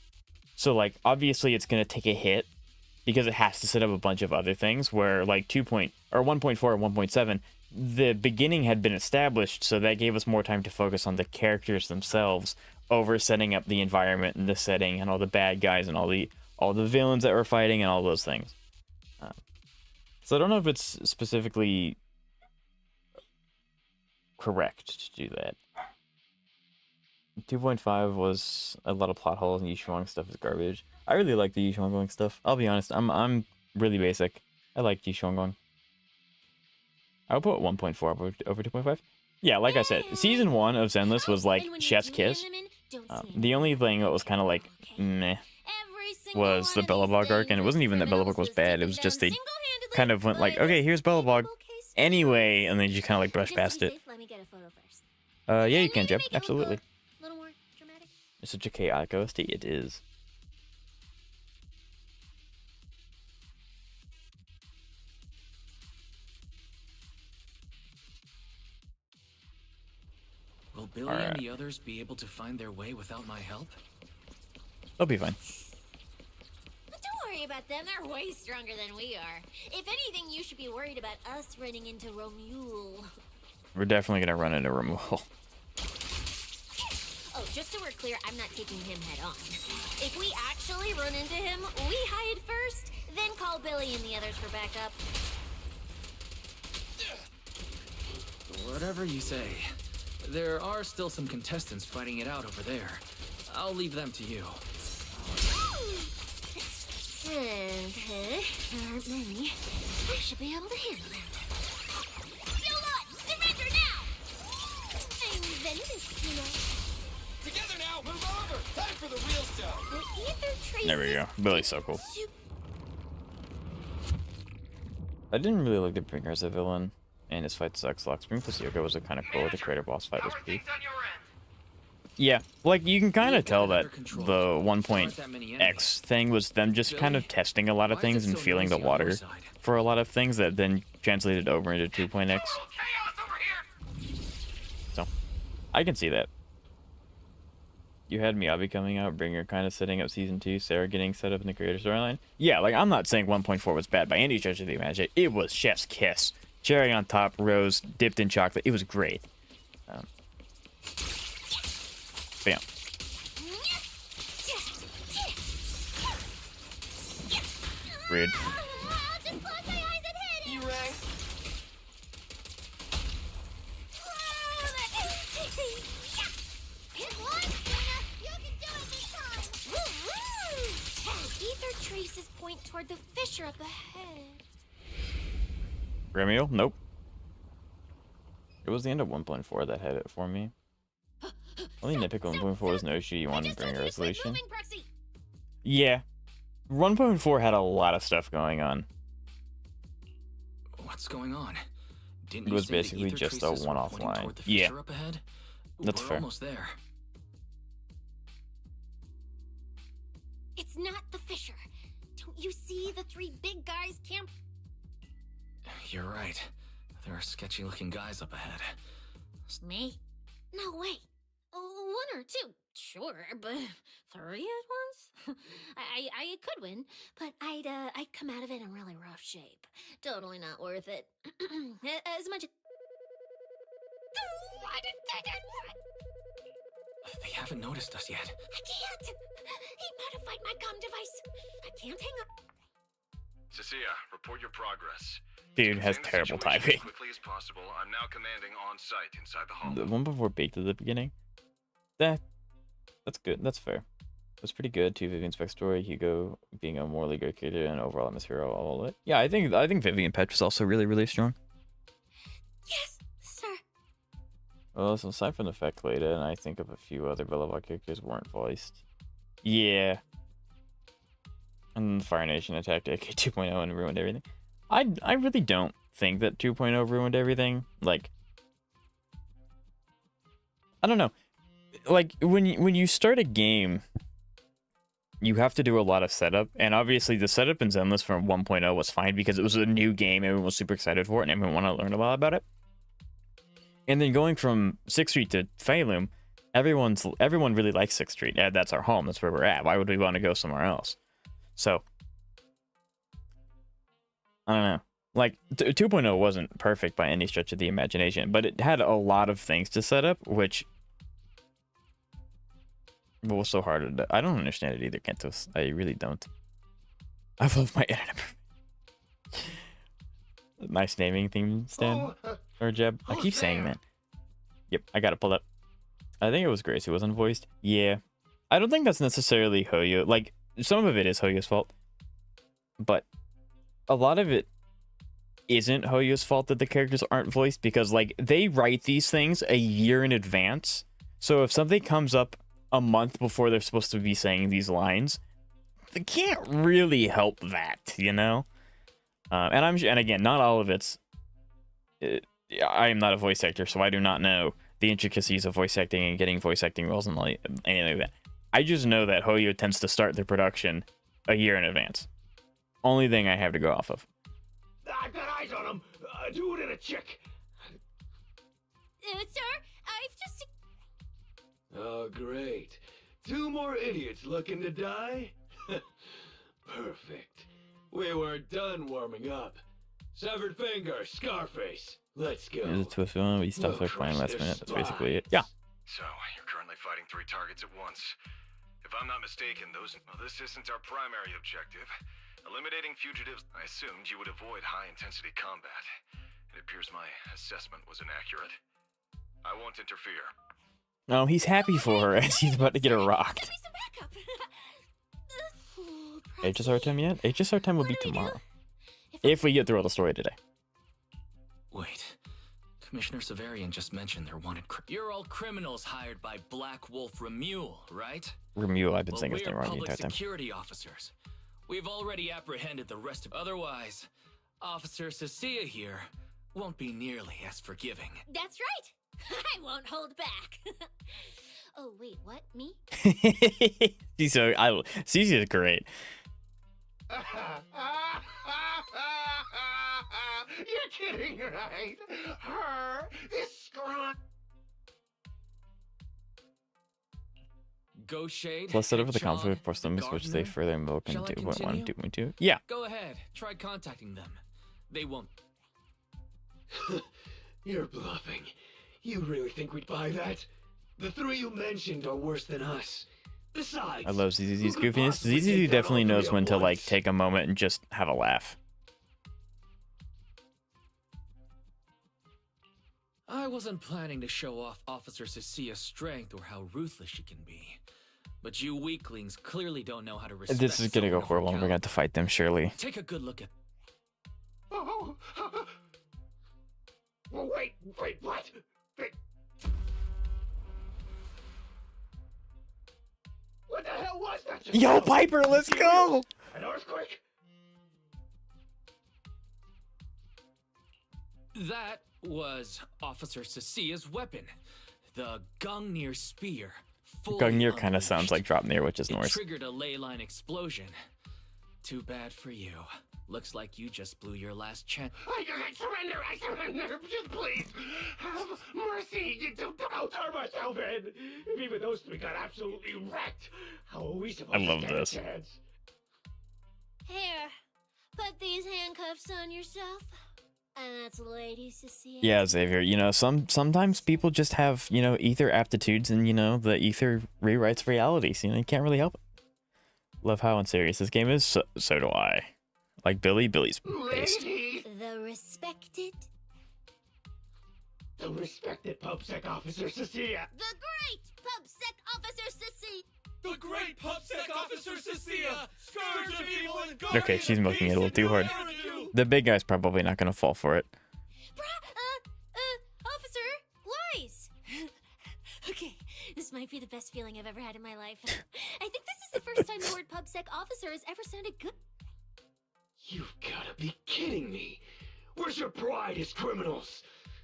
So like obviously it's going to take a hit because it has to set up a bunch of other things, where like 1.4 or 1.7, the beginning had been established, so that gave us more time to focus on the characters themselves over setting up the environment and the setting and all the bad guys and all the villains that we're fighting and all those things. So I don't know if it's specifically correct to do that. 2.5 was a lot of plot holes, and Yishuang stuff is garbage. I really like the Yishuang stuff. I'll be honest, I'm really basic. I like Yishuang. I would put 1.4 over 2.5. Yeah, like I said, season 1 of Zenless was like chef's kiss. The only thing that was kind of like meh was the Bellabog arc, and it wasn't even that Bellabog was bad. It was just they kind of went like, okay, here's Bellabog anyway, and then you kind of like brush past it. Yeah, you can, Jeb. Absolutely. It's such a chaotic OST. It is. Will Billy and the others be able to find their way without my help? They'll be fine. But don't worry about them. They're way stronger than we are. If anything, you should be worried about us running into Romule. We're definitely gonna run into Romule. Oh, just so we're clear, I'm not taking him head on. If we actually run into him, we hide first, then call Billy and the others for backup. Whatever you say. There are still some contestants fighting it out over there. I'll leave them to you. Okay, there aren't many. I should be able to handle them. You lot, surrender now! I'm venomous, you know. Together now, move over! Time for the real show! The ether traces... There we go. Billy's so cool. I didn't really like the Bringer as a villain, and his fight sucks. Lockspring plus Yoga was a kind of cool. The creator boss fight was peak. Yeah, like you can kind of tell that the 1.x thing was them just kind of testing a lot of things and feeling the water for a lot of things that then translated over into 2.x. So, I can see that. You had Miyabi coming out, Bringer kind of setting up season 2, Sarah getting set up in the creator storyline. Yeah, like I'm not saying 1.4 was bad by any stretch of the imagination. It was chef's kiss. Cherry on top, rose dipped in chocolate. It was great. Bam. Rude. Ether traces point toward the fissure up ahead. Remiel? Nope. It was the end of 1.4 that had it for me. Only nitpick 1.4 was no issue. You wanted to bring a resolution. Yeah. 1.4 had a lot of stuff going on. What's going on? Didn't It you was say the basically ether just a traces were one-off pointing line. toward the Yeah. fissure up ahead? That's We're fair. almost there. It's not the fissure. Don't you see the three big guys camp? You're right. There are sketchy-looking guys up ahead. Me? No way. One or two, sure, but three at once? I could win, but I'd come out of it in really rough shape. Totally not worth it. As much as... They haven't noticed us yet. I can't! He modified my comm device. I can't hang up. Cissia, report your progress. Dude has Contain the terrible situation typing. As quickly as possible. I'm now commanding on site inside the hall. The one before baked at the beginning. That's good. That's fair. That's pretty good too. Vivian's backstory, Hugo being a morally great character, and overall atmosphere, all of it. Yeah, I think Vivian Petch was also really strong. Yes, sir. Well, so aside from the fact Leda, and I think of a few other Bellevue characters weren't voiced. Yeah. And the Fire Nation attacked AK 2.0 and ruined everything. I really don't think that 2.0 ruined everything. Like, I don't know. Like, when you start a game, you have to do a lot of setup, and obviously the setup in Zenless from 1.0 was fine because it was a new game, everyone was super excited for it, and everyone wanted to learn a lot about it. And then going from 6th Street to Phalum, everyone really likes 6th Street. Yeah, that's our home, that's where we're at. Why would we want to go somewhere else? So, I don't know. Like, 2.0 wasn't perfect by any stretch of the imagination, but it had a lot of things to set up, which was so hard to... I don't understand it either, Kentos. I really don't. I love my internet. Nice naming theme, Stan. Or Jeb. I keep saying that. Yep, I got it pulled up. I think it was Grace who wasn't voiced. Yeah. I don't think that's necessarily Hoyo. Like, some of it is Hoyo's fault. But a lot of it isn't Hoyo's fault that the characters aren't voiced, because, like, they write these things a year in advance. So if something comes up a month before they're supposed to be saying these lines, they can't really help that, you know? And again, not all of it's... I am not a voice actor, so I do not know the intricacies of voice acting and getting voice acting roles and anything like that. I just know that Hoyo tends to start their production a year in advance. Only thing I have to go off of. I've got eyes on him. Do it in a chick. Sir, I've just... Oh, great. 2 more idiots looking to die? Perfect. We weren't done warming up. Severed finger, Scarface. Let's go. Is it to a film? We stopped their playing last minute. That's basically it. Yeah. So, you're currently fighting 3 targets at once. If I'm not mistaken, this isn't our primary objective. Eliminating fugitives, I assumed you would avoid high-intensity combat. It appears my assessment was inaccurate. I won't interfere. No, he's happy for her as he's about to get her rocked. HSR time yet? HSR time will be tomorrow. If we get through all the story today. Wait. Commissioner Severian just mentioned they're wanted. You're all criminals hired by Black Wolf Remule, right? Remule, I've been saying his name wrong the entire time. Security officers. We've already apprehended the rest of... Otherwise, Officer Cissia here won't be nearly as forgiving. That's right. I won't hold back. Oh, wait, what? Me? Cissia's great. You're kidding, right? Her, this scrawny... Go Shade. Plus set up with the conflict for them, which they further invoke in 2.1, 2.2. Yeah. Go ahead. Try contacting them. They won't. You're bluffing. You really think we'd buy that? The 3 you mentioned are worse than us. Besides, I love ZZZ's goofiness. ZZZ definitely knows when to, like, take a moment and just have a laugh. I wasn't planning to show off Officer Cissia's strength or how ruthless she can be. But you weaklings clearly don't know how to respect. This is gonna go horrible and we're gonna have to fight them, surely. Take a good look at... Oh, wait, what? Wait. What the hell was that? Yo, Piper, let's go! An earthquake? That was Officer Cissia's weapon, the Gungnir spear. Gungnir kind of sounds like Dropnir, which is It Norse. triggered a ley line explosion. Too bad for you. Looks like you just blew your last chance. I surrender, just please, have mercy, don't turn myself in. If even those three got absolutely wrecked, how are we supposed I love to get this. a chance? Here, put these handcuffs on yourself. And that's Lady Cissia. Yeah, Xavier, you know, sometimes people just have, you know, ether aptitudes, and, you know, the ether rewrites realities. You know, you can't really help it. Love how unserious this game is. So do I. Like Billy's based. The respected PubSec Officer Cissia. The great PubSec Officer Sissy! The great PubSec Officer Cissia! Scourge of evil and Okay, she's milking it a little too hard. The big guy's probably not gonna fall for it. Officer, Lies! Okay, this might be the best feeling I've ever had in my life. I think this is the first time the word PubSec Officer has ever sounded good. You've gotta be kidding me. Where's your pride as criminals?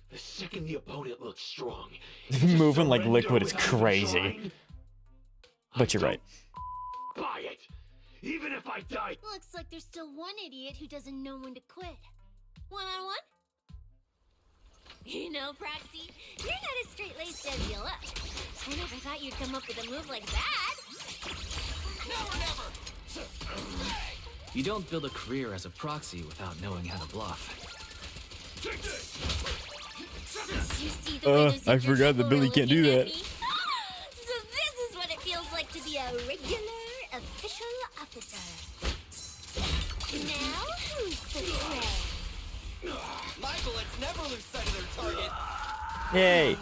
The second the opponent looks strong, Moving like liquid is crazy. But you're right. buy it. Even if I die. Looks like there's still one idiot who doesn't know when to quit. One-on-one? You know, Proxy, you're not as straight-laced as you look. I never thought you'd come up with a move like that. Never! You don't build a career as a proxy without knowing how to bluff. Take this! You see the way those I forgot that Billy can't do that. So this is what it feels like to be a regular official officer. Now who's the prey? My bullets never lose sight of their target. Yay.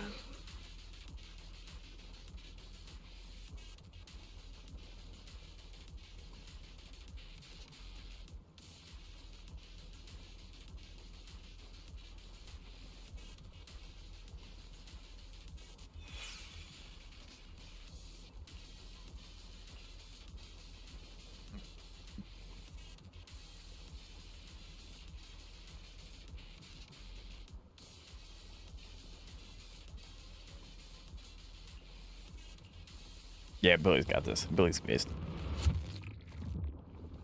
Yeah, Billy's got this. Billy's based.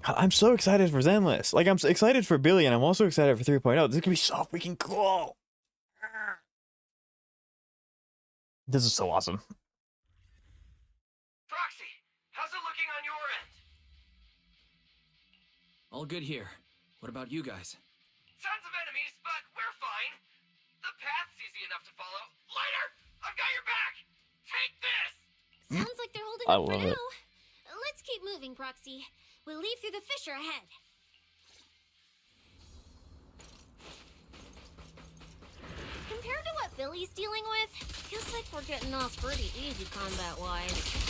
I'm so excited for Zenless. Like, I'm so excited for Billy, and I'm also excited for 3.0. This is gonna be so freaking cool. This is so awesome. Proxy, how's it looking on your end? All good here. What about you guys? Tons of enemies, but we're fine. The path's easy enough to follow. Lighter, I've got your back. Take this. Sounds like they're holding I up for love now. it. Let's keep moving, Proxy. We'll leave through the fissure ahead. Compared to what Billy's dealing with, feels like we're getting off pretty easy combat-wise.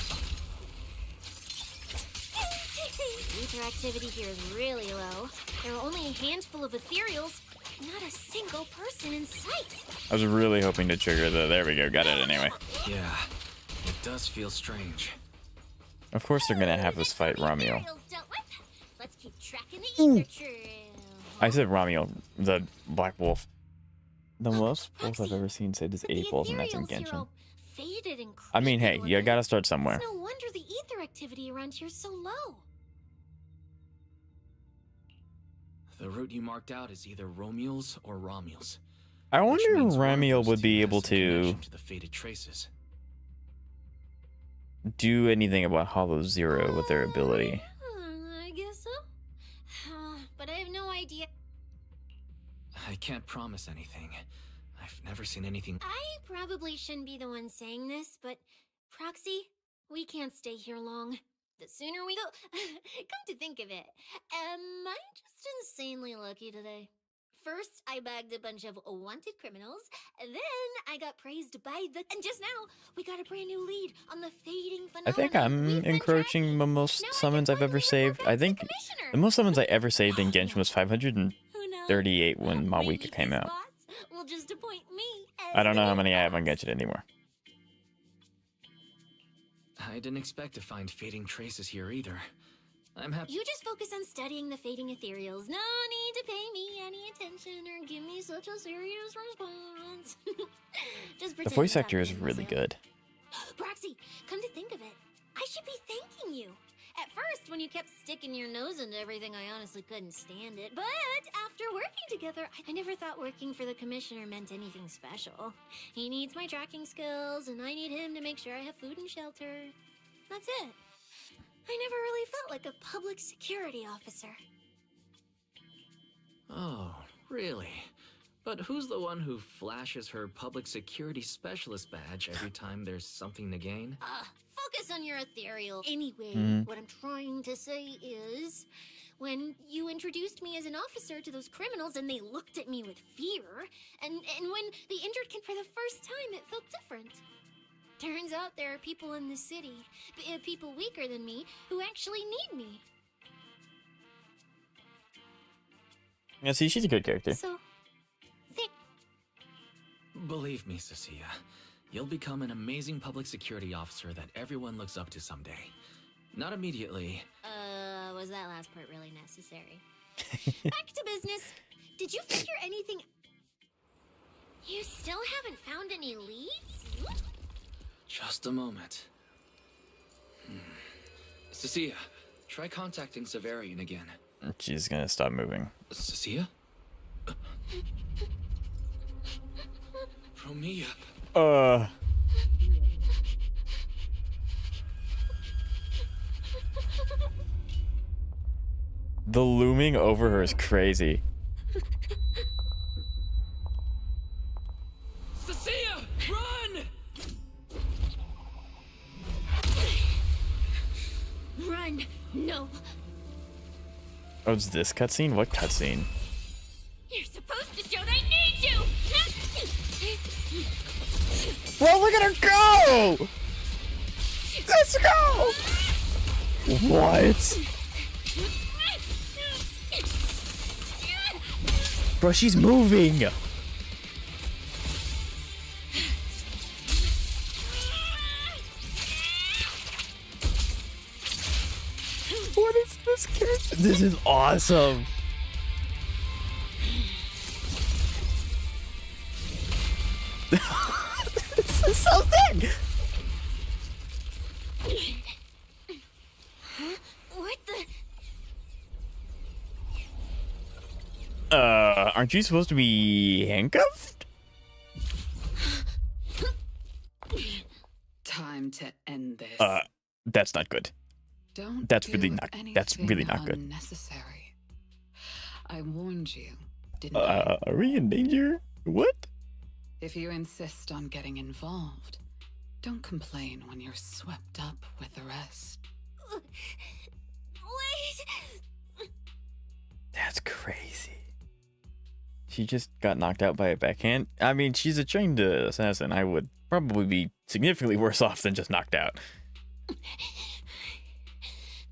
Ether activity here is really low. There are only a handful of ethereals, not a single person in sight. I was really hoping to trigger the. There we go. Got it anyway. Yeah, it does feel strange. Of course they're gonna have us fight Ramiel. Ethereals dealt with. Let's keep tracking the ether trail. I said Ramiel, the Black Wolf. The most wolves I've ever seen say this 8 balls, and that's in Genshin. Faded and I mean, hey, creepy you looking. gotta start somewhere. It's no wonder the ether activity around here is so low. The route you marked out is either Romuel's or Romuel's. I wonder if means one of Ramiel those would two be has able some to connection to the faded traces. do anything about Hollow Zero with their ability. I guess so. But I have no idea. I can't promise anything. I've never seen anything. I probably shouldn't be the one saying this, but Proxy, we can't stay here long. The sooner we go. Come to think of it, am I just insanely lucky today? First, I bagged a bunch of wanted criminals, and then I got praised by the. And just now, we got a brand new lead on the fading phenomenon. I think I'm encroaching the most summons I've ever saved. I think the most summons I ever saved in Genshin was 538 when Mawika came out. Will just appoint me as I don't know the how new many I have boss. on Genshin anymore. I didn't expect to find fading traces here either. I'm happy. You just focus on studying the fading ethereals. No need to pay me any attention or give me such a serious response. Just The pretend voice I'm actor is talking to really myself. good. Proxy, come to think of it, I should be thanking you. At first, when you kept sticking your nose into everything, I honestly couldn't stand it. But after working together, I never thought working for the commissioner meant anything special. He needs my tracking skills, and I need him to make sure I have food and shelter. That's it. I never really felt like a public security officer. Oh, really? But who's the one who flashes her public security specialist badge every time there's something to gain? Focus on your ethereal. Anyway, Mhm. what I'm trying to say is, when you introduced me as an officer to those criminals and they looked at me with fear, and when the injured came for the first time, it felt different. Turns out there are people in the city, people weaker than me, who actually need me. Yeah, see, she's a good character. So, Believe me, Cissia, you'll become an amazing public security officer that everyone looks up to someday. Not immediately. Was that last part really necessary? Back to business. Did you figure anything? You still haven't found any leads? Just a moment. Cissia, try contacting Severian again. She's gonna stop moving. Cissia? Romia. The looming over her is crazy. Cissia, run! Run! No! Oh, it's this cutscene? What cutscene? You're supposed to show they need you! Well, look at her go! Let's go! What? Bro, she's moving! What is this character? This is awesome! This is something! What the? Aren't you supposed to be handcuffed? Time to end this. That's not good. Don't That's do really not. That's really not good. Unnecessary. I warned you, didn't Are we in danger? What? If you insist on getting involved, don't complain when you're swept up with the rest. Wait! That's crazy. She just got knocked out by a backhand. I mean, she's a trained assassin. I would probably be significantly worse off than just knocked out.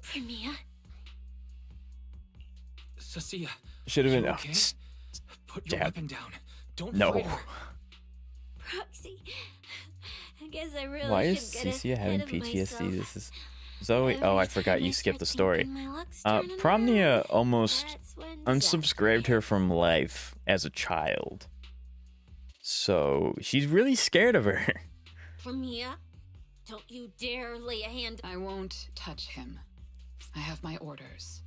Premia? Cissia, Should have been. you okay? Put your jab. weapon down. Don't No. fight her. Proxy. I guess I really Why is should get Cissia having ahead of PTSD? myself. This is Zoe. Oh, I forgot you skipped the story. my luck's turning Promnia almost That's when unsubscribed her from life as a child. So she's really scared of her. Premia, don't you dare lay a hand. I won't touch him. I have my orders.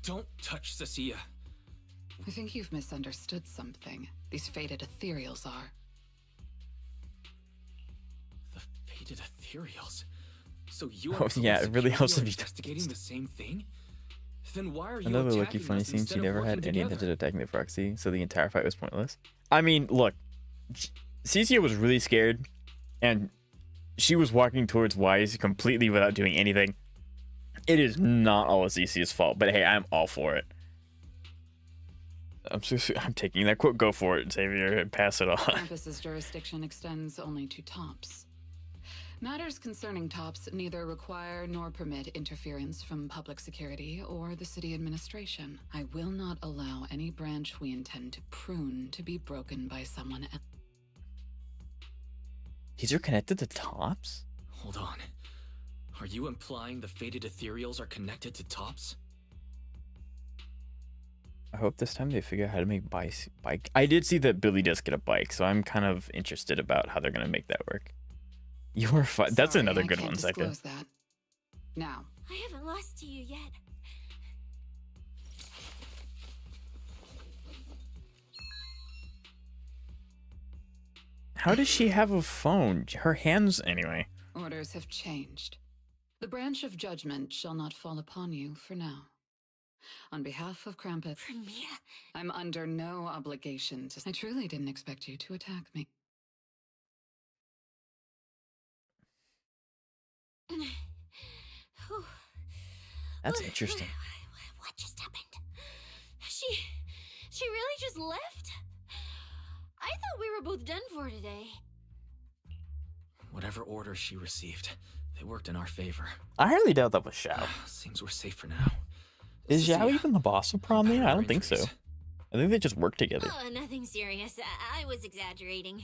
Don't touch Cissia. I think you've misunderstood something. These faded ethereals are. The faded ethereals. So you Oh, yeah, it really helps if you investigating the same thing. Then why are you Another lucky attacking funny us scene. She instead of never working had any together? intention of attacking the proxy, so the entire fight was pointless. I mean, look, Cissia was really scared, and she was walking towards Wise completely without doing anything. It is not all of Cissia's fault, but hey, I'm all for it. I'm taking that quote. Go for it, Xavier, and pass it on. Campus's jurisdiction extends only to tops. Matters concerning tops neither require nor permit interference from public security or the city administration. I will not allow any branch we intend to prune to be broken by someone else. These are connected to tops? Hold on. Are you implying the fated ethereals are connected to Tops? I hope this time they figure out how to make bike. I did see that Billy does get a bike, so I'm kind of interested about how they're gonna make that work. You are fine. That's Sorry, another I good can't one, Second. disclose that. Now, I haven't lost to you yet. How does she have a phone? Her hands, anyway. orders have changed. The branch of judgment shall not fall upon you for now. On behalf of Krampus, I'm under no obligation to... I truly didn't expect you to attack me. That's interesting. What just happened? She really just left? I thought we were both done for today. Whatever orders she received, they worked in our favor. I highly doubt that was Xiao. Seems we're safe for now. Is Cissia, Xiao even the boss of prom yet? I don't think so. I think they just work together. Oh, nothing serious. I was exaggerating.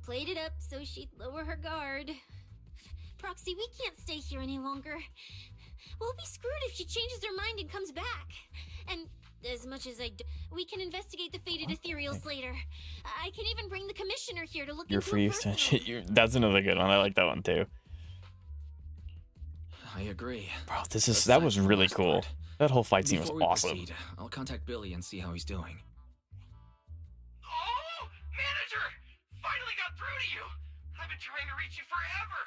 Played it up so she'd lower her guard. Proxy, we can't stay here any longer. We'll be screwed if she changes her mind and comes back. And as much as we can investigate the fated ethereals later. I can even bring the commissioner here to look You're into free it to personally. shit. That's another good one. I like that one too. I agree. Bro, that was really cool. That whole fight scene was Before we awesome. proceed, I'll contact Billy and see how he's doing. Oh, manager! Finally got through to you. I've been trying to reach you forever.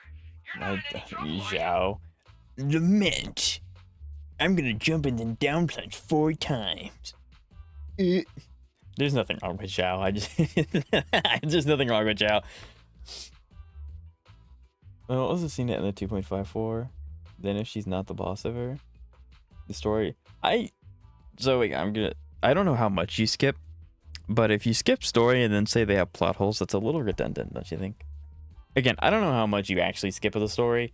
You're not in any trouble, are you? Xiao. Lament. I'm gonna jump and then down plunge 4 times. There's nothing wrong with Xiao. There's nothing wrong with Xiao. Well, what was the scene at the 2.54? Then if she's not the boss of her? The story. Zoe, I don't know how much you skip, but if you skip story and then say they have plot holes, that's a little redundant, don't you think? Again, I don't know how much you actually skip of the story,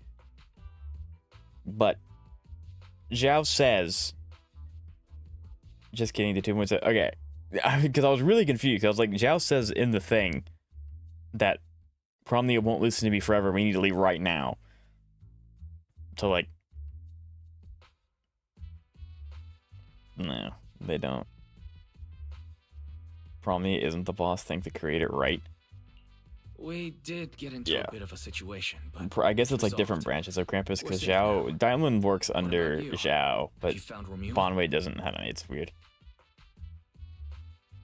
but Zhao says, just kidding, the 2.7, okay, because I was really confused. I was like, Zhao says in the thing that Promnia won't listen to me forever, we need to leave right now. So, like, no, they don't. Promnia isn't the boss, think the creator, right? We did get into a bit of a situation, but I guess it's like resolved. different branches of Krampus, We're because safe Zhao, Daimlin works under you? Zhao, but you found Romeo? Bonwei doesn't. I don't know, it's weird.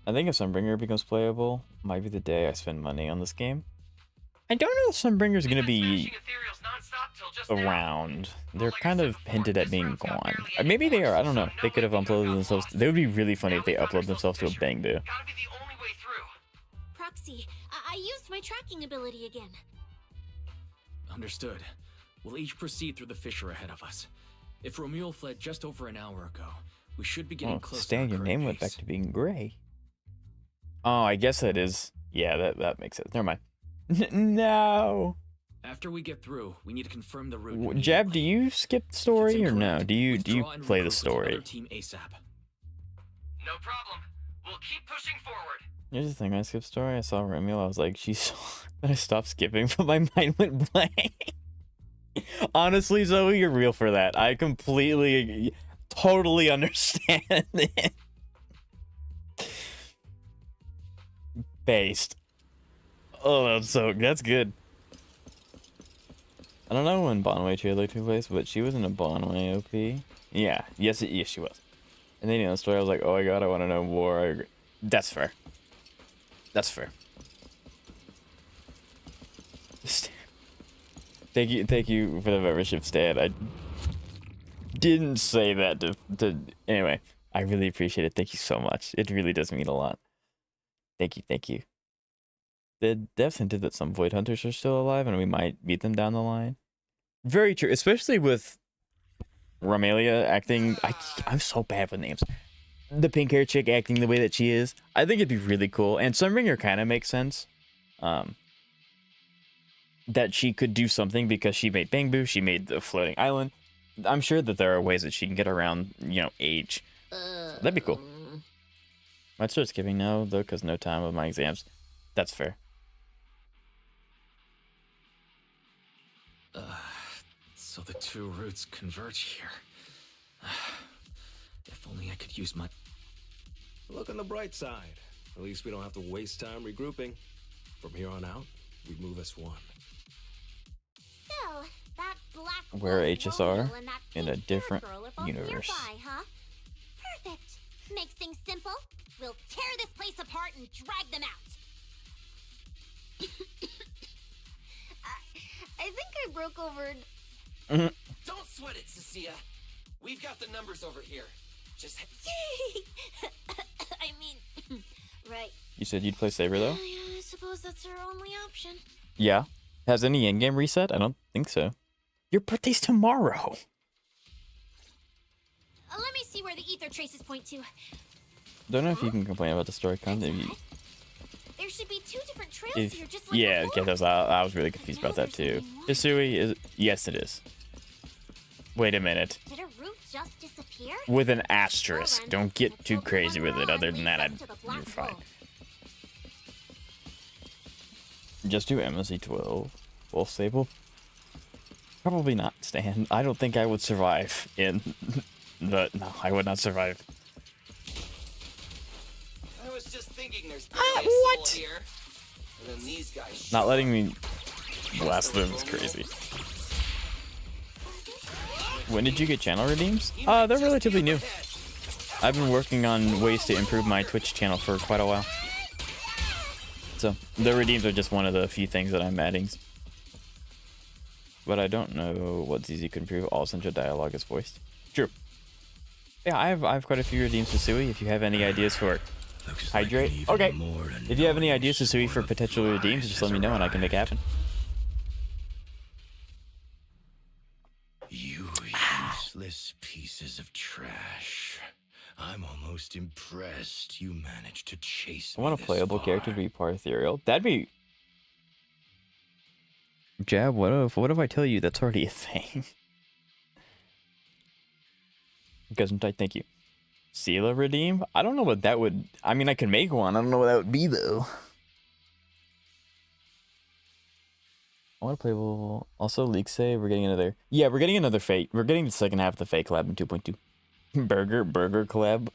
I think if Sunbringer becomes playable, might be the day I spend money on this game. I don't know if Sunbringer's gonna be around. They're kind of hinted at being gone. Maybe they are, I don't know. They could have uploaded themselves. They would be really funny if they upload themselves to a Bangbu. Proxy, I used my tracking ability again. Understood. We'll each proceed through the fissure ahead of us. If Romeo fled just over an hour ago, we should be getting Oh, close Stan, to your our name current went back pace. to being gray. Oh, I guess that is. Yeah, that makes sense. Never mind. No. After we get through, we need to confirm the route. Jab, do you skip the story or no? Do you play the story? Team ASAP. No problem. We'll keep pushing forward. Here's the thing, I skipped story. I saw Romeo. I was like, she's. Then I stopped skipping, but my mind went blank. Honestly, Zoe, you're real for that. I completely, totally understand it. Based. Oh, that's good. I don't know when Bonwei trailer took place, but she was in a Bonwei OP. Yeah, yes, she was. And then the story, I was like, oh my god, I want to know more. I agree. That's fair. That's fair. Thank you for the membership, Stan. I didn't say that to anyway. I really appreciate it. Thank you so much. It really does mean a lot. Thank you. The devs hinted that some Void Hunters are still alive, and we might beat them down the line. Very true, especially with Romelia acting. I'm so bad with names. The pink hair chick acting the way that she is. I think it'd be really cool, and Sunbringer kind of makes sense. That she could do something because she made Bangbu, she made the floating island. I'm sure that there are ways that she can get around, age. That'd be cool. I'd start skipping now, though, because no time with my exams. That's fair. So the two routes converge here. If only I could use my... Look on the bright side. At least we don't have to waste time regrouping. From here on out, we move as one. So, that black We're wolf HSR Romeo and that in a pink different girl are both universe. nearby, huh? Perfect. Makes things simple. We'll tear this place apart and drag them out. I think I broke over. Don't sweat it, Cissia. We've got the numbers over here. Just. I mean, right. You said you'd play Saber though? Yeah, I suppose that's our only option. Yeah. Has any in-game reset? I don't think so. Your birthday's tomorrow. Let me see where the ether traces point to. Don't know if you can complain about the story content. There should be two different trails here, just like Yeah, before. because I was really confused about that too. Hisui is... Yes, it is. Wait a minute. Did a route just disappear? With an asterisk. Don't get too crazy with it. Other than that, you're fine. Just do MSC 12. Wolf Sable? Probably not, Stan. I don't think I would survive in the... No, I would not survive. I was just thinking there's barely a soul here. And then these guys Not letting me blast them is crazy. When did you get channel redeems? They're relatively new. I've been working on ways to improve my Twitch channel for quite a while. So, the redeems are just one of the few things that I'm adding. But I don't know what ZZ could improve. All essential dialogue is voiced. True. Yeah, I have quite a few redeems for Sui. If you have any ideas for Hydrate. Okay. If you have any ideas for Sui for potential redeems, just let me know and I can make it happen. You useless pieces of trash. I'm almost impressed you managed to chase I me want a this playable far. character to be part ethereal. That'd be... Jab, what if I tell you that's already a thing? Because I'm tight, thank you. Sela redeem? I don't know what that would... I mean, I can make one. I don't know what that would be, though. I want to play... Also, Leaks say we're getting another... Yeah, we're getting another Fate. We're getting the second half of the Fate collab in 2.2. Burger collab.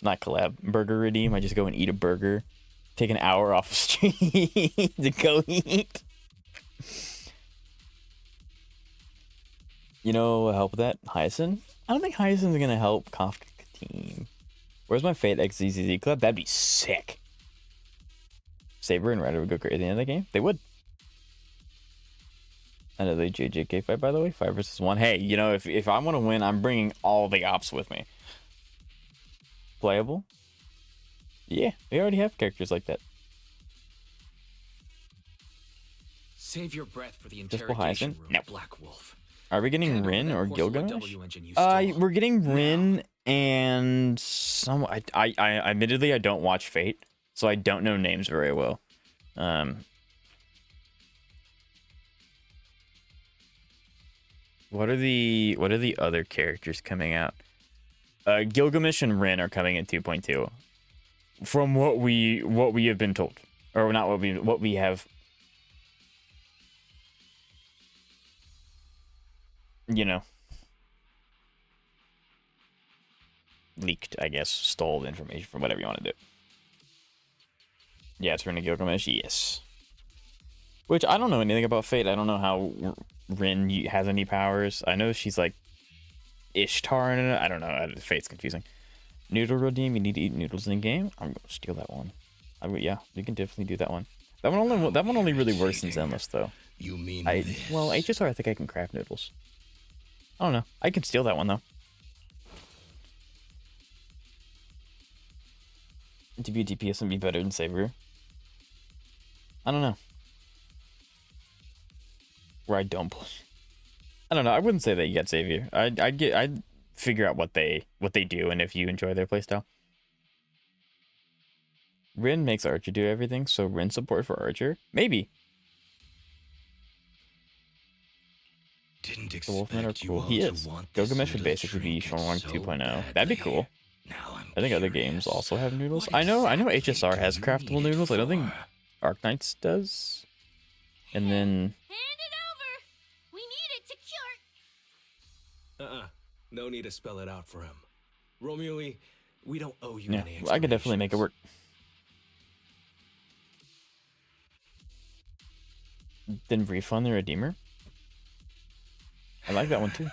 Not collab. Burger redeem. I just go and eat a burger. Take an hour off the street to go eat. You know what help with that? Hyacinth? I don't think Hyacinth's gonna help Kafka team. Where's my Fate XZZZ Club? That'd be sick. Saber and Ryder would go crazy at the end of the game. They would. Another JJK fight, by the way. 5 versus 1. Hey, you know, if I want to win, I'm bringing all the ops with me. Playable? Yeah, we already have characters like that. Save your breath for the Just interrogation Hyacinth? room, No. Black Wolf. Are we getting Hand over Rin that or porcelain Gilgamesh? W engine you stole. We're getting Rin and some. I admittedly I don't watch Fate, so I don't know names very well. What are the other characters coming out? Gilgamesh and Rin are coming in 2.2. From what we have been told, or not what we have. You know, leaked, I guess, stole information from whatever you want to do. Yeah, it's Rin and Gilgamesh, yes. Which, I don't know anything about Fate. I don't know how Rin has any powers. I know she's like Ishtar in it. I don't know. Fate's confusing. Noodle redeem, you need to eat noodles in game. I'm gonna steal that one. Yeah, you can definitely do that one. That one only really works in Zenless though. You mean well, HSR, I think I can craft noodles. I don't know. I can steal that one, though. To be a DPS and be better than Saber. I don't know. Where I don't play. I don't know. I wouldn't say that you get Savior. I'd figure out what they do and if you enjoy their playstyle. Rin makes Archer do everything, so Rin support for Archer? Maybe. Didn't The Wolfmen are expect you cool. all He to is. want this Gilgamesh would little basically be trinket Shorewalk so 2.0. That'd be cool. Now I'm I think other games also have noodles. I know HSR has craftable noodles. I don't think Arc Knights does. And then Hand it over! We need it to cure No need to spell it out for him. Romeo, we don't owe you Yeah, any I could definitely make it work. Then refund the Redeemer. I like that one too.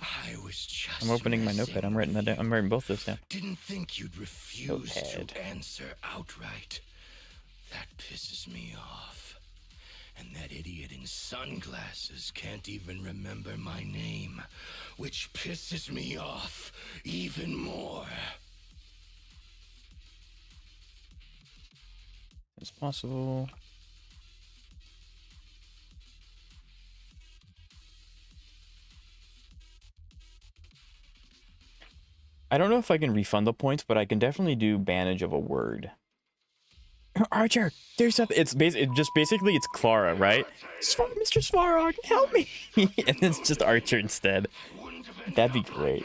I was just I'm opening my messing notepad. I'm writing that down. I'm writing both those down. Didn't think you'd refuse Notepad. to answer outright. That pisses me off. And that idiot in sunglasses can't even remember my name, which pisses me off even more. It's possible. I don't know if I can refund the points, but I can definitely do bandage of a word. Archer, there's something. It's basically it's Clara, right? Mr. Svarog, help me! And it's just Archer instead. That'd be great.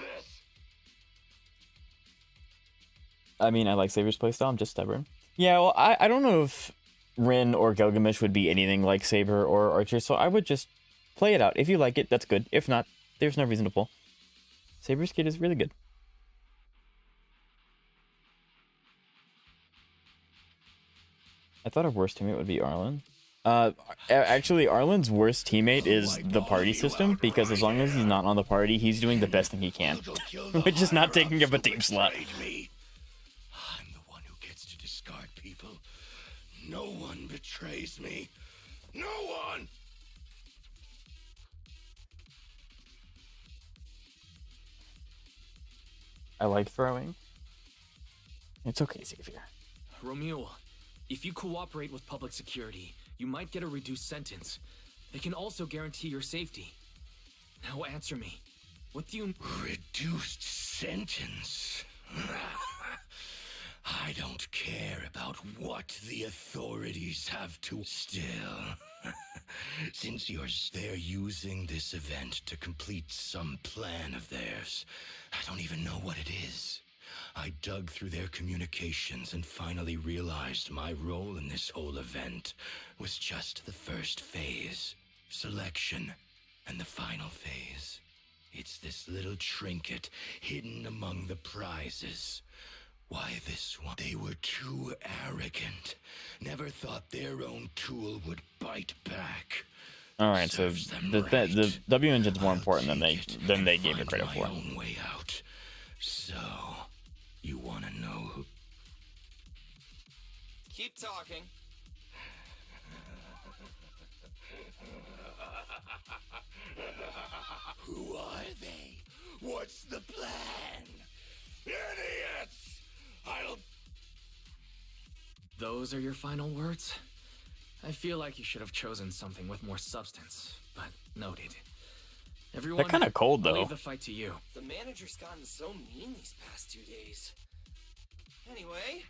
I mean, I like Saber's playstyle. I'm just stubborn. Yeah, well, I don't know if Rin or Gilgamesh would be anything like Saber or Archer, so I would just play it out. If you like it, that's good. If not, there's no reason to pull. Saber's kit is really good. I thought our worst teammate would be Arlen. Actually, Arlen's worst teammate is the party system, because as long as he's not on the party, he's doing the best thing he can, which is not taking up a team slot. I'm the one who gets to discard people. No one betrays me. No one! I like throwing. It's okay, Xavier. Romeo, if you cooperate with public security, you might get a reduced sentence. They can also guarantee your safety. Now answer me. What do you... Reduced sentence? I don't care about what the authorities have to still. Since they're using this event to complete some plan of theirs, I don't even know what it is. I dug through their communications and finally realized my role in this whole event was just the first phase, selection, and the final phase. It's this little trinket hidden among the prizes. Why this one? They were too arrogant. Never thought their own tool would bite back. All right, so the W engine's more important than they gave it credit for. Own way out. So, you want to know who? Keep talking. Who are they? What's the plan? Idiots! Those are your final words? I feel like you should have chosen something with more substance, but noted. Everyone, They're kind of cold, I'll though. leave the fight to you. The manager's gotten so mean these past 2 days. Anyway,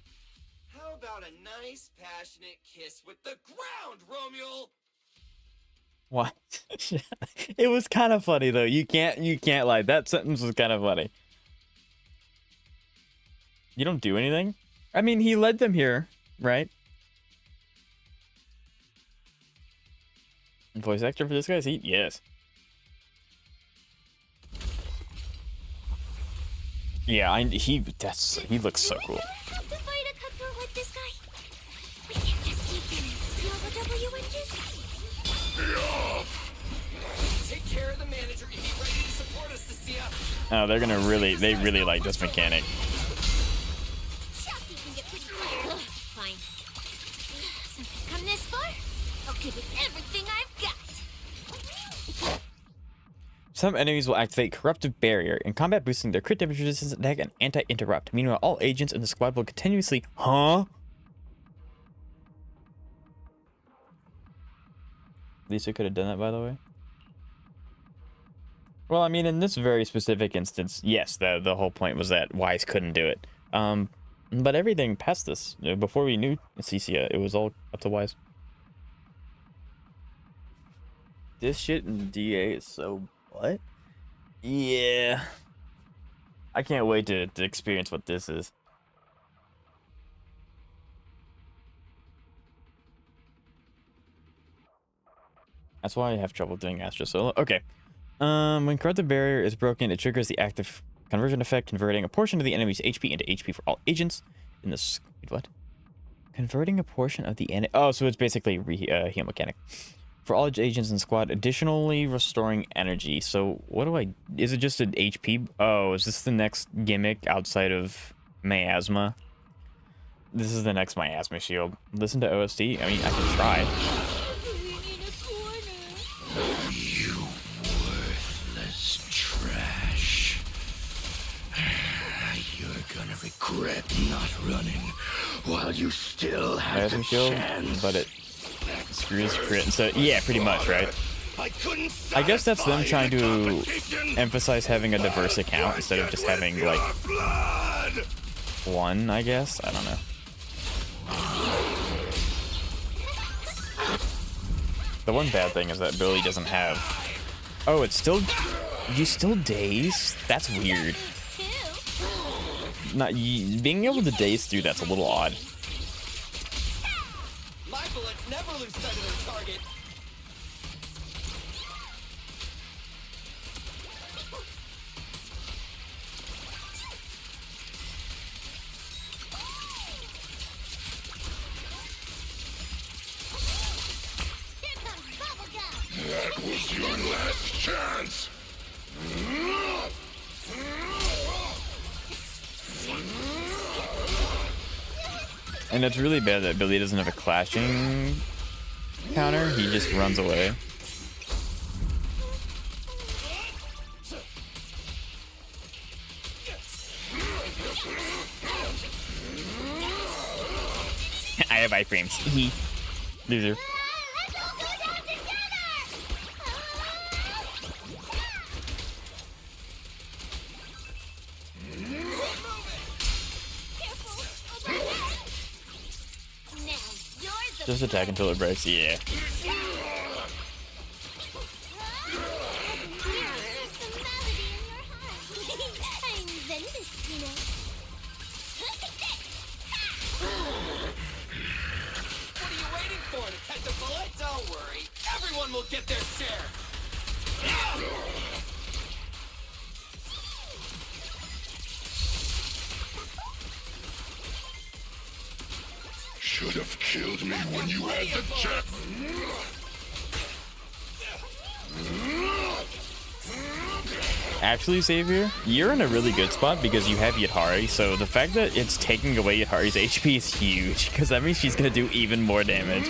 how about a nice, passionate kiss with the ground, Romeo? What? It was kind of funny though. You can't lie. That sentence was kind of funny. You don't do anything? I mean, he led them here, right? Voice actor for this guy's Heat? Yes. Yeah, he looks so cool. Have to fight a cutthroat like this guy. We can't just keep in and steal the W engine. Take care of the manager and be ready to support us, Cissia. Oh, they really like this mechanic. Shocking can get pretty clear. Fine. Since I've come this far, I'll give it everything I've got. Some enemies will activate Corruptive Barrier in combat, boosting their crit damage resistance attack and anti-interrupt. Meanwhile, all agents in the squad will continuously... Huh? Lisa could have done that, by the way. Well, I mean, in this very specific instance, yes, the whole point was that Wise couldn't do it. But everything past this, before we knew Cissia, it was all up to Wise. This shit in DA is so... What? Yeah. I can't wait to experience what this is. That's why I have trouble doing Astro Solo. Okay. When corrupted barrier is broken, it triggers the active conversion effect, converting a portion of the enemy's HP into HP for all agents in this. Wait, what? Converting a portion of the oh, so it's basically heal mechanic for all agents in the squad. Additionally, restoring energy. So what do I? Is it just an HP? Oh, is this the next gimmick outside of miasma? This is the next miasma shield. Listen to OST. I mean, I can try. You worthless trash. You're gonna regret not running while you still have Miasma the shield, chance. but it screws crit. So yeah, pretty much, right? I guess that's them trying to emphasize having a diverse account instead of just having like one. I guess I don't know. The one bad thing is that Billy doesn't have. Oh, it's still. You still daze? That's weird. Not being able to daze through. That's a little odd. My bullets never lose sight of their target. That was your last chance. And it's really bad that Billy doesn't have a clashing counter. He just runs away. I have iframes. He loser. Just attack until it breaks. Yeah. What are you waiting for? To catch a bullet? Don't worry. Everyone will get their share. Should have killed me when you had the chance. Actually, Xavier, you're in a really good spot because you have Yatari, so the fact that it's taking away Yatari's HP is huge, because that means she's going to do even more damage.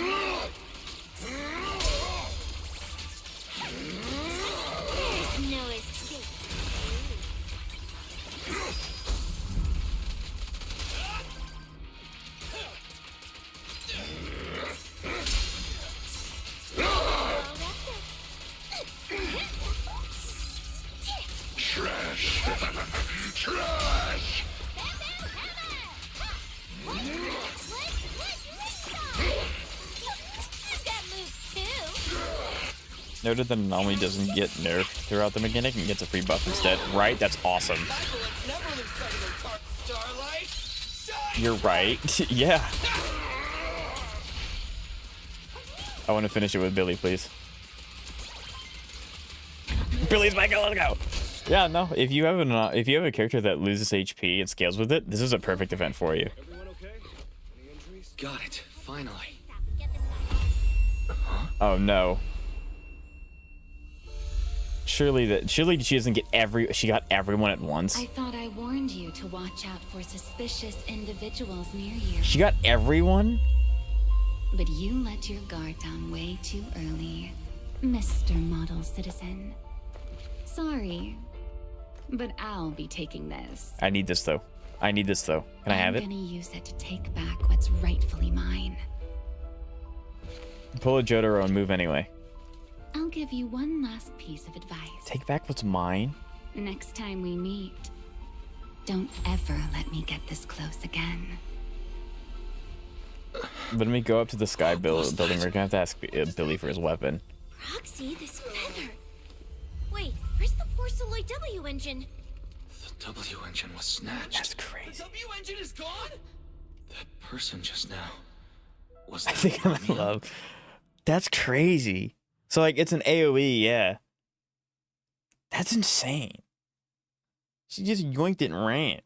Trash. Trash. Noted that Anomaly doesn't get nerfed throughout the mechanic and gets a free buff instead. Right? That's awesome. You're right. Yeah. I want to finish it with Billy, please. Billy's back. Let's go. Yeah, no. If you have a character that loses HP and scales with it, this is a perfect event for you. Got it. Finally. Oh no. Surely she doesn't get she got everyone at once. I thought I warned you to watch out for suspicious individuals near you. She got everyone? But you let your guard down way too early, Mr. Model Citizen. Sorry, but I'll be taking this. I need this though. Can I have it? I'm gonna use it to take back what's rightfully mine. Pull a Jotaro and move anyway. I'll give you one last piece of advice. Take back what's mine? Next time we meet, don't ever let me get this close again. When we go up to the sky building, we're gonna have to ask Billy for his weapon. Roxy, this feather. Wait, where's the Porceloid W engine? The W engine was snatched. That's crazy. The W engine is gone? That person just now. Was I that think I'm in love. That's crazy. So like it's an AoE, yeah. That's insane. She just yoinked it and ran.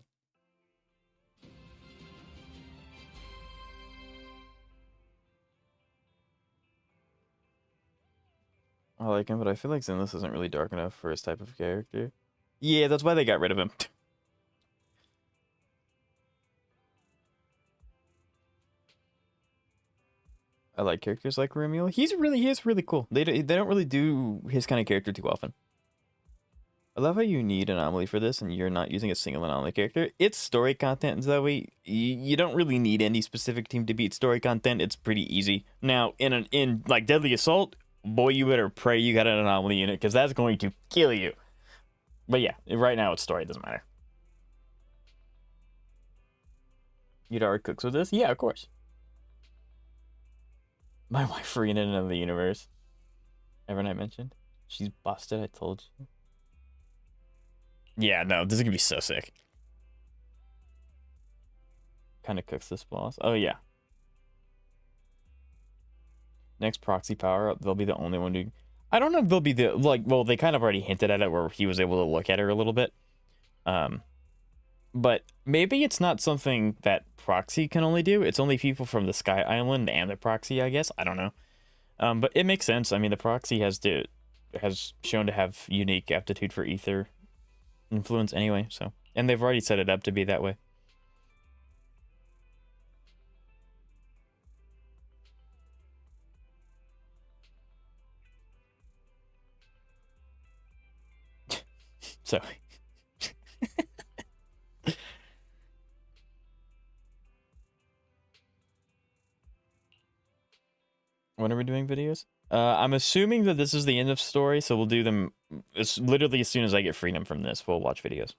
I like him, but I feel like Zenless isn't really dark enough for his type of character. Yeah, that's why they got rid of him. I like characters like Romulo. He is really cool. They don't really do his kind of character too often. I love how you need anomaly for this, and you're not using a single anomaly character. It's story content, Zoe. You don't really need any specific team to beat story content. It's pretty easy. Now, in like Deadly Assault, boy, you better pray you got an anomaly in it, because that's going to kill you. But yeah, right now it's story. It doesn't matter. You'd already cooks with this? Yeah, of course. My wife freeing in another universe. Haven't I mentioned? She's busted, I told you. Yeah, no, this is gonna be so sick. Kind of cooks this boss. Oh, yeah. Next proxy power up, they'll be the only one to... I don't know if they'll be the... Like, well, they kind of already hinted at it where he was able to look at her a little bit. But maybe it's not something that proxy can only do. It's only people from the Sky Island and the proxy, I guess. I don't know. But it makes sense. I mean, the proxy has shown to have unique aptitude for ether influence anyway, so, and they've already set it up to be that way. So when are we doing videos? I'm assuming that this is the end of story, so we'll do them. It's literally as soon as I get freedom from this, we'll watch videos.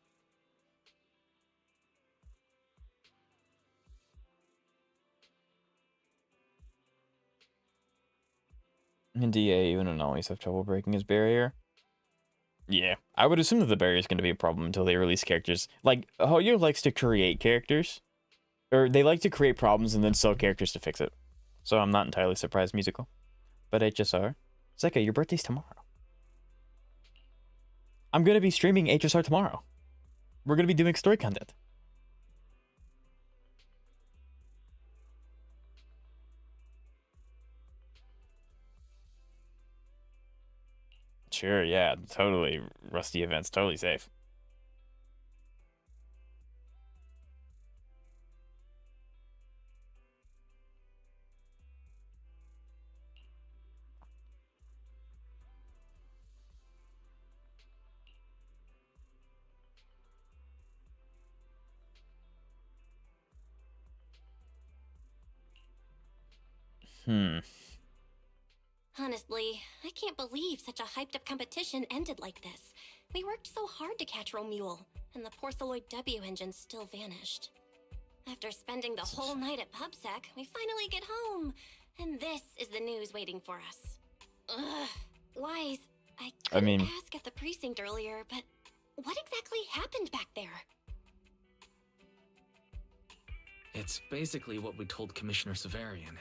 In DA, even anomalies have trouble breaking his barrier. Yeah, I would assume that the barrier is going to be a problem until they release characters. Like, Hoyo likes to create characters, or they like to create problems and then sell characters to fix it. So I'm not entirely surprised, musical. But HSR. Zeka, your birthday's tomorrow. I'm going to be streaming HSR tomorrow. We're going to be doing story content. Sure, yeah, totally. Rusty events, totally safe. Honestly, I can't believe such a hyped-up competition ended like this. We worked so hard to catch Romule, and the Porceloid W engine still vanished. After spending the whole night at PubSec, we finally get home, and this is the news waiting for us. Ugh. Wise, I couldn't ask at the precinct earlier, but what exactly happened back there? It's basically what we told Commissioner Severian.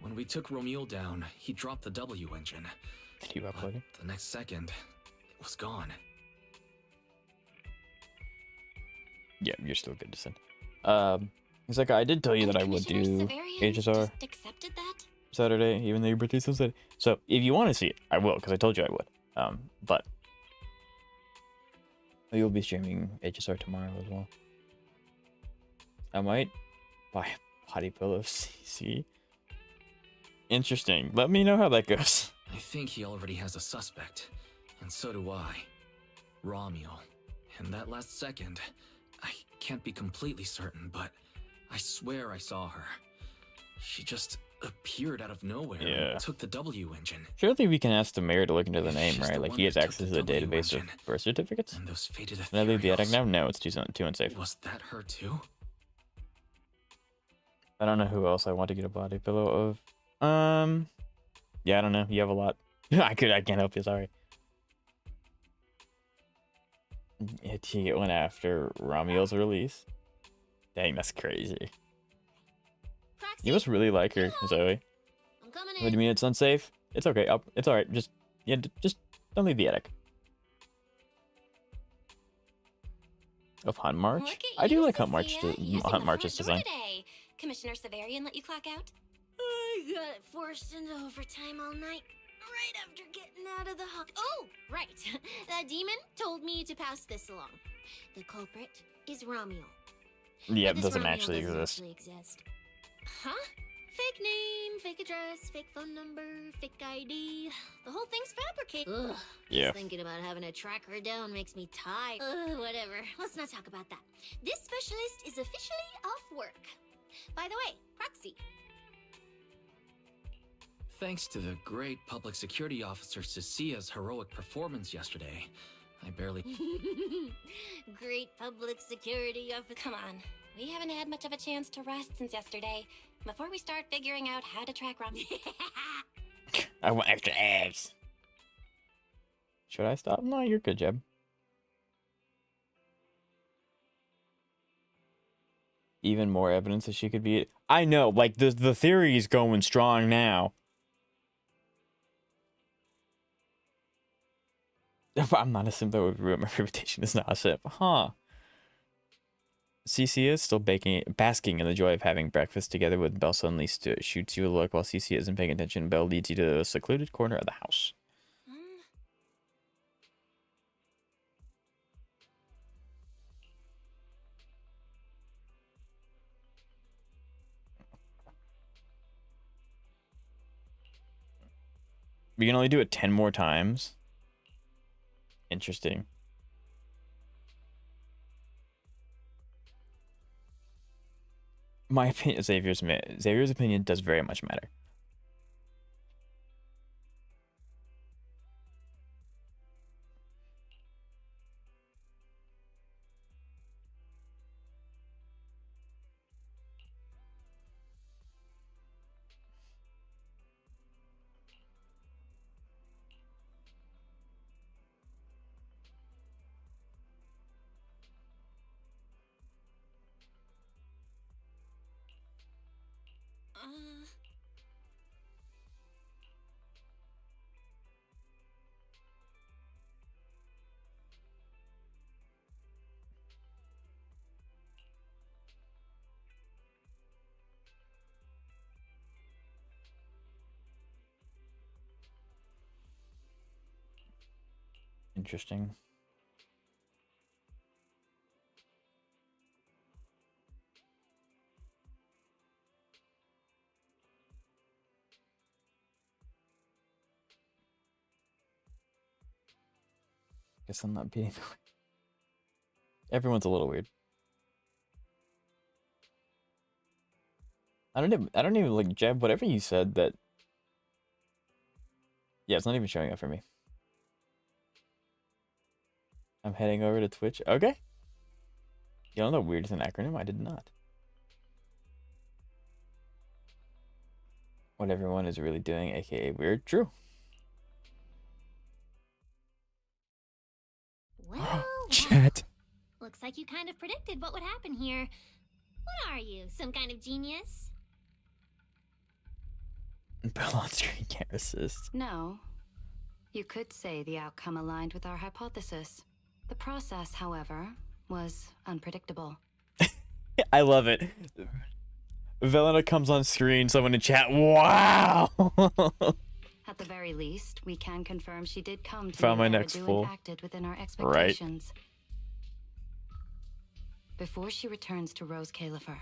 When we took Romule down, he dropped the W engine. Did you upload it? The next second, it was gone. Yeah, you're still good to send. It's like I did tell you that I would do HSR Saturday, even though your birthday's on Saturday. So if you want to see it, I will, because I told you I would. But you'll be streaming HSR tomorrow as well. I might buy a body pillow of CC. Interesting. Let me know how that goes. I think he already has a suspect, and so do I. Romule. And that last second, I can't be completely certain, but I swear I saw her. She just appeared out of nowhere and took the W engine. Surely we can ask the mayor to look into the name, right? Like he has access to the database of birth certificates. And those faded Can I leave the attic now? No, it's too unsafe. Was that her too? I don't know who else I want to get a body pillow of. Yeah, I don't know. You have a lot. I can't help you. Sorry. It went after Romule's release. Dang, that's crazy. You must really like her, Zoe. What do you mean it's unsafe? It's okay. It's all right. Just don't leave the attic. Of Hunt March? Look at I do you, like Hunt March. Cissia. You Hunt opened the March's front door design. today. Commissioner Severian let you clock out? I got forced into overtime all night, right after getting out of the hawk. Oh, right. The demon told me to pass this along. The culprit is Romeo. Yeah, But it this doesn't Romeo actually doesn't exist. actually exist. Huh? Fake name, fake address, fake phone number, fake ID. The whole thing's fabricated. Ugh. Yeah. Just thinking about having to track her down makes me tired. Whatever. Let's not talk about that. This specialist is officially off work. By the way, proxy. Thanks to the great public security officer Cissia's heroic performance yesterday, I barely. Great public security officer. Come on. We haven't had much of a chance to rest since yesterday. Before we start figuring out how to track Romeo. I want extra eggs. Should I stop? No, you're good, Jeb. Even more evidence that she could be. I know, like the theory is going strong now. I'm not a simp that would ruin my reputation as not a simp. Huh. Cissia is still basking in the joy of having breakfast together when Belle suddenly shoots you a look while Cissia isn't paying attention. Belle leads you to a secluded corner of the house. We can only do it 10 more times. Interesting. My opinion, Xavier's opinion does very much matter. Interesting. Guess I'm not being. Everyone's a little weird. I don't even like Jeb. Whatever you said that. Yeah, it's not even showing up for me. I'm heading over to Twitch. Okay. You don't know weird is an acronym? I did not. What everyone is really doing, aka weird. True. Well, Chat. looks like you kind of predicted what would happen here. What are you, some kind of genius? Bell on screen can't resist. No. You could say the outcome aligned with our hypothesis. The process, however, was unpredictable. I love it. Velena comes on screen, someone in chat. Wow! At the very least, we can confirm she did come to Found my New next Eridu full. and acted within our expectations. Before she returns to Rose Califer,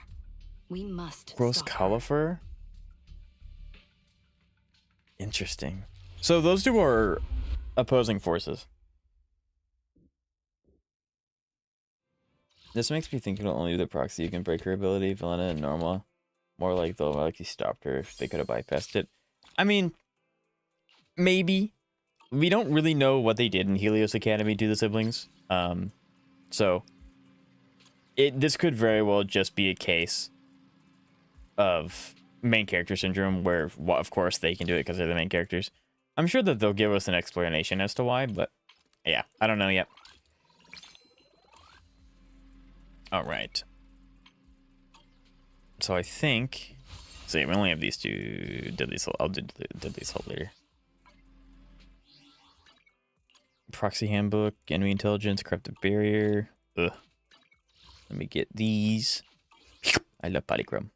we must Rose stop her. Califer? Interesting. So those two are opposing forces. This makes me think it'll only be the proxy who can break her ability. Velena and Norma. More like they'll likely stopped her if they could have bypassed it. I mean, maybe. We don't really know what they did in Helios Academy to the siblings. So this could very well just be a case of main character syndrome where, well, of course, they can do it because they're the main characters. I'm sure that they'll give us an explanation as to why, but yeah, I don't know yet. All right. So I think... See, we only have these two Deadly Soul. I'll do Deadly Soul later. Proxy Handbook, Enemy Intelligence, Corrupted Barrier. Ugh. Let me get these. I love polychrome.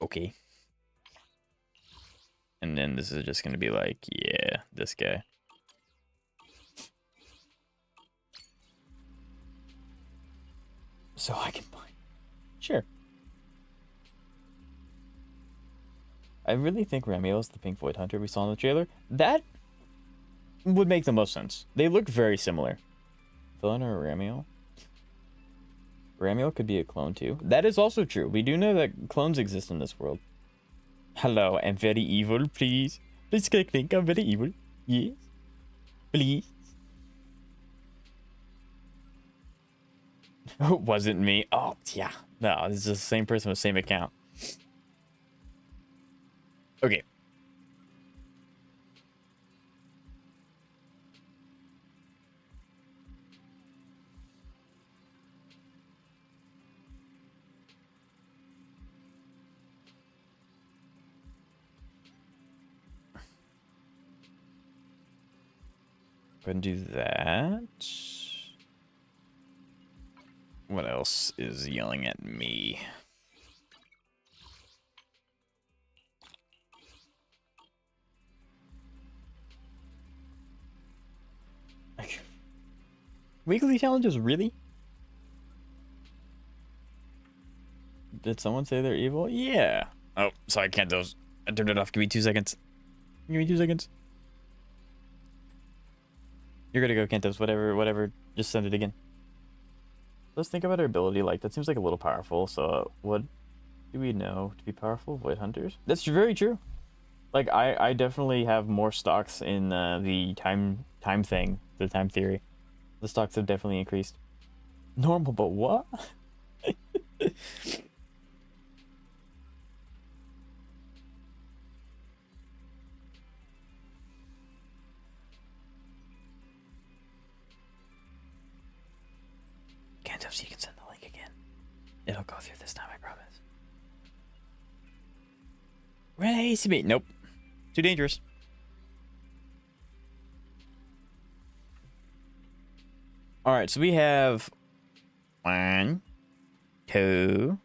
Okay. And then this is just going to be like, yeah, this guy. So I can buy. Sure. I really think Ramiel is the Pink Void Hunter we saw in the trailer. That would make the most sense. They look very similar. Villain or Ramiel? Ramiel could be a clone too. That is also true. We do know that clones exist in this world. Hello, I'm very evil, please. Please think I'm very evil. Yes. Please. Wasn't me. Oh, yeah. No, this is the same person with the same account. Okay. Go ahead and do that. What else is yelling at me? Weekly challenges, really? Did someone say they're evil? Yeah. Oh, sorry, I can't those. I turned it off. Give me 2 seconds. Give me 2 seconds. You're gonna go, Kentos. Whatever. Just send it again. Let's think about our ability. Like, that seems like a little powerful. So, what do we know to be powerful? Void Hunters? That's very true. Like, I definitely have more stocks in the time thing, the time theory. The stocks have definitely increased. Normal, but what? Can't have so you can send the link again. It'll go through this time, I promise. Race me. Nope. Too dangerous. Alright, so we have 1, 2.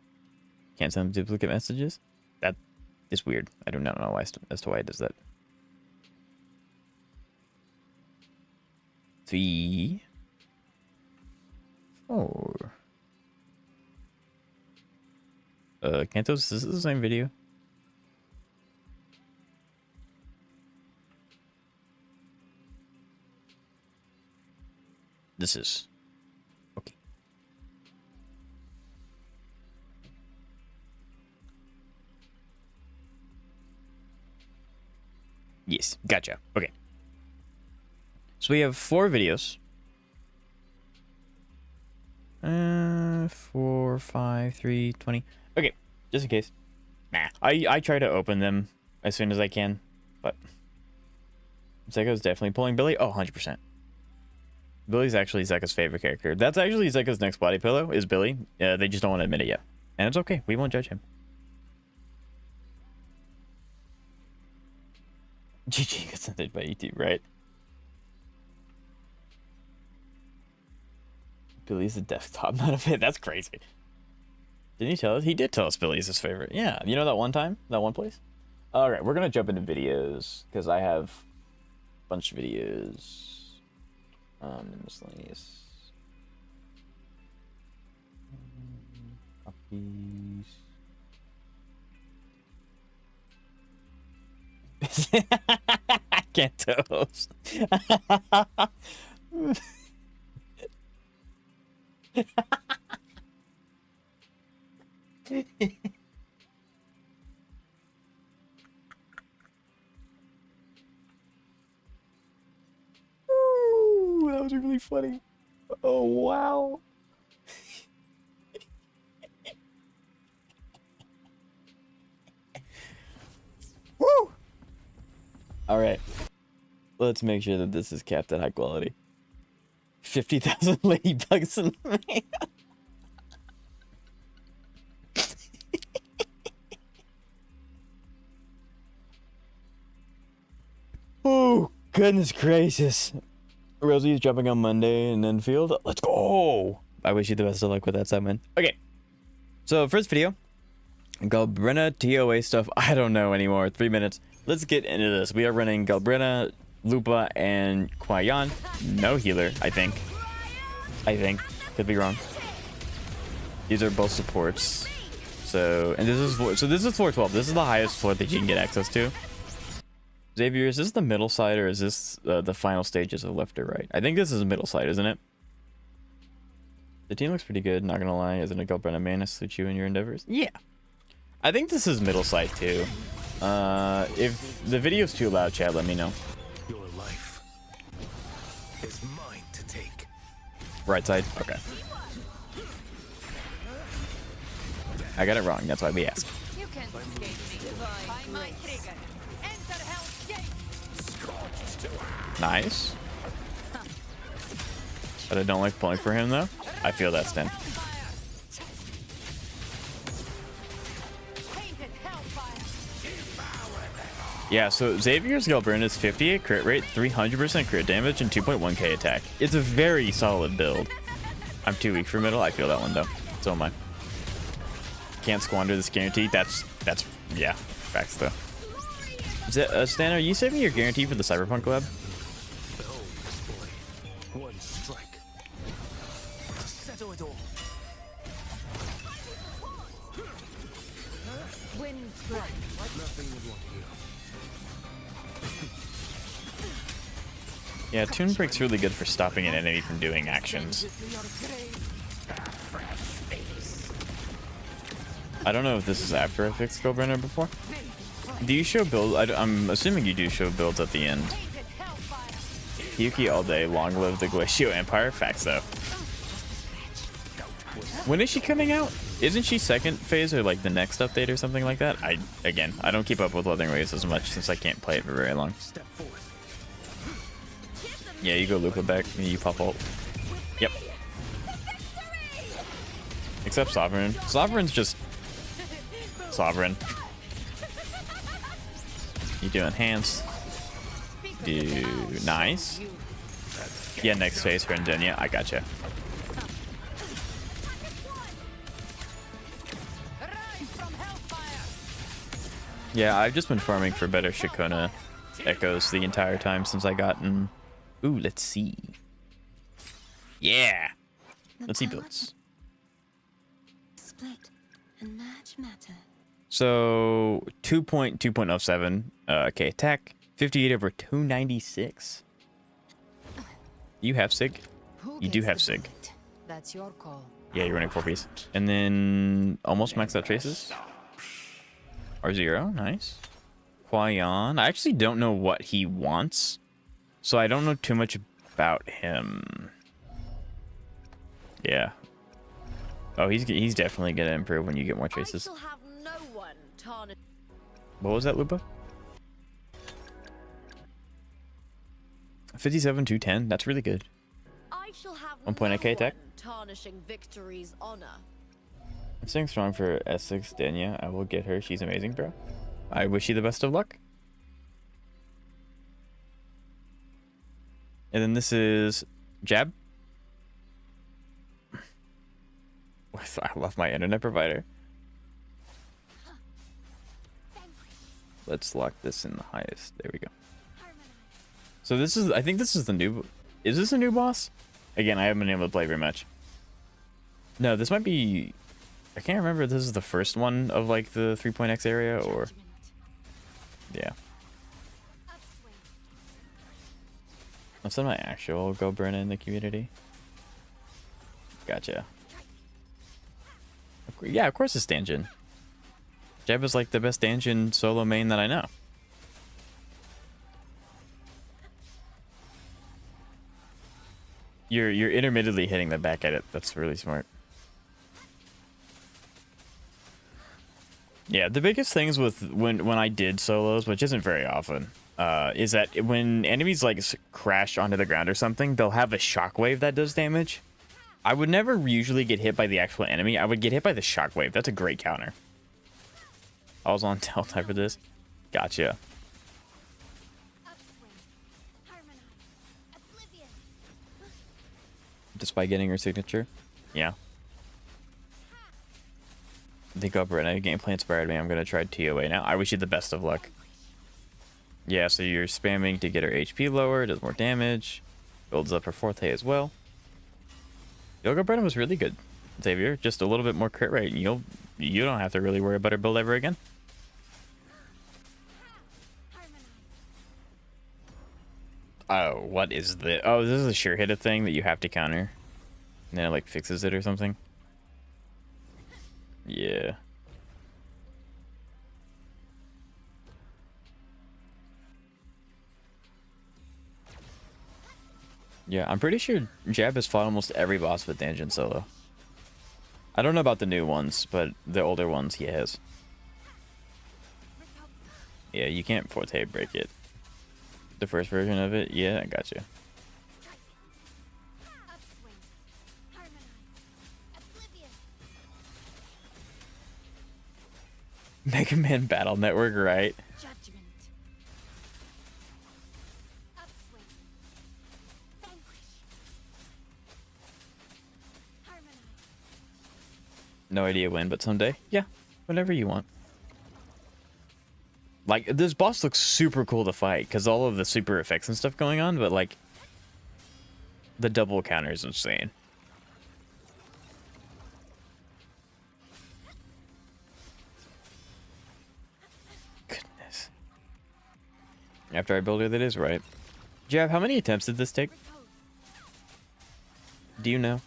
Can't send duplicate messages. That is weird. I do not know why as to why it does that. 3, 4. Cantos, is this the same video? This is okay. Yes, gotcha. Okay. So we have 4 videos. 4, 5, 3, 20. Okay, just in case. Nah, I try to open them as soon as I can, but Zekka's definitely pulling Billy. Oh, 100%. Billy's actually Zekka's favorite character. That's actually Zekka's next body pillow, is Billy. They just don't want to admit it yet. And it's okay. We won't judge him. GG gets sent by YouTube, right? Billy's the desktop, not a fit. That's crazy. Didn't he tell us? He did tell us Billy's his favorite. Yeah, you know that one time? That one place? Alright, we're going to jump into videos, because I have a bunch of videos. Miscellaneous. Puppies. I can't toast. Ooh, that was really funny. Oh, wow. Woo! All right. Let's make sure that this is capped at high quality. 50,000 ladybugs in the mail. Goodness gracious. Rosie's jumping on Monday and then field. Let's go. I wish you the best of luck with that segment. Okay. So first video. Galbrina TOA stuff. I don't know anymore. 3 minutes. Let's get into this. We are running Galbrina, Lupa, and Kwayan. No healer, I think. Could be wrong. These are both supports. So, and this is floor 12. This is the highest floor that you can get access to. Xavier, is this the middle side or is this the final stages of left or right? I think this is the middle side, isn't it? The team looks pretty good, not gonna lie. Isn't a Galbrina mana suit you in your endeavors? Yeah. I think this is middle side too. If the video's too loud, chat, let me know. Your life is mine to take. Right side? Okay. I got it wrong, that's why we asked. You can escape me by my trigger. Enter Hell's Gate. Nice. But I don't like pulling for him though. I feel that stun. Yeah, so Xavier's Galbrina is 58 crit rate, 300% crit damage, and 2.1k attack. It's a very solid build. I'm too weak for middle. I feel that one though. So am I. Can't squander this guarantee. That's yeah, facts though. Stan, are you saving your guarantee for the Cyberpunk collab? One strike. Settle it all. Wind strike. Nothing would want you. Yeah, Toon Break's really good for stopping an enemy from doing actions. I don't know if this is after I fixed Galbrina before. Do you show builds? I'm assuming you do show builds at the end. Yuki all day. Long live the Glacial Empire. Facts though. When is she coming out? Isn't she second phase or like the next update or something like that? I don't keep up with Wuthering Waves as much since I can't play it for very long. Yeah, you go Lupa back and you pop ult. Yep. Except Sovereign. Sovereign's just Sovereign. You do enhance. Do nice. Yeah, next phase for Ingenia. I gotcha. Yeah, I've just been farming for better Shikona echoes the entire time since I gotten. Ooh, let's see. Yeah. Let's see builds. Split and match matter. So 2.2.07 K attack, 58 over 296. You have Sig. You do have Sig. That's your call. Yeah, you're running 4 piece. And then almost max out traces. R0, nice. Kwayan. I actually don't know what he wants, so I don't know too much about him. Yeah. Oh, he's definitely gonna improve when you get more traces. What was that, Lupa? 57, 210. That's really good. 1.8k attack. Tarnishing victory's honor. I'm staying strong for S6 Denya. I will get her. She's amazing, bro. I wish you the best of luck. And then this is Jab. I love my internet provider. Let's lock this in the highest. There we go. So this is, I think this is the new, is this a new boss? Again, I haven't been able to play very much. No, this might be, I can't remember if this is the first one of like the 3.x area or, yeah. I'll send my actual Galbrina in the community. Gotcha. Yeah, of course it's Stanjin. Jeb is like the best Stanjin solo main that I know. You're intermittently hitting the back at it. That's really smart. Yeah, the biggest things with when I did solos, which isn't very often, is that when enemies like crash onto the ground or something, they'll have a shockwave that does damage. I would never usually get hit by the actual enemy. I would get hit by the shockwave. That's a great counter. I was on Telltime for this. Gotcha. despite getting her signature. Yeah. The Gobrina gameplay inspired me. I'm gonna try TOA now. I wish you the best of luck. Yeah, so you're spamming to get her HP lower, does more damage, builds up her Forte as well. Yoga Brennan was really good, Xavier. Just a little bit more crit rate, and you don't have to really worry about her build ever again. Oh, what is this? Oh, this is a sure hitter thing that you have to counter. And then it like fixes it or something. Yeah. Yeah, I'm pretty sure Jab has fought almost every boss with Dungeon solo. I don't know about the new ones, but the older ones he has. Yeah, you can't Forte break it. The first version of it? Yeah, I got you. Mega Man Battle Network, right? No idea when, but someday. Yeah, whenever you want. Like, this boss looks super cool to fight, because all of the super effects and stuff going on, but, like, the double counter is insane. Goodness. After I build her, that is right. Jab, how many attempts did this take? Do you know?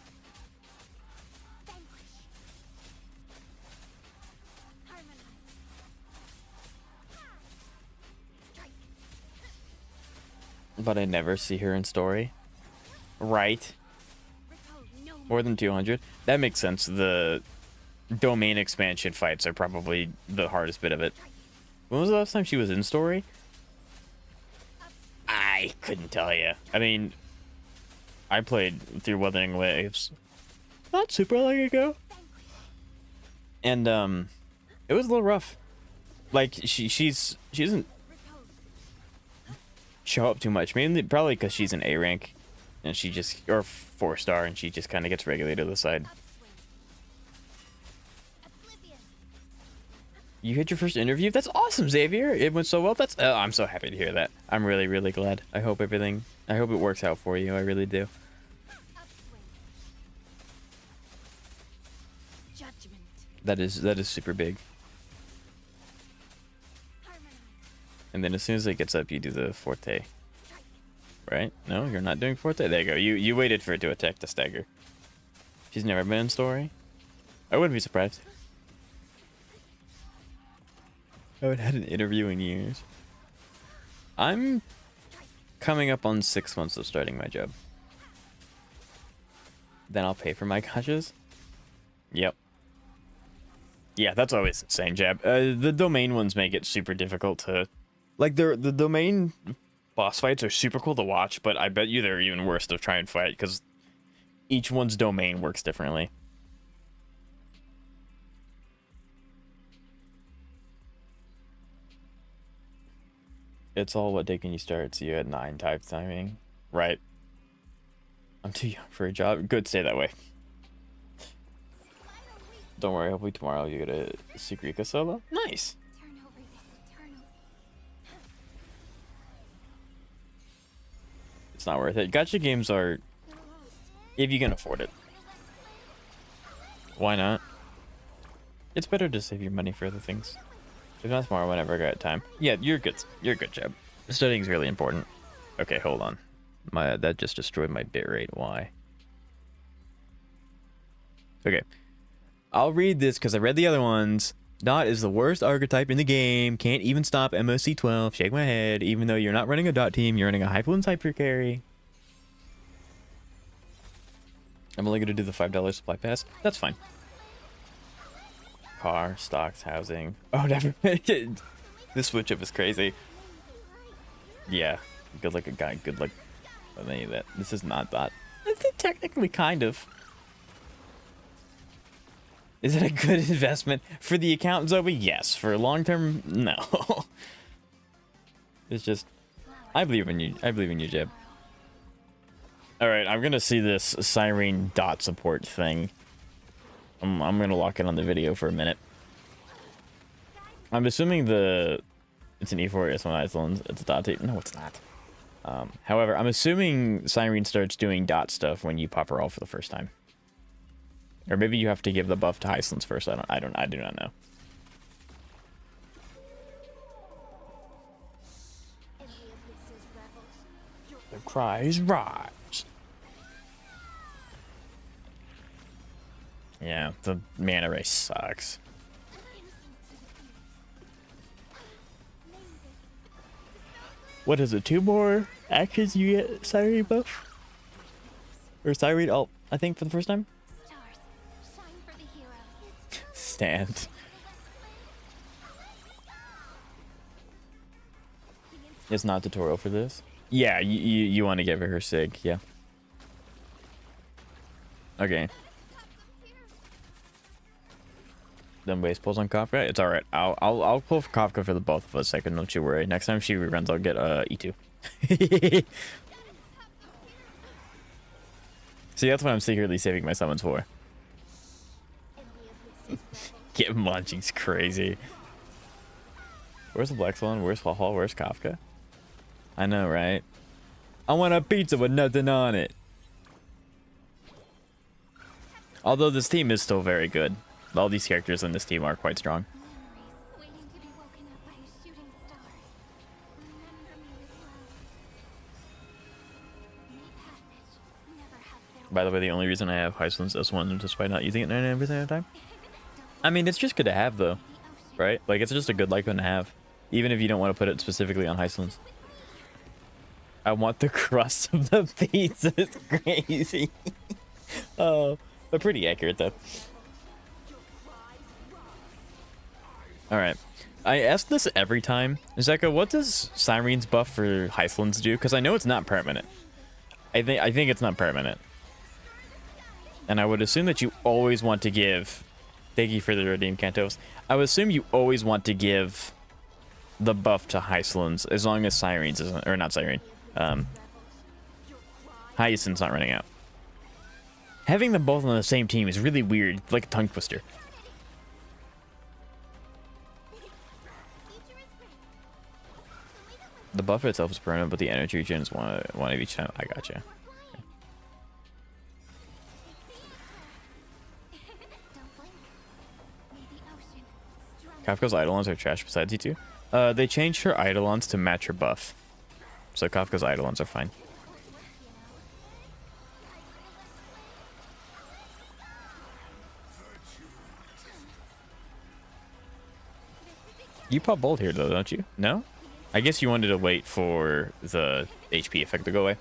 But I never see her in story. Right. More than 200. That makes sense. The domain expansion fights are probably the hardest bit of it. When was the last time she was in story? I couldn't tell you. I mean, I played through Wuthering Waves not super long ago. And it was a little rough. Like she doesn't show up too much, mainly probably because she's an A rank and she just, or 4-star, and she just kind of gets relegated to the side. You had your first interview? That's awesome, Xavier. It went so well. That's I'm so happy to hear that. I'm really, really glad. I hope it works out for you. I really do. That is super big. And then as soon as it gets up, you do the Forte. Right? No, you're not doing Forte? There you go. You waited for it to attack the stagger. She's never been in story? I wouldn't be surprised. I haven't had an interview in years. I'm coming up on 6 months of starting my job. Then I'll pay for my gachas? Yep. Yeah, that's always insane, Jab. The domain ones make it super difficult to... Like, the domain boss fights are super cool to watch, but I bet you they're even worse to try and fight, because each one's domain works differently. It's all what day can you start, so you had 9 type timing. Right. I'm too young for a job. Good, stay that way. Don't worry, hopefully tomorrow you get a Sukrika solo. Nice. It's not worth it. Gacha games are, if you can afford it. Why not? It's better to save your money for other things. If not tomorrow, whenever I got time. Yeah, you're good. You're good, Jeb. Studying's really important. Okay, hold on. That just destroyed my bitrate. Why? Okay. I'll read this because I read the other ones. Dot is the worst archetype in the game. Can't even stop MOC 12. Shake my head. Even though you're not running a Dot team, you're running a Hyperlens Hyper Carry. I'm only going to do the $5 supply pass. That's fine. Car, stocks, housing. Oh, never mind. This switch up is crazy. Yeah. Good luck, a guy. Good luck with any of that. This is not Dot. It's technically kind of. Is it a good investment for the account, Zoe? Yes. For long term, no. It's just, I believe in you. I believe in you, Jeb. All right, I'm gonna see this Cyrene dot support thing. I'm gonna lock it on the video for a minute. I'm assuming it's an E4, it's on Iceland, it's a dot tape. No, it's not. However, I'm assuming Cyrene starts doing dot stuff when you pop her off for the first time. Or maybe you have to give the buff to Iceland's first. I do not know. The cries rise. Yeah, the mana race sucks. What is it? 2 more actions you get Cyrene buff? Or Cyrene ult, I think, for the first time? Stand. It's not tutorial for this? Yeah, you want to give her sig, yeah. Okay. Then base pulls on Kafka. It's alright. I'll pull for Kafka for the both of us. Don't you worry. Next time she reruns, I'll get E2. See, that's what I'm secretly saving my summons for. Get munching's crazy. Where's the Black Swan? Where's Hall? Where's Kafka? I know, right? I want a pizza with nothing on it. Although this team is still very good. All these characters in this team are quite strong. By the way, the only reason I have Heisland's S1 is despite not using it every single time. I mean, it's just good to have, though. Right? Like, it's just a good one to have. Even if you don't want to put it specifically on Heisland's. I want the crust of the pizza. It's crazy. Oh, but pretty accurate, though. Alright. I ask this every time. Zeka, what does Cyrene's buff for Heisland's do? Because I know it's not permanent. I think it's not permanent. And I would assume that you always want to give... Thank you for the redeem, Cantos. I would assume you always want to give the buff to Heisland's as long as Cyrene's isn't... Or not Cyrene. Hyacinth's not running out. Having them both on the same team is really weird. It's like a tongue twister. The buff itself is permanent, but the energy regen is one of each time. I gotcha. Kafka's Eidolons are trash besides E2. They changed her Eidolons to match her buff. So Kafka's Eidolons are fine. You pop bolt here though, don't you? No? I guess you wanted to wait for the HP effect to go away.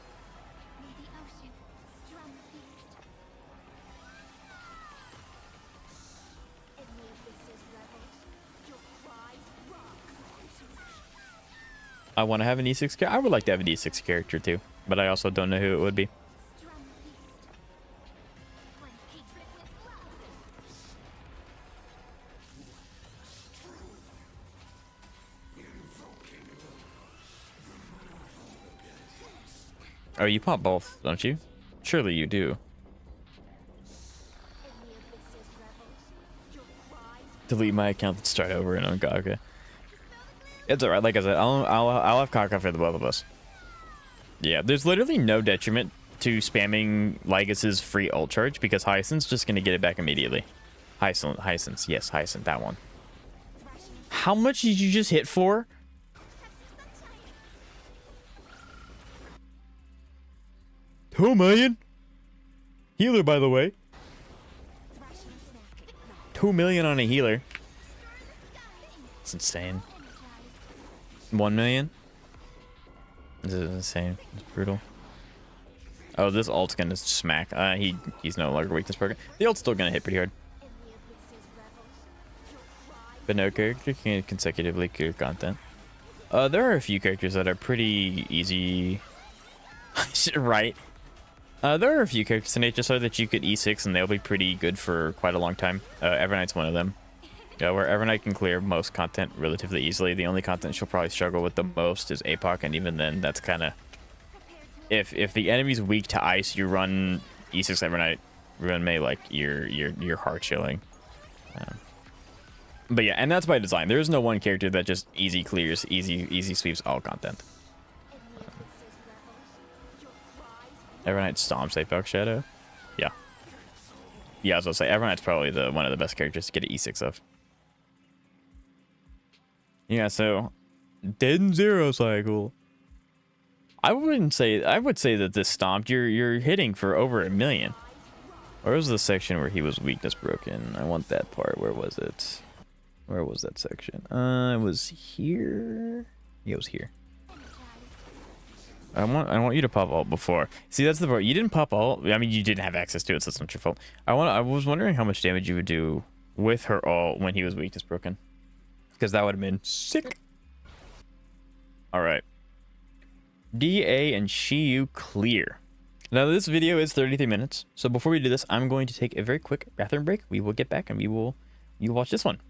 I want to have an E6 character. I would like to have an E6 character too, but I also don't know who it would be. Oh, you pop both, don't you? Surely you do. Delete my account and start over and on Kaka. It's alright, like I said, I'll have Kaka for the both of us. Yeah, there's literally no detriment to spamming Lygas's free ult charge because Hyacinth's just gonna get it back immediately. Hyacinth, yes, Hyacinth, that one. How much did you just hit for? $2 million? Healer, by the way. 2 million on a healer. It's insane. 1 million? This is insane. It's brutal. Oh, this ult's gonna smack. He's no longer weakness broken. The ult's still gonna hit pretty hard. But no character can consecutively clear content. There are a few characters that are pretty easy. Right. There are a few characters in HSR that you could E6 and they'll be pretty good for quite a long time. Everknight's one of them. Where Everknight can clear most content relatively easily. The only content she'll probably struggle with the most is APOC, and even then, that's kind of if the enemy's weak to ice, you run E6 Evernight, run May like you're heart chilling. But yeah, and that's by design. There is no one character that just easy clears, easy sweeps all content. Evernight stomps Apex Shadow. Yeah. Yeah, I was gonna say Evernight's probably one of the best characters to get an E6 of. Yeah, so Dead Zero cycle. I would say that this stomped. You're hitting for over 1 million. Where was the section where he was weakness broken? I want that part. Where was it? Where was that section? It was here. Yeah, it was here. I want you to pop ult before. See, that's the part. You didn't pop ult. I mean, you didn't have access to it, so that's not your fault. I was wondering how much damage you would do with her ult when he was weakness broken, because that would have been sick. All right. DA and Shiyu clear. Now this video is 33 minutes, so before we do this, I'm going to take a very quick bathroom break. We will get back and you watch this one.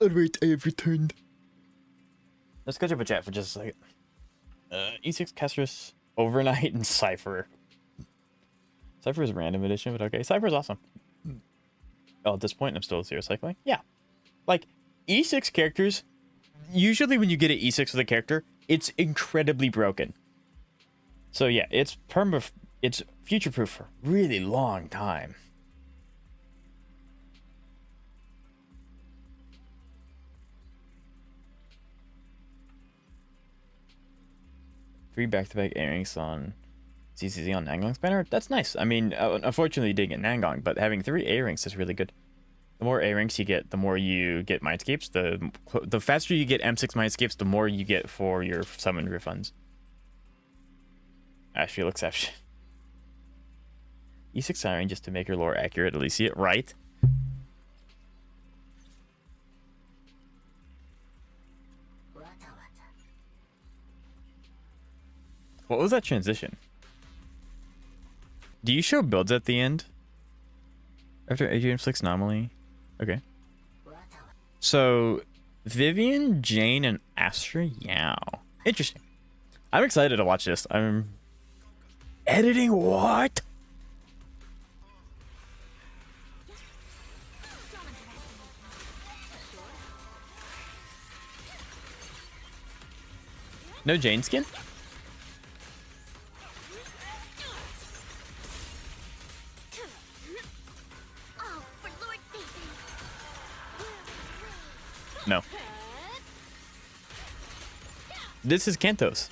Alright, I have returned. Let's catch up a chat for just a second. E6 Castrus, Overnight, and Cypher. Cypher is a random edition, but okay. Cypher is awesome. Oh, at this point, I'm still zero cycling. Yeah. Like, E6 characters, usually when you get an E6 with a character, it's incredibly broken. So yeah, it's future-proof for a really long time. Three back-to-back airings on CCZ on Nangong's banner. That's nice. I mean, unfortunately, you didn't get Nangong, but having 3 A-rings is really good. The more A-rings you get, the more you get Mindscapes. The faster you get M6 Mindscapes, the more you get for your summon refunds. Astral exception. E6 siren just to make your lore accurate, at least see it right. What was that transition? Do you show builds at the end? After Adrian flicks anomaly? Okay. So, Vivian, Jane, and Astra Yao. Interesting. I'm excited to watch this. I'm... Editing what? No Jane skin? No. This is Kantos.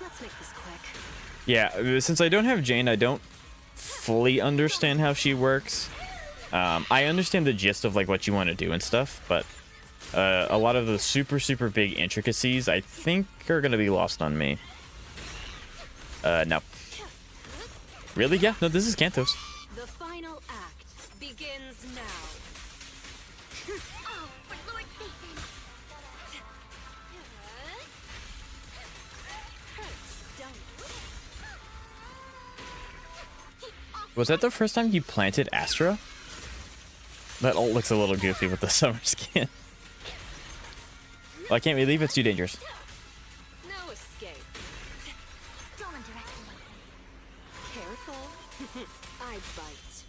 Let's make this quick. Yeah, since I don't have Jane, I don't fully understand how she works. I understand the gist of like what you want to do and stuff, but a lot of the super big intricacies I think are gonna be lost on me. No. Really? Yeah, no, this is Kantos. The final act begins now. Was that the first time you planted Astra? That ult looks a little goofy with the summer skin. Well, I can't believe it's too dangerous. No escape. Don't underestimate me. Careful. I bite.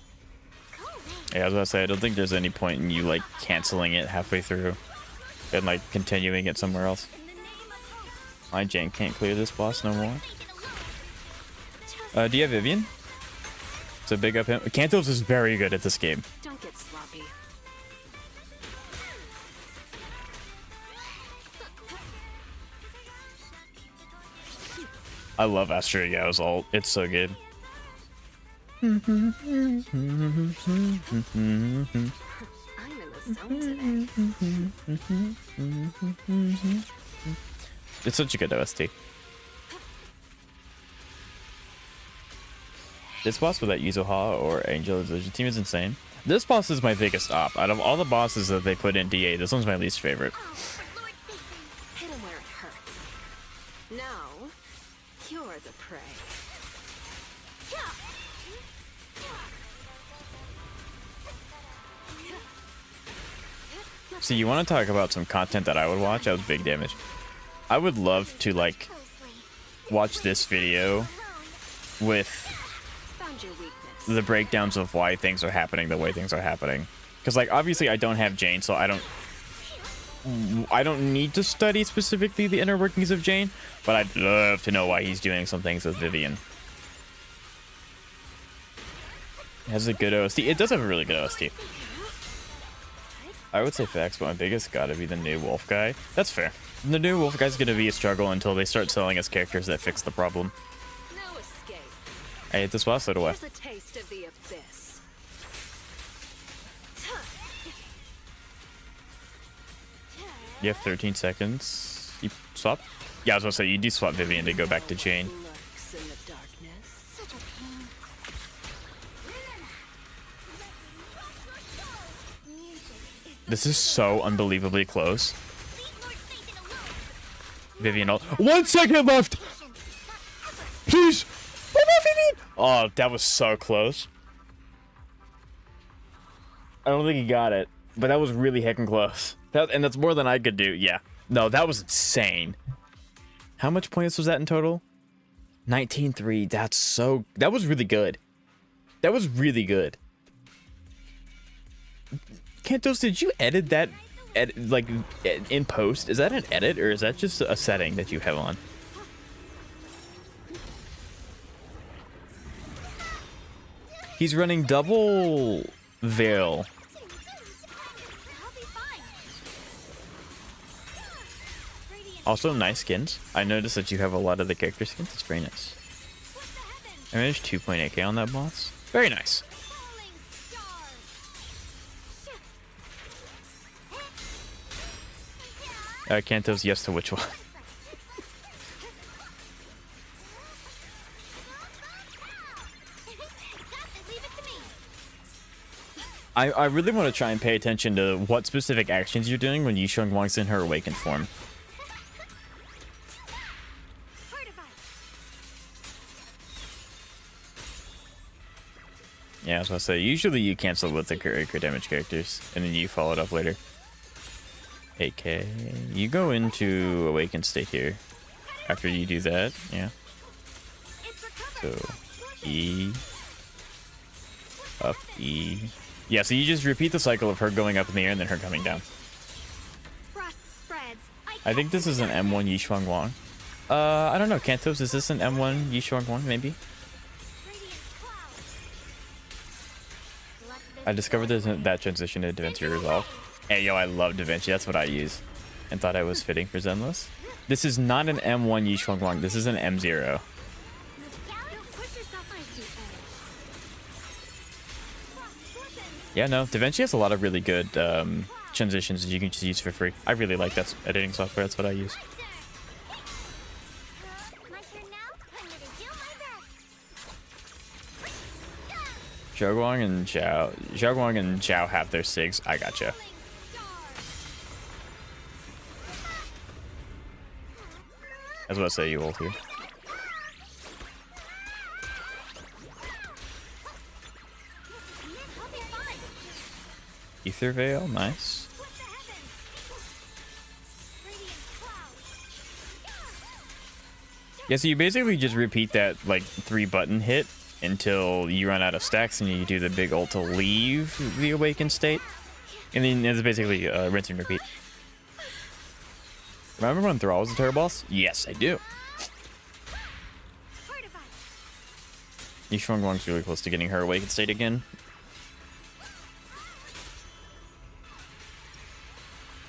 Yeah, I was about to say, I don't think there's any point in you like canceling it halfway through and like continuing it somewhere else. My Jane can't clear this boss no more. Do you have Vivian? So big up him. Kantos is very good at this game. Don't get sloppy. I love Astra Yao's ult. It's so good. I'm in the zone today. It's such a good OST. This boss without Yuzuha or Angel Illusion team is insane. This boss is my biggest op. Out of all the bosses that they put in DA, this one's my least favorite. Hit him where it hurts. Now, you're the prey. See, you want to talk about some content that I would watch? That was big damage. I would love to, like, watch this video with the breakdowns of why things are happening the way things are happening. Because, like, obviously I don't have Jane, so I don't need to study specifically the inner workings of Jane, but I'd love to know why he's doing some things with Vivian. It has a good OST. It does have a really good OST. I would say facts, but my biggest gotta be the new Wolf guy. That's fair. The new Wolf guy's gonna be a struggle until they start selling us characters that fix the problem. No escape. I hate this boss, so do I. Here's a taste of the abyss. You have 13 seconds. You swap? Yeah, I was gonna say, you do swap Vivian to go back to Jane. Lurks in the darkness. Such a pain. This is so unbelievably close. Vivian ult. 1 second left! Please! Oh, no, Vivian! Oh, that was so close. I don't think he got it, but that was really heckin' close. And that's more than I could do. Yeah. No, that was insane. How much points was that in total? 19-3. That was really good. That was really good. Kantos, did you edit that like in post? Is that an edit or is that just a setting that you have on? He's running double veil. Also, nice skins. I noticed that you have a lot of the character skins. It's very nice. I managed 2.8k on that boss. Very nice. Kantos, yes to which one? I really want to try and pay attention to what specific actions you're doing when Yisheng Wang's in her awakened form. Yeah, I was gonna say, usually you cancel with the crit damage characters, and then you follow it up later. 8k. You go into awakened state here. After you do that, yeah. So, E. Up, E. Yeah, so you just repeat the cycle of her going up in the air and then her coming down. I think this is an M1 Yishuang Wang. I don't know, Kantos, is this an M1 Yishuang Wang, maybe? I discovered that transition to DaVinci Resolve. Hey, yo, I love DaVinci. That's what I use. And thought I was fitting for Zenless. This is not an M1 Yishuang Wang. This is an M0. Yeah, no, DaVinci has a lot of really good transitions that you can just use for free. I really like that editing software. That's what I use. Zhao and Zhao have their SIGs. I gotcha. I was about to say you ult here. Ether Veil, nice. Yeah, so you basically just repeat that like 3-button hit until you run out of stacks and you do the big ult to leave the awakened state. And then it's basically rinse and repeat. Remember when Thrall was a Terror boss? Yes, I do. Yishuang Wang's really close to getting her awakened state again.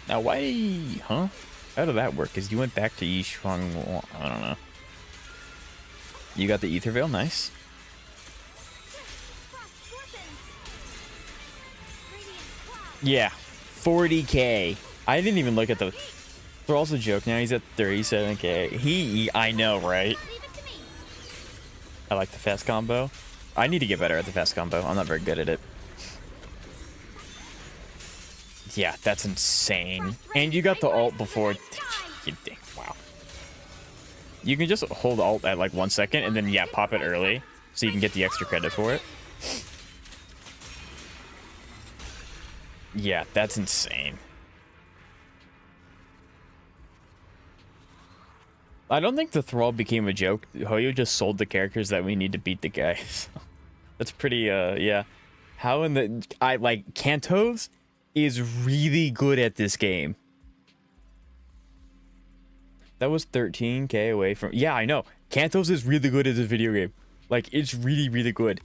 Now why, huh? How did that work? Because you went back to Yishuang Wang, I don't know. You got the Ether Veil, nice. Yeah, 40k. I didn't even look at the... Thrall's a joke now, he's at 37k. I know, right? I like the fast combo. I need to get better at the fast combo. I'm not very good at it. Yeah, that's insane. And you got the ult before... Wow. You can just hold alt at like 1 second and then, yeah, pop it early so you can get the extra credit for it. Yeah, that's insane. I don't think the Thrall became a joke. Hoyo just sold the characters that we need to beat the guys. That's pretty, yeah. How in the... Kantos is really good at this game. That was 13k away from... Yeah, I know. Kantos is really good at this video game. Like, it's really, really good.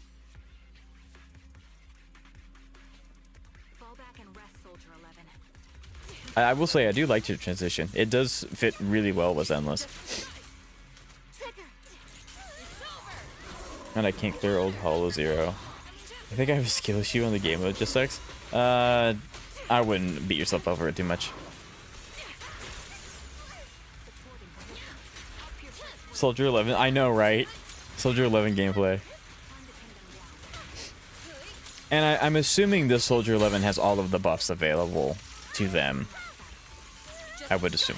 I will say, I do like your transition. It does fit really well with Zenless. And I can't clear old Hollow Zero. I think I have a skill issue on the game mode, just sucks. I wouldn't beat yourself over it too much. Soldier 11, I know, right? Soldier 11 gameplay. And I'm assuming this Soldier 11 has all of the buffs available to them. I would assume.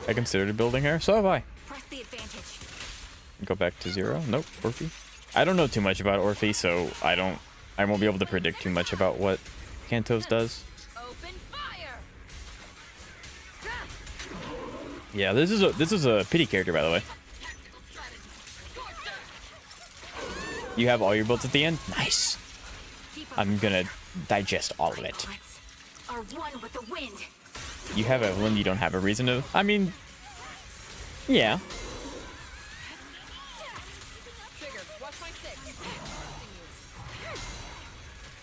I considered building her, so have I. Press the advantage. Go back to 0. Nope, Orphe. I don't know too much about Orphe, so I won't be able to predict too much about what Kantos does. Open fire. Yeah, this is a pity character, by the way. You have all your builds at the end? Nice. I'm gonna digest all of it. Are one with the wind. You have Evelyn, you don't have a reason to. I mean, yeah.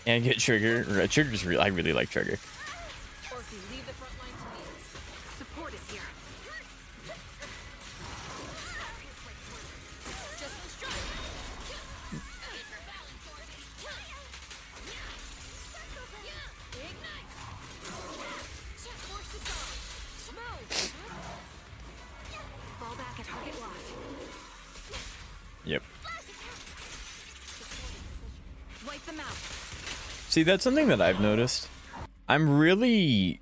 And get Trigger. Trigger's I really like Trigger. Support is here. Fall back at target locked. Yep. Wipe them out. See, that's something that I've noticed. I'm really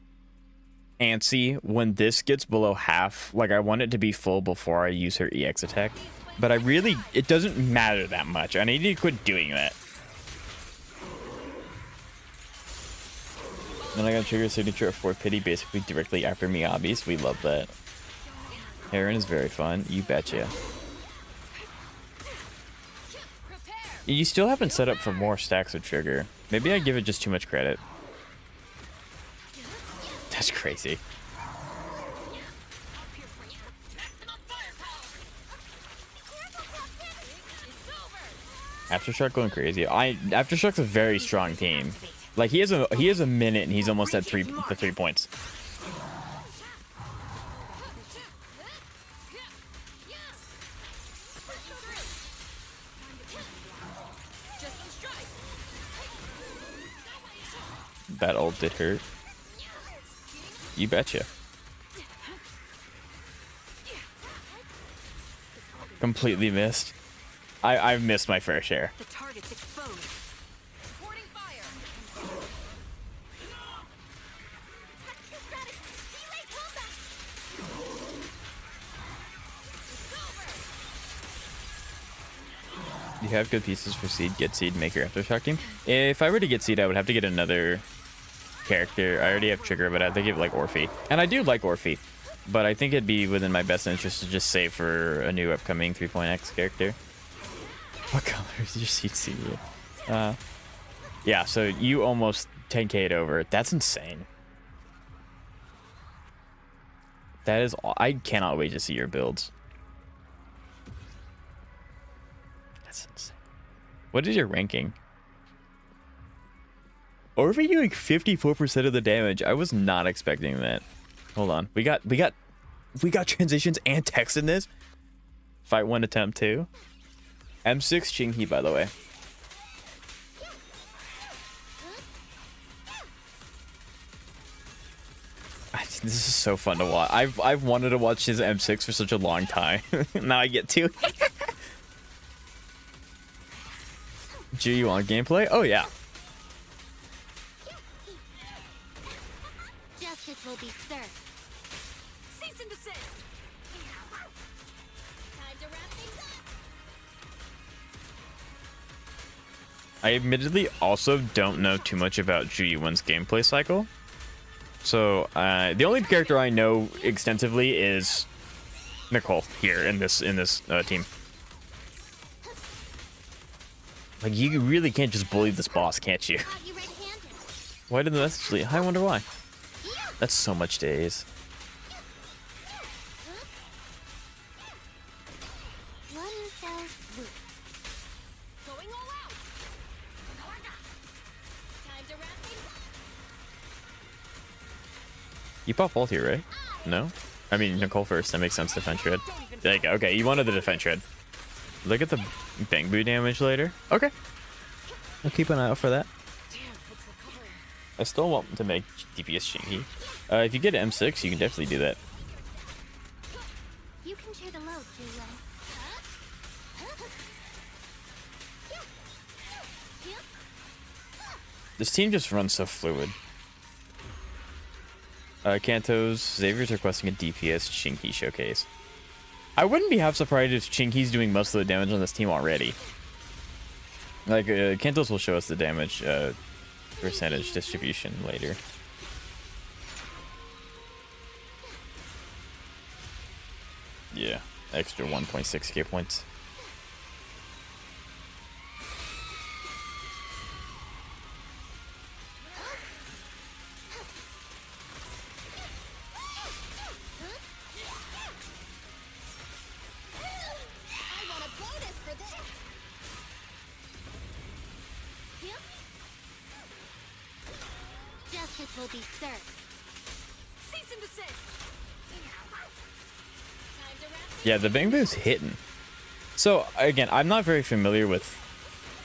antsy when this gets below half. Like, I want it to be full before I use her EX attack. But it doesn't matter that much. I need to quit doing that. Then I got trigger signature of 4 pity basically directly after Miyabi's. We love that. Heron is very fun. You betcha. You still haven't set up for more stacks of trigger. Maybe I give it just too much credit. That's crazy. Aftershock going crazy. Aftershock's a very strong team. Like he has a minute and he's almost at 3 points. That ult did hurt. You betcha. Completely missed. I've missed my fair share. The target's exposed. Reporting fire. You have good pieces for seed. Get seed, make your aftershock team. If I were to get seed, I would have to get another character. I already have trigger, but I have to give like Orphe. And I do like Orphe, but I think it'd be within my best interest to just save for a new upcoming 3.x character. What color is your seed? Yeah, so you almost 10k'd over. That's insane. That is all. I cannot wait to see your builds. That's insane. What is your ranking? Orphe doing 54% of the damage. I was not expecting that. Hold on. We got transitions and text in this. Fight 1, attempt 2. M6 Xinghe, by the way. This is so fun to watch. I've wanted to watch his M6 for such a long time. Now I get to. Do you want gameplay? Oh yeah. Justice will be served. Cease and desist. Time to wrap things up. I admittedly also don't know too much about Zhu Yuan's gameplay cycle. So the only character I know extensively is Nicole here in this team. Like, you really can't just bully this boss, can't you? Why did the message leave? I wonder why. That's so much days. One fell swoop. Going all out. Time to wrap things up. You pop ult here, right? No? I mean, Nicole first. That makes sense. Defense shred. There you go. Okay, you wanted the defense shred. Look at the bang boo damage later. Okay. I'll keep an eye out for that. I still want to make DPS Xinghe. If you get an M6, you can definitely do that. You can share the load, Julian. This team just runs so fluid. Kanto's Xavier's requesting a DPS Chinky showcase. I wouldn't be half surprised if Chinky's doing most of the damage on this team already. Like, Kanto's will show us the damage percentage distribution later. Yeah, extra 1.6k points. Justice will be served. Cease and desist. Yeah, the Bang Boo's hitting. So, again, I'm not very familiar with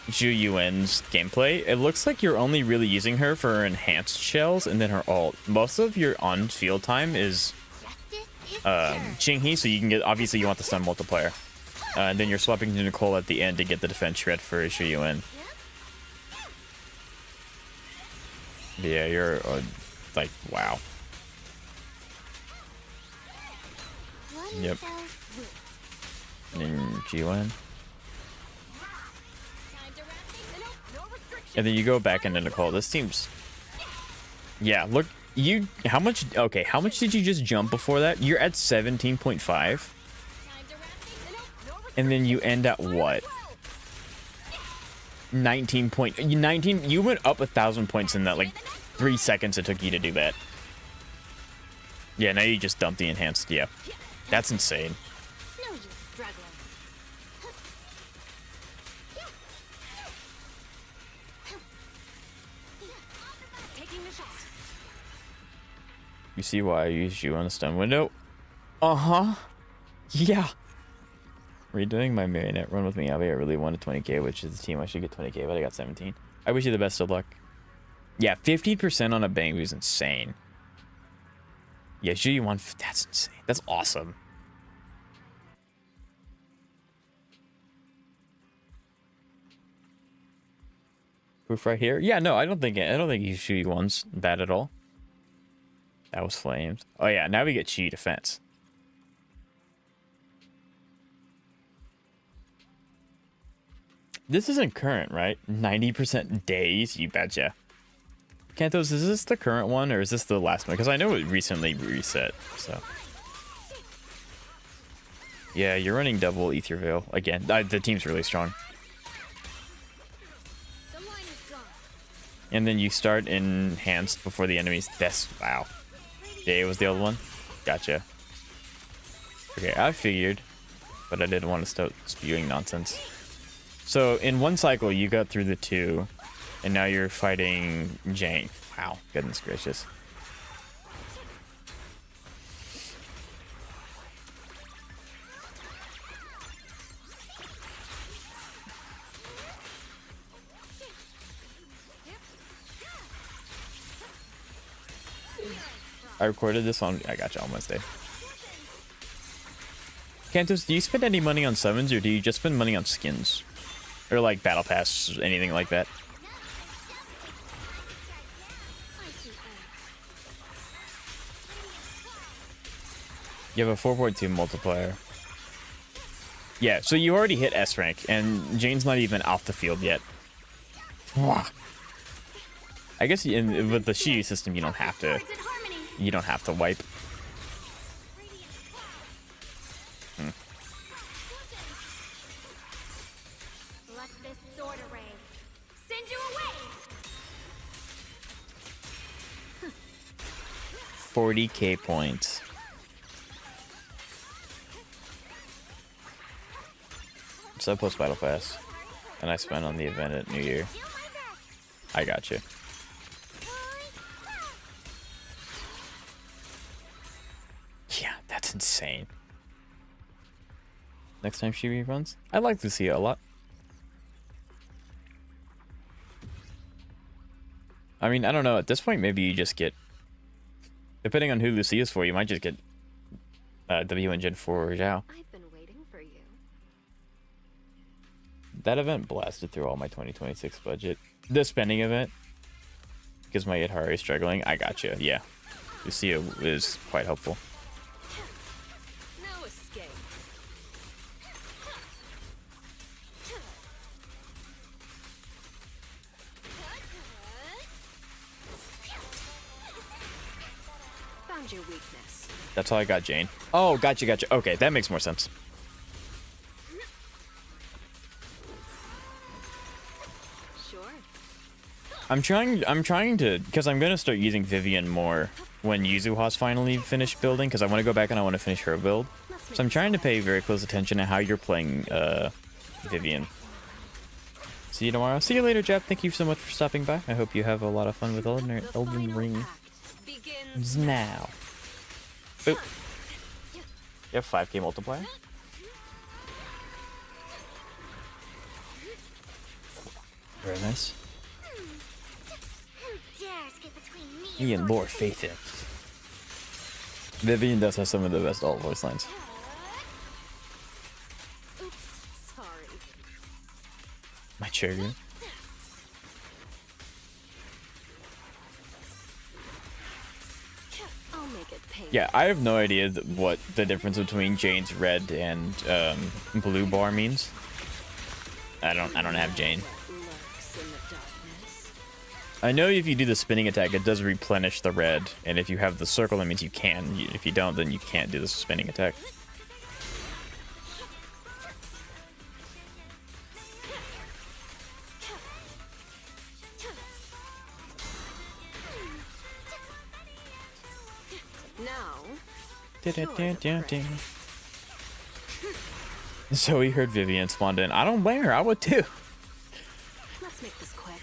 Zhu Yuan's gameplay. It looks like you're only really using her for her enhanced shells and then her ult. Most of your on-field time is Qinghe, so you can get, obviously you want the stun multiplier. And then you're swapping to Nicole at the end to get the defense shred for Zhu Yuan. Yeah, you're like, wow. Yep. And G1. And then you go back into Nicole. This team's... Yeah, look, you... How much... Okay, how much did you just jump before that? You're at 17.5. And then you end at what? 19. You went up 1,000 points in that, like, 3 seconds it took you to do that. Yeah, now you just dumped the enhanced. Yeah. That's insane. No use struggling. Taking the shot. You see why I used you on the stun window? Uh-huh. Yeah. Redoing my Marionette run with me, Abby. I really wanted 20k, which is the team I should get 20k, but I got 17. I wish you the best of luck. Yeah, 50% on a Bangbu is insane. Yeah, Zhu won. That's insane. That's awesome. Proof right here. Yeah, no, I don't think Zhu Yuan's bad at all. That was flames. Oh yeah, now we get Chi defense. This isn't current, right? 90% days, you betcha. Kantos, is this the current one or is this the last one? Because I know it recently reset, so. Yeah, you're running double Ether Veil. Again, the team's really strong. And then you start enhanced before the enemies. That's, wow. Day was the old one? Gotcha. Okay, I figured, but I didn't want to start spewing nonsense. So in one cycle, you got through the 2, and now you're fighting Jane. Wow, goodness gracious. I recorded this on... I got you on Wednesday. Kantos, do you spend any money on summons, or do you just spend money on skins? Or like battle pass, anything like that? You have a 4.2 multiplier. Yeah, so you already hit S rank, and Jane's not even off the field yet. I guess with the Shi system, you don't have to. You don't have to wipe. Let this sword array send you away. 40k points. So I post battle pass, and I spent on the event at New Year. I got you. Yeah, that's insane. Next time she reruns, I like Lucia a lot. I mean, I don't know. At this point, maybe you just get, depending on who Lucia's for, you might just get W Engine for Zhao. I've been waiting for you. That event blasted through all my 2026 budget. The spending event, because my Yadhari is struggling. I got you. Yeah, Cissia is quite helpful. No escape. Found your weakness. That's all I got, Jane. Oh, gotcha. Okay, that makes more sense. Sure. I'm trying to, because I'm gonna start using Vivian more when Yuzuha's finally finished building, because I want to go back and I want to finish her build. So I'm trying to pay very close attention to how you're playing Vivian. See you tomorrow. See you later, Jap. Thank you so much for stopping by. I hope you have a lot of fun with Elden Ring. Now. Oop. You have 5k multiplier? Very nice. Me and Lord Faith in. Vivian does have some of the best alt voice lines. Oops, sorry. My trigger. I'll make it pay. Yeah, I have no idea what the difference between Jane's red and blue bar means. I don't have Jane. I know if you do the spinning attack, it does replenish the red, and if you have the circle, that means you can. If you don't, then you can't do the spinning attack. So he heard Vivian spawned in. I don't blame her. I would too. Let's make this quick.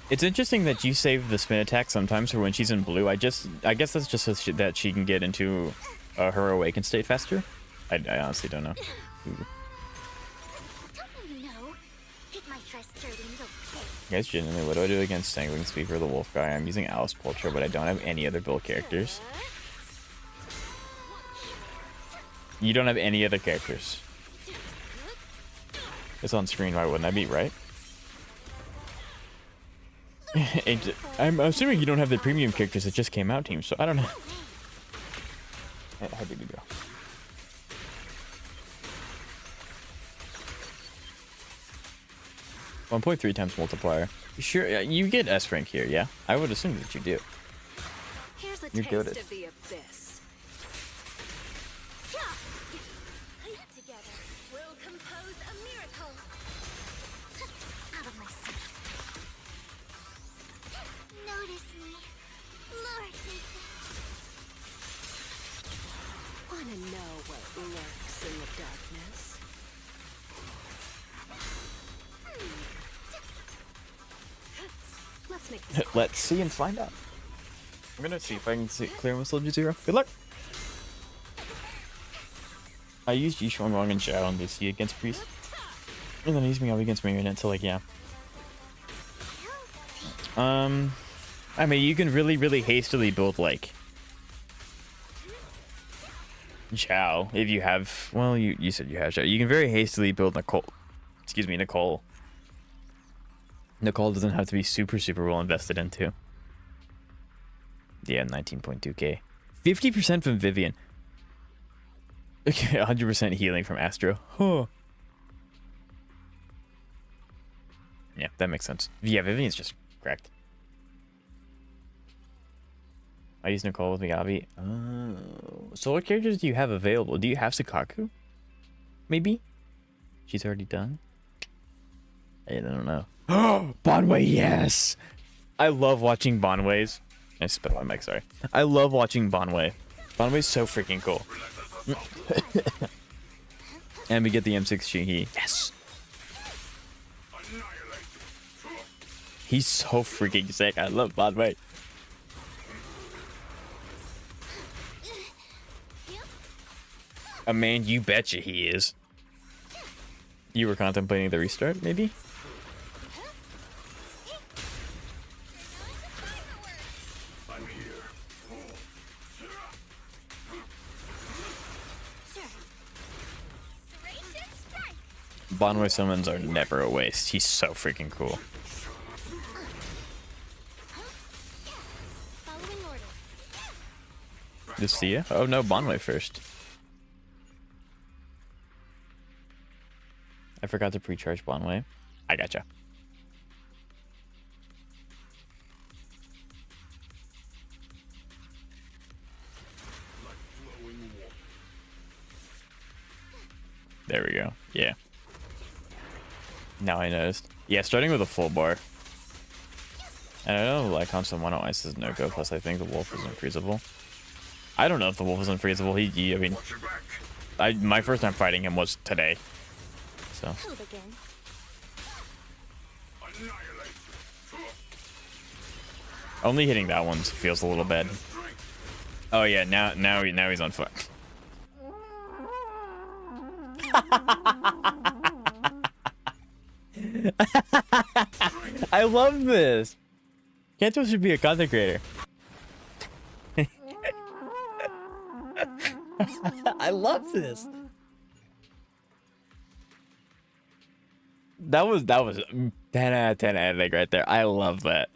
It's interesting that you save the spin attack sometimes for when she's in blue. I guess that's just so that she can get into her awakened state faster. I honestly don't know. Ooh. Guys, genuinely, what do I do against Sanguine Speaker, the Wolf guy? I'm using Alice Pulcher, but I don't have any other build characters. You don't have any other characters. It's on screen, why wouldn't I be, right? I'm assuming you don't have the premium characters that just came out, team, so I don't know. How did we go? .3 times multiplier. Sure, you get S rank here, yeah? I would assume that you do. Here's a You're good at taste of the abyss. Together, we'll compose a miracle. Out of my sight. Notice me, Lord. Wanna know what lurks in the darkness? Let's make this Let's see and find out. I'm gonna see if I can clear with Soldier Zero. Good luck! I used Yishuang Wang and Zhao on Lucy against Priest. And then I used Meow against Marionette, so like, yeah. I mean, you can really hastily build, like, Zhao, if you have, well, you said you have Zhao. You can very hastily build Nicole. Excuse me, Nicole. Nicole doesn't have to be super well invested into. Yeah, 19.2k. 50% from Vivian. Okay, 100% healing from Astro. Huh. Yeah, that makes sense. Yeah, Vivian's just cracked. I use Nicole with Miyabi. So what characters do you have available? Do you have Sakaku? Maybe? She's already done? I don't know. Bonway, yes! I love watching Bonways. I spit on my mic, sorry. I love watching Bonway. Bonway's so freaking cool. And we get the M6 Shihi. Yes! He's so freaking sick. I love Bonway. Man, you betcha he is. You were contemplating the restart, maybe? Bonway summons are never a waste. He's so freaking cool. The Cia? Oh no, Bonway first. I forgot to pre-charge Bonway. I gotcha. There we go. Yeah. Now I noticed. Yeah, starting with a full bar. And I know like on some one ice is no go, plus I think the wolf is unfreezable. I don't know if the wolf is unfreezable. I mean, my first time fighting him was today. So. Only hitting that one feels a little bad. Oh yeah, now he's on foot. I love this. Kanto should be a content creator. I love this. That was 10 out of 10 editing right there. I love that.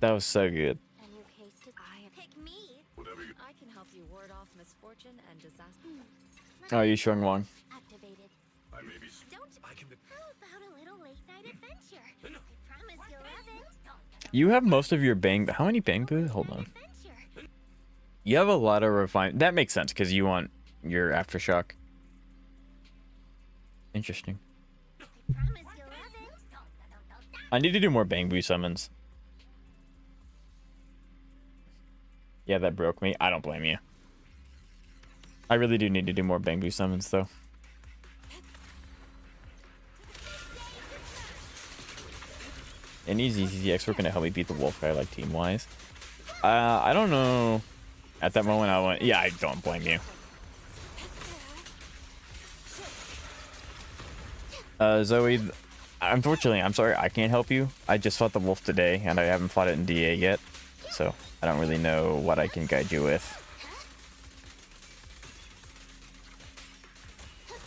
That was so good. I can help you ward off misfortune and disaster. Oh, you Shuang Wang. Activated. How about a little late night adventure? I promise you'll love it. You have most of your bang. How many bang boo? Hold on. You have a lot of refine. That makes sense because you want your aftershock. Interesting. I need to do more bang boo summons. Yeah, that broke me. I don't blame you. I really do need to do more bang boo summons though. And easy expert gonna help me beat the wolf guy like team wise. I don't know. At that moment I went, yeah, I don't blame you. Zoe, unfortunately, I'm sorry, I can't help you. I just fought the wolf today and I haven't fought it in DA yet. So I don't really know what I can guide you with.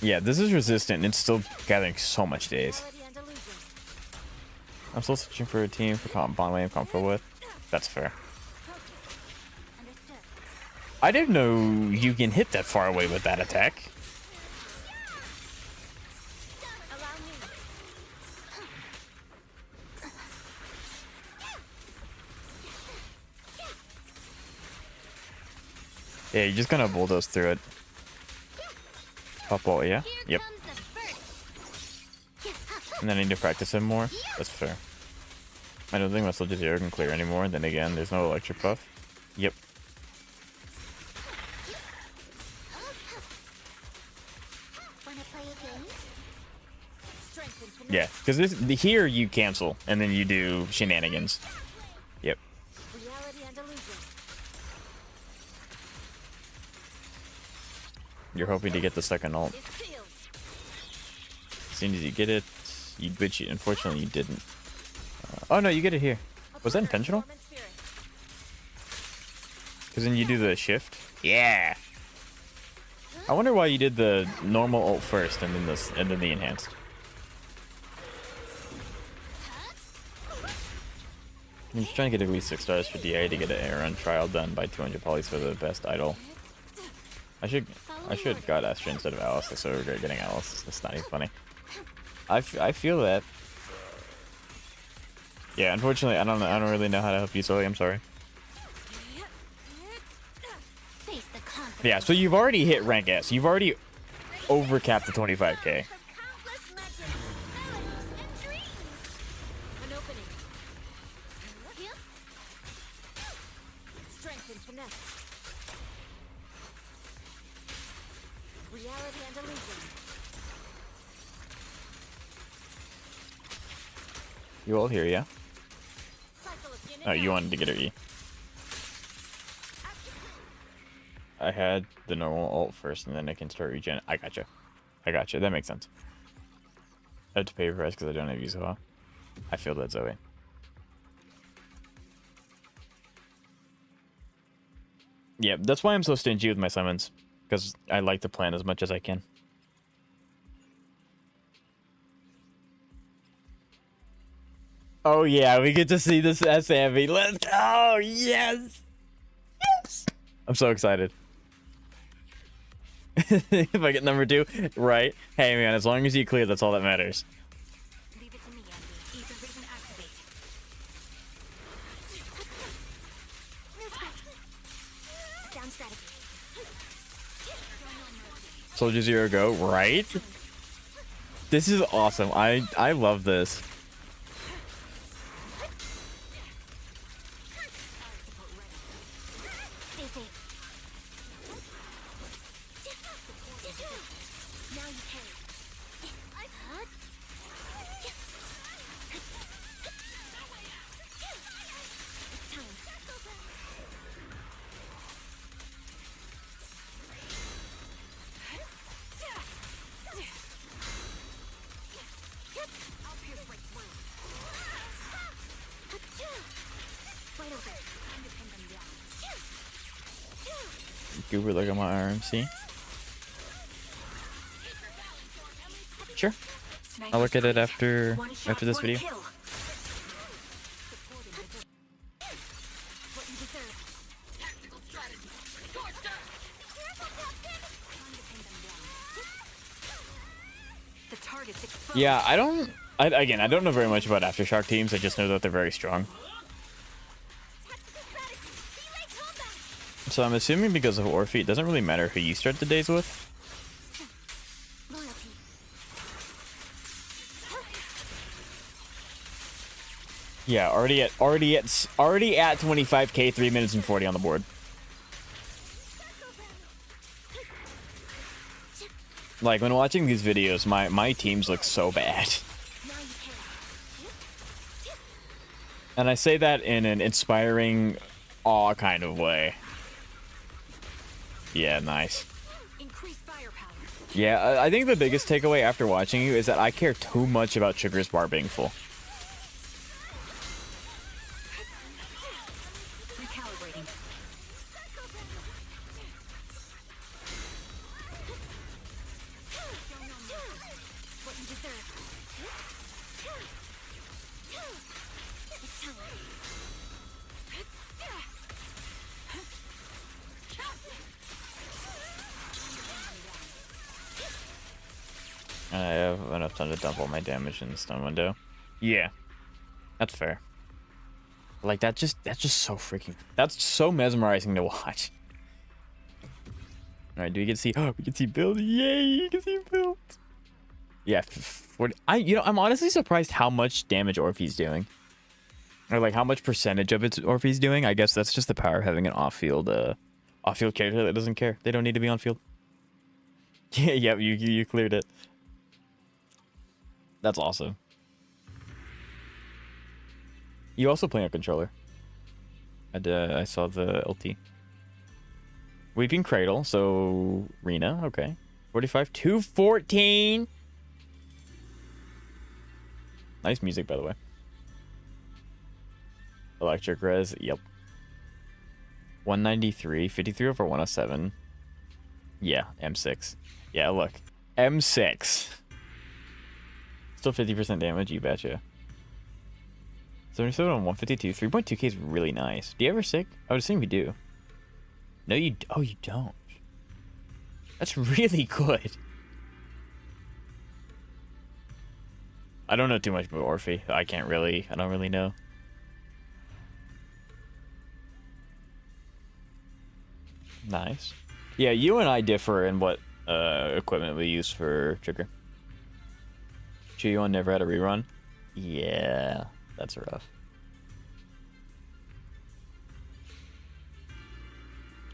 Yeah, this is resistant and it's still gathering so much days. I'm still searching for a team for Bonway I'm comfortable with. That's fair. I didn't know you can hit that far away with that attack. Yeah, you're just gonna bulldoze through it. Pop ult, yeah? Yep. And then I need to practice him more. That's fair. I don't think my Soldier Zero can clear anymore. Then again, there's no electric buff. Yep. Yeah, because here you cancel, and then you do shenanigans. Yep. You're hoping to get the second ult. As soon as you get it, which unfortunately you didn't. Oh no, you get it here. Was that intentional? Because then you do the shift. Yeah. I wonder why you did the normal ult first and then the enhanced. I'm just trying to get at least 6 stars for DA to get an air run trial done by 200 polys for the best idol. I should have got Astra instead of Alice. I so regret getting Alice. It's not even funny. I feel that. Yeah, unfortunately, I don't really know how to help you, Zoe. I'm sorry. Yeah, so you've already hit rank S. You've already overcapped the 25k. You all here, yeah? Oh, you wanted to get her E. I had the normal ult first, and then I can start regen. I gotcha. That makes sense. I have to pay price because I don't have Yuzuha. I feel that, Zoe. Yeah, that's why I'm so stingy with my summons. Because I like to plan as much as I can. Oh yeah, we get to see this SMV. Let's go! Yes! Yes! I'm so excited. If I get number 2, right? Hey man, as long as you clear, that's all that matters. Leave it to me, Andy. Ether vision activate. Down strategy. Soldier Zero go, right? This is awesome. I love this. Stay safe. Now you can. Goober, look at my RMC. Sure. I'll look at it after this video. Yeah, I don't know very much about Aftershock teams. I just know that they're very strong. So I'm assuming because of Orphe, it doesn't really matter who you start the days with. Yeah, already at 25k, 3 minutes and 40 on the board. Like when watching these videos, my teams look so bad. And I say that in an inspiring, awe kind of way. Yeah, nice. Yeah, I think the biggest takeaway after watching you is that I care too much about Sugar's bar being full. I have enough time to dump all my damage in the stun window. Yeah, that's fair. Like that's just that's so mesmerizing to watch. All right, do we get to see? Oh, we can see build. Yay, you can see build. Yeah, 40, I'm honestly surprised how much damage Orphe's doing, or like how much percentage of it's Orphe's doing. I guess that's just the power of having an off-field character that doesn't care. They don't need to be on field. Yeah, yep, you cleared it. That's awesome. You also play on controller. I saw the LT. Weeping Cradle, so Rena, okay. 45, 214. Nice music, by the way. Electric Res, yep. 193, 53 over 107. Yeah, M6. Yeah, look. M6. Still 50% damage, you betcha. 77 on 152. 3.2k is really nice. Do you ever sick? I would assume you do. No, you don't. That's really good. I don't know too much about Orphe. I don't really know. Nice. Yeah, you and I differ in what equipment we use for Trigger. G1 never had a rerun? Yeah, that's rough.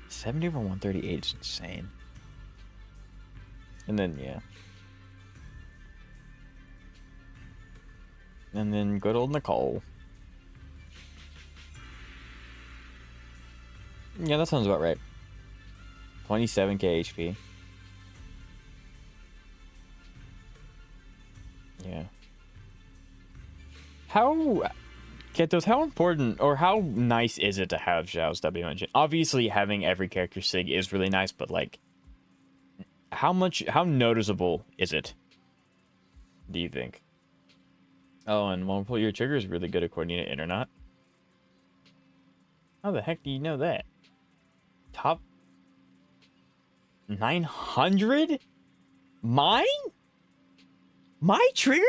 70 over 138 is insane. And then, yeah. And then good old Nicole. Yeah, that sounds about right. 27k HP. Yeah. Ketos, how important or how nice is it to have Zhao's W engine? Obviously, having every character SIG is really nice, but like, how noticeable is it? Do you think? Oh, and one pull your trigger is really good according to internet. How the heck do you know that? Top 900? Mine? My trigger?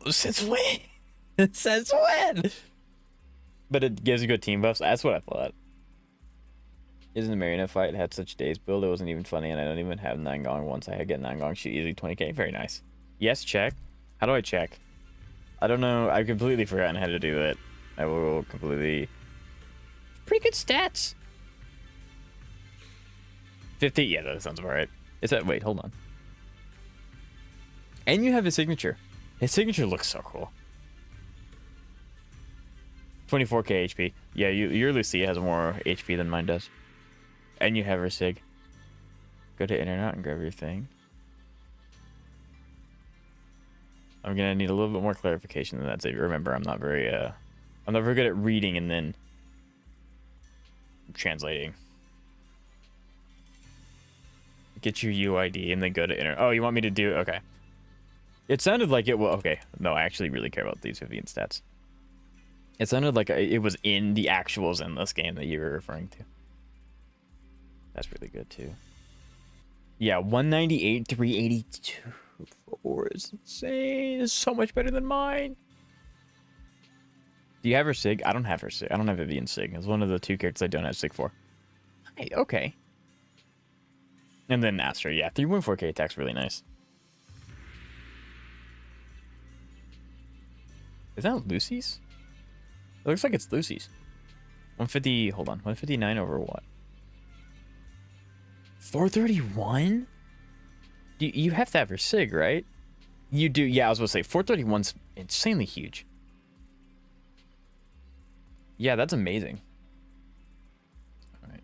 Since when? Since when? But it gives you good team buffs. That's what I thought. Isn't the Marionette fight had such days build? It wasn't even funny, and I don't even have Nangong. Once I get Nangong, shoot easily 20k. Very nice. Yes, check. How do I check? I don't know. I've completely forgotten how to do it. I will completely... Pretty good stats. 50? Yeah, that sounds about right. Is that... Wait, hold on. And you have his signature. His signature looks so cool. 24k HP. Yeah, your Lucia has more HP than mine does. And you have her sig. Go to internet and grab your thing. I'm gonna need a little bit more clarification than that. So remember, I'm not very good at reading and then translating. Get your UID and then go to internet. Oh, you want me to do? Okay. It sounded like it. Well, okay. No, I actually really care about these Vivian stats. It sounded like it was in the actual Zenless game that you were referring to. That's really good too. Yeah, 198, 382. 4 is insane. It's so much better than mine. Do you have her sig? I don't have her sig. I don't have Vivian sig. It's one of the 2 characters I don't have sig for. Hey, okay. And then Astra. Yeah, 3.4k attack's really nice. Is that Lucy's? It looks like it's Lucy's. 150. Hold on. 159 over what? 431? You have to have her sig, right? You do. Yeah, I was going to say 431's insanely huge. Yeah, that's amazing. All right.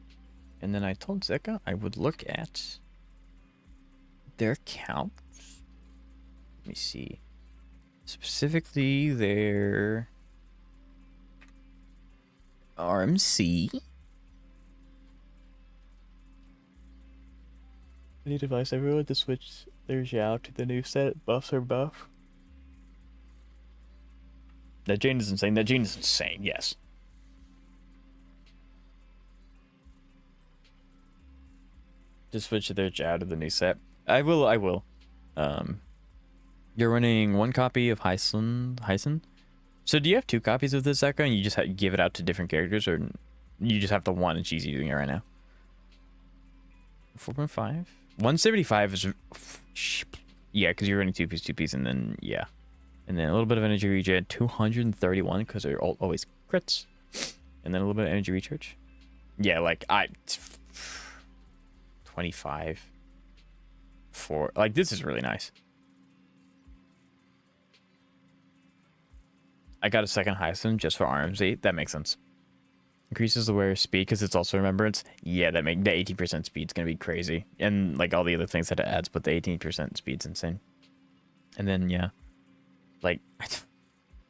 And then I told Zeka I would look at their counts. Let me see. Specifically their RMC. Any device everyone to switch their Zhao to the new set. Buffs are buff. That Jane is insane. That Jane is insane, yes. Just switch their Zhao to the new set. I will. You're running 1 copy of Hyson. So do you have 2 copies of this Zeka and you just give it out to different characters, or you just have the one and she's using it right now? 4.5? 175 is... Yeah, because you're running 2 piece, and then, yeah. And then a little bit of energy regen, 231, because they're always crits. And then a little bit of energy recharge. Yeah, like, 25. 4. Like, this is really nice. I got a second Hyson just for RMZ. That makes sense. Increases the wearer's speed because it's also remembrance. Yeah, the 18% speed's gonna be crazy, and like all the other things that it adds, but the 18% speed's insane. And then yeah, like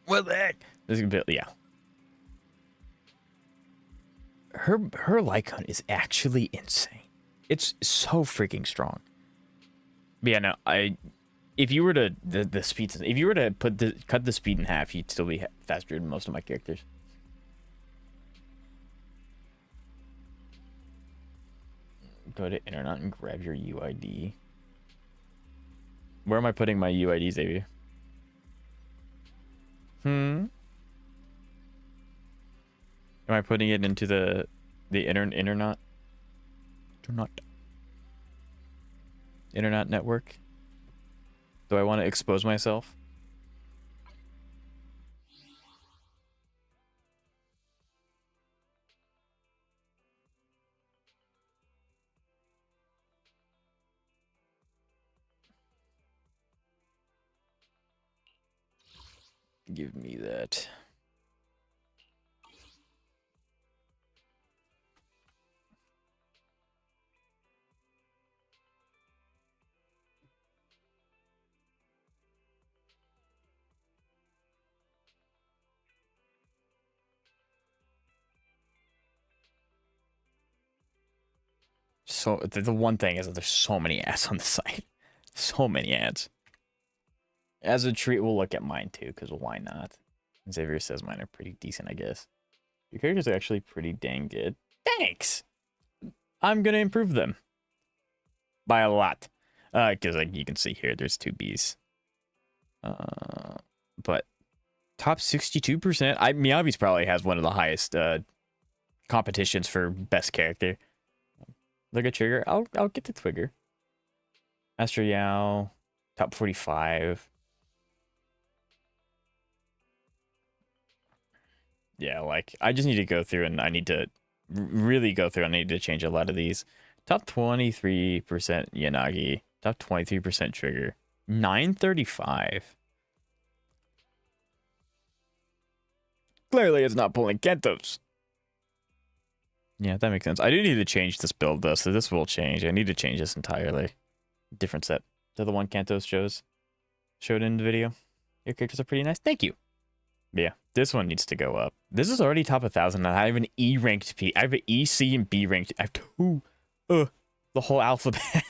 what the heck? This is a bit, yeah. Her Lycon is actually insane. It's so freaking strong. But yeah, no, if you were to the speed, if you were to cut the speed in half, you'd still be faster than most of my characters. Go to internet and grab your UID. Where am I putting my UID, Xavier? Am I putting it into the internet? Internet network? Do I want to expose myself? Give me that. So the one thing is that there's so many ads on the site. So many ads. As a treat, we'll look at mine too, because why not? Xavier says mine are pretty decent, I guess. Your characters are actually pretty dang good. Thanks! I'm gonna improve them. By a lot. Because like you can see here, there's 2 Bs. But top 62%. Miyabi's probably has one of the highest competitions for best character. Look at Trigger. I'll get the Twigger. Astro Yao, top 45. Yeah, like I just need to go through and I need to really go through. I need to change a lot of these. Top 23% Yanagi. Top 23% Trigger. 935. Clearly it's not pulling Kentos. Yeah, that makes sense. I do need to change this build though, so this will change. I need to change this entirely. Different set to the one Kentos showed in the video. Your characters are pretty nice. Thank you. But yeah, this one needs to go up. This is already top 1,000, and I have an E ranked P. I have an E, C, and B ranked. I have 2. The whole alphabet.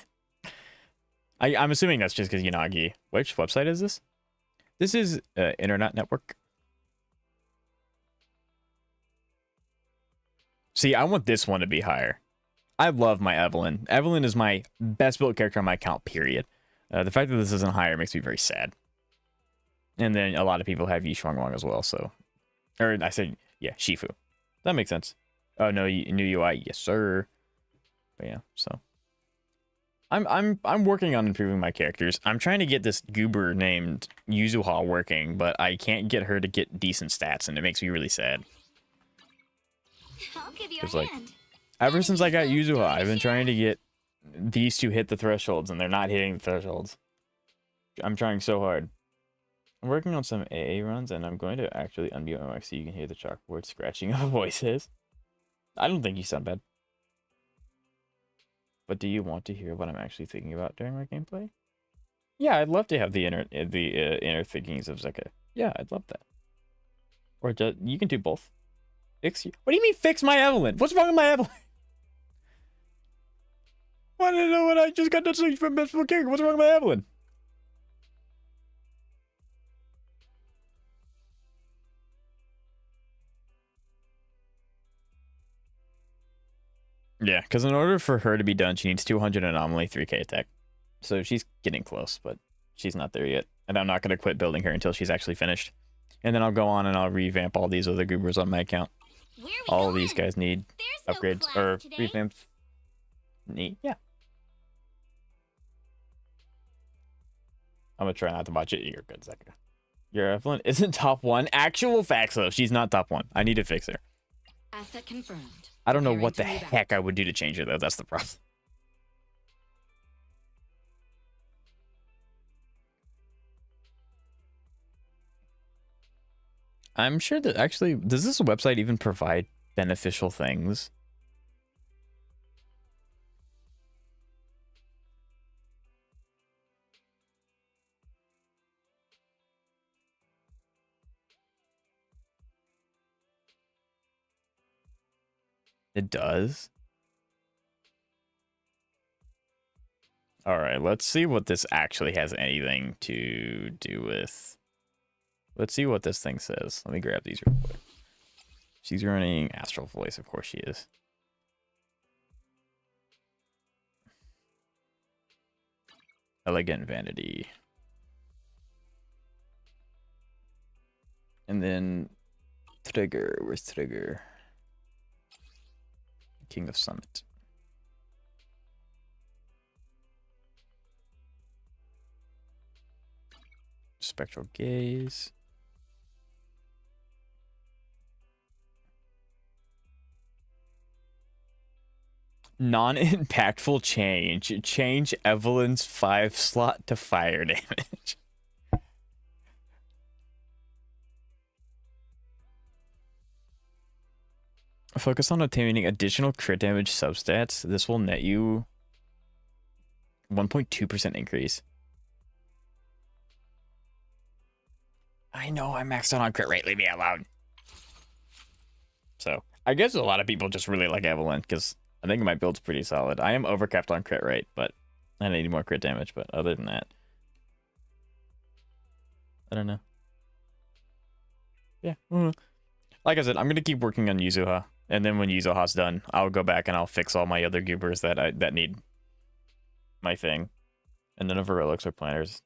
I'm assuming that's just because Yanagi. Which website is this? This is Internet Network. See, I want this one to be higher. I love my Evelyn. Evelyn is my best built character on my account, period. The fact that this isn't higher makes me very sad. And then a lot of people have Yi Shuangwang as well, so... Or I said, yeah, Shifu. That makes sense. Oh, no, new UI, yes, sir. But yeah, so... I'm working on improving my characters. I'm trying to get this goober named Yuzuha working, but I can't get her to get decent stats, and it makes me really sad. I'll give you It's a like, hand. ever since I got Yuzuha, I've been trying to get these 2 hit the thresholds, and they're not hitting the thresholds. I'm trying so hard. I'm working on some AA runs, and I'm going to actually unmute my mic so you can hear the chalkboard scratching of voices. I don't think you sound bad. But do you want to hear what I'm actually thinking about during my gameplay? Yeah, I'd love to have the inner thinkings of Zeka. Yeah, I'd love that. Or just, you can do both. Fix you. What do you mean fix my Evelyn? What's wrong with my Evelyn? I don't know what I just got to say from best full character. What's wrong with my Evelyn? Yeah, because in order for her to be done, she needs 200 anomaly, 3k attack. So she's getting close, but she's not there yet. And I'm not going to quit building her until she's actually finished. And then I'll go on and I'll revamp all these other goobers on my account. All of these guys need upgrades or revamps. Neat, yeah. I'm going to try not to watch it. You're good, Zeka. Your Evelyn isn't top 1. Actual facts, though. She's not top 1. I need to fix her. Asset confirmed. I don't know what the heck I would do to change her, though. That's the problem. I'm sure that actually, does this website even provide beneficial things? It does. All right, let's see what this actually has anything to do with. Let's see what this thing says. Let me grab these real quick. She's running Astral Voice, of course she is. Elegant Vanity. And then Trigger. Where's Trigger? King of Summit. Spectral Gaze. Non-impactful change. Change Evelyn's 5 slot to fire damage. Focus on obtaining additional crit damage substats. This will net you 1.2% increase. I know I maxed out on crit rate. Leave me alone. So, I guess a lot of people just really like Evelyn because I think my build's pretty solid. I am overcapped on crit rate, but I need more crit damage. But other than that, I don't know. Yeah. Like I said, I'm gonna keep working on Yuzuha, and then when Yuzuha's done, I'll go back and I'll fix all my other goobers that need my thing. And none of her relics or planners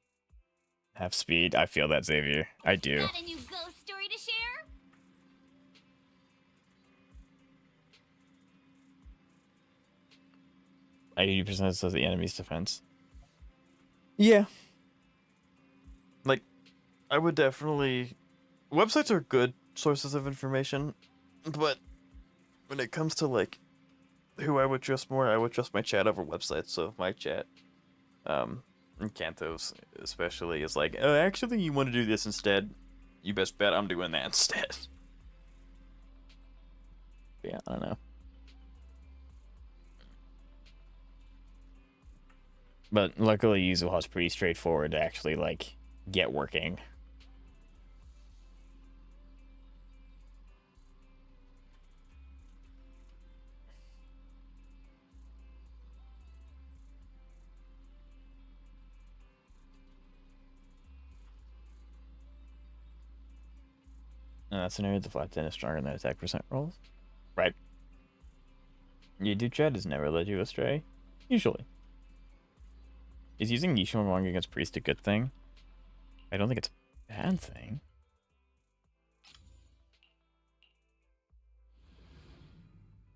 have speed. I feel that, Xavier. I do. Got a new ghost story to share? 80% says the enemy's defense. Yeah. Like, I would definitely... Websites are good sources of information, but when it comes to, like, who I would trust more, I would trust my chat over websites. So if my chat, and Kanto's especially, is like, oh, actually, you want to do this instead, you best bet I'm doing that instead. But yeah, I don't know. But luckily, Yuzuha's pretty straightforward to actually, like, get working. That scenario, the flat 10 is stronger than attack percent rolls. Right. YouTube chat has never led you astray. Usually. Is using Yishuang Wang against Priest a good thing? I don't think it's a bad thing.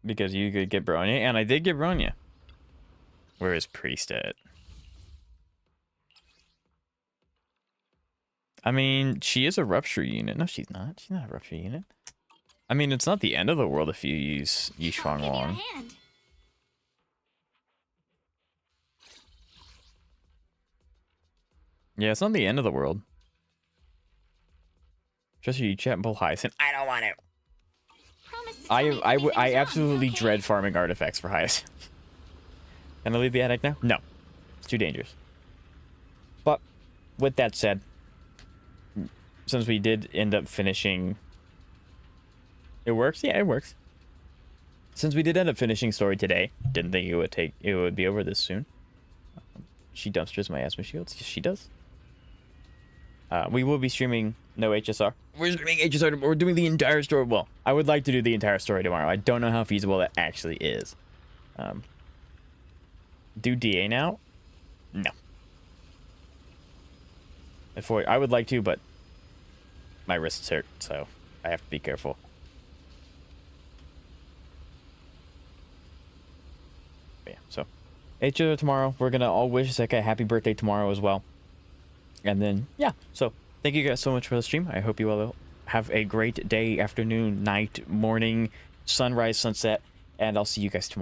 Because you could get Bronya, and I did get Bronya. Where is Priest at? I mean, she is a rupture unit. No, she's not. She's not a rupture unit. I mean, it's not the end of the world if you use Yishuang Wang. Yeah, it's not the end of the world. Just you chat and pull Hyacinth. I don't want to. I absolutely dread farming artifacts for Hyacinth. Can I leave the attic now? No. It's too dangerous. But, with that said, since we did end up finishing... It works? Yeah, it works. Since we did end up finishing story today, didn't think it would be over this soon. She dumpsters my asthma shields. Yes, she does. We will be streaming no HSR. We're streaming HSR. We're doing the entire story. Well, I would like to do the entire story tomorrow. I don't know how feasible that actually is. Do DA now? No. I would like to, but my wrists hurt, so I have to be careful. But yeah, so HSR tomorrow. We're gonna all wish Zeka a happy birthday tomorrow as well. And then, yeah, so thank you guys so much for the stream. I hope you all have a great day, afternoon, night, morning, sunrise, sunset, and I'll see you guys tomorrow.